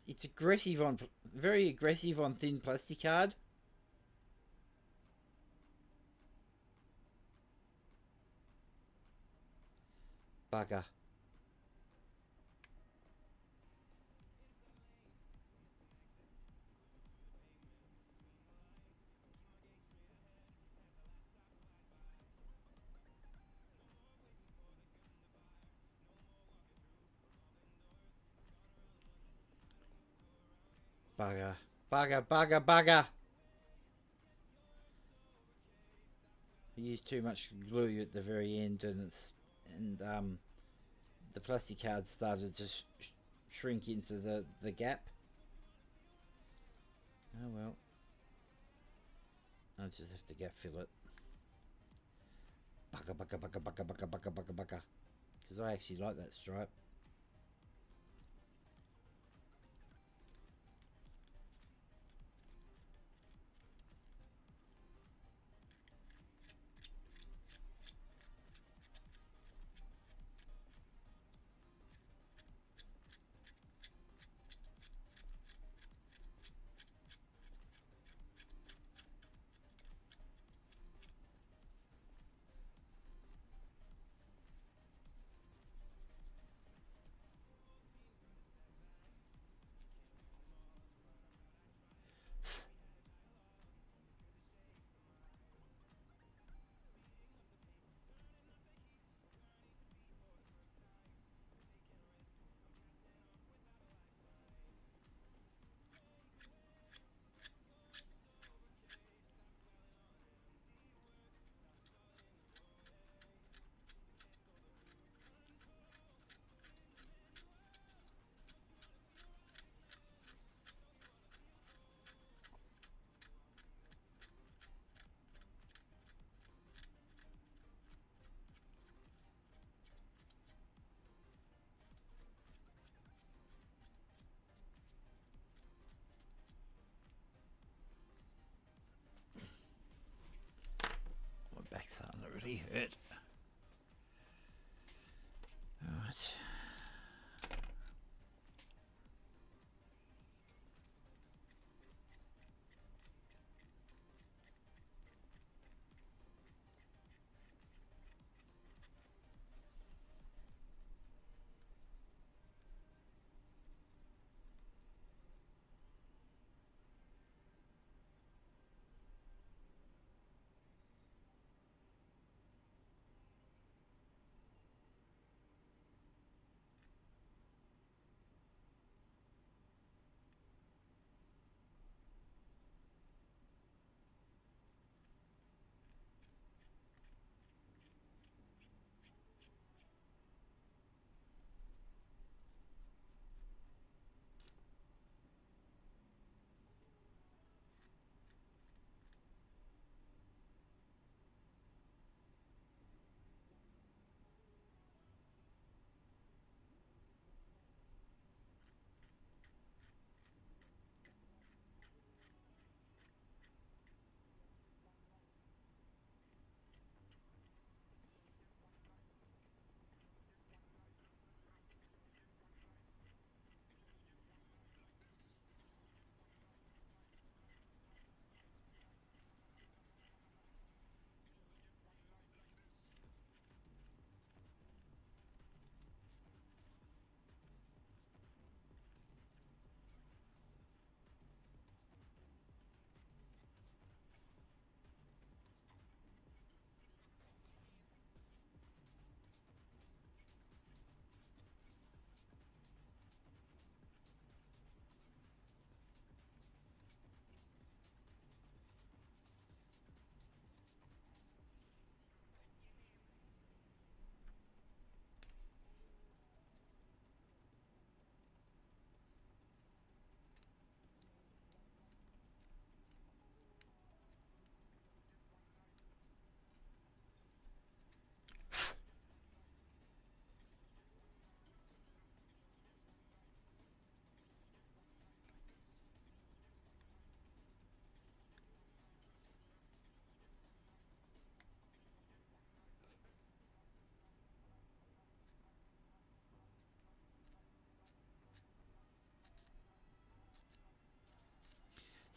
It's aggressive on... very aggressive on thin plastic card. Bugger. Bugger. Bugger, bugger, bugger. I used too much glue at the very end and the plastic card started to shrink into the gap. Oh well. I'll just have to gap fill it. Bugger, bugger, bugger, bugger, bugger, bugger, bugger, bugger. Because I actually like that stripe. My back's starting to really hurt. Alright.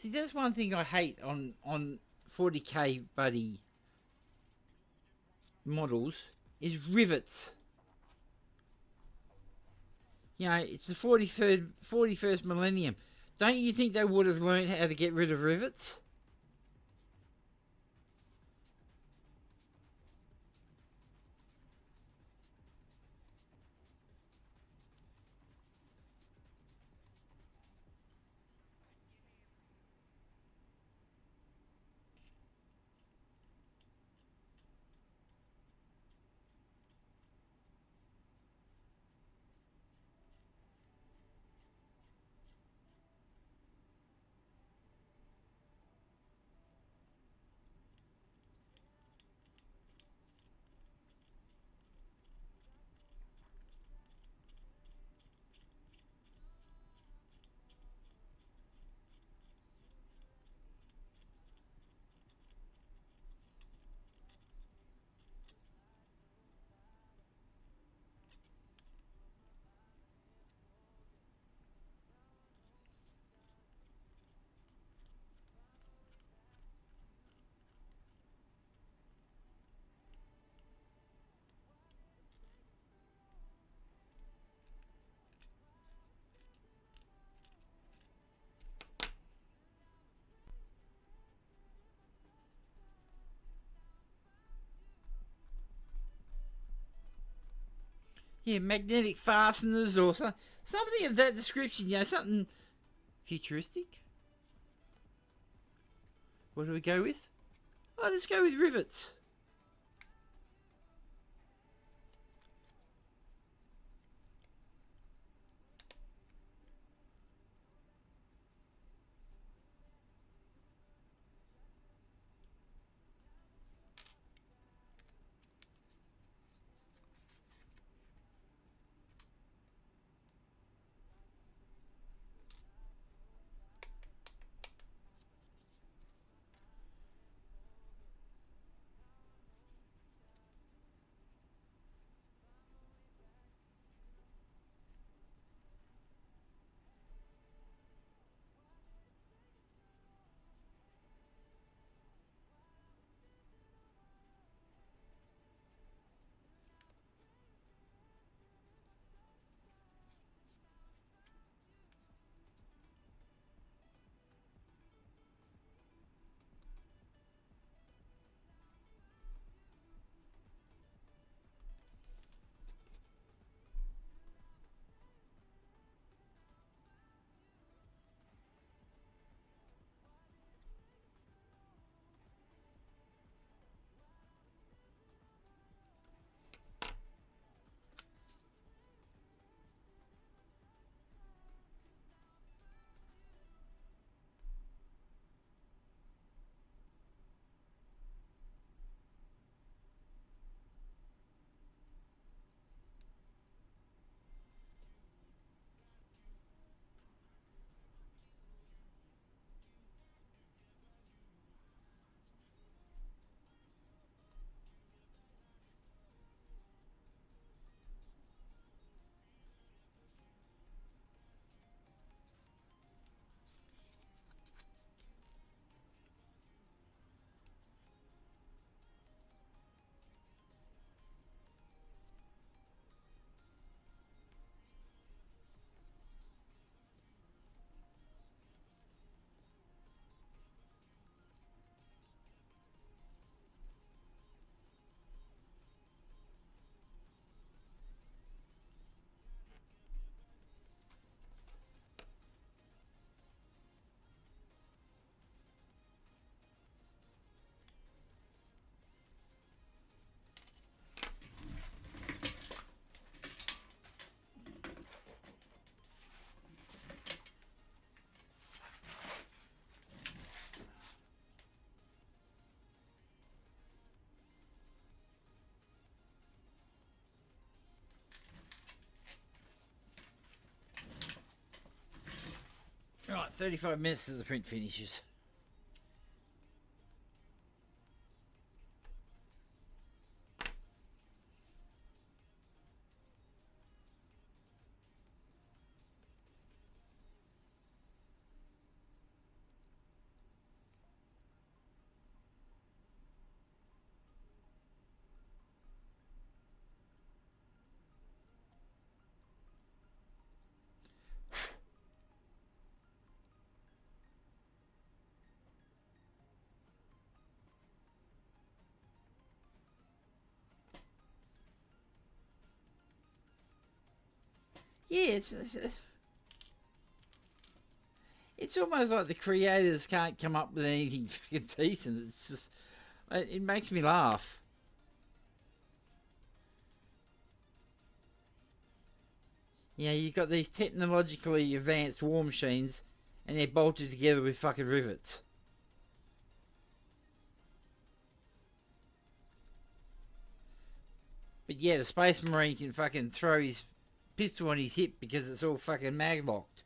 See, that's one thing I hate on 40k buddy models is rivets. You know, it's the 41st millennium. Don't you think they would have learned how to get rid of rivets? Yeah, magnetic fasteners or something of that description. You know, something futuristic. What do we go with? Oh, let's go with rivets. Right, 35 minutes till the print finishes. Yeah, it's almost like the creators can't come up with anything fucking decent. It's just, it makes me laugh. You know, you've got these technologically advanced war machines, and they're bolted together with fucking rivets. But yeah, the Space Marine can fucking throw his pistol on his hip because it's all fucking mag locked.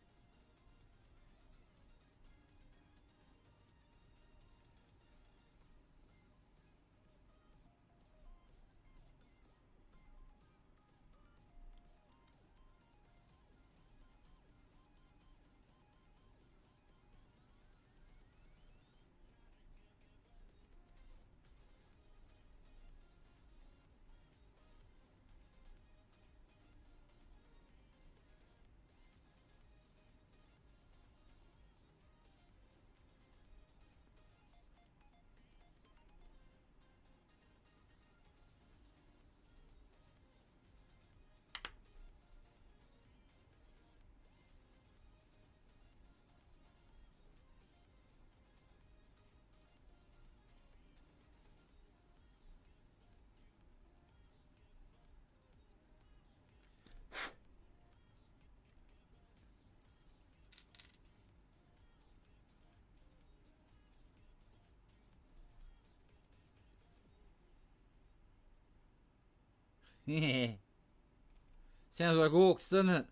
Yeah. Sounds like orcs, doesn't it?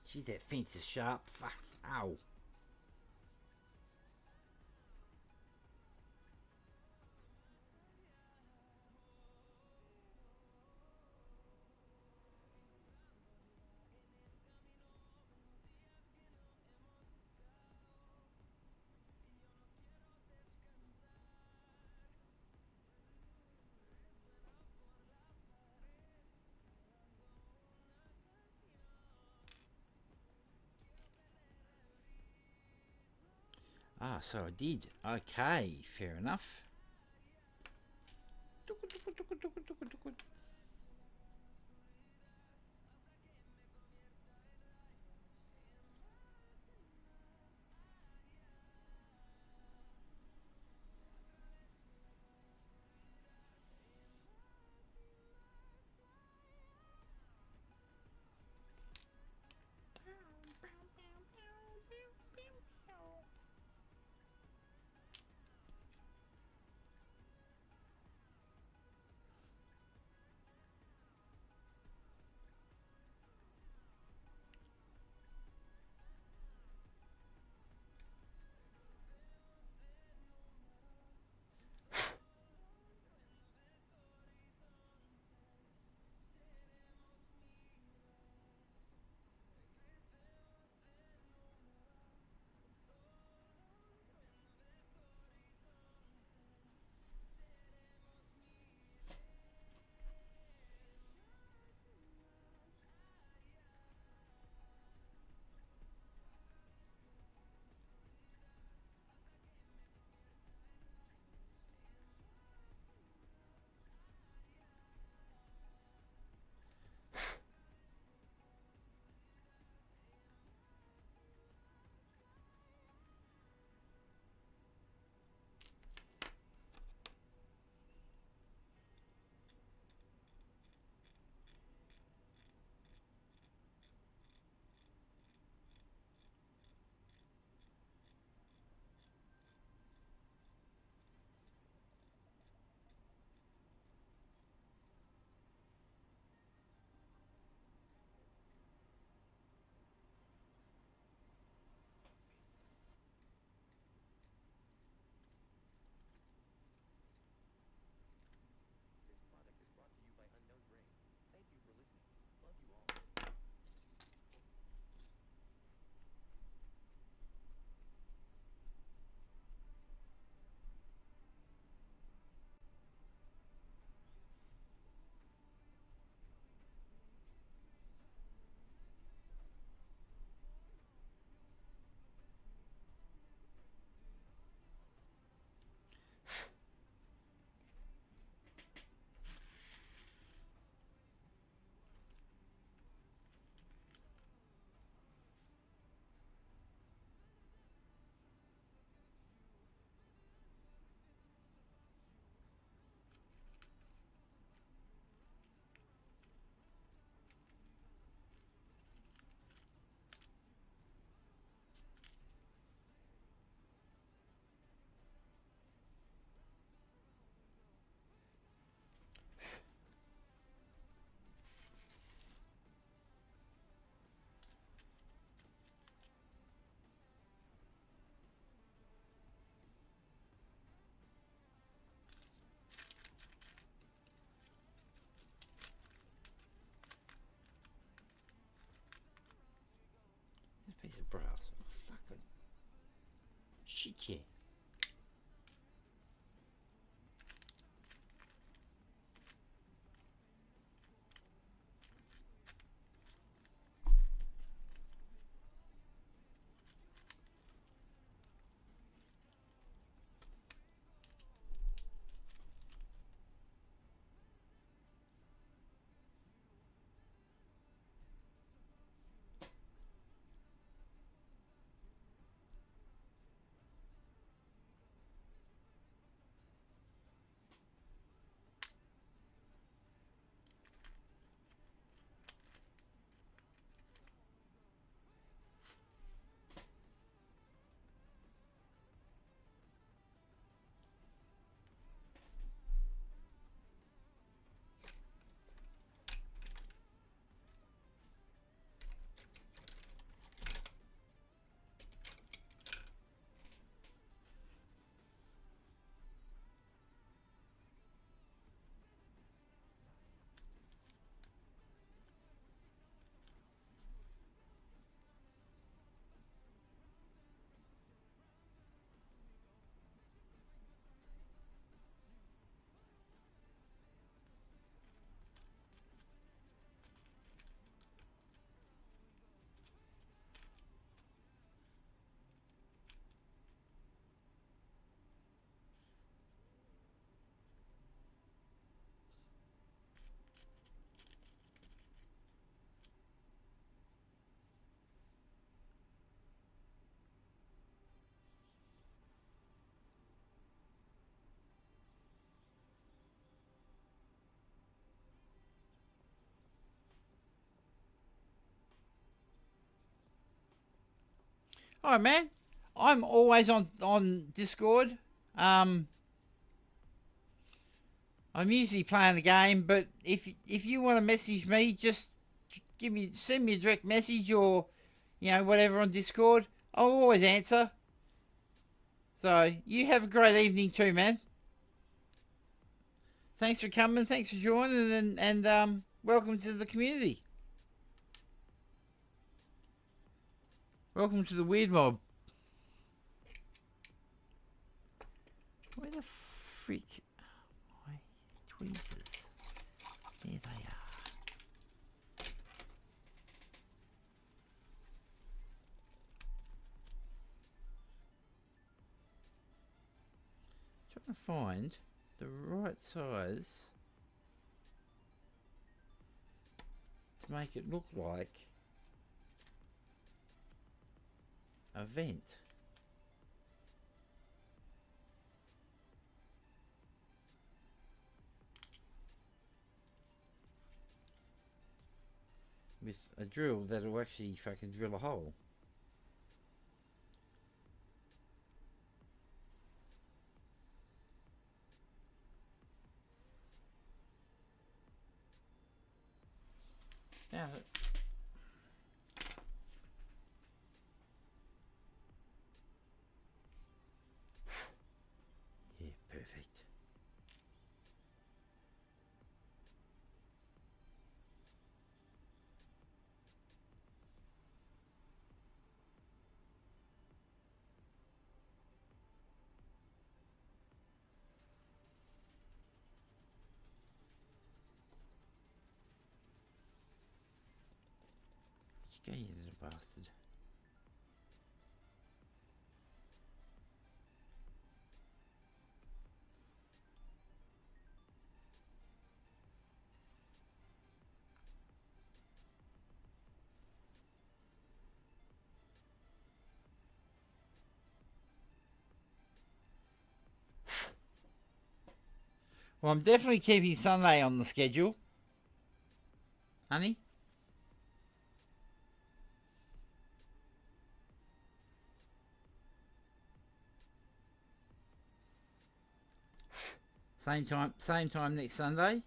Jeez, that fence is sharp. Fuck. Ow. Ah, so I did. Okay, fair enough. piece of brass. Oh, fucking shit, yeah. All right, man. I'm always on Discord. I'm usually playing the game, but if you want to message me, just send me a direct message or whatever on Discord. I'll always answer. So you have a great evening too, man. Thanks for coming. Thanks for joining, and welcome to the community. Welcome to the weird mob. Where the freak are my tweezers? There they are. Trying to find the right size to make it look like a vent. With a drill that'll actually fucking drill a hole. Found it. Yeah, perfect. Go, you little bastard. Well, I'm definitely keeping Sunday on the schedule. Honey? Same time next Sunday.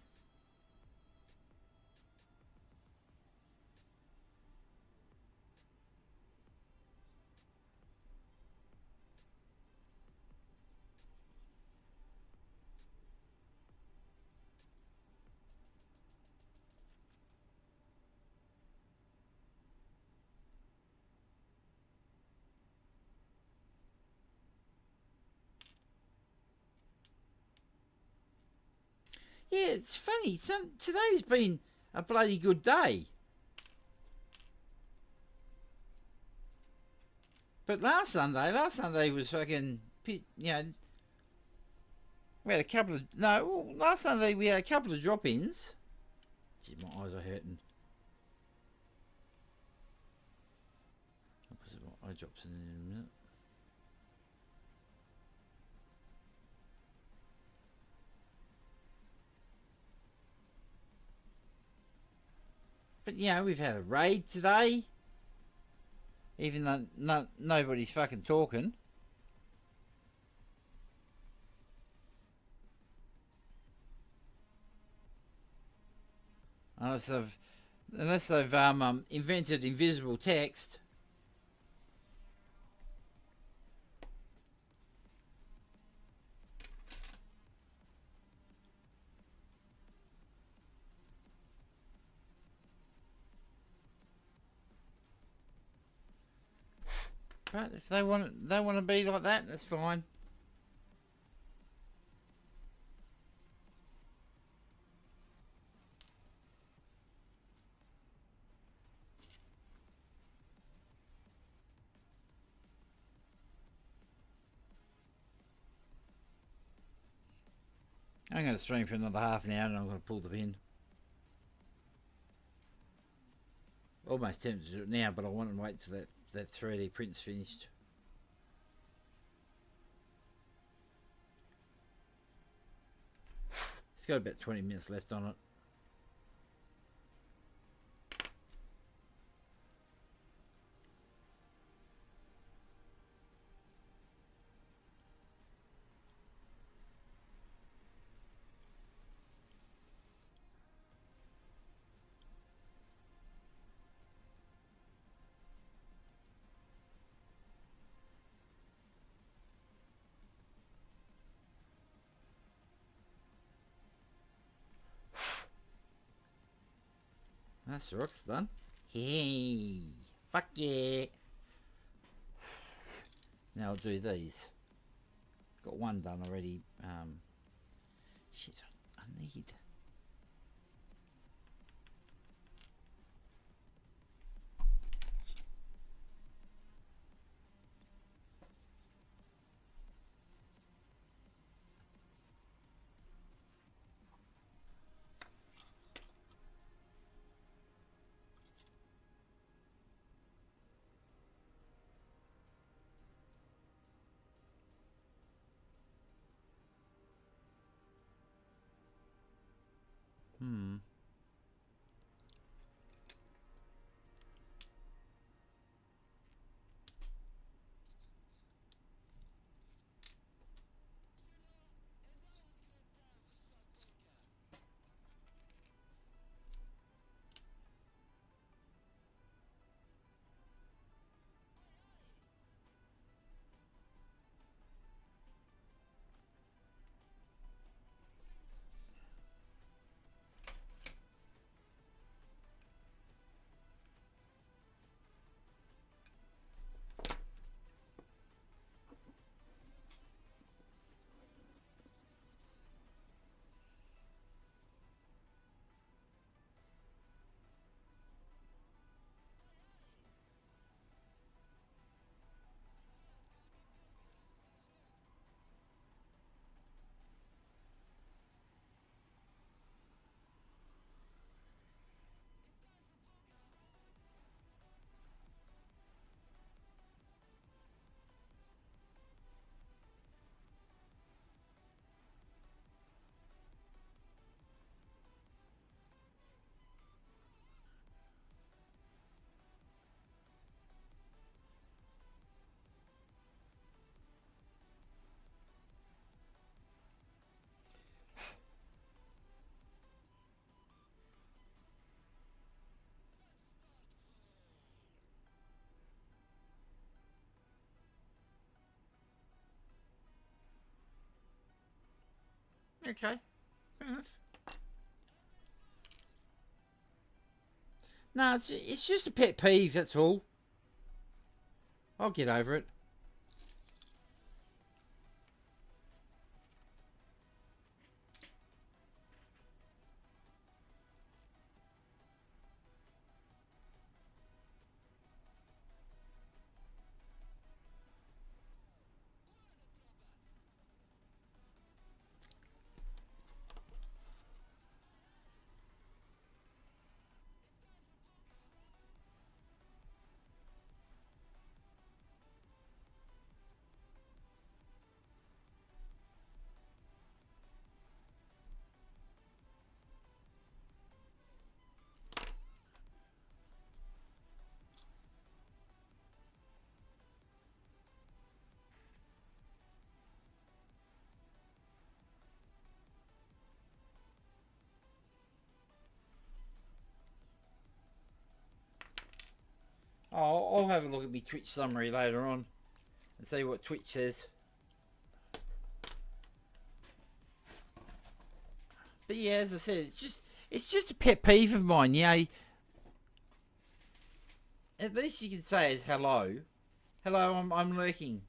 Yeah, it's funny. Today's been a bloody good day. But last Sunday was fucking, you know, we had a couple of, no, last Sunday we had a couple of drop-ins. Gee, my eyes are hurting. I'll put some eye drops in a minute. But, you know, we've had a raid today. Even though nobody's fucking talking. Unless they've invented invisible text. But if they want to be like that, that's fine. I'm going to stream for another half an hour and I'm going to pull the pin. Almost tempted to do it now, but I want to wait till that 3D print's finished. It's got about 20 minutes left on it. That's the rock's done. Hey, fuck yeah. Now I'll do these. Got one done already. Shit, I need. Okay, fair enough. No, it's just a pet peeve, that's all. I'll get over it. I'll have a look at my Twitch summary later on and see what Twitch says. But yeah, as I said, it's just a pet peeve of mine. You know, at least you can say is hello. Hello, I'm lurking.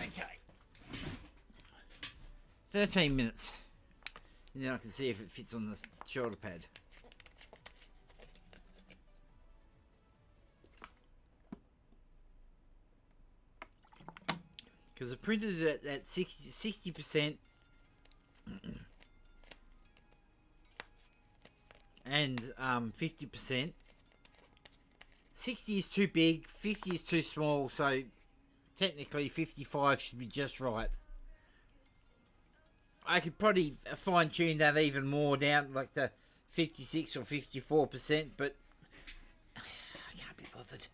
Okay. 13 minutes. And then I can see if it fits on the shoulder pad. Because I printed it at 60% and 50%. 60 is too big, 50 is too small, so technically 55 should be just right. I could probably fine tune that even more down, like the 56 or 54%, but I can't be bothered.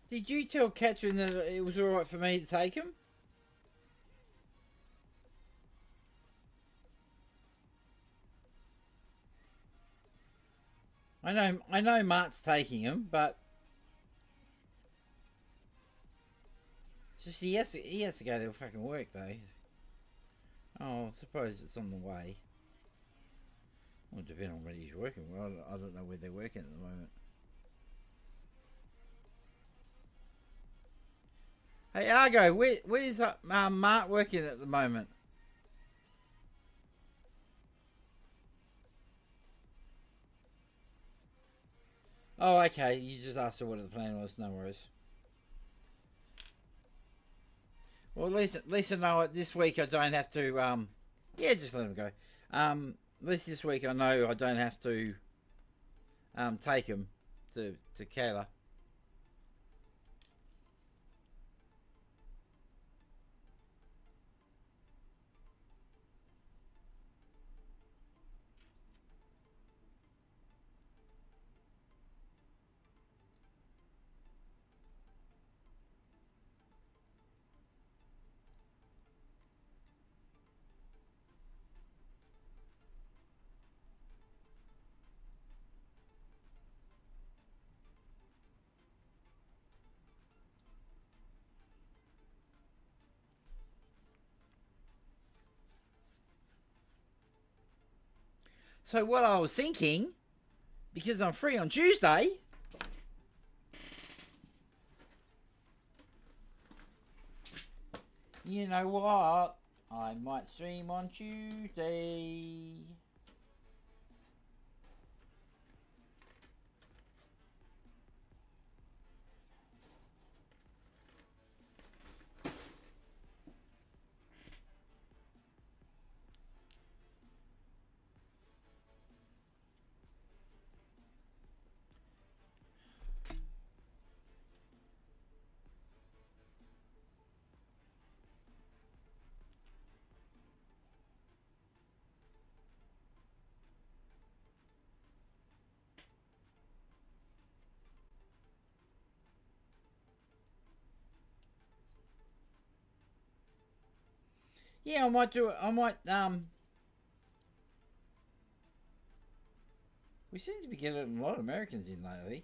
Did you tell Catherine that it was alright for me to take him? I know Mark's taking him, but just he has to go to fucking work though. Oh, I suppose it's on the way. Well, depending on where he's working. Well, I don't know where they're working at the moment. Hey Argo, where's Mark working at the moment? Oh, okay. You just asked her what the plan was. No worries. Well, at least I know it. This week I don't have to. Yeah, just let him go. At least this week I know I don't have to. Take him to Kayla. So what I was thinking, because I'm free on Tuesday. You know what? I might stream on Tuesday. Yeah, I might do it. I might we seem to be getting a lot of Americans in lately.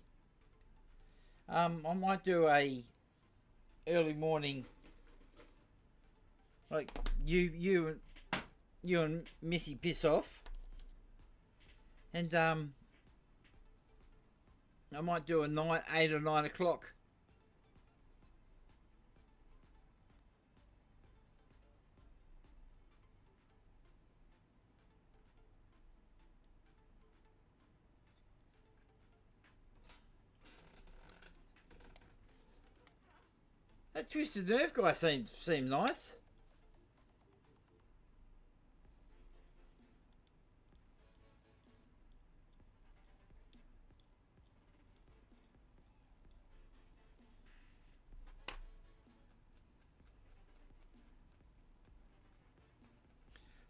I might do a early morning, like you and Missy piss off, and I might do a 8 or 9 o'clock. That Twisted Nerve guy seemed nice.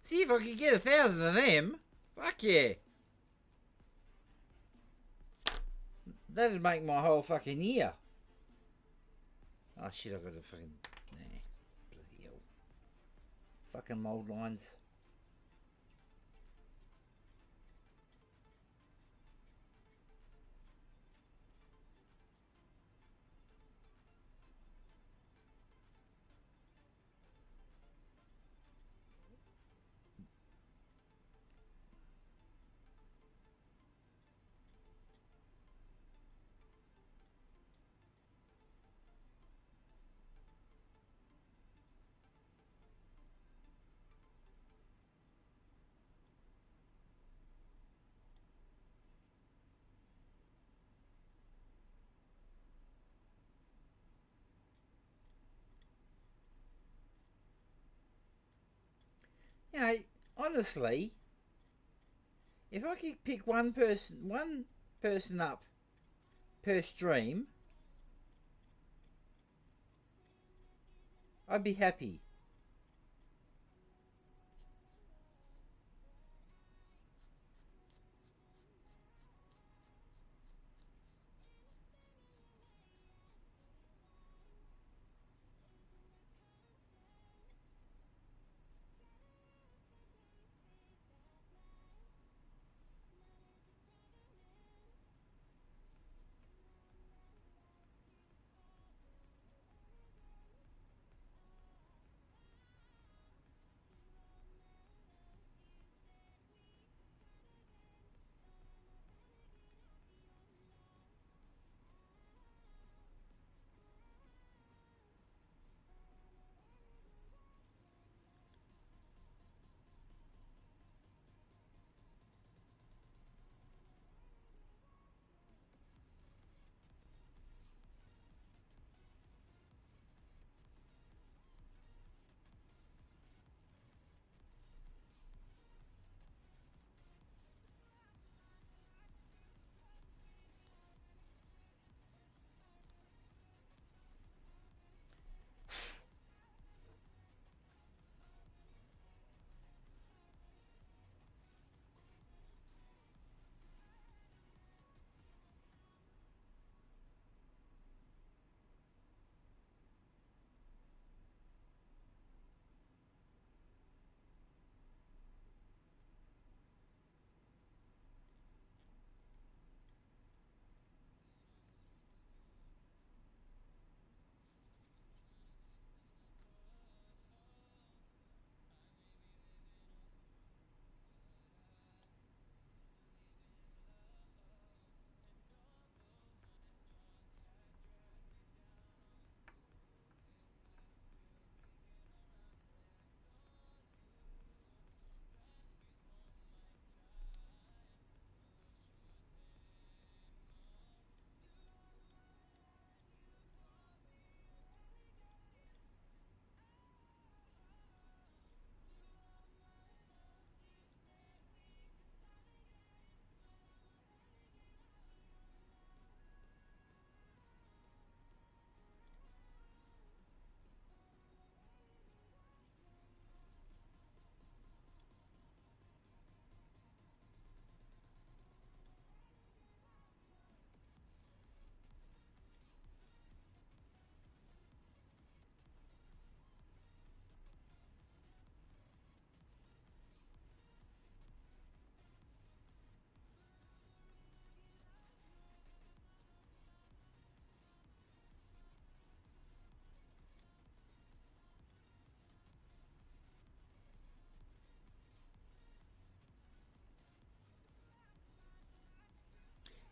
See if I could get 1,000 of them. Fuck yeah. That'd make my whole fucking year. Oh shit, I got to fucking... Nah. Bloody hell. Fucking mould lines. You know, honestly, if I could pick one person up per stream, I'd be happy.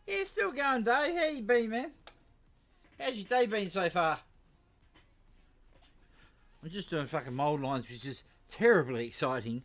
Yeah, still going, Dave. How you been, man? How's your day been so far? I'm just doing fucking mould lines, which is terribly exciting.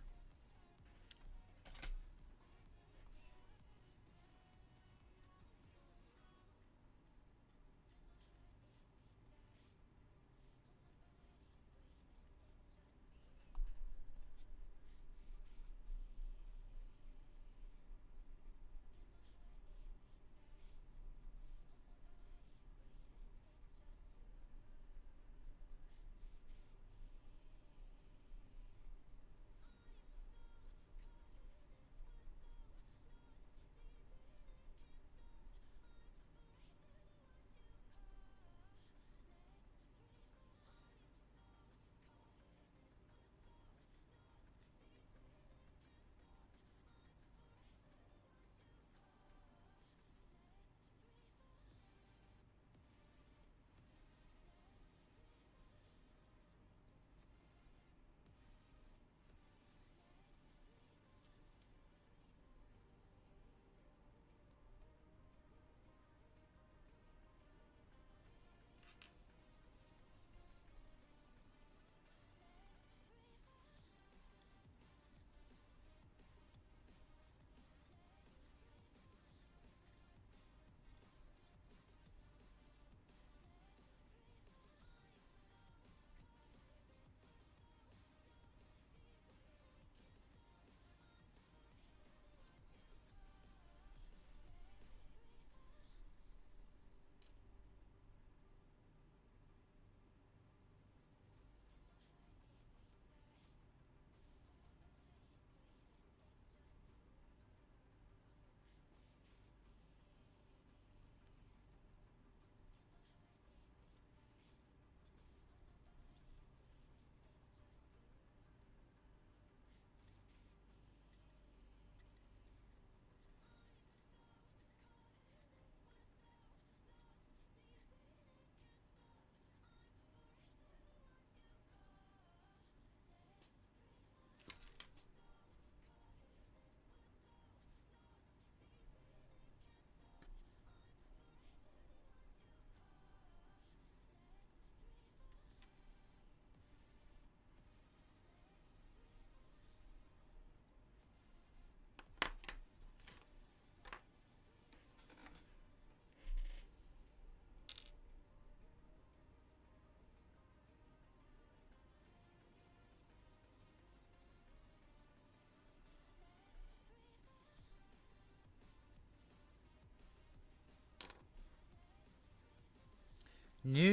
No.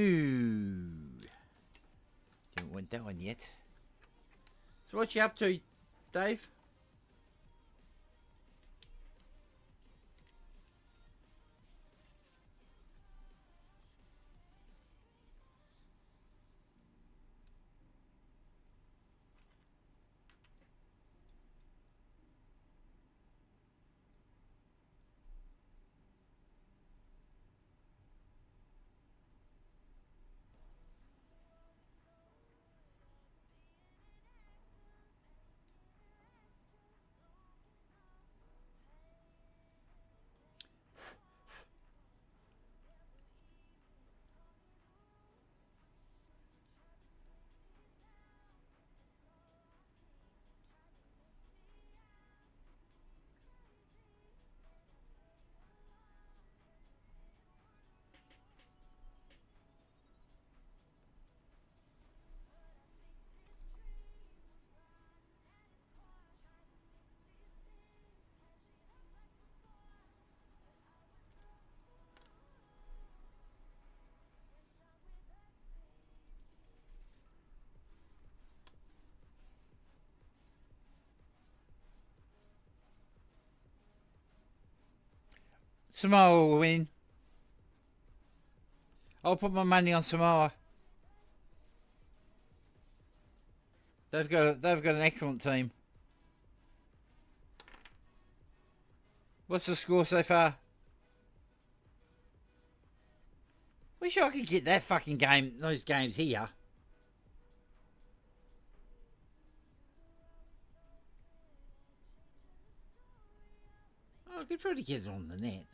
Don't want that one yet. So what you up to, Dave? Samoa will win. I'll put my money on Samoa. They've got an excellent team. What's the score so far? Wish I could get that fucking game, those games here. Oh, I could probably get it on the net.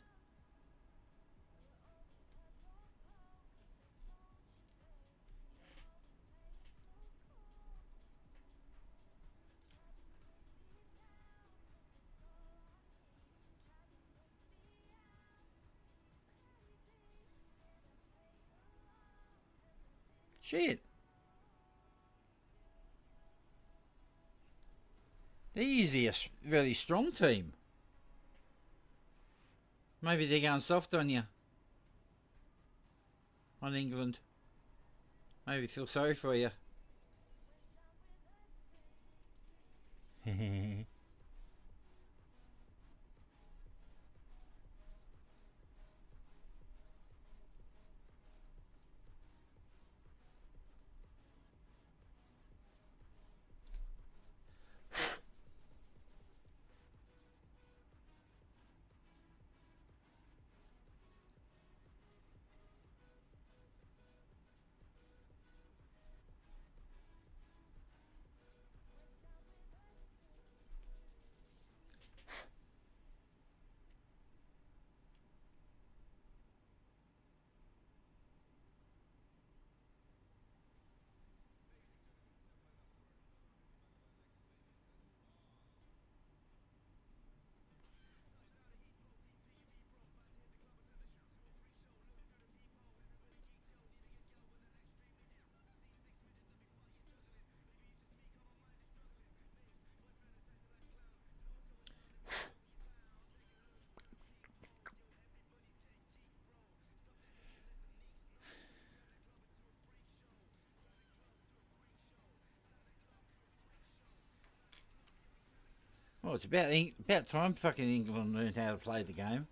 Shit. They're usually a really strong team. Maybe they're going soft on you. On England. Maybe feel sorry for you. Well, it's about time fucking England learned how to play the game.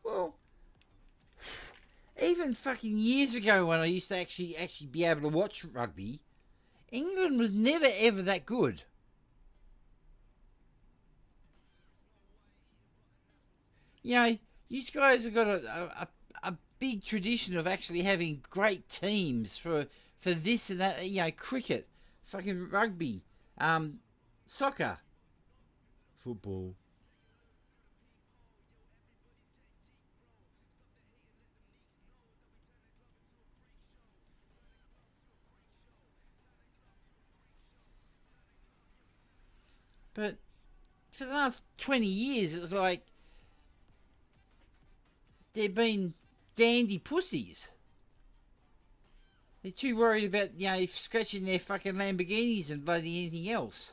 Well, even fucking years ago when I used to actually be able to watch rugby, England was never ever that good. You know, you guys have got a big tradition of actually having great teams for this and that. You know, cricket, fucking rugby, soccer, football. But for the last 20 years, it was like they've been dandy pussies. They're too worried about, you know, scratching their fucking Lamborghinis and bloody anything else.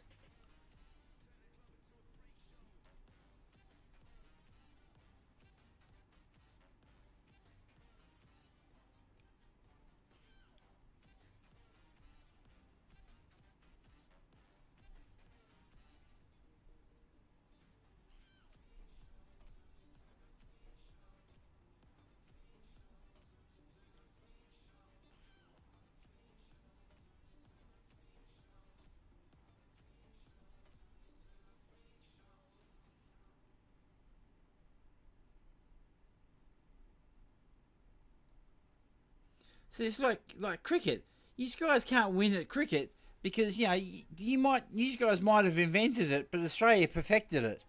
So it's like cricket. You guys can't win at cricket because, you know, you guys might have invented it, but Australia perfected it.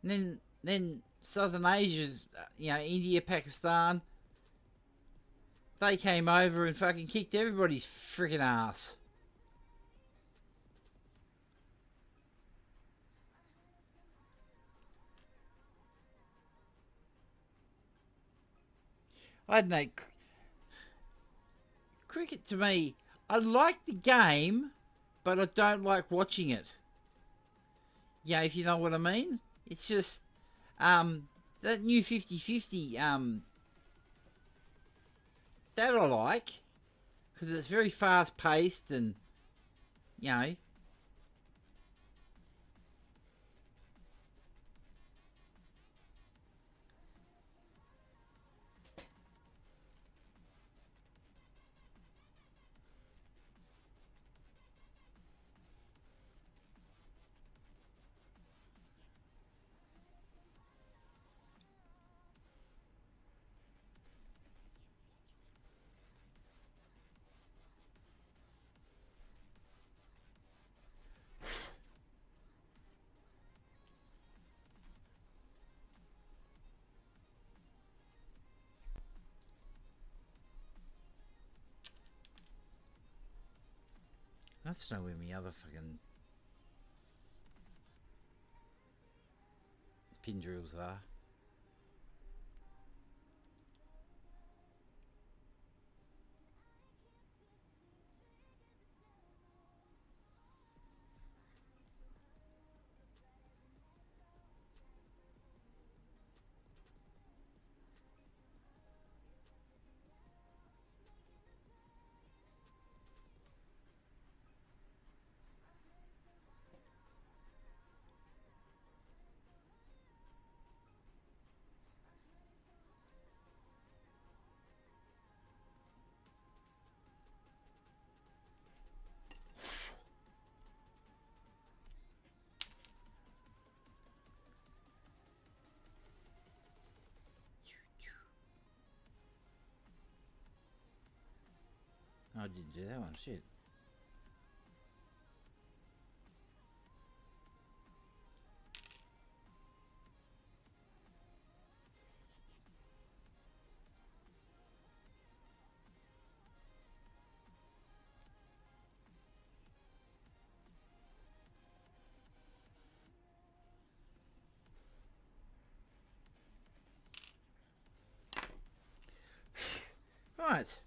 And then Southern Asia's, you know, India, Pakistan, they came over and fucking kicked everybody's freaking ass. I don't know. Cricket to me, I like the game, but I don't like watching it. Yeah, if you know what I mean. It's just that new 50-50, that I like because it's very fast paced and, you know. I have to know where my other fucking pin drills are. Oh, I didn't do that one, shit. Right.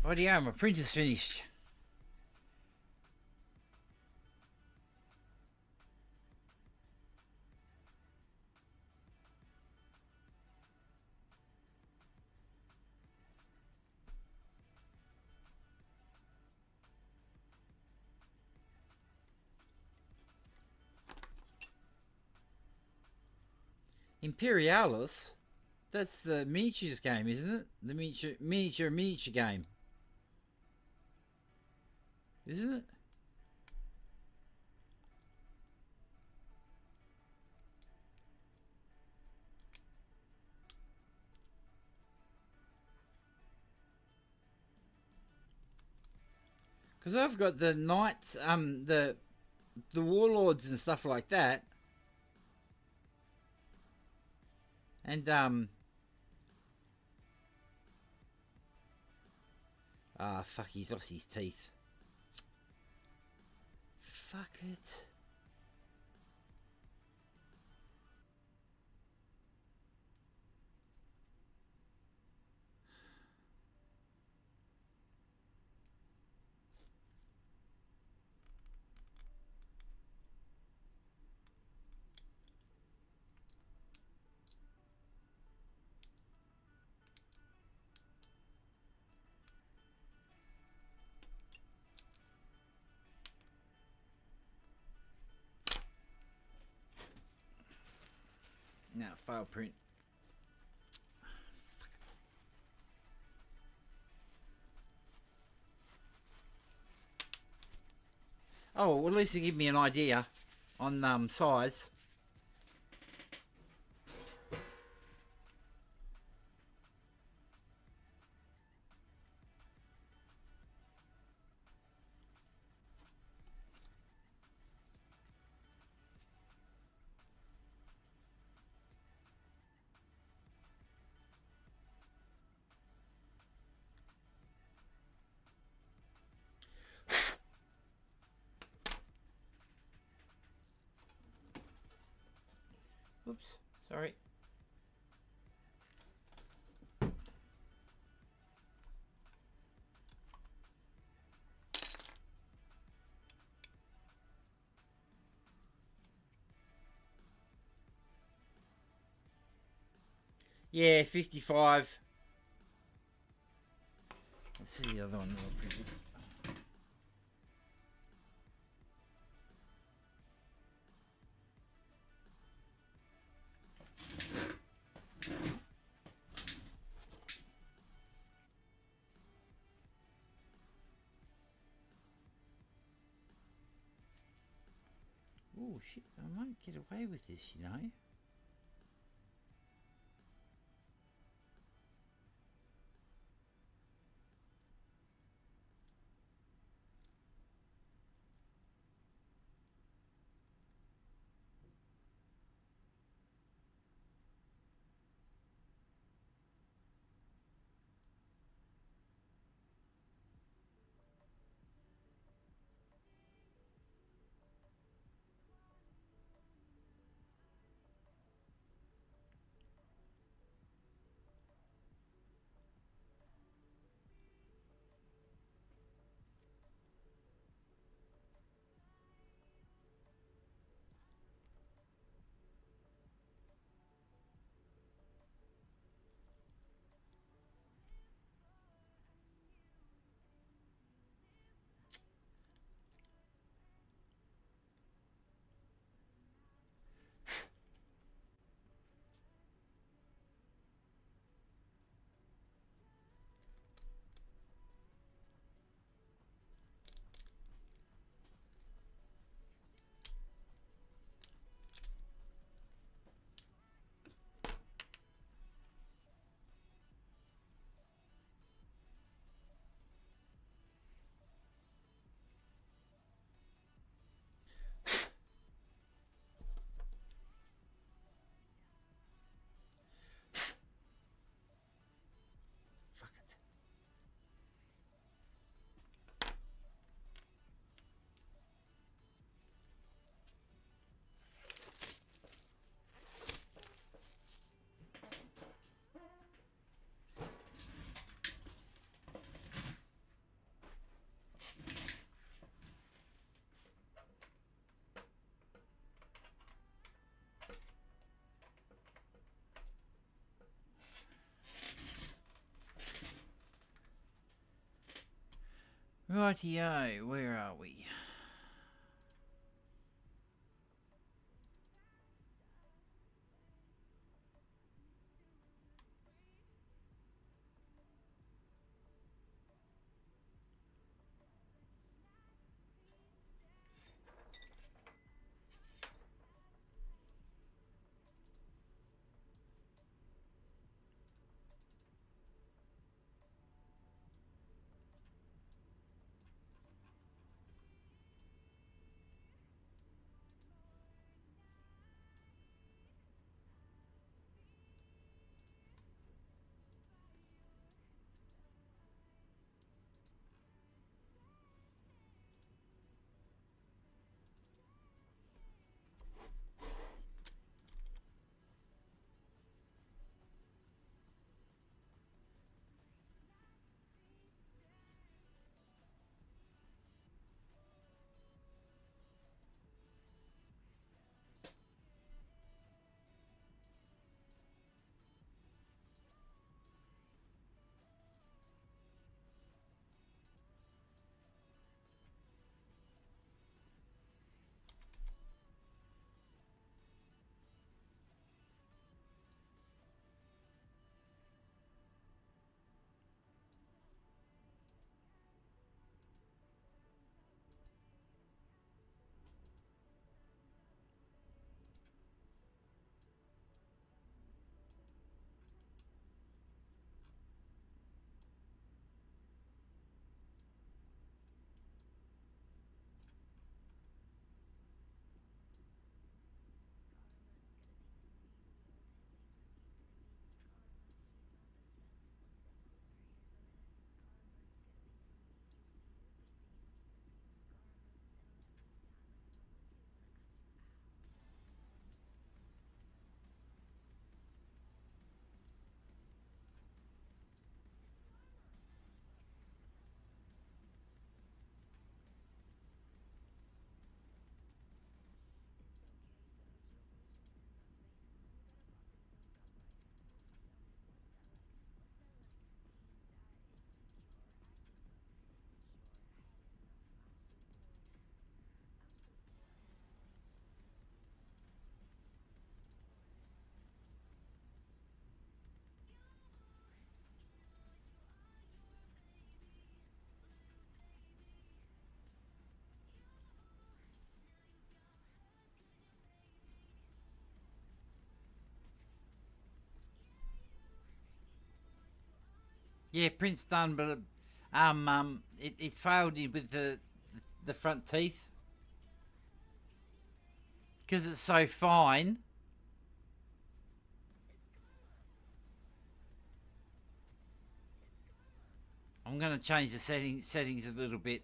Rightio, my printer's finished. Imperialis? That's the miniatures game, isn't it? The miniature game. Isn't it? Because I've got the knights, the warlords and stuff like that. And, ah, fuck, he's lost his teeth. Fuck it. No, fail print. Oh, well, at least they give me an idea on size. Oops, sorry. Yeah, 55. Let's see the other one that I printed. Oh shit, I might get away with this, you know. Rightio, where are we? Yeah, print's done, but it failed you with the front teeth because it's so fine. I'm gonna change the settings a little bit.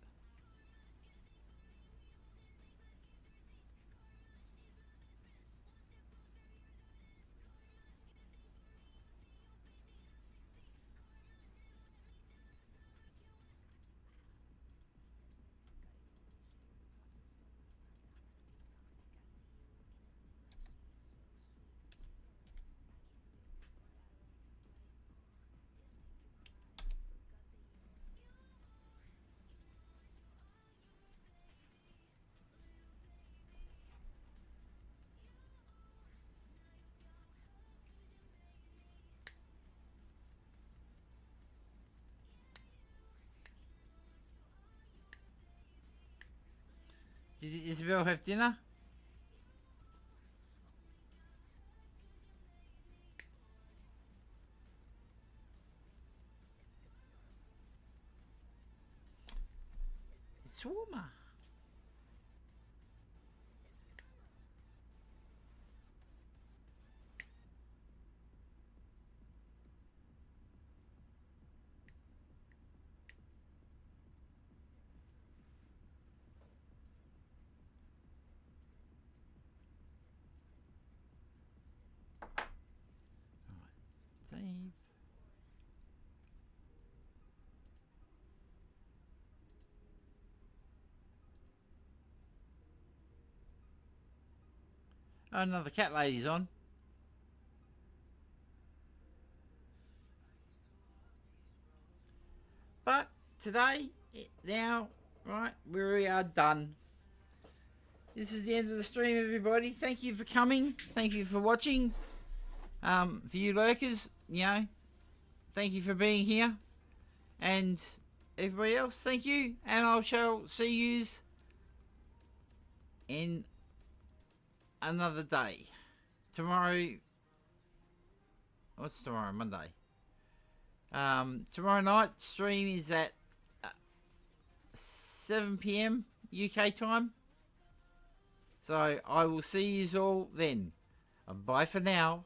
Did Isabel have dinner? It's warmer. Save. Oh, another cat lady's on. But today, now, right, we are done. This is the end of the stream, everybody. Thank you for coming. Thank you for watching. For you lurkers, you know, thank you for being here. And everybody else, thank you. And I shall see yous in another day. Tomorrow, what's tomorrow? Monday. Tomorrow night stream is at 7 p.m. UK time. So I will see you all then. Bye for now.